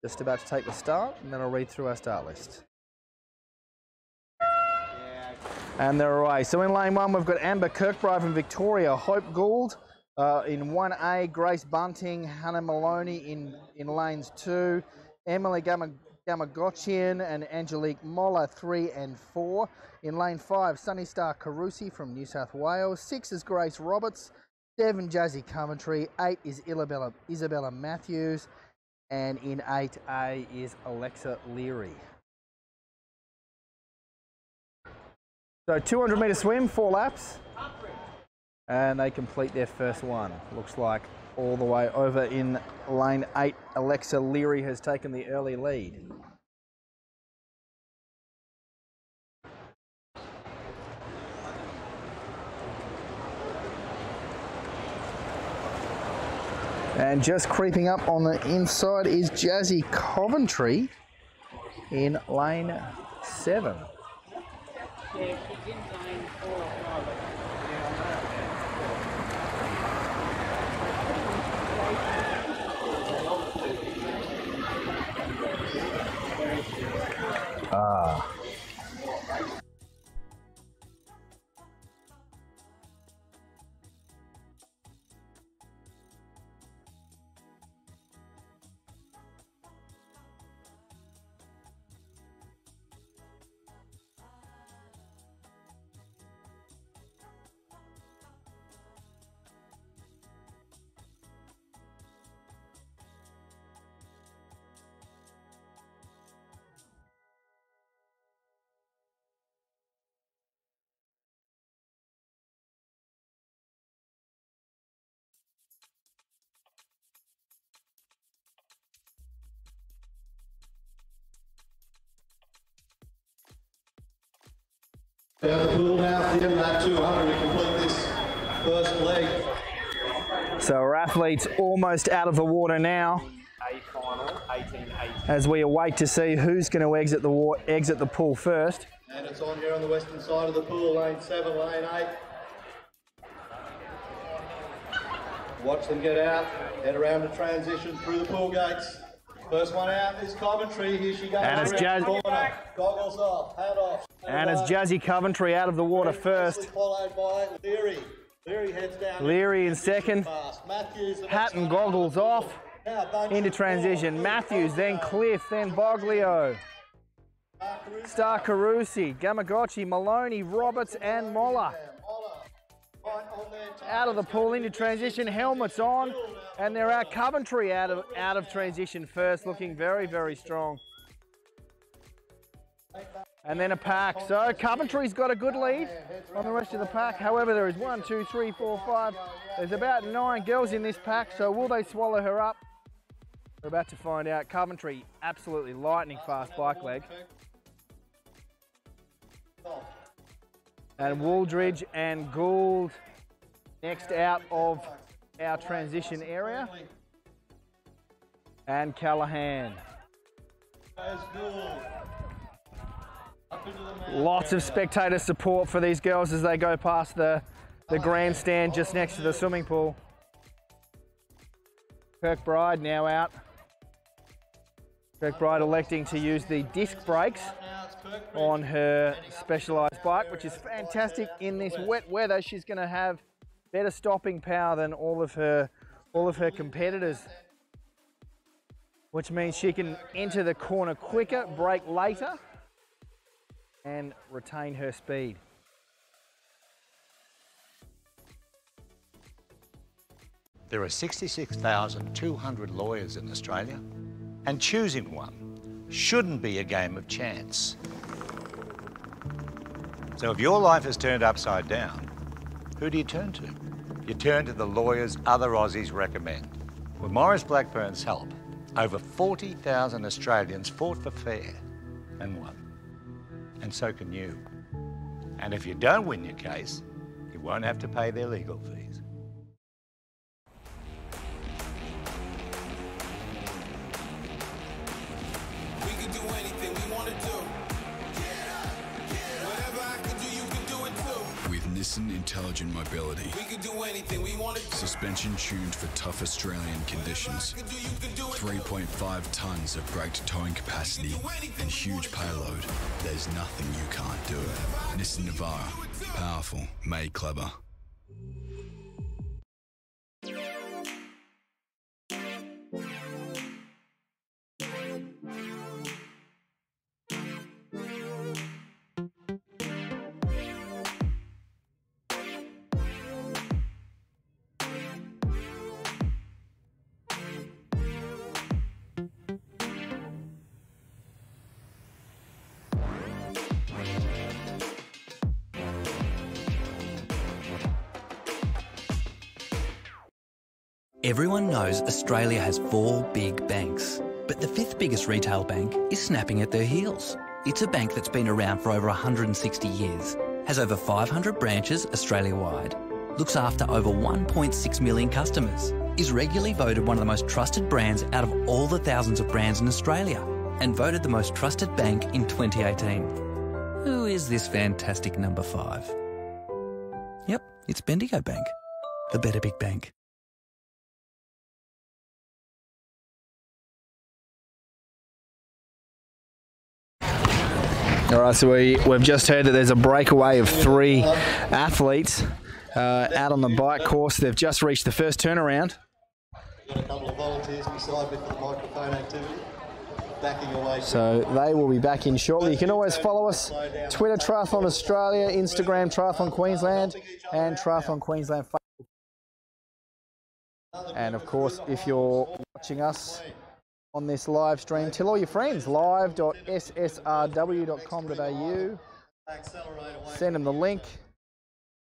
Just about to take the start, and then I'll read through our start list. And they're away. So in lane 1, we've got Amber Kirkbride from Victoria, Hope Gould. In 1A, Grace Bunting, Hannah Maloney in lanes 2, Emily Gamagotchian and Angelique Moller 3 and 4. In lane 5, Sunny Star Carusi from New South Wales. 6 is Grace Roberts. 7, Jazzy Coventry. 8 is Isabella Matthews. And in 8A is Alexa Leary. So 200 metre swim, 4 laps. And they complete their first one. Looks like all the way over in lane 8, Alexa Leary has taken the early lead. And just creeping up on the inside is Jazzy Coventry in lane 7. Yeah, she's in lane 4 or 5. Down the pool now at the end of that 200 to complete this first leg. So our athletes almost out of the water now. A final, 18-18. As we await to see who's going to exit the pool first. And it's on here on the western side of the pool, lane 7, lane 8. Watch them get out, head around the transition through the pool gates. First one out is Coventry. Here she goes. And it's Goggles off, hat off. And it's Jazzy Coventry out of the water first. Followed by Leary. Leary heads down. Leary in second. Hat and goggles off. Into transition. Matthews, then Cliff, then Boglio. Star Carusi, Gamagotchi, Maloney, Roberts and Moller. Out of the pool into transition, helmets on, and they're out. Coventry out of transition first, looking very, very strong. And then a pack. So Coventry's got a good lead on the rest of the pack. However, there is 1, 2, 3, 4, 5. There's about 9 girls in this pack, so will they swallow her up? We're about to find out. Coventry, absolutely lightning fast bike leg. And Wooldridge and Gould next out of our transition area. And Callahan. Lots of spectator support for these girls as they go past the grandstand just next to the swimming pool. Kirkbride now out. Kirkbride electing to use the disc brakes on her Specialized bike, which is fantastic in this wet weather. She's going to have better stopping power than all of her competitors, which means she can enter the corner quicker, brake later, and retain her speed. There are 66,200 lawyers in Australia, and choosing one shouldn't be a game of chance. So if your life is turned upside down, who do you turn to? You turn to the lawyers other Aussies recommend. With Maurice Blackburn's help, over 40,000 Australians fought for fair and won. And so can you. And if you don't win your case, you won't have to pay their legal fees. We can do anything we want to do. Nissan Intelligent Mobility. We can do anything we want to do. Suspension tuned for tough Australian conditions. 3.5 tonnes of braked towing capacity and huge payload. There's nothing you can't do. Nissan Navara. Powerful, made clever. Everyone knows Australia has 4 big banks, but the 5th biggest retail bank is snapping at their heels. It's a bank that's been around for over 160 years, has over 500 branches Australia-wide, looks after over 1.6 million customers, is regularly voted one of the most trusted brands out of all the thousands of brands in Australia, and voted the most trusted bank in 2018. Who is this fantastic number 5? Yep, it's Bendigo Bank, the better big bank. All right, so we've just heard that there's a breakaway of 3 athletes out on the bike course. They've just reached the first turnaround. We've got a couple of volunteers beside me for the microphone activity. Backing away. So they will be back in shortly. You can always follow us, Twitter Triathlon Australia, Instagram Triathlon Queensland, and Triathlon Queensland Facebook. And of course, if you're watching us on this live stream, tell all your friends, live.ssrw.com.au. Send them the link,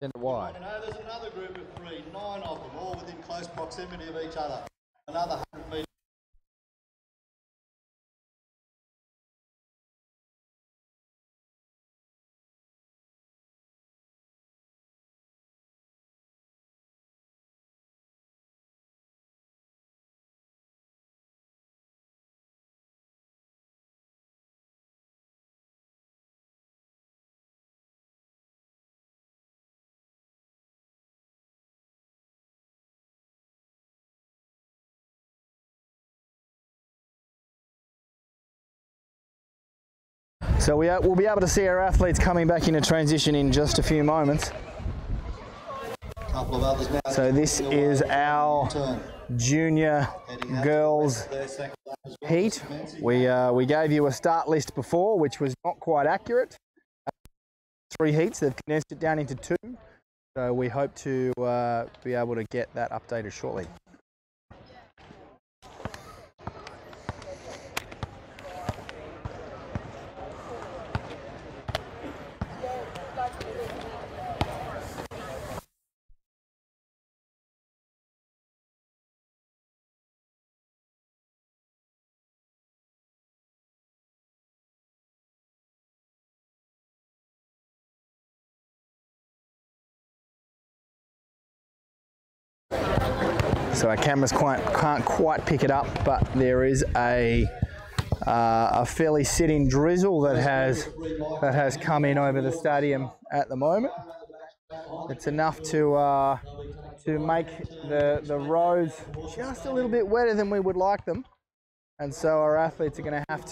send it wide. There's another group of 3, 9 of them, all within close proximity of each other. Another 100 metres. So we'll be able to see our athletes coming back into transition in just a few moments. So this is our junior girls heat. We gave you a start list before, which was not quite accurate. 3 heats, they've condensed it down into 2. So we hope to be able to get that updated shortly. So our cameras can't quite pick it up, but there is a fairly sitting drizzle that has come in over the stadium at the moment. It's enough to make the roads just a little bit wetter than we would like them, and so our athletes are going to have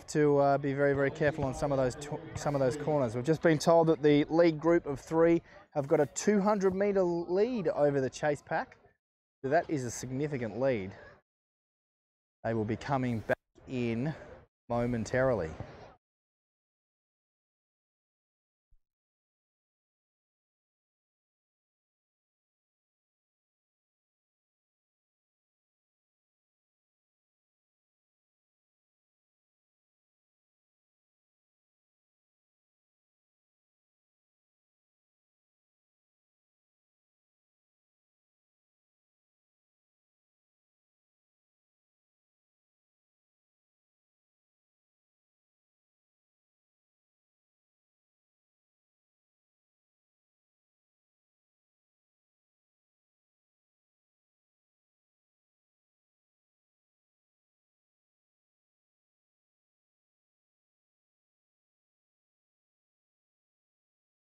to be very, very careful on some of those corners. We've just been told that the lead group of 3 have got a 200-metre lead over the chase pack. So that is a significant lead. They will be coming back in momentarily.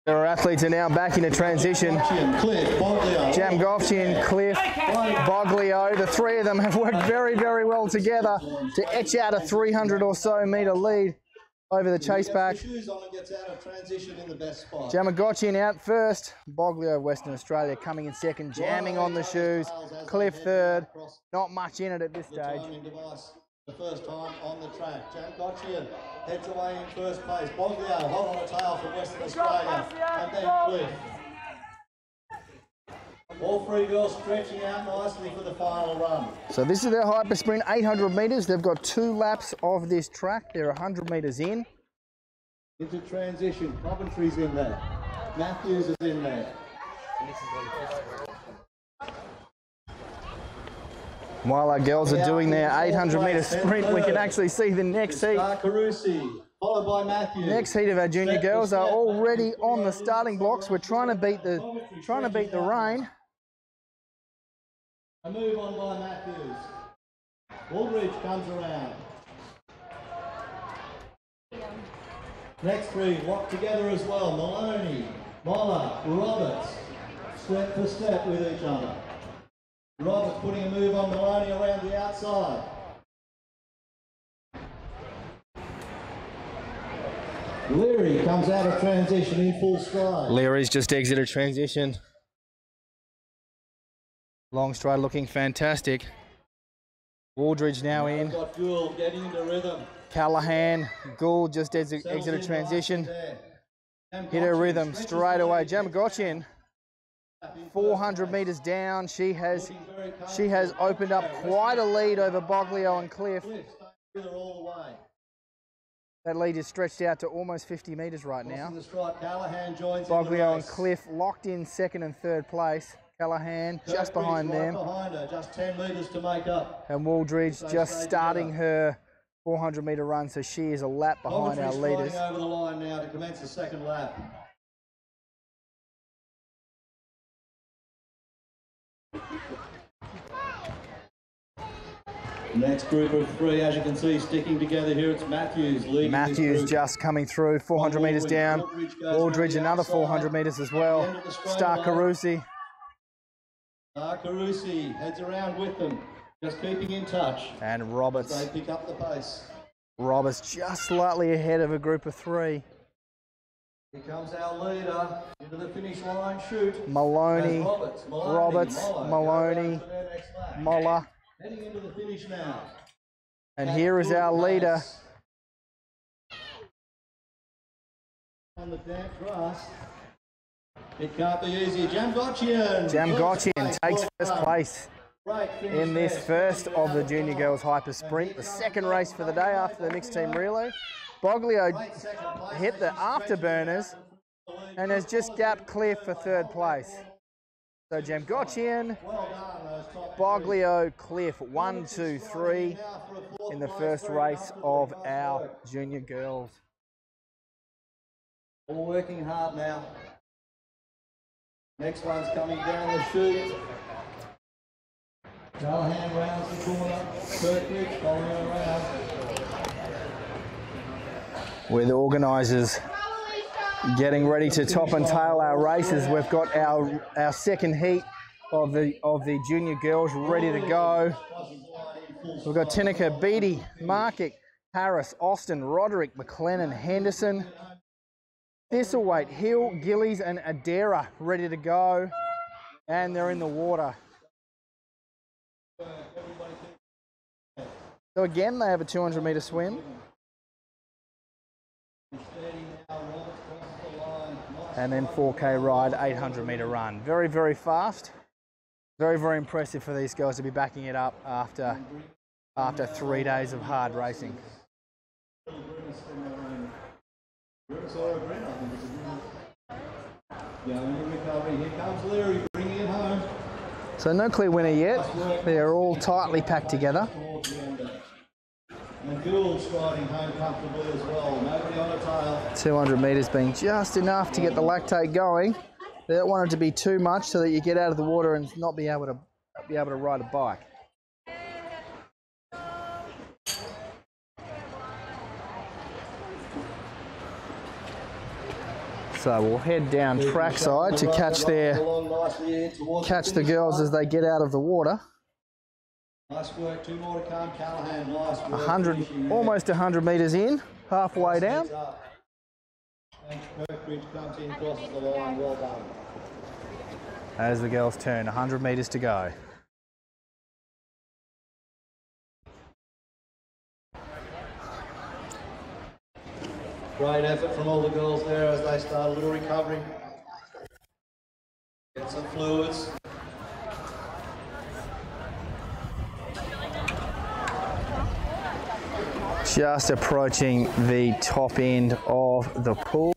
Our athletes are now back into transition. Jamgovchian, Cliff, Boglio. The three of them have worked very, very well together to etch out a 300 or so metre lead over the chase back. Jamgovchian out first. Boglio of Western Australia coming in second, jamming on the shoes. Cliff third. Not much in it at this stage. The first time on the track. Jamgovchian heads away in first place. Boglio hot on the tail from Western Australia. And then Cliff. All three girls stretching out nicely for the final run. So this is their hyper sprint, 800 metres. They've got 2 laps of this track. They're 100 metres in. Into transition. Coventry's in there. Matthews is in there. While our girls are doing their 800 metre sprint, we can actually see the next heat. Followed by Matthews. Next heat of our junior girls are already on the starting blocks. We're trying to beat the rain. A move on by Matthews. Aldridge comes around. Next three locked together as well. Maloney, Moller, Roberts, step for step with each other. Roberts putting a move on Maloney around the outside. Leary comes out of transition in full stride. Leary's just exited transition. Long stride looking fantastic. Aldridge now in. Got Gould getting into rhythm. Callahan, Gould just exited transition. Hit her rhythm straight away. Jamgovchian, 400 metres down. She has opened up quite a lead over Boglio and Cliff. That lead is stretched out to almost 50 metres right now. Boglio and Cliff locked in second and third place. Callahan just behind them. Just 10 metres to make up. And Waldridge just starting her 400 metre run, so she is a lap behind our leaders. Over the line now to commence the second lap. Next group of three, as you can see, sticking together here. It's Matthews leading. Matthews just coming through, 400 metres down. Aldridge another 400 metres as well. Starkarusi. Starkarusi heads around with them, just keeping in touch. And Roberts. They pick up the pace. Roberts just slightly ahead of a group of three. Here comes our leader into the finish line. Shoot. Maloney, Roberts, Maloney, Moller. Heading into the finish now. And here is our leader. On the damp grass. It can't be easy. Jamgovchian takes first place in this first of the junior girls hyper sprint, the second race for the day after the mixed team relay. Boglio hit the afterburners and has just gapped Cliff for third place. So Jamgovchian, Boglio, Cliff, 1, 2, 3 in the first race of our junior girls. All working hard now. Next one's coming down the chute. Callahan rounds the corner. Kirkridge following around. With the organisers getting ready to top and tail our races, we've got our second heat of the junior girls ready to go. We've got Tinnicker, Beatty, Markick, Harris, Austin, Roderick, McLennan, Henderson, Thistlethwaite, Hill, Gillies and Adera ready to go, and they're in the water. So again, they have a 200 metre swim. And then 4K ride, 800 metre run. Very, very fast. Very, very impressive for these girls to be backing it up after 3 days of hard racing. So no clear winner yet. They are all tightly packed together. And Gould striding home comfortably as well. Nobody on a tail. 200 metres being just enough to get the lactate going. They don't want it to be too much so that you get out of the water and not be able to ride a bike. So we'll head down trackside to catch the girls as they get out of the water. Nice work, 2 more to come, Callahan, nice work. 100, almost 100 metres in, halfway down. Thanks, Kirkbridge comes in, crosses the line, well done. As the girls turn, 100 metres to go. Great effort from all the girls there as they start a little recovery. Get some fluids. Just approaching the top end of the pool.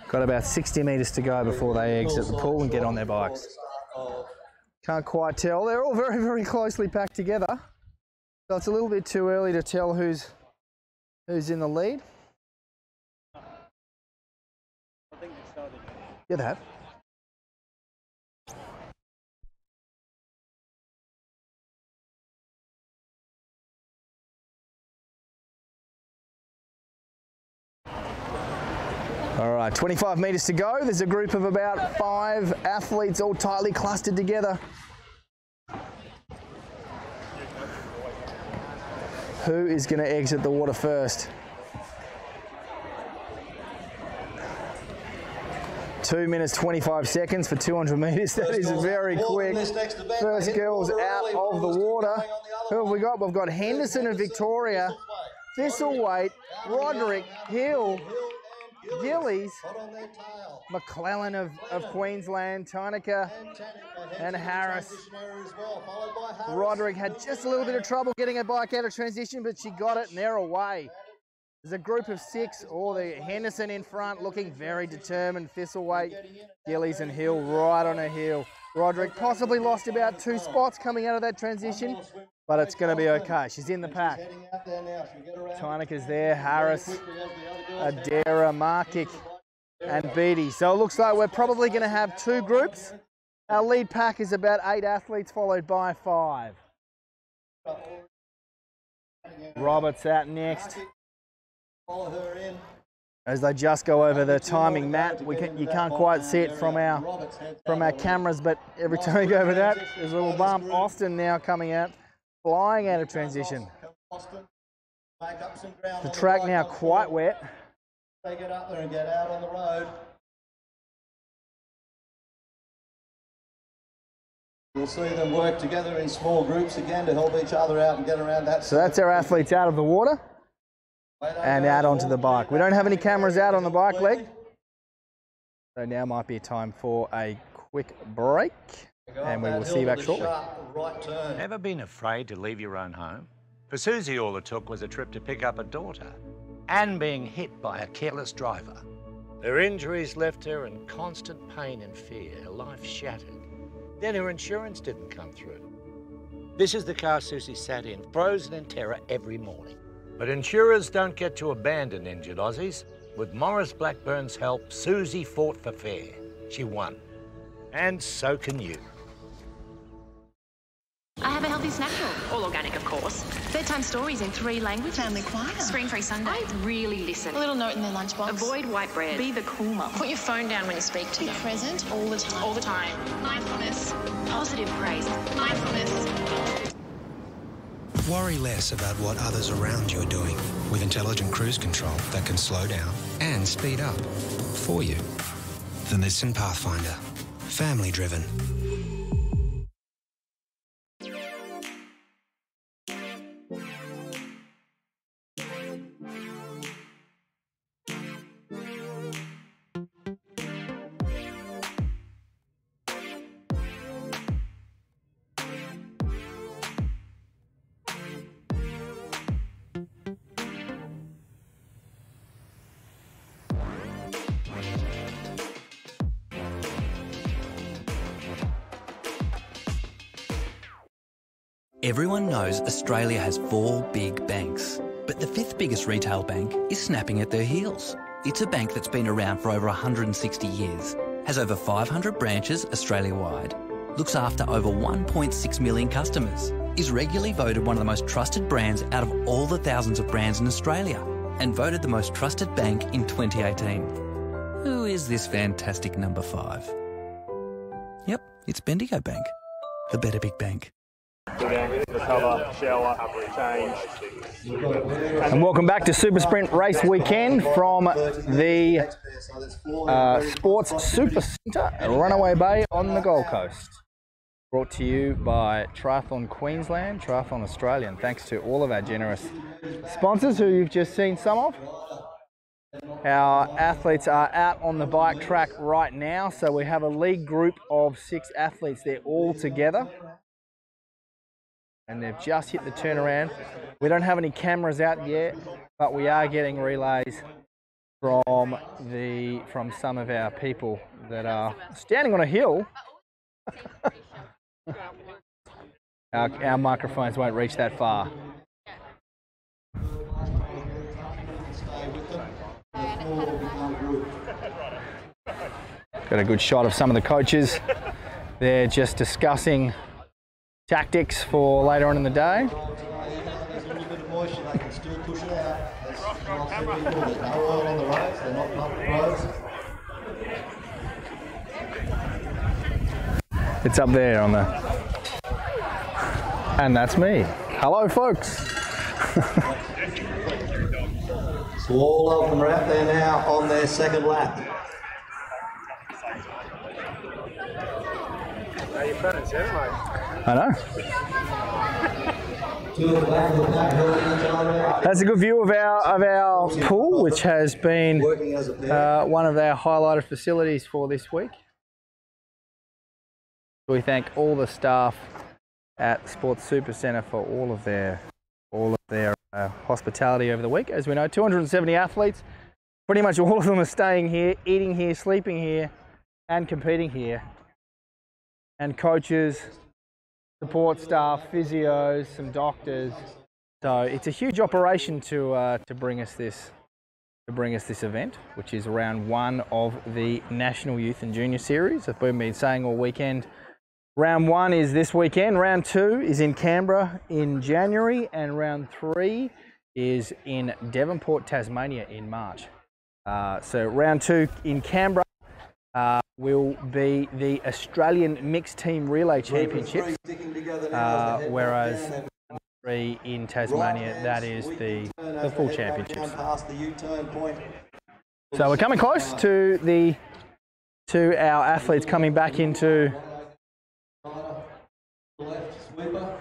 Got about 60 metres to go before they exit the pool and get on their bikes. Can't quite tell. They're all very, very closely packed together. So it's a little bit too early to tell who's in the lead. Yeah, they have. All right, 25 metres to go. There's a group of about 5 athletes all tightly clustered together. Who is going to exit the water first? 2 minutes 25 seconds for 200 metres. That is very quick. First girls out of the water. Who have we got? We've got Henderson of Victoria, Thistlewaite, Roderick, Hill, Gillies, McClellan of Queensland, Tynica and Harris. Roderick had just a little bit of trouble getting her bike out of transition, but she got it and they're away. There's a group of 6, or the Henderson in front looking very determined. Thistleweight, Gillies and Hill right on her heel. Roderick possibly lost about 2 spots coming out of that transition, but it's going to be okay. She's in the pack. Tynika's there, Harris, Adara, Markick and Beattie. So it looks like we're probably going to have 2 groups. Our lead pack is about 8 athletes followed by 5. Roberts out next. Follow her in. As they just go over the timing mat, you can't quite see it from our cameras, but every time we go over that, there's a little bump. Austin now coming out, flying out of transition. The track now quite wet. They get up there and get out on the road. We'll see them work together in small groups again to help each other out and get around that. So that's our athletes out of the water and out onto the bike. We don't have any cameras out on the bike leg. So now might be a time for a quick break and we will see you back shortly. Ever been afraid to leave your own home? For Susie, all it took was a trip to pick up a daughter and being hit by a careless driver. Her injuries left her in constant pain and fear, her life shattered. Then her insurance didn't come through. This is the car Susie sat in, frozen in terror every morning. But insurers don't get to abandon injured Aussies. With Morris Blackburn's help, Susie fought for fair. She won. And so can you. I have a healthy snack book, all organic of course. Bedtime stories in 3 languages. Family choir. Screen-free Sunday. I really listen. A little note in their lunchbox. Avoid white bread. Be the cool mum. Put your phone down when you speak to them. Be present all the time. All the time. Mindfulness. Positive praise. Mindfulness. Worry less about what others around you are doing with intelligent cruise control that can slow down and speed up for you. The Nissan Pathfinder. Family driven. Everyone knows Australia has 4 big banks, but the 5th biggest retail bank is snapping at their heels. It's a bank that's been around for over 160 years, has over 500 branches Australia-wide, looks after over 1.6 million customers, is regularly voted one of the most trusted brands out of all the thousands of brands in Australia, and voted the most trusted bank in 2018. Who is this fantastic number 5? Yep, it's Bendigo Bank, the better big bank. Recover, shower, change. And welcome back to Super Sprint Race Weekend from the Sports Super Centre at Runaway Bay on the Gold Coast. Brought to you by Triathlon Queensland, Triathlon Australia, and thanks to all of our generous sponsors who you've just seen some of. Our athletes are out on the bike track right now, so we have a league group of 6 athletes. They're all together. And they've just hit the turnaround. We don't have any cameras out yet, but we are getting relays from some of our people that are standing on a hill. Our microphones won't reach that far. Got a good shot of some of the coaches. They're just discussing tactics for later on in the day. There's a little bit of moisture, they can still push it out. There's no oil on the roads, they're not public roads. It's up there on the... And that's me. Hello, folks. So all of them are out there now on their second lap. I know. That's a good view of our pool, which has been one of our highlighted facilities for this week. We thank all the staff at Sports Super Centre for all of their hospitality over the week. As we know, 270 athletes. Pretty much all of them are staying here, eating here, sleeping here, and competing here. And coaches, support staff, physios, some doctors. So it's a huge operation to bring us this event, which is round 1 of the National Youth and Junior Series. As we've been saying all weekend, round 1 is this weekend. Round 2 is in Canberra in January, and round 3 is in Devonport, Tasmania in March. So round 2 in Canberra will be the Australian Mixed Team Relay Championships, whereas round 3 in Tasmania, that is the full championships. So we're coming close to our athletes coming back into left sweeper,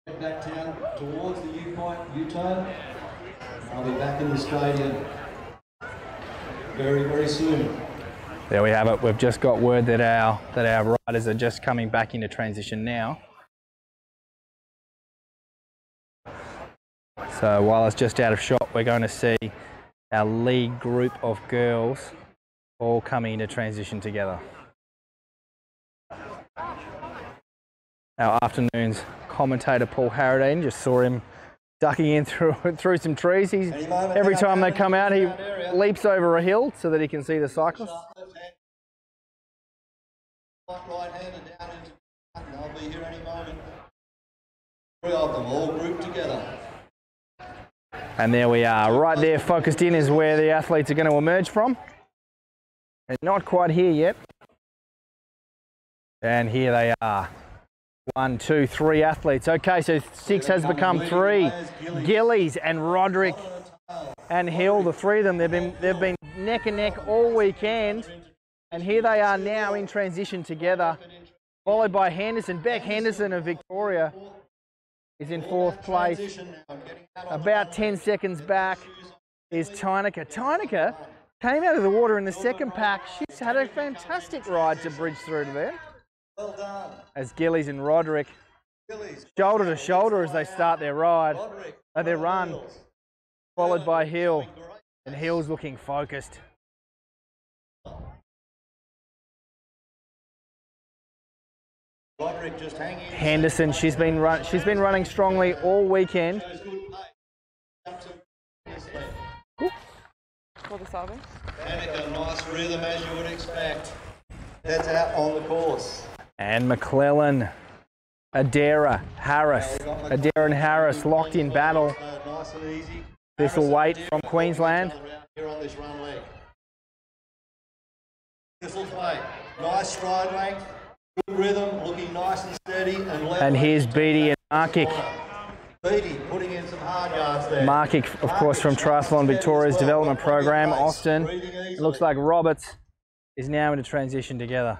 head back down towards the U-point, U-turn. I'll be back in the stadium very, very soon. There we have it. We've just got word that our riders are just coming back into transition now. So while it's just out of shot, we're going to see our league group of girls all coming into transition together. Our afternoon's commentator Paul Harradine, just saw him ducking in through some trees. Every time they come out, he leaps over a hill so that he can see the cyclists. Right-hander down into the button. I'll be here any moment. 3 of them all grouped together. And there we are. Right there, focused in, is where the athletes are going to emerge from. They're not quite here yet. And here they are. 1, 2, 3 athletes. Okay, so 6 has become 3. Gillies and Roderick and Hill, the 3 of them, they've been neck and neck all weekend. And here they are now in transition together, followed by Henderson. Beck Henderson of Victoria is in 4th place. About 10 seconds back is Tyneke. Tyneke came out of the water in the second pack. She's had a fantastic ride to bridge through to there. Well done. As Gillies and Roderick shoulder to shoulder as they start their run, followed by Hill. And Hill's looking focused. Roderick just hanging. Henderson, she's been running strongly all weekend. For the serving. Danica, nice rhythm as you would expect. That's out on the course. And McClellan, Adara, Harris. Adara and Harris locked in battle. Nice and easy. This will wait from Queensland. Here on this run leg. Thistle's weight. Nice stride length, good rhythm, looking nice and steady. And here's Beatty and Markic. Beatty putting in some hard yards there. Markic, of course, from Triathlon Victoria's development program, Austin. It looks like Roberts is now in a transition together.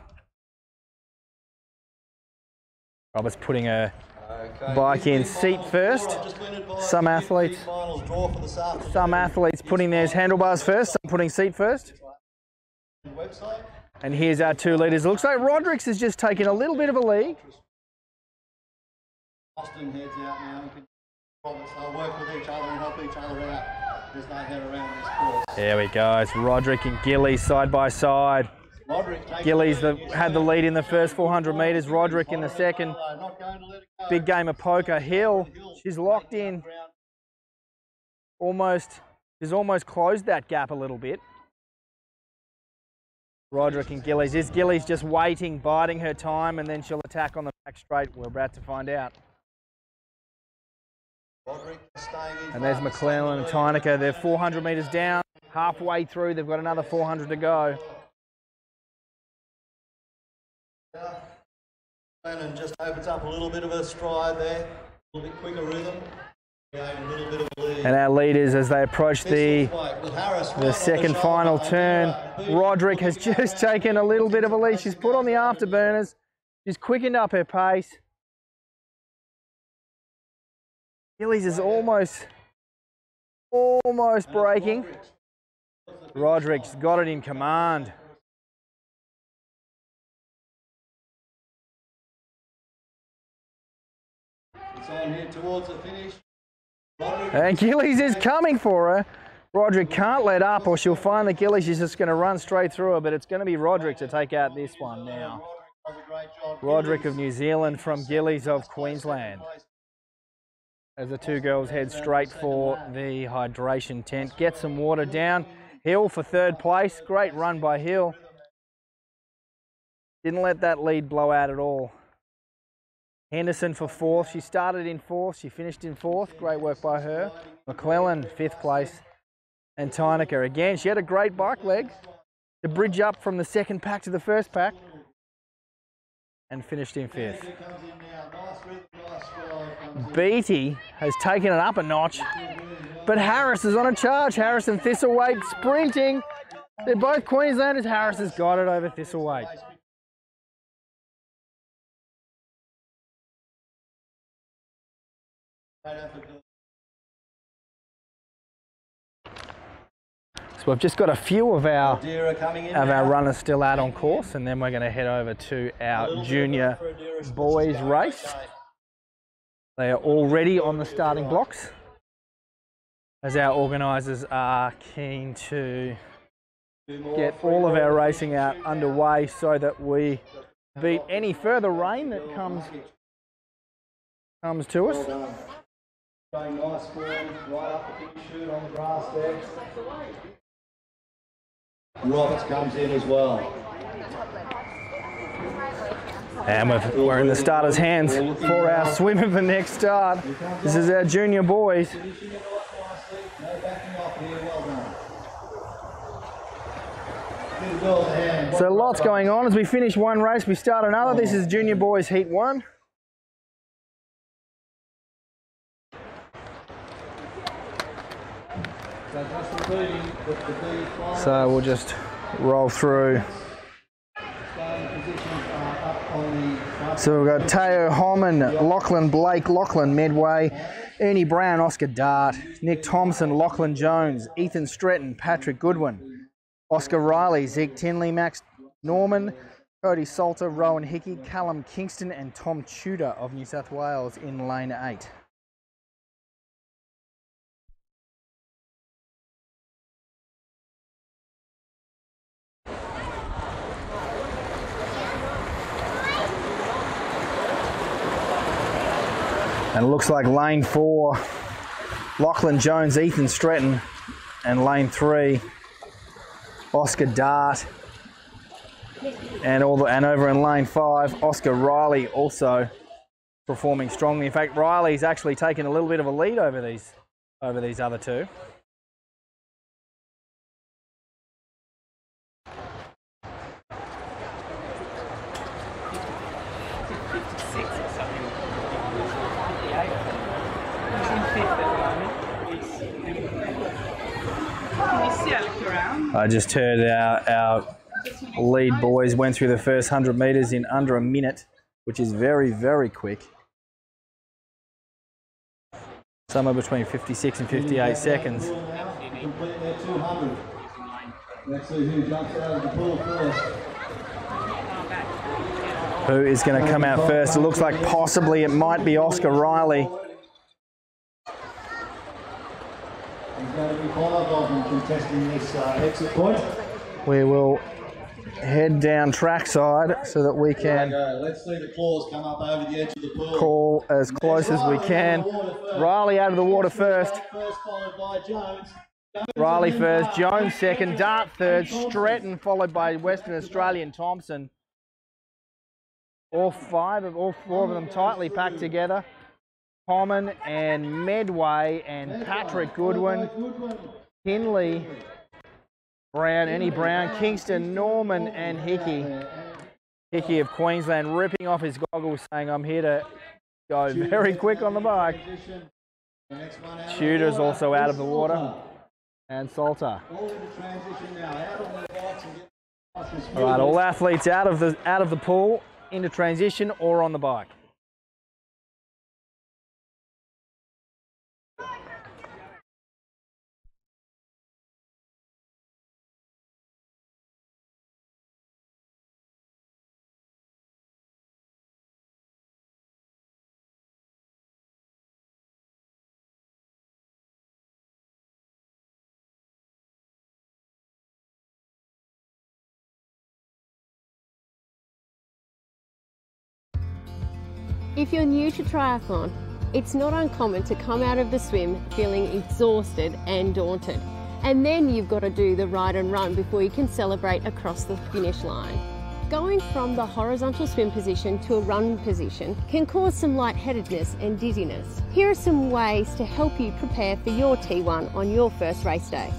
Roberts putting a bike in seat first. Some athletes putting theirs handlebars first, some putting seat first. And here's our 2 leaders. It looks like Rodrigues has just taken a little bit of a lead. Austin heads out now. They'll work with each other and help each other out. There's no head around this course. There we go. It's Roderick and Gillies side by side. Gillies had the lead in the first 400 metres. Roderick in the second. Big game of poker. Hill, she's locked in. She's almost closed that gap a little bit. Roderick and Gillies. Is Gillies just waiting, biding her time, and then she'll attack on the back straight? We're about to find out. And there's McClellan and Tyneker. They're 400 metres down, halfway through. They've got another 400 to go. And just opens up a little bit of a stride there, a little bit quicker rhythm. And our leaders, as they approach the second final turn, Roderick has just taken a little bit of a lead. She's put on the afterburners. She's quickened up her pace. Gillies is almost breaking. Roderick's got it in command. It's on here towards the finish. And Gillies is coming for her. Roderick can't let up or she'll find that Gillies is just going to run straight through her, but it's going to be Roderick to take out this one now. Roderick of New Zealand from Gillies of Queensland. As the 2 girls head straight for the hydration tent. Get some water down. Hill for 3rd place. Great run by Hill. Didn't let that lead blow out at all. Henderson for 4th. She started in 4th. She finished in 4th. Great work by her. McClellan, 5th place. And Tyneker again. She had a great bike leg to bridge up from the 2nd pack to the 1st pack. And finished in 5th. Beatty has taken it up a notch. But Harris is on a charge. Harris and Thistlethwaite sprinting. They're both Queenslanders. Harris has got it over Thistlethwaite. So we've just got a few of our runners still out on course, and then we're going to head over to our junior boys race. They are already on the starting blocks, as our organisers are keen to get all of our racing out underway so that we beat any further rain that comes to us. Going nice form, right up the finish chute on the grass there. Roberts comes in as well. And we're in the starters' hands for our swim of the next start. This is our junior boys. So lots going on. As we finish one race, we start another. This is junior boys heat 1. So we'll just roll through. So we've got Teo Holman, Lachlan Blake, Lachlan Medway, Ernie Brown, Oscar Dart, Nick Thompson, Lachlan Jones, Ethan Stretton, Patrick Goodwin, Oscar Riley, Zeke Tinley, Max Norman, Cody Salter, Rowan Hickey, Callum Kingston and Tom Tudor of New South Wales in lane 8. And it looks like lane 4, Lachlan Jones, Ethan Stretton, and lane 3, Oscar Dart, and over in lane 5, Oscar Riley also performing strongly. In fact, Riley's actually taken a little bit of a lead over these other 2. I just heard our lead boys went through the first 100 metres in under a minute, which is very, very quick. Somewhere between 56 and 58 seconds. Who is going to come out first? It looks like possibly it might be Oscar Riley. There's going to be 5 of them contesting this exit point. We will head down trackside so that we can Let's see the claws come up over the edge of the pool. call as close as we can. Riley out of the water first. Followed by Jones. Riley first, Jones second, Dart third, Stretton followed by Western Australian Thompson. All four of them tightly packed together. Common and Medway and Patrick Goodwin, Hinley, Brown, Annie Brown, Kingston, Norman and Hickey. Hickey of Queensland ripping off his goggles saying, I'm here to go very quick on the bike. Tudor's also out of the water. And Salter. All right, all athletes out of the pool into transition or on the bike. If you're new to triathlon, it's not uncommon to come out of the swim feeling exhausted and daunted. And then you've got to do the ride and run before you can celebrate across the finish line. Going from the horizontal swim position to a run position can cause some lightheadedness and dizziness. Here are some ways to help you prepare for your T1 on your first race day.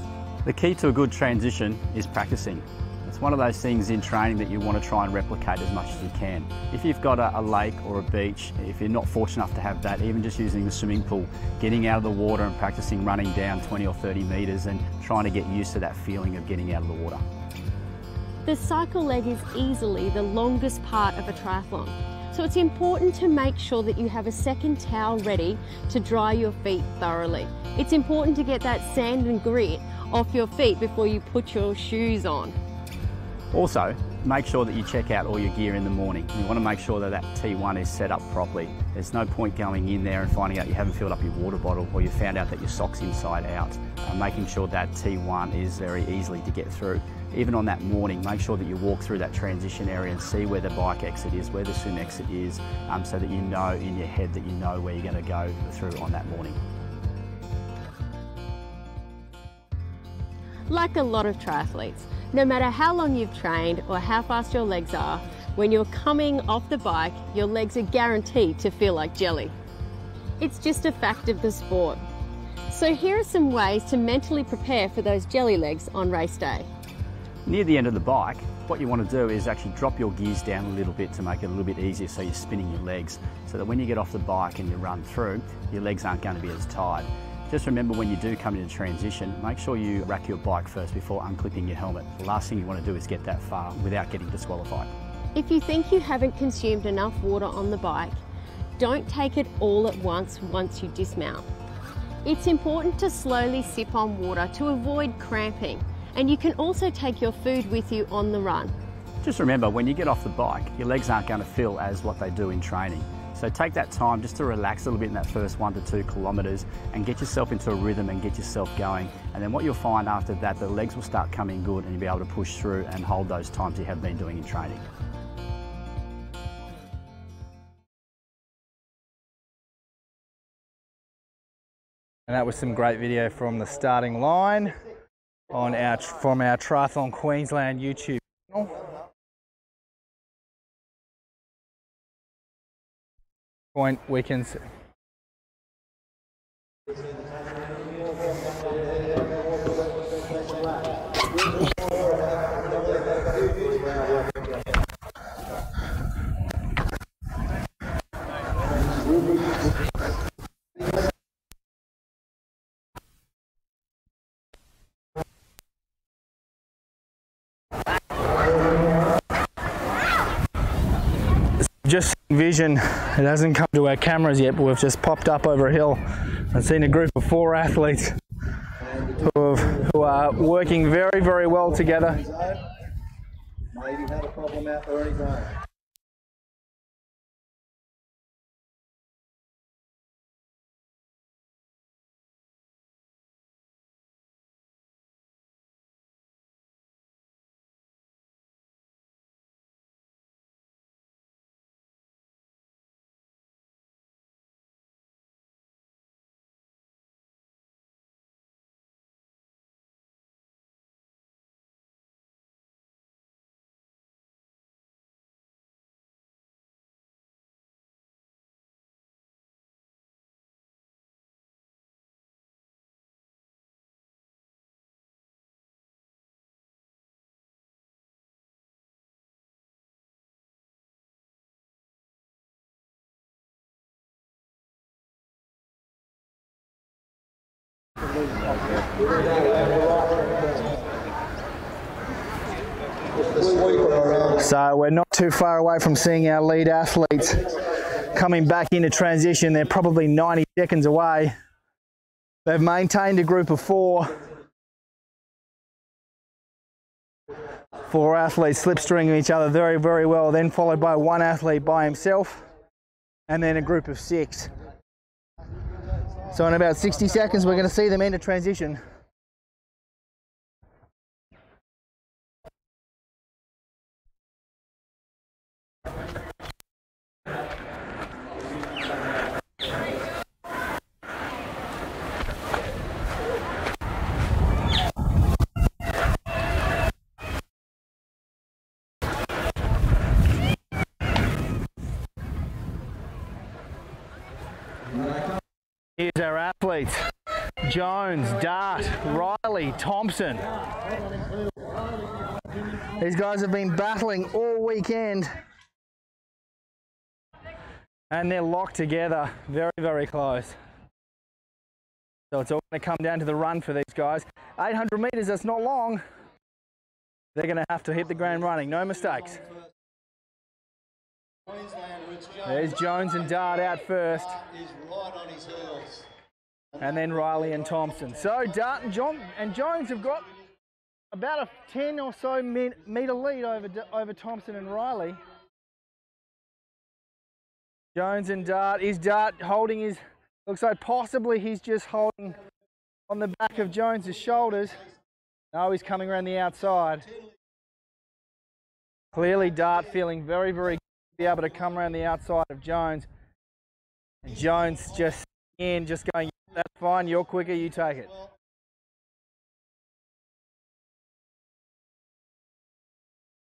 The key to a good transition is practicing. It's one of those things in training that you want to try and replicate as much as you can. If you've got a lake or a beach, if you're not fortunate enough to have that, even just using the swimming pool, getting out of the water and practicing running down 20 or 30 metres and trying to get used to that feeling of getting out of the water. The cycle leg is easily the longest part of a triathlon, so it's important to make sure that you have a second towel ready to dry your feet thoroughly. It's important to get that sand and grit off your feet before you put your shoes on. Also, make sure that you check out all your gear in the morning. You want to make sure that that T1 is set up properly. There's no point going in there and finding out you haven't filled up your water bottle or you found out that your sock's inside out. Making sure that T1 is very easily to get through. Even on that morning, make sure that you walk through that transition area and see where the bike exit is, where the swim exit is, so that you know in your head that you know where you're going to go through on that morning. Like a lot of triathletes, no matter how long you've trained or how fast your legs are, when you're coming off the bike, your legs are guaranteed to feel like jelly. It's just a fact of the sport. So here are some ways to mentally prepare for those jelly legs on race day. Near the end of the bike, what you want to do is actually drop your gears down a little bit to make it a little bit easier so you're spinning your legs, so that when you get off the bike and you run through, your legs aren't going to be as tired. Just remember when you do come into transition, make sure you rack your bike first before unclipping your helmet. The last thing you want to do is get that far without getting disqualified. If you think you haven't consumed enough water on the bike, don't take it all at once you dismount. It's important to slowly sip on water to avoid cramping, and you can also take your food with you on the run. Just remember, when you get off the bike, your legs aren't going to feel as what they do in training. So take that time just to relax a little bit in that first 1 to 2 kilometres and get yourself into a rhythm and get yourself going. And then what you'll find after that, the legs will start coming good and you'll be able to push through and hold those times you have been doing in training. And that was some great video from the starting line from our Triathlon Queensland YouTube channel. Point we can see. vision. It hasn't come to our cameras yet, but we've just popped up over a hill and seen a group of 4 athletes who are working very, very well together. Maybe had a problem out there on his own. So we're not too far away from seeing our lead athletes coming back into transition. They're probably 90 seconds away. They've maintained a group of 4. 4 athletes slipstreaming each other very, very well, then followed by 1 athlete by himself, and then a group of 6. So in about 60 seconds, we're going to see them enter transition. Here's our athletes: Jones, Dart, Riley, Thompson. These guys have been battling all weekend and they're locked together, very, very close. So it's all going to come down to the run for these guys. 800 metres, that's not long. They're going to have to hit the ground running, no mistakes. There's Jones and Dart out first. And then Riley and Thompson. So Dart and Jones have got about a 10 or so metre lead over Thompson and Riley. Jones and Dart. Is Dart holding his... Looks like possibly he's just holding on the back of Jones's shoulders. No, he's coming around the outside. Clearly Dart feeling very, very good to be able to come around the outside of Jones. And Jones just going, that's fine, you're quicker, you take it.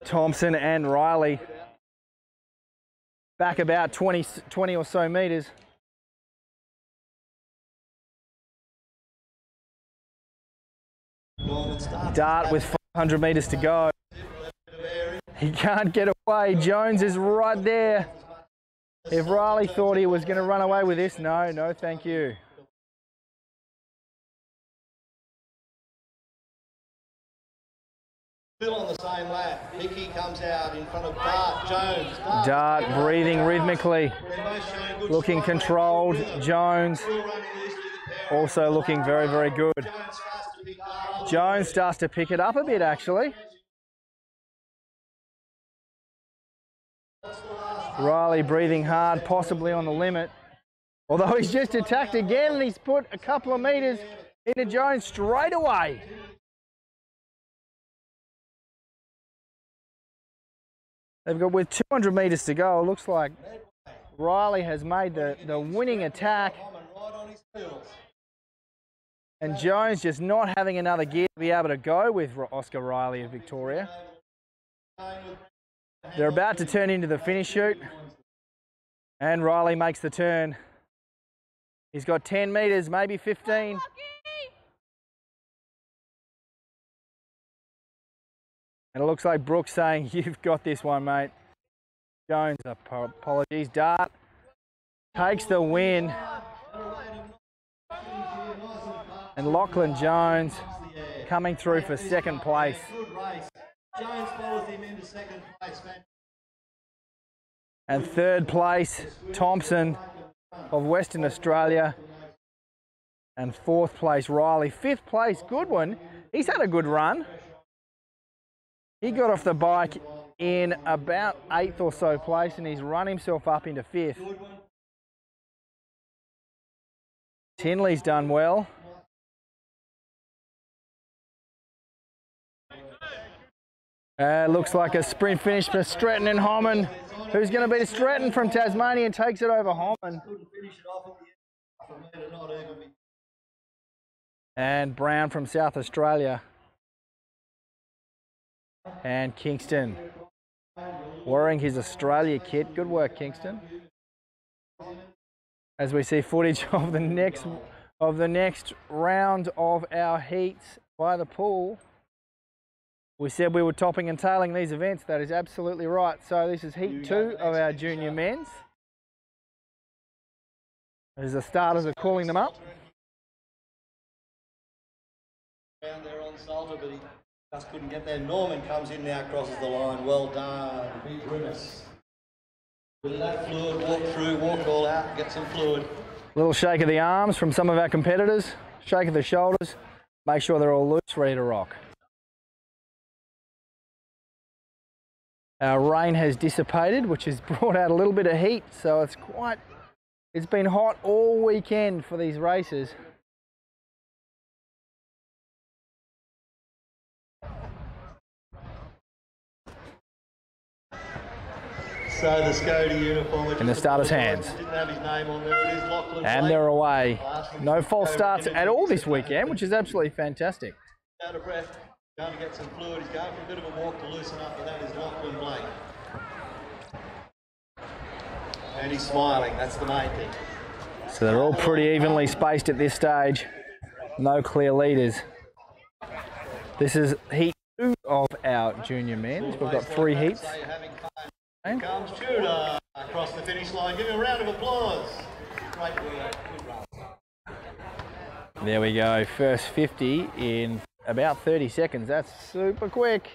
Thompson and Riley back about 20 or so metres. Dart with 500 metres to go. He can't get away. Jones is right there. If Riley thought he was going to run away with this, no, thank you. Still on the same lap. Vicky comes out in front of Dart. Jones. Dart breathing rhythmically, looking controlled. Jones also looking very, very good. Jones starts to pick it up a bit, actually. Riley breathing hard, possibly on the limit. Although he's just attacked again and he's put a couple of metres into Jones straight away. They've got, with 200 metres to go, it looks like Riley has made the winning attack. And Jones just not having another gear to be able to go with Oscar Riley of Victoria. They're about to turn into the finish chute. And Riley makes the turn. He's got 10 metres, maybe 15. And it looks like Brooks saying, you've got this one, mate. Jones, apologies. Dart takes the win. And Lachlan Jones coming through for second place. Jones follows him into second place. And third place, Thompson of Western Australia. And fourth place, Riley. Fifth place, Goodwin. He's had a good run. He got off the bike in about 8th or so place and he's run himself up into 5th. Tinley's done well. Looks like a sprint finish for Stretton and Homan. Who's going to beat Stretton from Tasmania and takes it over Homan. And Brown from South Australia. And Kingston wearing his Australia kit. Good work, Kingston. As we see footage of the next round of our heats by the pool. We said we were topping and tailing these events. That is absolutely right. So this is heat 2 of our junior men's. As the starters are calling them up. Down there on Salter, but he just couldn't get there. Norman comes in now, crosses the line. Well done. Big grimace. With that fluid, walk through, walk all out, get some fluid. Little shake of the arms from some of our competitors. Shake of the shoulders. Make sure they're all loose, ready to rock. Our rain has dissipated, which has brought out a little bit of heat, so it's been hot all weekend for these races. So the Scody uniform in the starter's hands. Didn't have his name on there. It is Lachlan And Blake. they're away. No false starts at all this weekend, which is absolutely fantastic. Out of breath, going to get some fluid. He's going for a bit of a walk to loosen up, but that is Lachlan Blake. And he's smiling, that's the main thing. So they're all pretty evenly spaced at this stage. No clear leaders. This is heat 2 of our junior men's. We've got 3 heats. Here comes Tudor across the finish line. Give him a round of applause. Great work. Good run. There we go. First 50 in about 30 seconds. That's super quick.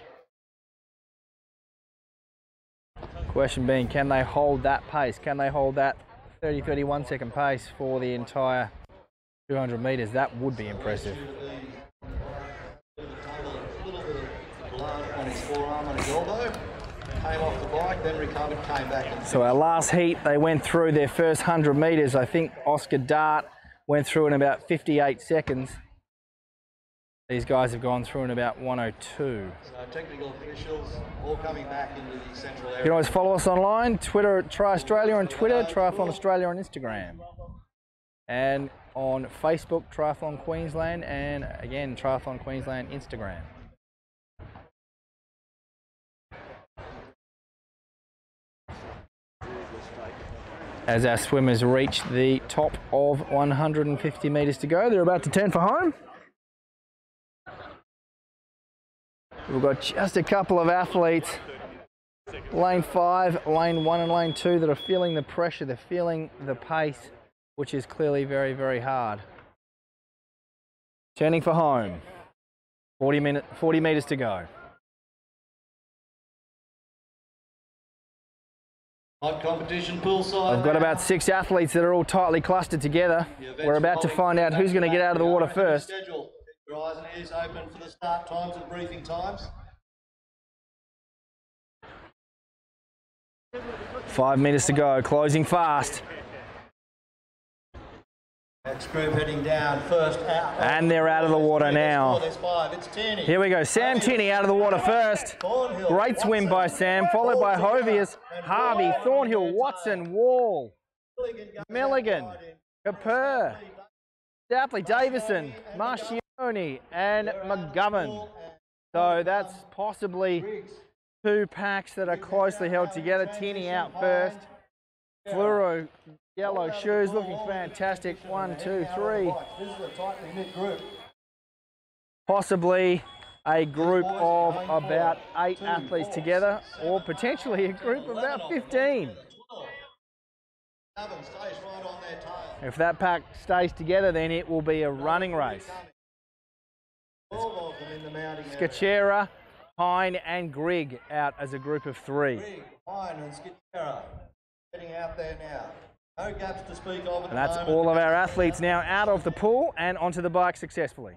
Question being, can they hold that pace? Can they hold that 31 second pace for the entire 200 metres? That would be impressive. A little bit of blood on his forearm and his elbow. Came off the bike, then recovered, came back. And so our last heat, they went through their first 100 metres. I think Oscar Dart went through in about 58 seconds. These guys have gone through in about 102. So technical officials all coming back into the central area. You can always follow us online, Twitter, Tri Australia on Twitter, Triathlon Australia on Instagram. And on Facebook, Triathlon Queensland, and again, Triathlon Queensland Instagram. As our swimmers reach the top of 150 metres to go, they're about to turn for home. We've got just a couple of athletes, lane 5, lane 1 and lane 2, that are feeling the pressure, they're feeling the pace, which is clearly very, very hard. Turning for home, 40 metres to go. Hot competition poolside. I've got about 6 athletes that are all tightly clustered together. We're about to find out who's going to get out of the water first. Your eyes and ears open for the start times and briefing times. 5 metres to go, closing fast. Next group heading down, first out. And they're out of the water now. There's 5, it's Tierney. Here we go, Sam Tierney out of the water first. Great swim by Sam, followed by Hovius, Harvey, Thornhill, Watson, Wall, Milligan, Kapur, Dapley, Davison, Marcioni and McGovern. So that's possibly 2 packs that are closely held together. Tierney out first. Fluoro yellow shoes looking fantastic. 1, 2, 3. This is a tightly knit group. Possibly a group of about 8 athletes together, or potentially a group of about 15. If that pack stays together, then it will be a running race. Scachera, Hine and Grigg out as a group of 3. Hine and Scachera. Getting out there now. No gaps to speak of. And that's all of our athletes now out of the pool and onto the bike successfully.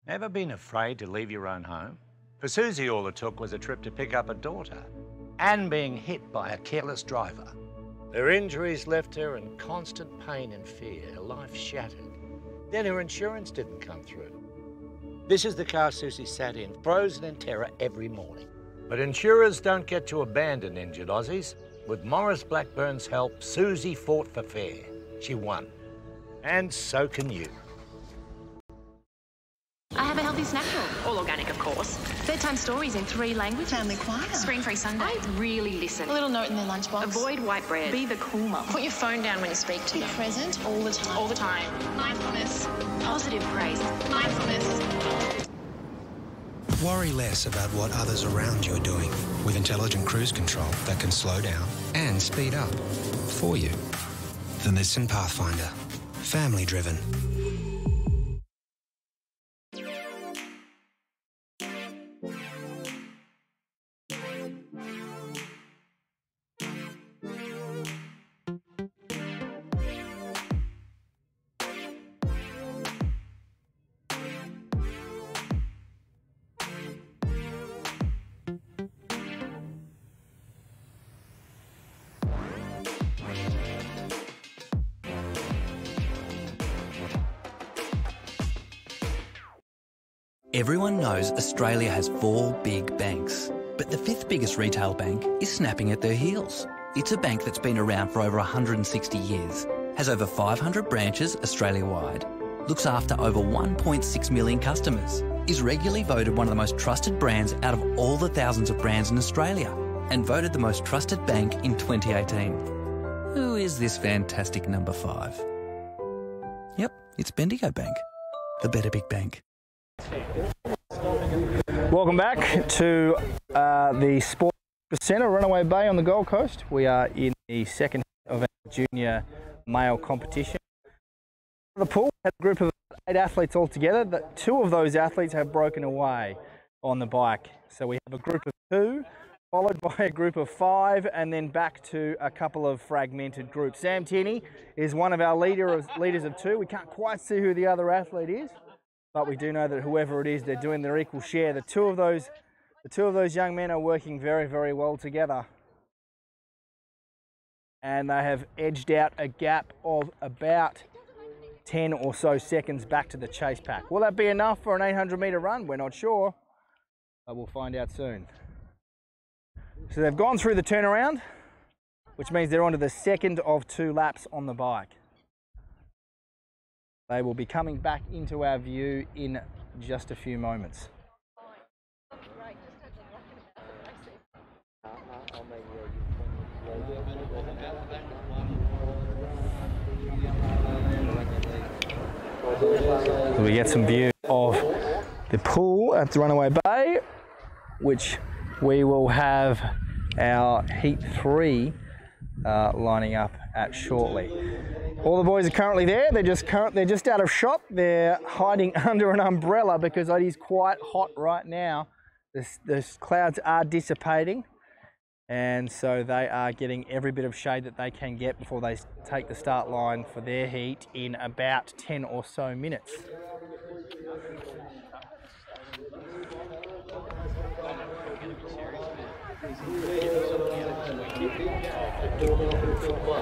Ever been afraid to leave your own home? For Susie, all it took was a trip to pick up a daughter and being hit by a careless driver. Her injuries left her in constant pain and fear, her life shattered. Then her insurance didn't come through. This is the car Susie sat in, frozen in terror every morning. But insurers don't get to abandon injured Aussies. With Maurice Blackburn's help, Susie fought for fair. She won. And so can you. I have a healthy snack book, all organic of course. Bedtime stories in 3 languages. Family choir. Screen-free Sunday. I really listen. A little note in their lunchbox. Avoid white bread. Be the cool mum. Put your phone down when you speak to them. Be present all the time. All the time. Mindfulness. Positive praise. Mindfulness. Worry less about what others around you are doing with intelligent cruise control that can slow down and speed up for you. The Nissan Pathfinder. Family driven. Everyone knows Australia has 4 big banks, but the 5th biggest retail bank is snapping at their heels. It's a bank that's been around for over 160 years, has over 500 branches Australia-wide, looks after over 1.6 million customers, is regularly voted one of the most trusted brands out of all the thousands of brands in Australia, and voted the most trusted bank in 2018. Who is this fantastic number 5? Yep, it's Bendigo Bank, the better big bank. Welcome back to the Sports Centre, Runaway Bay on the Gold Coast. We are in the second of our junior male competition. The pool had a group of 8 athletes all together. 2 of those athletes have broken away on the bike. So we have a group of 2, followed by a group of 5, and then back to a couple of fragmented groups. Sam Tierney is one of our leaders of 2. We can't quite see who the other athlete is, but we do know that whoever it is, they're doing their equal share. The two of those young men are working very, very well together. And they have edged out a gap of about 10 or so seconds back to the chase pack. Will that be enough for an 800-metre run? We're not sure, but we'll find out soon. So they've gone through the turnaround, which means they're onto the second of 2 laps on the bike. They will be coming back into our view in just a few moments. We get some view of the pool at the Runaway Bay, which we will have our Heat 3 lining up at shortly. All the boys are currently there. They're just out of shot. They're hiding under an umbrella because it is quite hot right now. The clouds are dissipating, and so they are getting every bit of shade that they can get before they take the start line for their heat in about 10 or so minutes.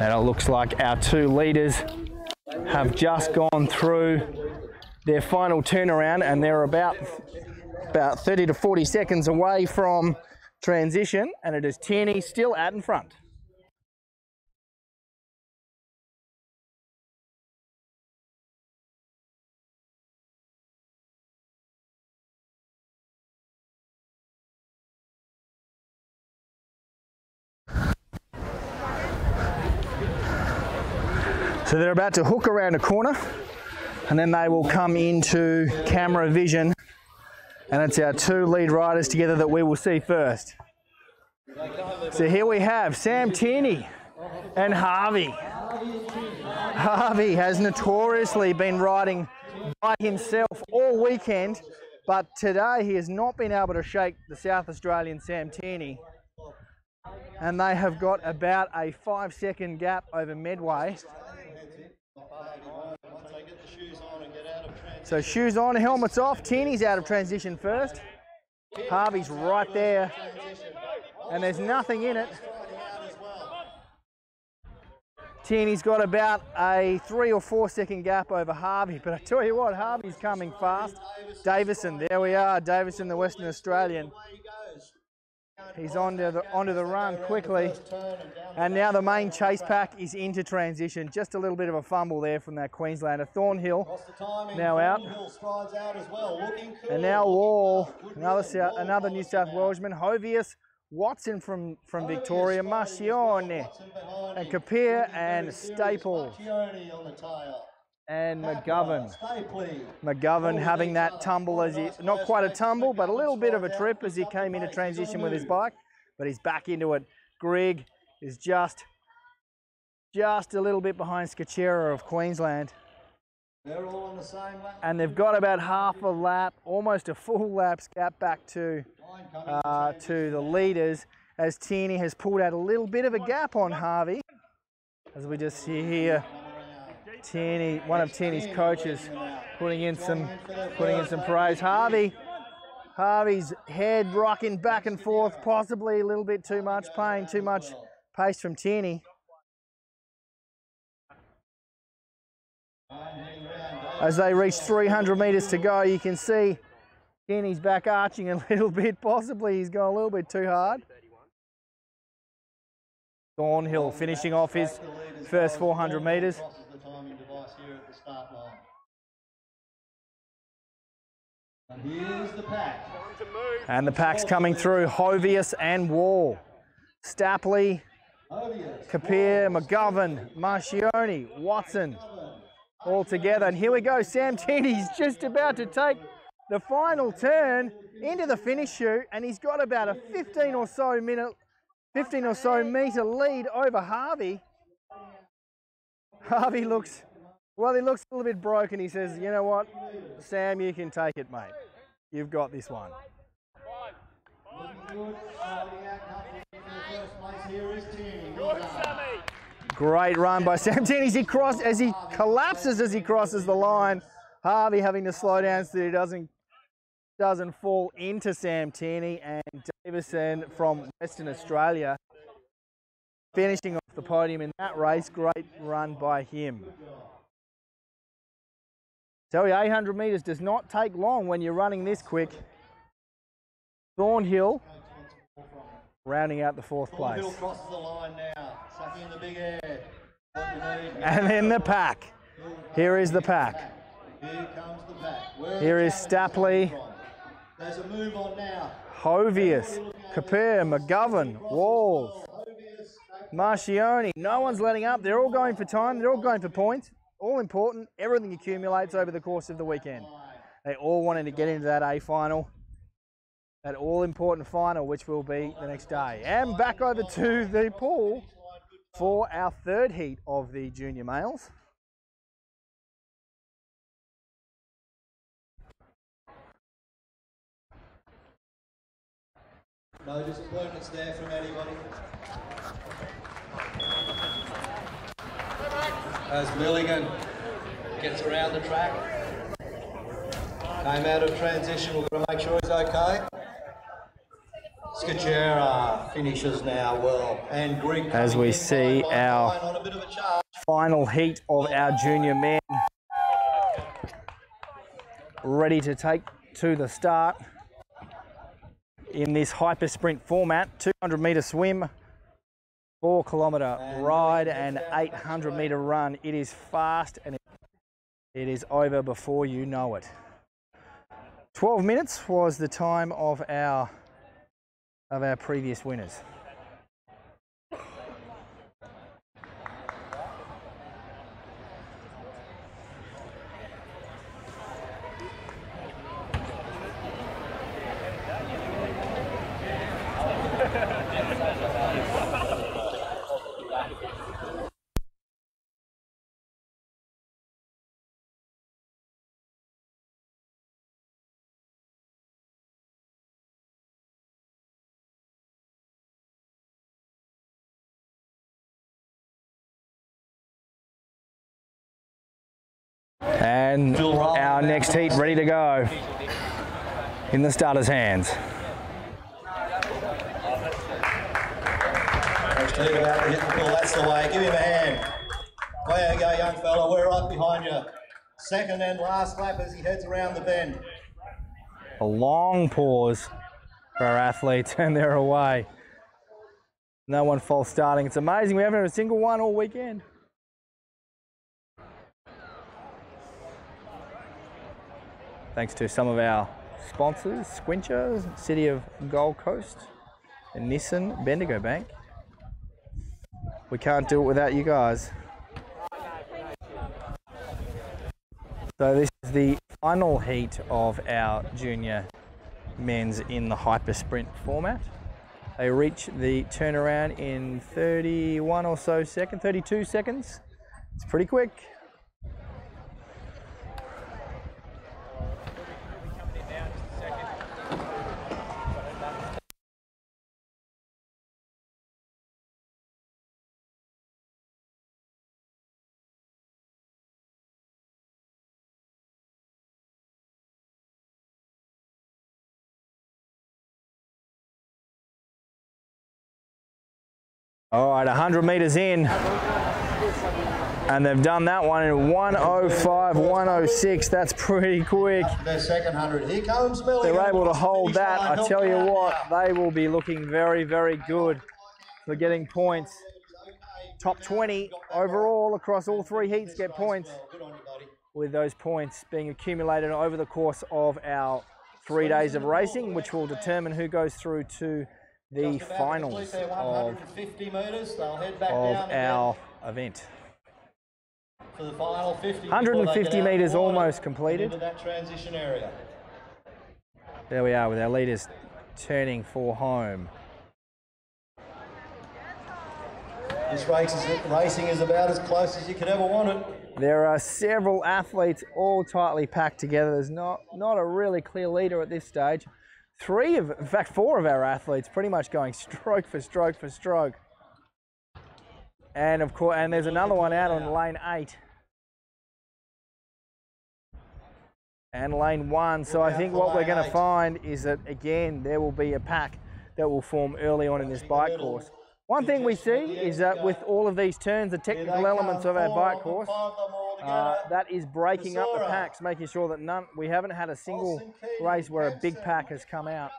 And it looks like our 2 leaders have just gone through their final turnaround, and they're about about 30 to 40 seconds away from transition, and it is Tierney still out in front. So they're about to hook around a corner, and then they will come into camera vision, and it's our two lead riders together that we will see first. So here we have Sam Tierney and Harvey. Harvey has notoriously been riding by himself all weekend, but today he has not been able to shake the South Australian Sam Tierney. And they have got about a 5-second gap over Medway. So shoes on, helmets off. Tierney's out of transition first. Harvey's right there. And there's nothing in it. Tierney's got about a 3 or 4 second gap over Harvey. But I tell you what, Harvey's coming fast. Davison, there we are. Davison, the Western Australian. He's onto the run quickly. And now the main chase pack is into transition. Just a little bit of a fumble there from that Queenslander. Thornhill now out. And now Wall, another New South Welshman. Hovius, Watson from Victoria, Marcione, and Kapir and Staple. And McGovern. McGovern having that tumble as he, not quite a tumble, but a little bit of a trip as he came into transition with his bike, but he's back into it. Grigg is just a little bit behind Scachera of Queensland. They're all on the same lap. And they've got about half a lap, almost a full lap's gap back to the leaders, as Tierney has pulled out a little bit of a gap on Harvey. As we just see here, Tierney, one of Tierney's coaches, putting in some praise. Harvey's head rocking back and forth, possibly a little bit too much pain, too much pace from Tierney. As they reach 300 metres to go, you can see Tierney's back arching a little bit. Possibly he's gone a little bit too hard. Thornhill finishing off his first 400 metres. Here's the pack. And the pack's coming through. Hovius and Wall. Stapley, Kapir, McGovern, Marcione, Watson, all together. And here we go. Sam Tierney's just about to take the final turn into the finish chute, and he's got about a 15 or so metre lead over Harvey. Harvey looks, well, he looks a little bit broken. He says, you know what, Sam, you can take it, mate. You've got this one. Great run by Sam Tierney as he collapses as he crosses the line. Harvey having to slow down so that he doesn't fall into Sam Tierney, and Davison from Western Australia finishing off the podium in that race. Great run by him. Tell you, 800 metres does not take long when you're running this quick. Thornhill rounding out the fourth place. Thornhill crosses the line now, sucking in the big air. And then the pack. Here is the pack. Here comes the pack. Here is Stapley. There's a move on now. Hovius, Kapir, McGovern, Walls, Marcione. No one's letting up. They're all going for time. They're all going for points. All important. Everything accumulates over the course of the weekend. They all wanted to get into that A final. That all-important final, which will be the next day. And back over to the pool for our third heat of the junior males. No disappointments there from anybody. As Milligan gets around the track. Came out of transition, we've got to make sure he's okay. Scachera finishes now well, and Grigg as we see our final heat of our junior men ready to take to the start. in this hyper sprint format, 200 metre swim, 4 kilometre ride and 800 metre run. It is fast and it is over before you know it. 12 minutes was the time of our previous winners. And our next heat ready to go in the starter's hands. Next heat about to hit the pool, that's the way. Give him a hand. Way you go, young fella. We're right behind you. Second and last lap as he heads around the bend. A long pause for our athletes and they're away. No one false starting. It's amazing we haven't had a single one all weekend. Thanks to some of our sponsors, Squincher, City of Gold Coast, and Nissan Bendigo Bank. We can't do it without you guys. So this is the final heat of our junior men's in the hyper sprint format. They reach the turnaround in 31 or so seconds, 32 seconds. It's pretty quick. All right, 100 metres in, and they've done that one in 1:05, 1:06. That's pretty quick. Their second 100. Here comes Milligan. They're able to hold that. I tell you what, they will be looking very, very good for getting points. Top 20 overall across all 3 heats get points, with those points being accumulated over the course of our 3 days of racing, which will determine who goes through to the finals of our event. For the final 50, 150 metres almost completed. That transition area. There we are with our leaders turning for home. This racing is about as close as you could ever want it. There are several athletes all tightly packed together. There's not a really clear leader at this stage. In fact, 4 of our athletes pretty much going stroke for stroke for stroke. And of course, and there's another one out on lane 8. And lane 1. So I think what we're going to find is that, again, there will be a pack that will form early on in this bike course. One thing we see is that with all of these turns, the technical elements of our bike course, that is breaking up the packs, making sure that we haven't had a single race where a big pack has come out,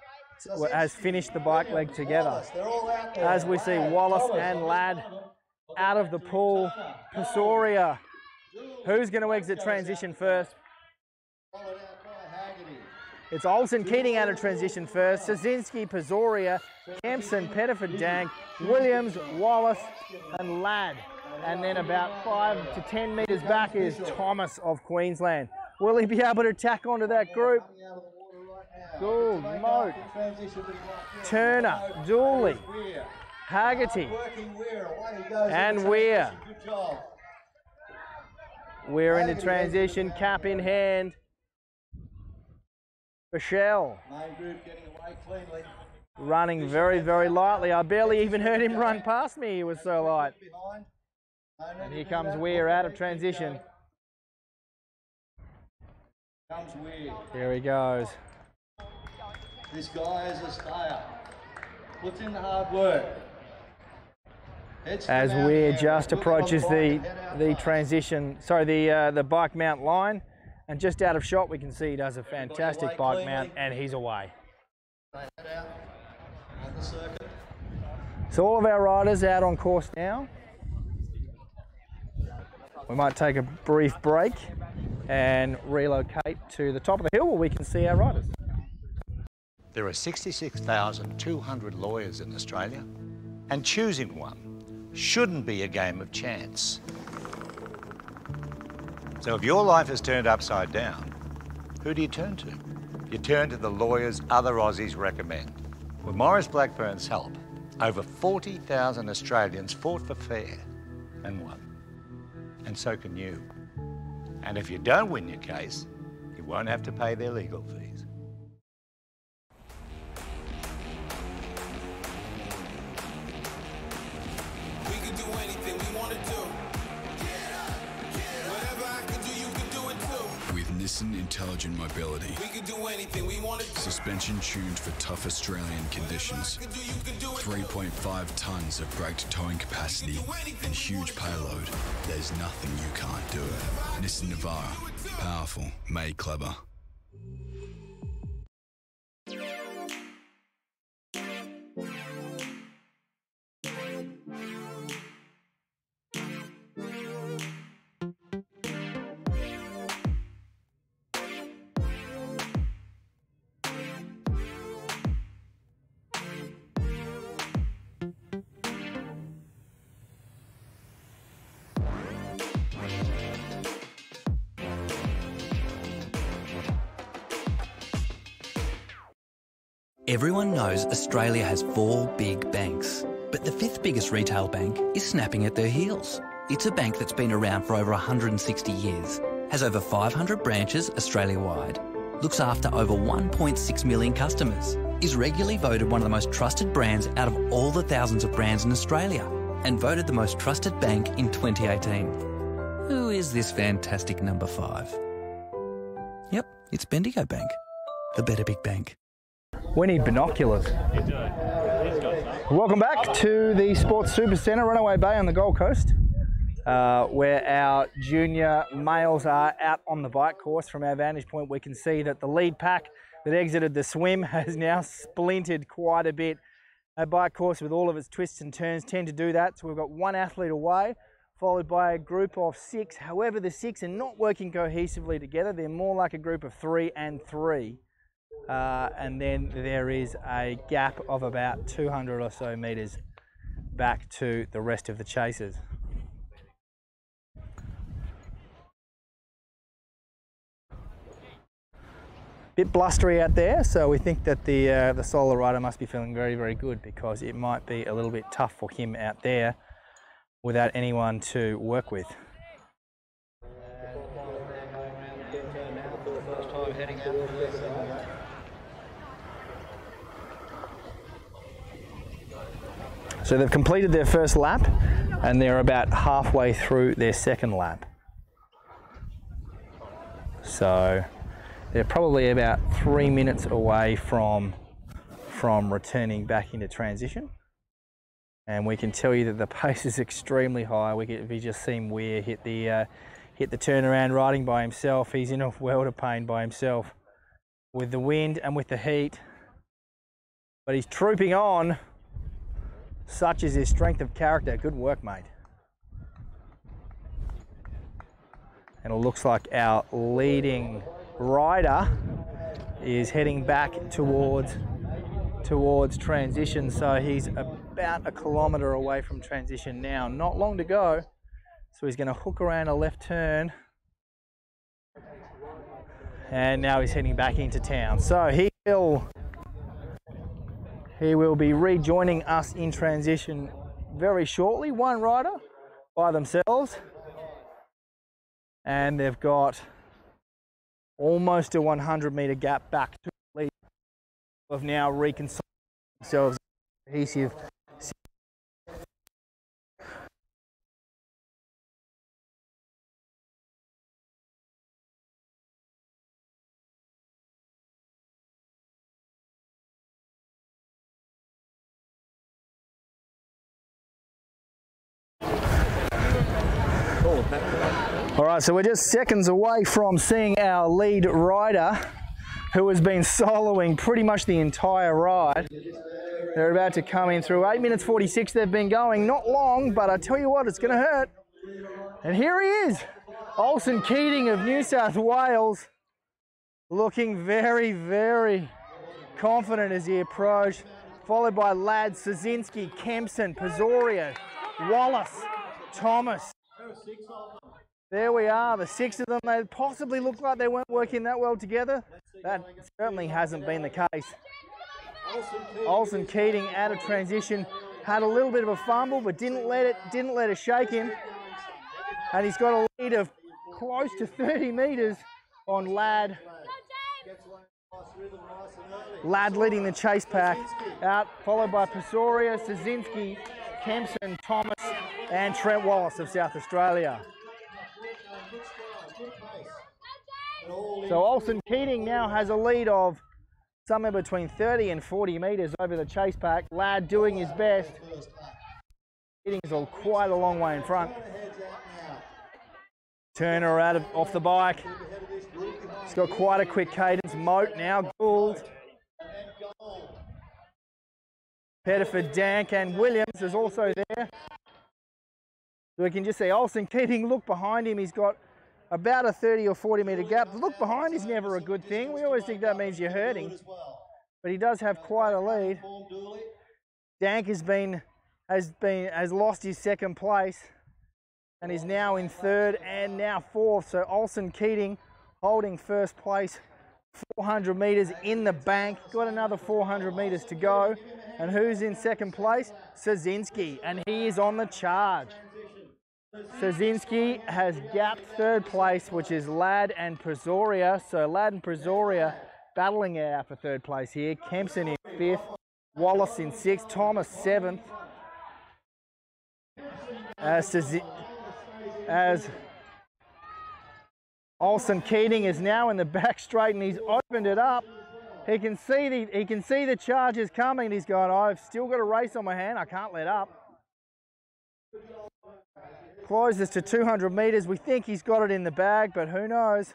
has finished the bike leg together. As we see Wallace and Ladd out of the pool. Pasoria, who's going to exit transition first? It's Olsen Keating out of transition first. Szynski, Pasoria, Kempson, Pettiford, Dang, Williams, Wallace, and Ladd. And then about 5 to 10 metres back is Thomas of Queensland. Will he be able to tack onto that group? Gould, Moat, Turner, Dooley, Haggerty, and Weir. We're into transition, cap in hand. Michelle running very, very lightly. I barely even heard him run past me. He was so light. And here comes Weir out of transition. Here he goes. This guy is a stayer. Puts in the hard work. As Weir just approaches the transition, sorry, the bike mount line. And just out of shot, we can see he does a fantastic bike mount, and he's away. So all of our riders out on course now. We might take a brief break and relocate to the top of the hill where we can see our riders. There are 66,200 lawyers in Australia, and choosing one shouldn't be a game of chance. So if your life is turned upside down, who do you turn to? You turn to the lawyers other Aussies recommend. With Maurice Blackburn's help, over 40,000 Australians fought for fair and won. And so can you. And if you don't win your case, you won't have to pay their legal fees. We can do anything we want to do. Whatever I can do, you can do it too. With Nissan Intelligent Mobility, We can do anything we want to do. suspension tuned for tough Australian conditions, 3.5 tonnes of braked towing capacity and huge payload. There's nothing you can't do. Nissan Navara, powerful, made clever. Everyone knows Australia has 4 big banks, but the 5th biggest retail bank is snapping at their heels. It's a bank that's been around for over 160 years, has over 500 branches Australia-wide, looks after over 1.6 million customers, is regularly voted one of the most trusted brands out of all the thousands of brands in Australia, and voted the most trusted bank in 2018. Who is this fantastic number 5? Yep, it's Bendigo Bank, the better big bank. We need binoculars. Welcome back to the Sports Super Centre, Runaway Bay on the Gold Coast, where our junior males are out on the bike course. From our vantage point, we can see that the lead pack that exited the swim has now splintered quite a bit. A bike course with all of its twists and turns tend to do that. So we've got one athlete away, followed by a group of 6. However, the 6 are not working cohesively together. They're more like a group of 3 and 3. And then there is a gap of about 200 or so metres back to the rest of the chasers. Bit blustery out there, so we think that the solo rider must be feeling very, very good, because it might be a little bit tough for him out there without anyone to work with. So they've completed their first lap and they're about halfway through their second lap. So they're probably about 3 minutes away from returning back into transition. And we can tell you that the pace is extremely high. We just seen Weir hit the turnaround riding by himself. He's in a world of pain by himself with the wind and with the heat. But he's trooping on. Such is his strength of character. Good work, mate. And it looks like our leading rider is heading back towards transition. So he's about a kilometre away from transition now. Not long to go. So he's going to hook around a left turn. And now he's heading back into town. So he will be rejoining us in transition very shortly. One rider by themselves. And they've got almost a 100-metre gap back to the lead. Have now reconciled themselves adhesive. All right, so we're just seconds away from seeing our lead rider who has been soloing pretty much the entire ride. They're about to come in through 8 minutes 46. They've been going, not long, but I tell you what, it's going to hurt. And here he is, Olsen Keating of New South Wales, looking very, very confident as he approached, followed by Ladd, Szynski, Kempson, Pisoria, Wallace, Thomas. There we are, the 6 of them. They possibly look like they weren't working that well together. That certainly hasn't been the case. Olsen Keating out of transition, had a little bit of a fumble, but didn't let it shake him. And he's got a lead of close to 30 metres on Ladd. Ladd leading the chase pack out, followed by Pisoria, Szynski, Kempson, Thomas, and Trent Wallace of South Australia. So Olsen Keating now has a lead of somewhere between 30 and 40 metres over the chase pack. Ladd doing his best. Keating is quite a long way in front. Turner off the bike. He's got quite a quick cadence. Moat now, Gould. Pettiford, Dank and Williams is also there. We can just see Olsen Keating look behind him. He's got about a 30 or 40 metre gap. The look behind is never a good thing. We always think that means you're hurting. But he does have quite a lead. Dank has lost his second place and is now in third and now fourth. So Olsen Keating holding first place, 400 metres in the bank. Got another 400 metres to go. And who's in second place? Szynski, and he is on the charge. Szynski has gapped third place, which is Ladd and Pisoria. So Ladd and Pisoria battling it out for third place here. Kempson in fifth, Wallace in sixth, Thomas seventh. As Olsen Keating is now in the back straight and he's opened it up. He can see the charges coming. He's going, I've still got a race on my hand. I can't let up. Closes to 200 metres. We think he's got it in the bag, but who knows?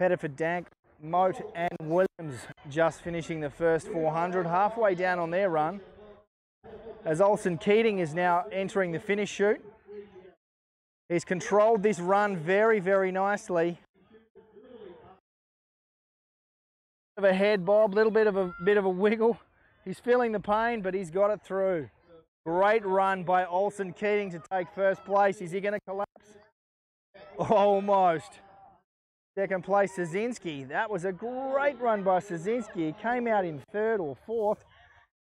Pettiford, Dank, Moat and Williams just finishing the first 400, halfway down on their run. As Olsen Keating is now entering the finish chute. He's controlled this run very, very nicely. Of a head bob, little bit of a wiggle. He's feeling the pain, but he's got it through. Great run by Olsen Keating to take first place. Is he going to collapse? Almost. Second place, Szynski. That was a great run by Szynski. He came out in third or fourth,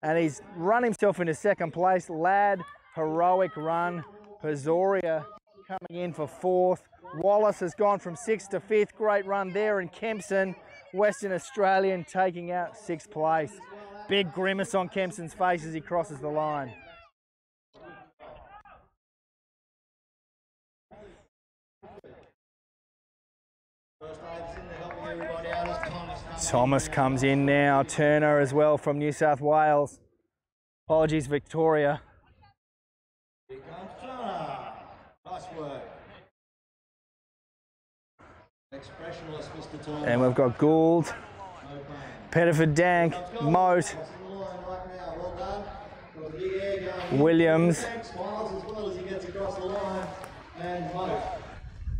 and he's run himself into second place. Ladd, heroic run. Pisoria coming in for fourth. Wallace has gone from sixth to fifth. Great run there. And Kempson, Western Australian, taking out sixth place. Big grimace on Kempson's face as he crosses the line. Thomas comes in now. Turner as well from New South Wales. Apologies, Victoria. Here comes Turner. Nice work. Expressionless, Mr. Turner. And we've got Gould, Pettiford, Dank, Moat, Williams.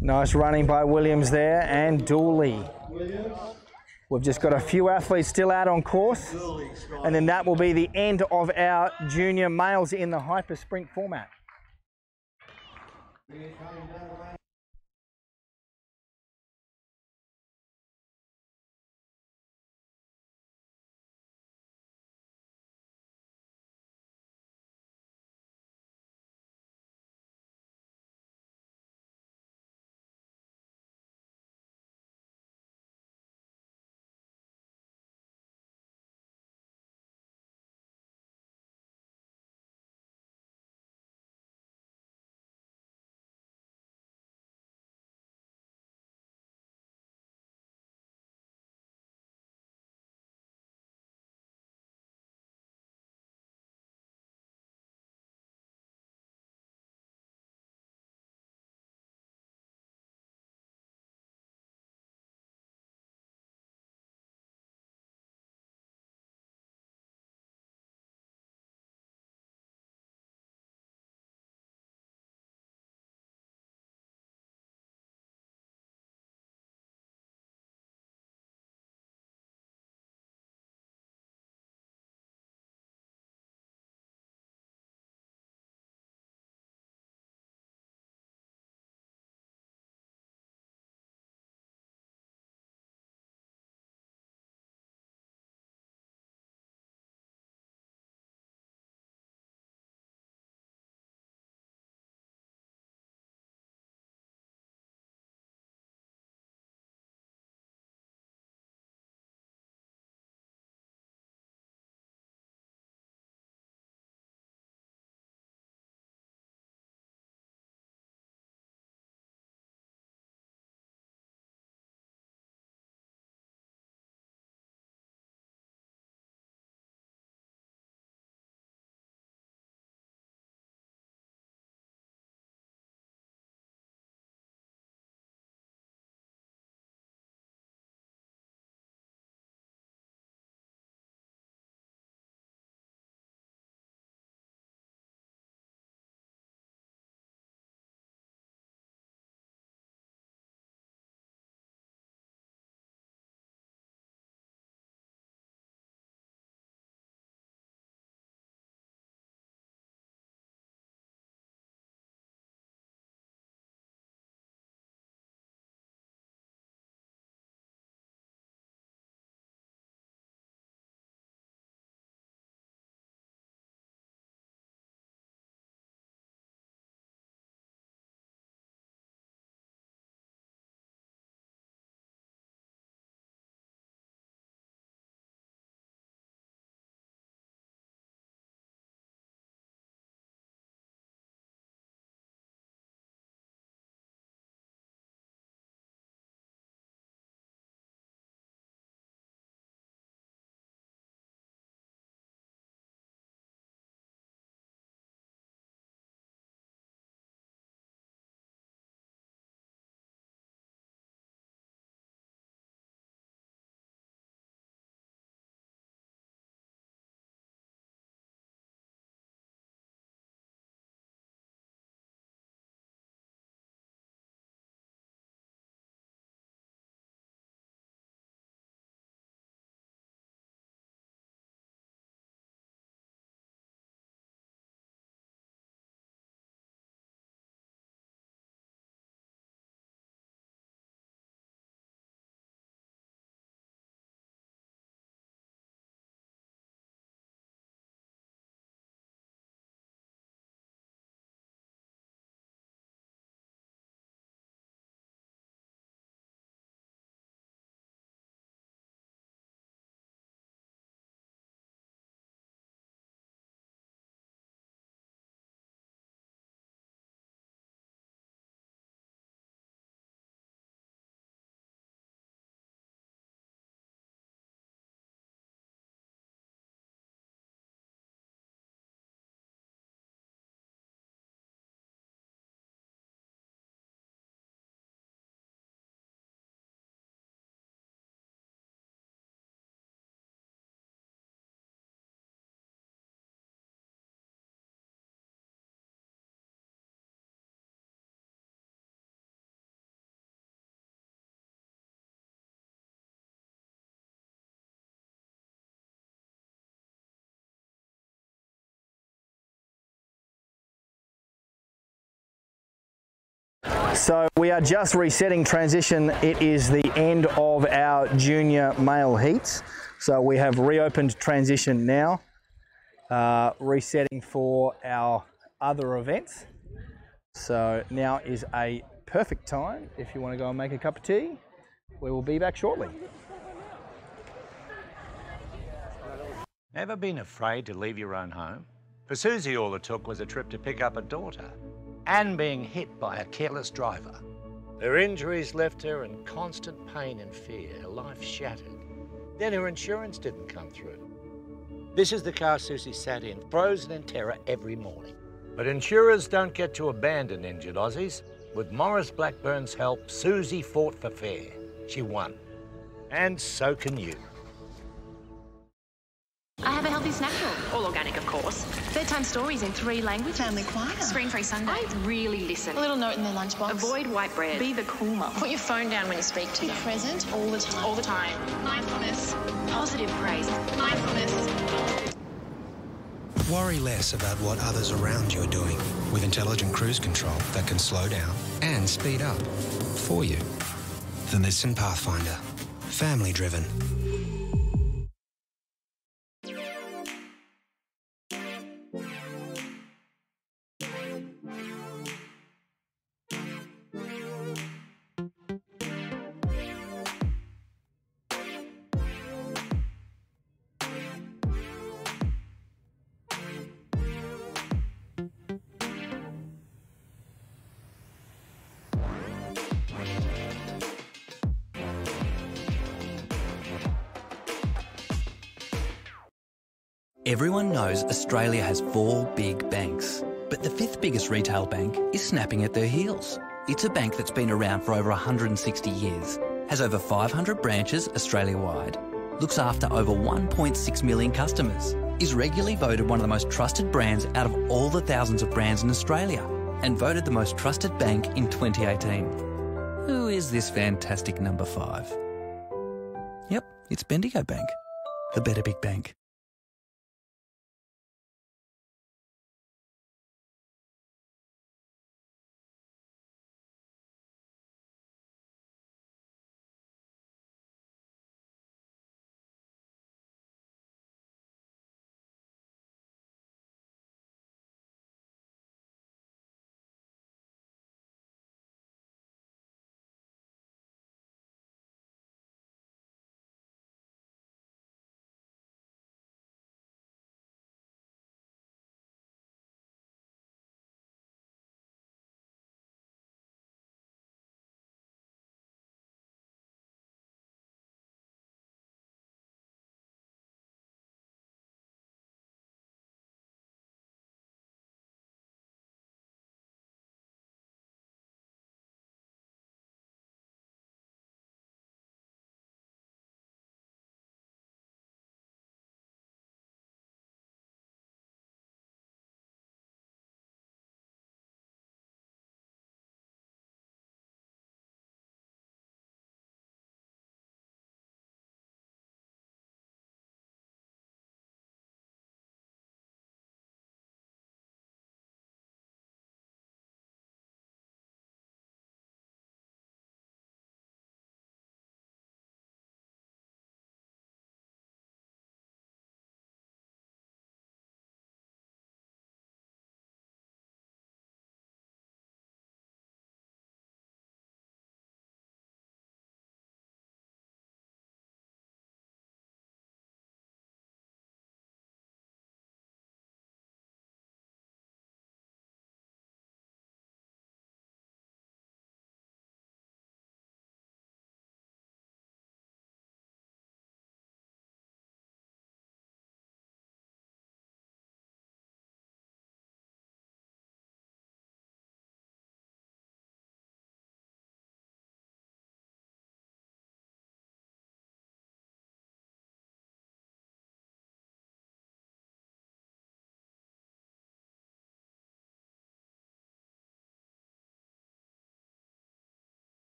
Nice running by Williams there, and Dooley. We've just got a few athletes still out on course, and then that will be the end of our junior males in the hyper sprint format. So we are just resetting transition. It is the end of our junior male heats. So we have reopened transition now, resetting for our other events. So now is a perfect time if you want to go and make a cup of tea. We will be back shortly. Ever been afraid to leave your own home? For Susie, all it took was a trip to pick up a daughter and being hit by a careless driver. Her injuries left her in constant pain and fear, her life shattered. Then her insurance didn't come through. This is the car Susie sat in, frozen in terror every morning. But insurers don't get to abandon injured Aussies. With Morris Blackburn's help, Susie fought for fair. She won. And so can you. I have a healthy snack drawer, all organic of course. Bedtime stories in 3 languages. Family choir. Screen-free Sunday. I really listen. A little note in their lunchbox. Avoid white bread. Be the cool mum. Put your phone down when you speak to them. Present all the time. All the time. Mindfulness. Positive praise. Mindfulness. Worry less about what others around you are doing with intelligent cruise control that can slow down and speed up for you. The Nissan Pathfinder. Family driven. Everyone knows Australia has 4 big banks, but the 5th biggest retail bank is snapping at their heels. It's a bank that's been around for over 160 years, has over 500 branches Australia-wide, looks after over 1.6 million customers, is regularly voted one of the most trusted brands out of all the thousands of brands in Australia, and voted the most trusted bank in 2018. Who is this fantastic number 5? Yep, it's Bendigo Bank, the better big bank.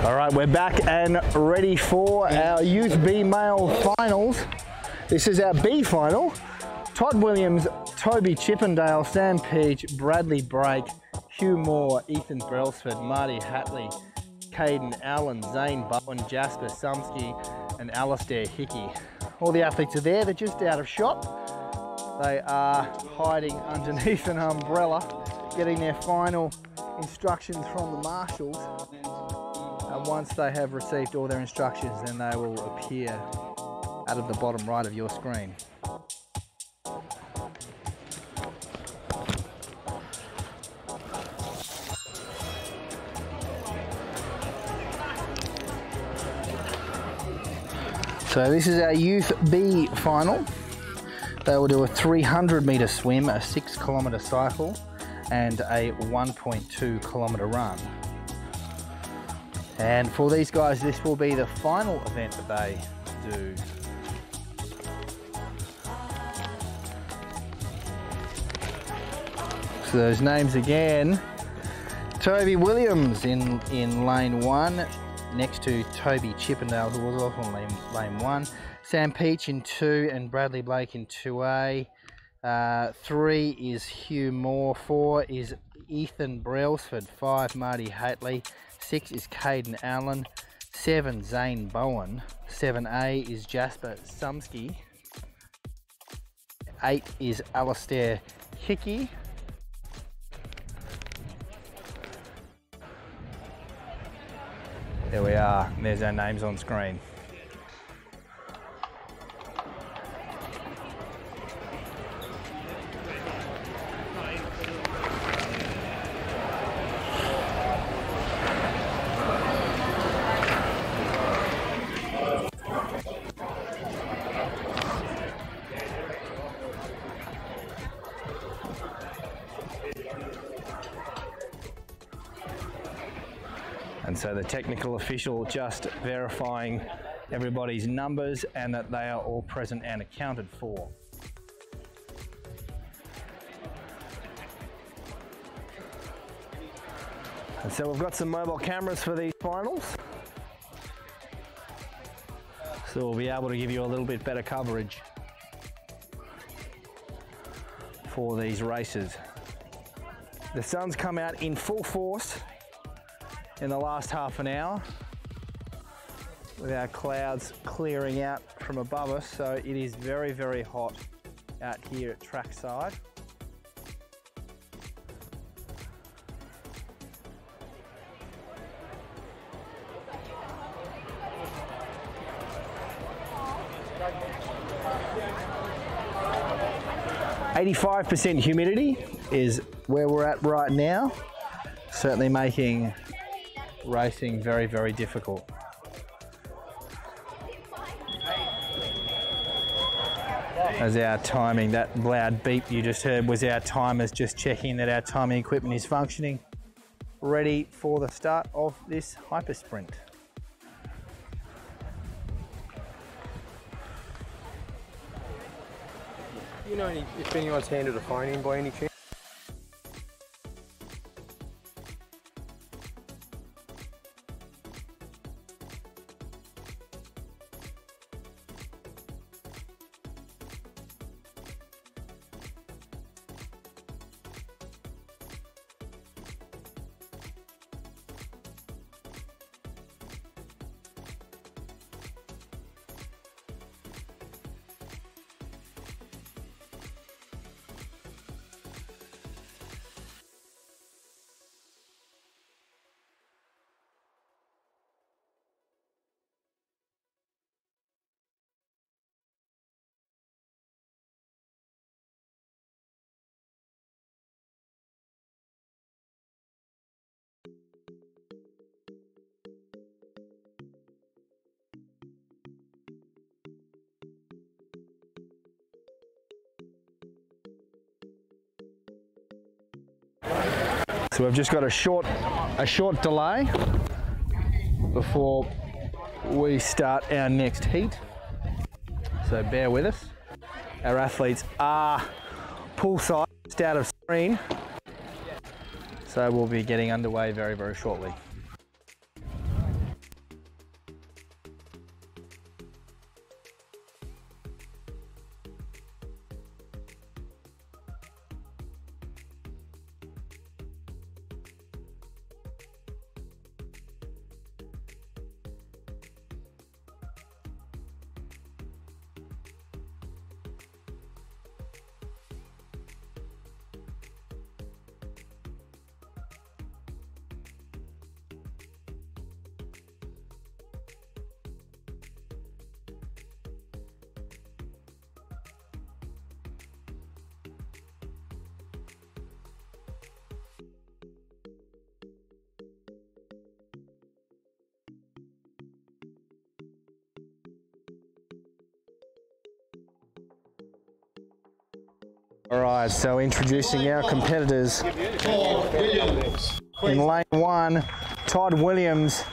All right, we're back and ready for our Youth B Male Finals. This is our B final. Todd Williams, Toby Chippendale, Sam Peach, Bradley Brake, Hugh Moore, Ethan Brailsford, Marty Hatley, Caden Allen, Zane Bowen, Jasper Sumsky, and Alistair Hickey. All the athletes are there, they're just out of shot. They are hiding underneath an umbrella, getting their final instructions from the marshals. And once they have received all their instructions, then they will appear out of the bottom right of your screen. So this is our Youth B final. They will do a 300 metre swim, a 6 kilometre cycle, and a 1.2 kilometre run. And for these guys, this will be the final event that they do. So those names again: Toby Williams in lane 1, next to Toby Chippendale, who was also in lane 1. Sam Peach in 2 and Bradley Blake in 2A. 3 is Hugh Moore. 4 is Ethan Brailsford. 5 Marty Hatley. 6 is Caden Allen. 7 Zane Bowen. 7A is Jasper Sumsky. 8 is Alistair Hickey. There we are, there's our names on screen. And so the technical official just verifying everybody's numbers and that they are all present and accounted for. And so we've got some mobile cameras for these finals. So we'll be able to give you a little bit better coverage for these races. The sun's come out in full force in the last half an hour, with our clouds clearing out from above us, so it is very, very hot out here at trackside. %85% humidity is where we're at right now, certainly making racing very, very difficult. As our timing, that loud beep you just heard was our timers just checking that our timing equipment is functioning, ready for the start of this hyper sprint. Do you know if anyone's handed a phone in by any chance? So we've just got a short delay before we start our next heat. So bear with us. Our athletes are poolside, just out of screen. So we'll be getting underway very, very shortly. All right, so introducing our competitors. In lane 1, Todd Williams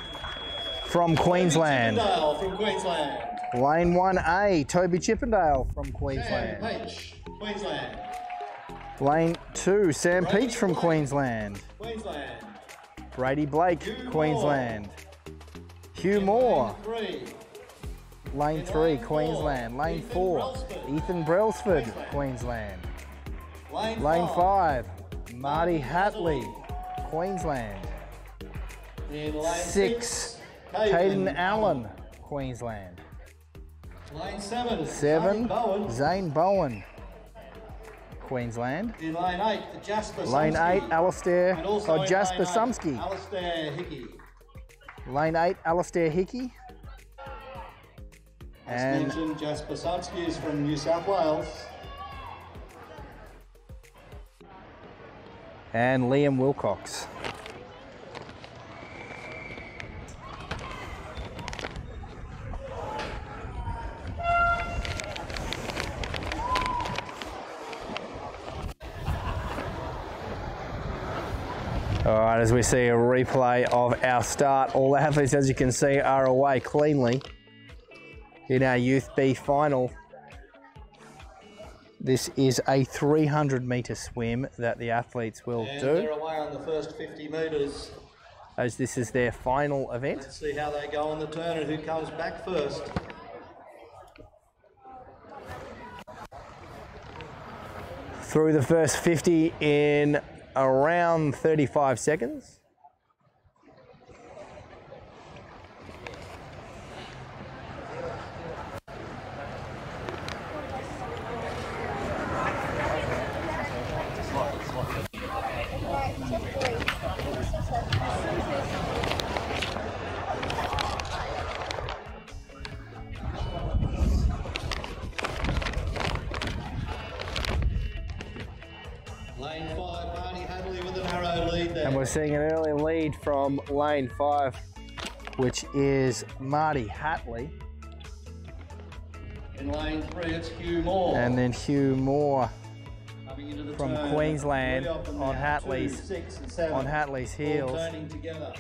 from Queensland. From Queensland. Lane 1A, Toby Chippendale from Queensland. Peach, Queensland. Lane 2, Sam Peach from Queensland. Queensland. Brady Blake, Queensland. Hugh Moore. Lane 3, Queensland. Lane 4, Ethan Brailsford, Queensland. Lane 5, Marty Hatley, Queensland. 6, Caden Allen, Queensland. Lane 7, 7, Zane Bowen, Queensland. In lane 8, Jasper Lane 8, Alistair, And also in Jasper lane 8, Sumsky. Alistair Hickey. Lane 8, Alistair Hickey. As And mentioned, Jasper Sumsky is from New South Wales. Liam Wilcox. All right, as we see a replay of our start, all athletes, as you can see, are away cleanly in our Youth B final. This is a 300-metre swim that the athletes will And do, they're away on the first 50 metres. as this is their final event. Let's see how they go on the turn and who comes back first. Through the first 50 in around 35 seconds. Lane 5, Marty Hadley with a narrow lead there. And we're seeing an early lead from lane 5, which is Marty Hatley. In lane 3, it's Hugh Moore. And then Hugh Moore Coming into the from turn, Queensland really often on now, 2, Hatley's 6 and 7, on Hatley's all heels. turning together.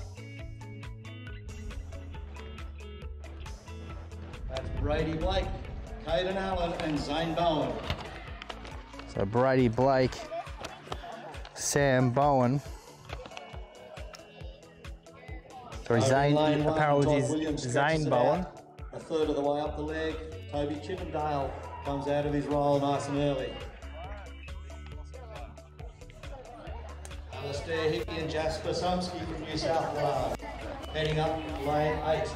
That's Brady Blake, Caden Allen and Zane Bowen. So Brady Blake, Sam Bowen. Sorry, Over Zane, lane 1, apologies, Todd Williams Zane stretches it Bowen. out. A third of the way up the leg. Toby Chippendale comes out of his role nice and early. Alistair Hickey and Jasper Sumsky from New South Wales heading up lane 8.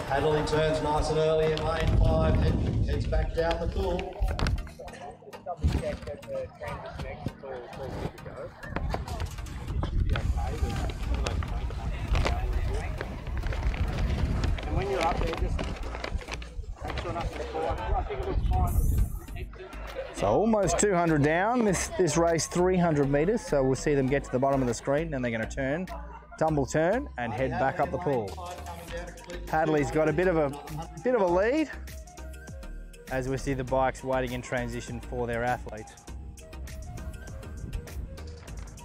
Hadley turns nice and early in lane 5, heads back down the pool. Double check that the canvas next to all good to go. It should be okay, but some of those points might be a little bit. And when you're up there, just make sure nothing's falling. I think it looks fine. So almost 200 down. This race 300 metres. So we'll see them get to the bottom of the screen, and they're going to turn, tumble turn, and head back up the pool. Hadley's got a bit of a lead, as we see the bikes waiting in transition for their athletes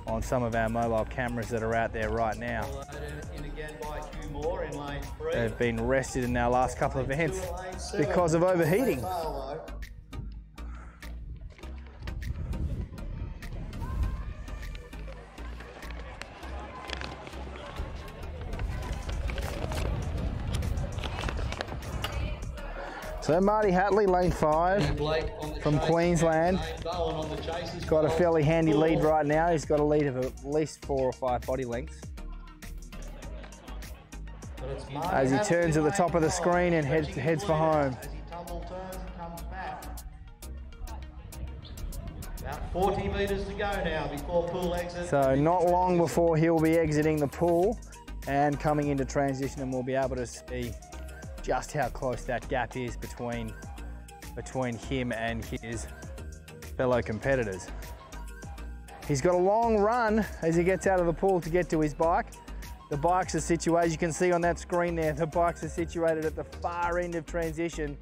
on some of our mobile cameras that are out there right now. In again by Hugh Moore in lane 3. They've been rested in our last couple of events because of overheating. So Marty Hatley, lane 5 from Queensland. Got a fairly handy lead right now. He's got a lead of at least 4 or 5 body lengths. As he turns to the top of the screen and heads for home. About 40 metres to go now before pool exit. So not long before he'll be exiting the pool and coming into transition, and we'll be able to see just how close that gap is between him and his fellow competitors. He's got a long run as he gets out of the pool to get to his bike. The bikes are situated, as you can see on that screen there, the bikes are situated at the far end of transition,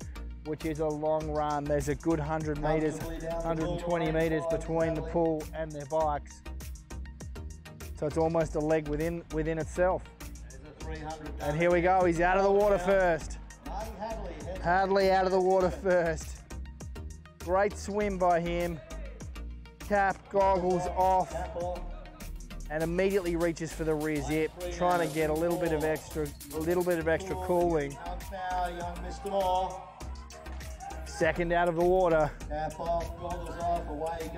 which is a long run. There's a good 100 metres, 120 metres between the pool and their bikes. So it's almost a leg within itself. And here we go, he's out of the water first. Hadley out of the water first. Great swim by him. Cap, goggles off, and immediately reaches for the rear zip, trying to get a little bit of extra cooling. Second out of the water.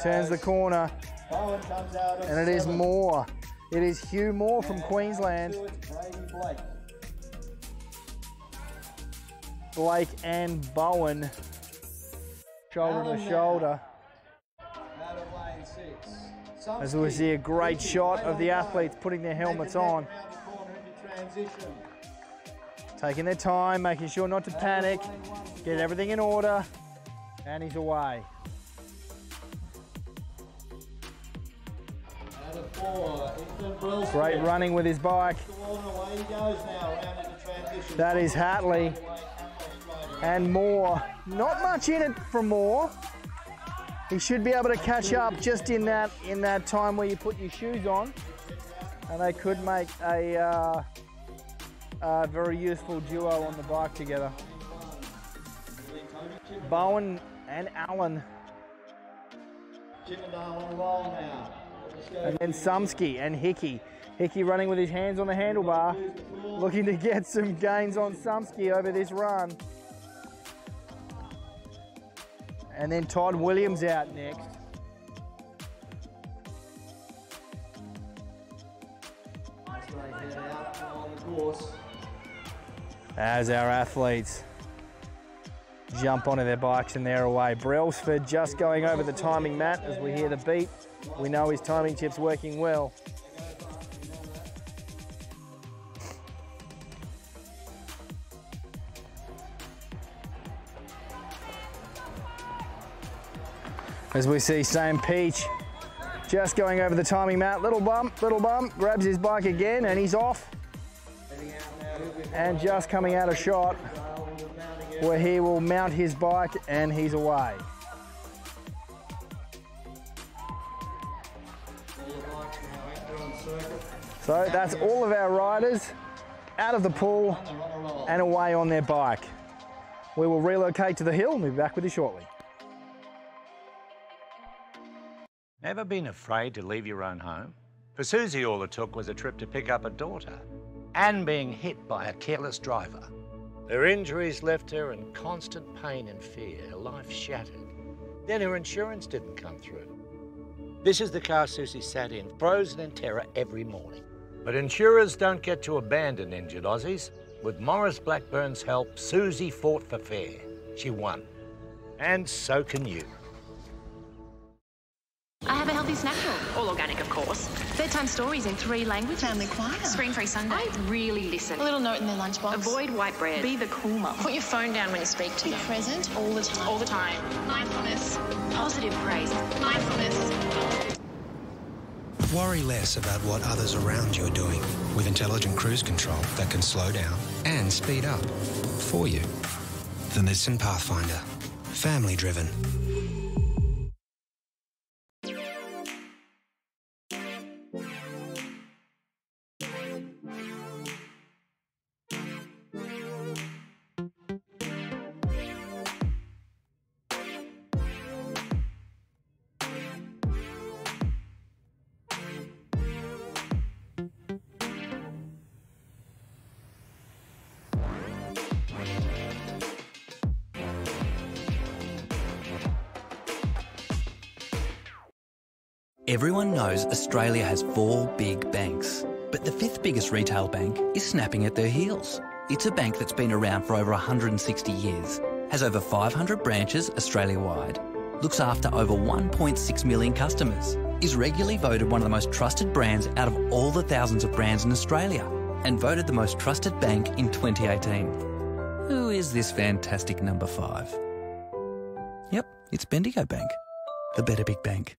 Turns the corner, and it is Moore. It is Hugh Moore from Queensland. Blake and Bowen, shoulder to shoulder. As we see a great shot of the athletes putting their helmets on. Taking their time, making sure not to panic, get everything in order, and he's away. Great running with his bike. That is Hatley. And Moore. Not much in it for Moore. He should be able to catch up just in that time where you put your shoes on, and they could make a very useful duo on the bike together. Bowen and Allen. And then Sumsky and Hickey. Hickey running with his hands on the handlebar, looking to get some gains on Sumsky over this run. And then Todd Williams out next. As our athletes jump onto their bikes and they're away. Brailsford just going over the timing mat as we hear the beat. We know his timing chip's working well. As we see Sam Peach just going over the timing mat, little bump, grabs his bike again and he's off. And just coming out of shot where he will mount his bike and he's away. So that's all of our riders out of the pool and away on their bike. We will relocate to the hill and we'll be back with you shortly. Never been afraid to leave your own home? For Susie, all it took was a trip to pick up a daughter and being hit by a careless driver. Her injuries left her in constant pain and fear, her life shattered. Then her insurance didn't come through. This is the car Susie sat in, frozen in terror every morning. But insurers don't get to abandon injured Aussies. With Morris Blackburn's help, Susie fought for fair. She won. And so can you. I have a healthy snack book, all organic of course. Bedtime stories in 3 languages. Family choir. Screen-free Sunday. I really listen. A little note in their lunchbox. Avoid white bread. Be the cool mum. Put your phone down when you speak to them. Be present all the time. All the time. Mindfulness. Positive praise. Mindfulness. Worry less about what others around you are doing with intelligent cruise control that can slow down and speed up for you. The Nissan Pathfinder. Family driven. Everyone knows Australia has 4 big banks, but the 5th biggest retail bank is snapping at their heels. It's a bank that's been around for over 160 years, has over 500 branches Australia-wide, looks after over 1.6 million customers, is regularly voted one of the most trusted brands out of all the thousands of brands in Australia, and voted the most trusted bank in 2018. Who is this fantastic number 5? Yep, it's Bendigo Bank, the better big bank.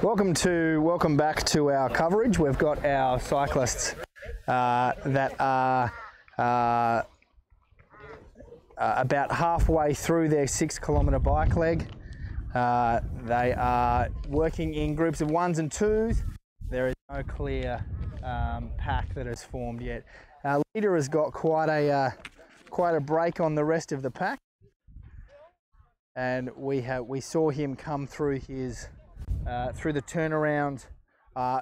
Welcome back to our coverage. We've got our cyclists that are about halfway through their 6 kilometre bike leg. They are working in groups of 1s and 2s. There is no clear pack that has formed yet. Our leader has got quite a break on the rest of the pack, and we saw him come through his through the turnaround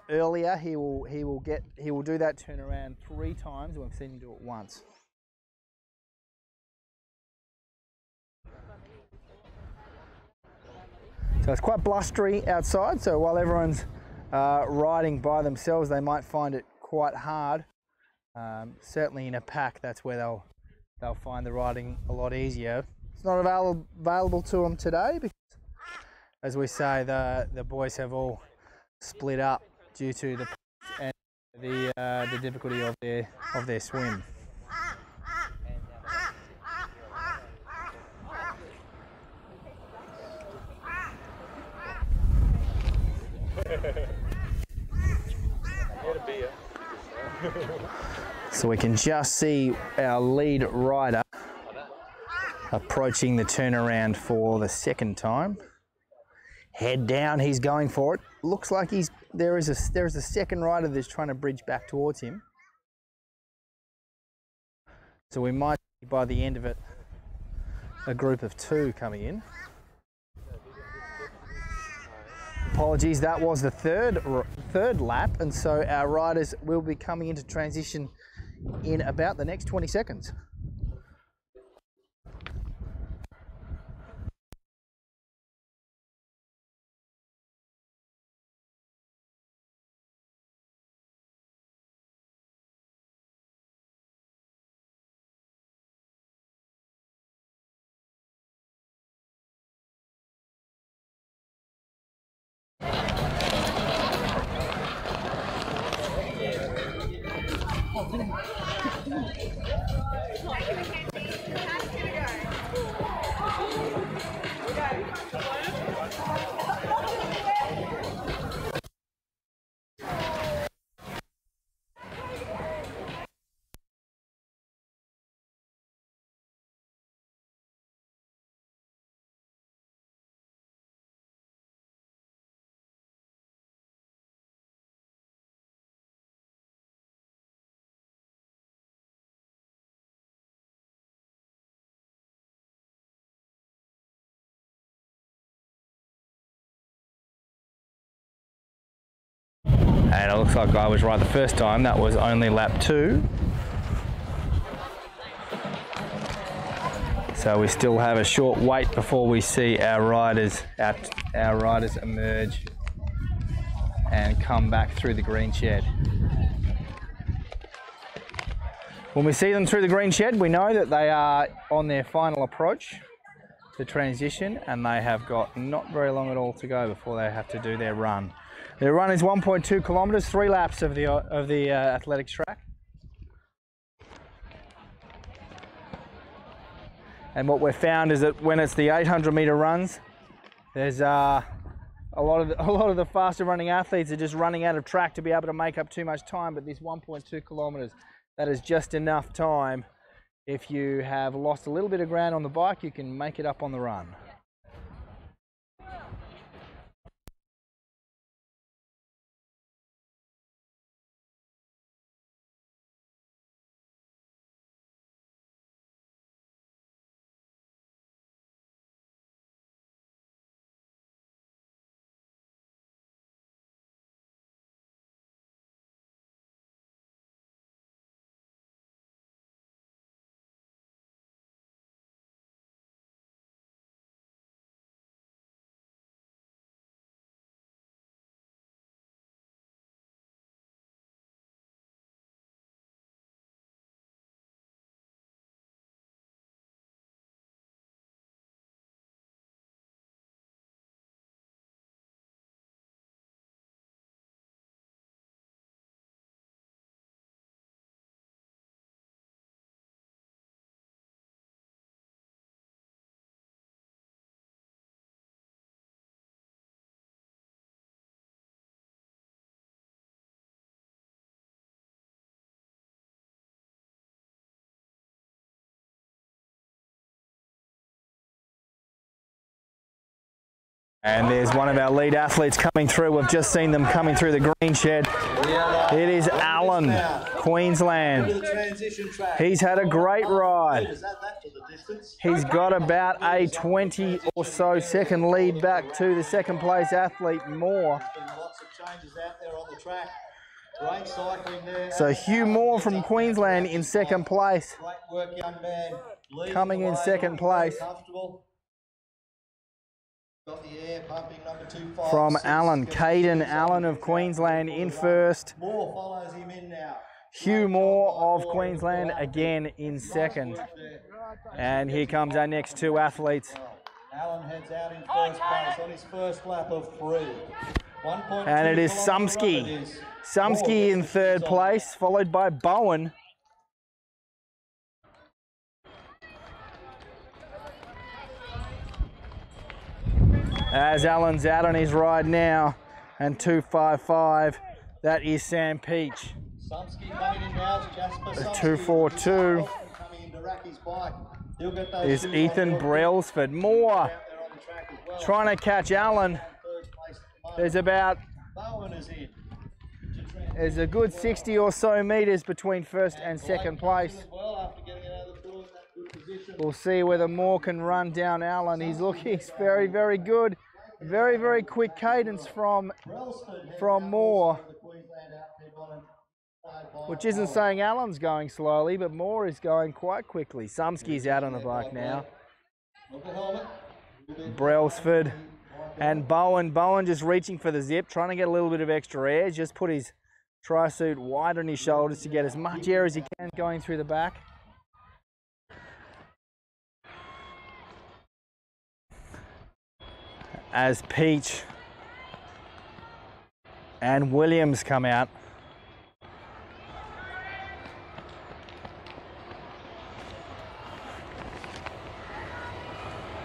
earlier. He will do that turnaround 3 times, and we've seen him do it once. So it's quite blustery outside, so while everyone's riding by themselves, they might find it quite hard. Certainly in a pack, that's where they'll find the riding a lot easier. It's not available to them today because, as we say, the boys have all split up due to the and the difficulty of their swim. So we can just see our lead rider approaching the turnaround for the 2nd time. Head down, he's going for it. Looks like there is a 2nd rider that's trying to bridge back towards him. So we might see by the end of it a group of 2 coming in. Apologies, that was the third lap, and so our riders will be coming into transition in about the next 20 seconds. And it looks like I was right the first time. That was only lap 2. So we still have a short wait before we see our riders emerge and come back through the green shed. When we see them through the green shed, we know that they are on their final approach to transition, and they have got not very long at all to go before they have to do their run. Their run is 1.2 kilometres, 3 laps of the athletics track. And what we've found is that when it's the 800-metre runs, there's a lot of the faster running athletes are just running out of track to be able to make up too much time. But this 1.2 kilometres, that is just enough time. If you have lost a little bit of ground on the bike, you can make it up on the run. And there's one of our lead athletes coming through. We've just seen them coming through the green shed. It is Alan, Queensland. He's had a great ride. He's got about a 20 or so second lead back to the second place athlete, Moore. So Hugh Moore from Queensland in second place. Coming in second place. From Allen, Caden Allen of Queensland in first. Hugh Moore of Queensland again in second. And here comes our next two athletes. Allen heads out in first place on his first lap of 3. And it is Sumsky. Sumsky in third place, followed by Bowen. As Allen's out on his ride now, and 2.55, that is Sam Peach. 2.42 is Ethan Brailsford. Moore trying to catch Allen. There's a good 60 or so metres between first and second place. We'll see whether Moore can run down Allen. He's very, very good. Very, very quick cadence from Moore. Which isn't saying Allen's going slowly, but Moore is going quite quickly. Sumsky's out on the bike now. Brailsford and Bowen. Bowen just reaching for the zip, trying to get a little bit of extra air. Just put his tri-suit wide on his shoulders to get as much air as he can going through the back. As Peach and Williams come out.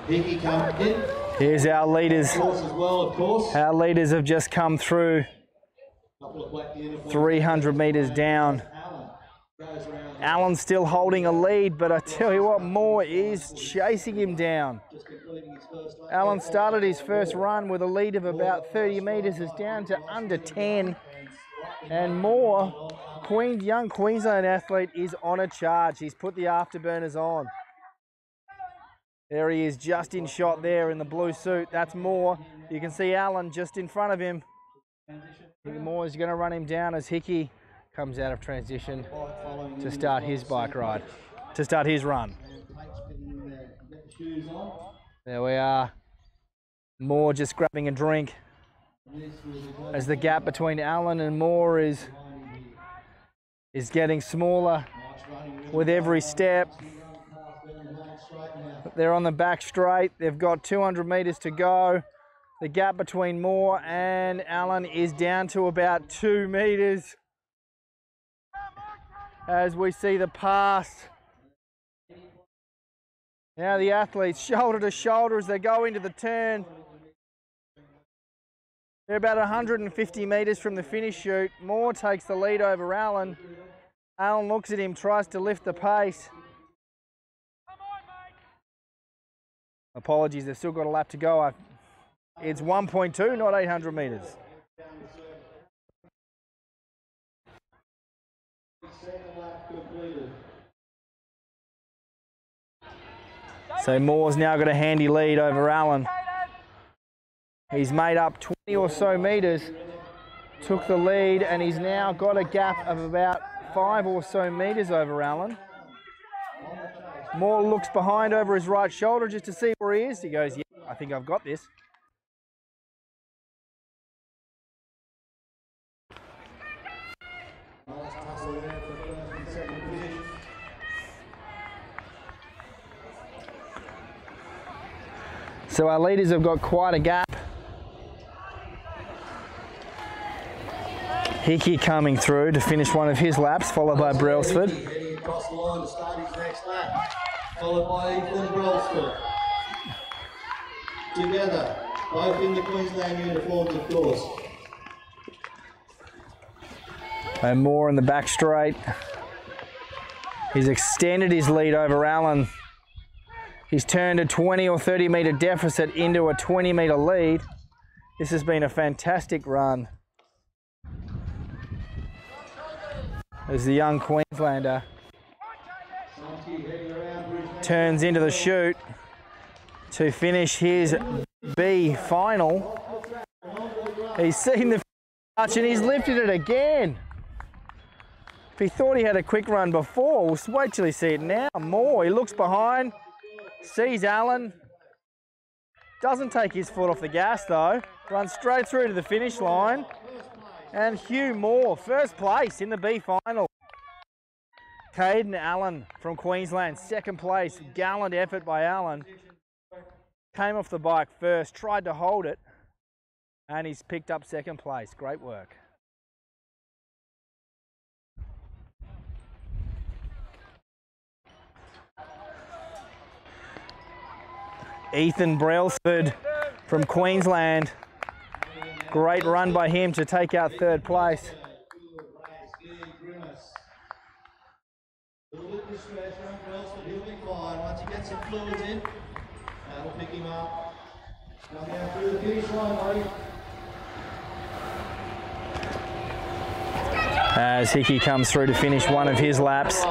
Here's our leaders. Our leaders have just come through 300 metres down. Allen's still holding a lead, but I tell you what, Moore is chasing him down. Allen started his first run with a lead of about 30 metres, is down to under 10. And Moore, young Queensland athlete, is on a charge. He's put the afterburners on. There he is, just in shot there in the blue suit. That's Moore. You can see Allen just in front of him. Moore is going to run him down as Hickey comes out of transition to start his bike ride, to start his run. There we are. Moore just grabbing a drink as the gap between Allen and Moore is getting smaller with every step. They're on the back straight. They've got 200 metres to go. The gap between Moore and Allen is down to about 2 metres. As we see the pass. Now the athletes shoulder to shoulder as they go into the turn. They're about 150 metres from the finish chute. Moore takes the lead over Allen. Allen looks at him, tries to lift the pace. Apologies, they've still got a lap to go. It's 1.2, not 800 metres. So Moore's now got a handy lead over Allen. He's made up 20 or so metres, took the lead, and he's now got a gap of about 5 or so metres over Allen. Moore looks behind over his right shoulder just to see where he is. He goes, yeah, I think I've got this. So our leaders have got quite a gap. Hickey coming through to finish one of his laps, followed by Brailsford. Heading across the line to start his next lap, followed by Ethan Brailsford. Together, both in the Queensland uniforms, of course. And Moore in the back straight. He's extended his lead over Allen. He's turned a 20 or 30 metre deficit into a 20 metre lead. This has been a fantastic run as the young Queenslander turns into the chute to finish his B final. He's seen the touch and he's lifted it again. If he thought he had a quick run before, we'll wait till he see it now. More. He looks behind, sees Alan, doesn't take his foot off the gas though, runs straight through to the finish line. And Hugh Moore, first place in the B final. Caden Allen from Queensland, second place. Gallant effort by Allen. Came off the bike first, tried to hold it, and he's picked up second place. Great work. Ethan Brailsford from Queensland. Great run by him to take out third place. A little bit distressed, he'll be fine. Once he gets some fluids in, that'll pick him up. Come down through the finish line, buddy. As Hickey comes through to finish one of his laps.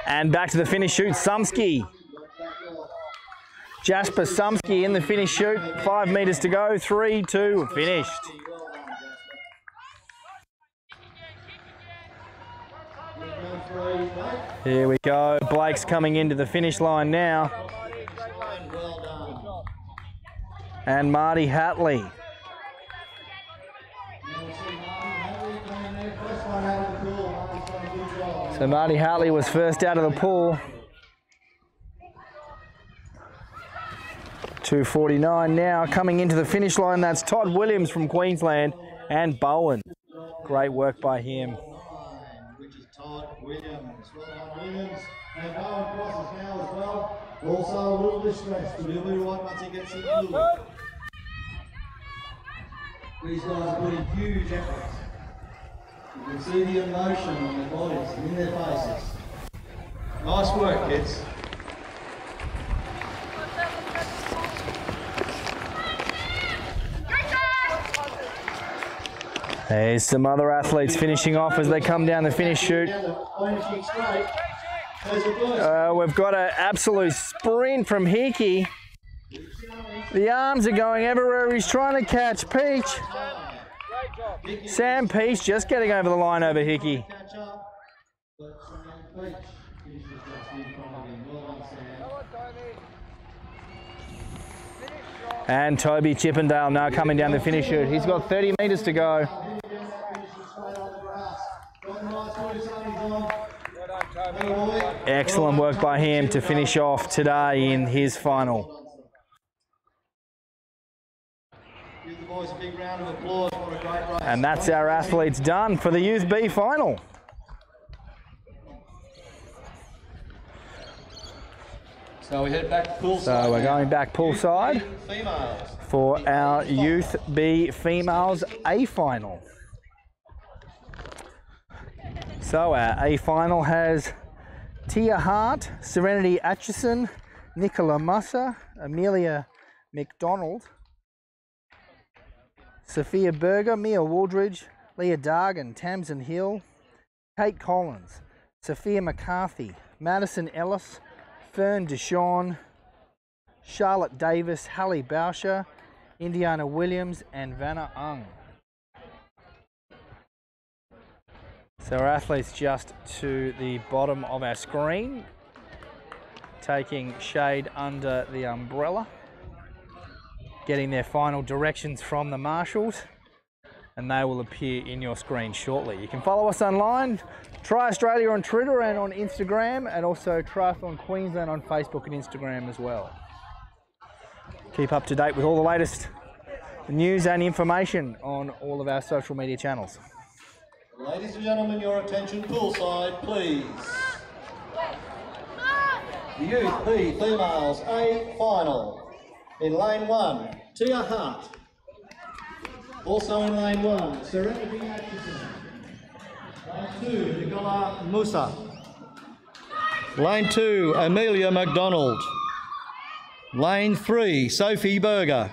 And back to the finish chute, Sumsky. Jasper Sumsky in the finish chute, 5 metres to go, 3, 2, finished. Here we go, Blake's coming into the finish line now. And Marty Hatley. So Marty Hatley was first out of the pool. 2:49 now, coming into the finish line, that's Todd Williams from Queensland and Bowen. Great work by him. Which is Todd Williams. Well done, Williams. And Bowen crosses now as well. Also a little distressed, but he'll be right once he gets in fluid. These guys are putting huge efforts. You can see the emotion on their bodies and in their faces. Nice work, kids. There's some other athletes finishing off as they come down the finish chute. We've got an absolute sprint from Hickey. The arms are going everywhere. He's trying to catch Peach. Sam Peach just getting over the line over Hickey. And Toby Chippendale now coming down the finish chute. He's got 30 metres to go. Excellent work by him to finish off today in his final. Give the boys a big round of applause. What a great race. And that's our athletes done for the Youth B final. So we head back to poolside. So we're going back poolside for our Youth B Females A final. So our A final has Tia Hart, Serenity Atchison, Nicola Musser, Amelia McDonald, Sophia Berger, Mia Waldridge, Leah Dargan, Tamsin Hill, Kate Collins, Sophia McCarthy, Madison Ellis, Fern Deshawn, Charlotte Davis, Hallie Bauscher, Indiana Williams, and Vanna Ung. So our athletes just to the bottom of our screen, taking shade under the umbrella, getting their final directions from the marshals, and they will appear in your screen shortly. You can follow us online, Tri Australia on Twitter and on Instagram, and also Triathlon Queensland on Facebook and Instagram as well. Keep up to date with all the latest news and information on all of our social media channels. Ladies and gentlemen, your attention poolside, please. The Youth B Females A final. In lane 1, Tia Hart. Also in lane 1, Serenity Atchison. Lane 2, Nicola Musa. Lane 2, Amelia McDonald. Lane 3, Sophie Berger.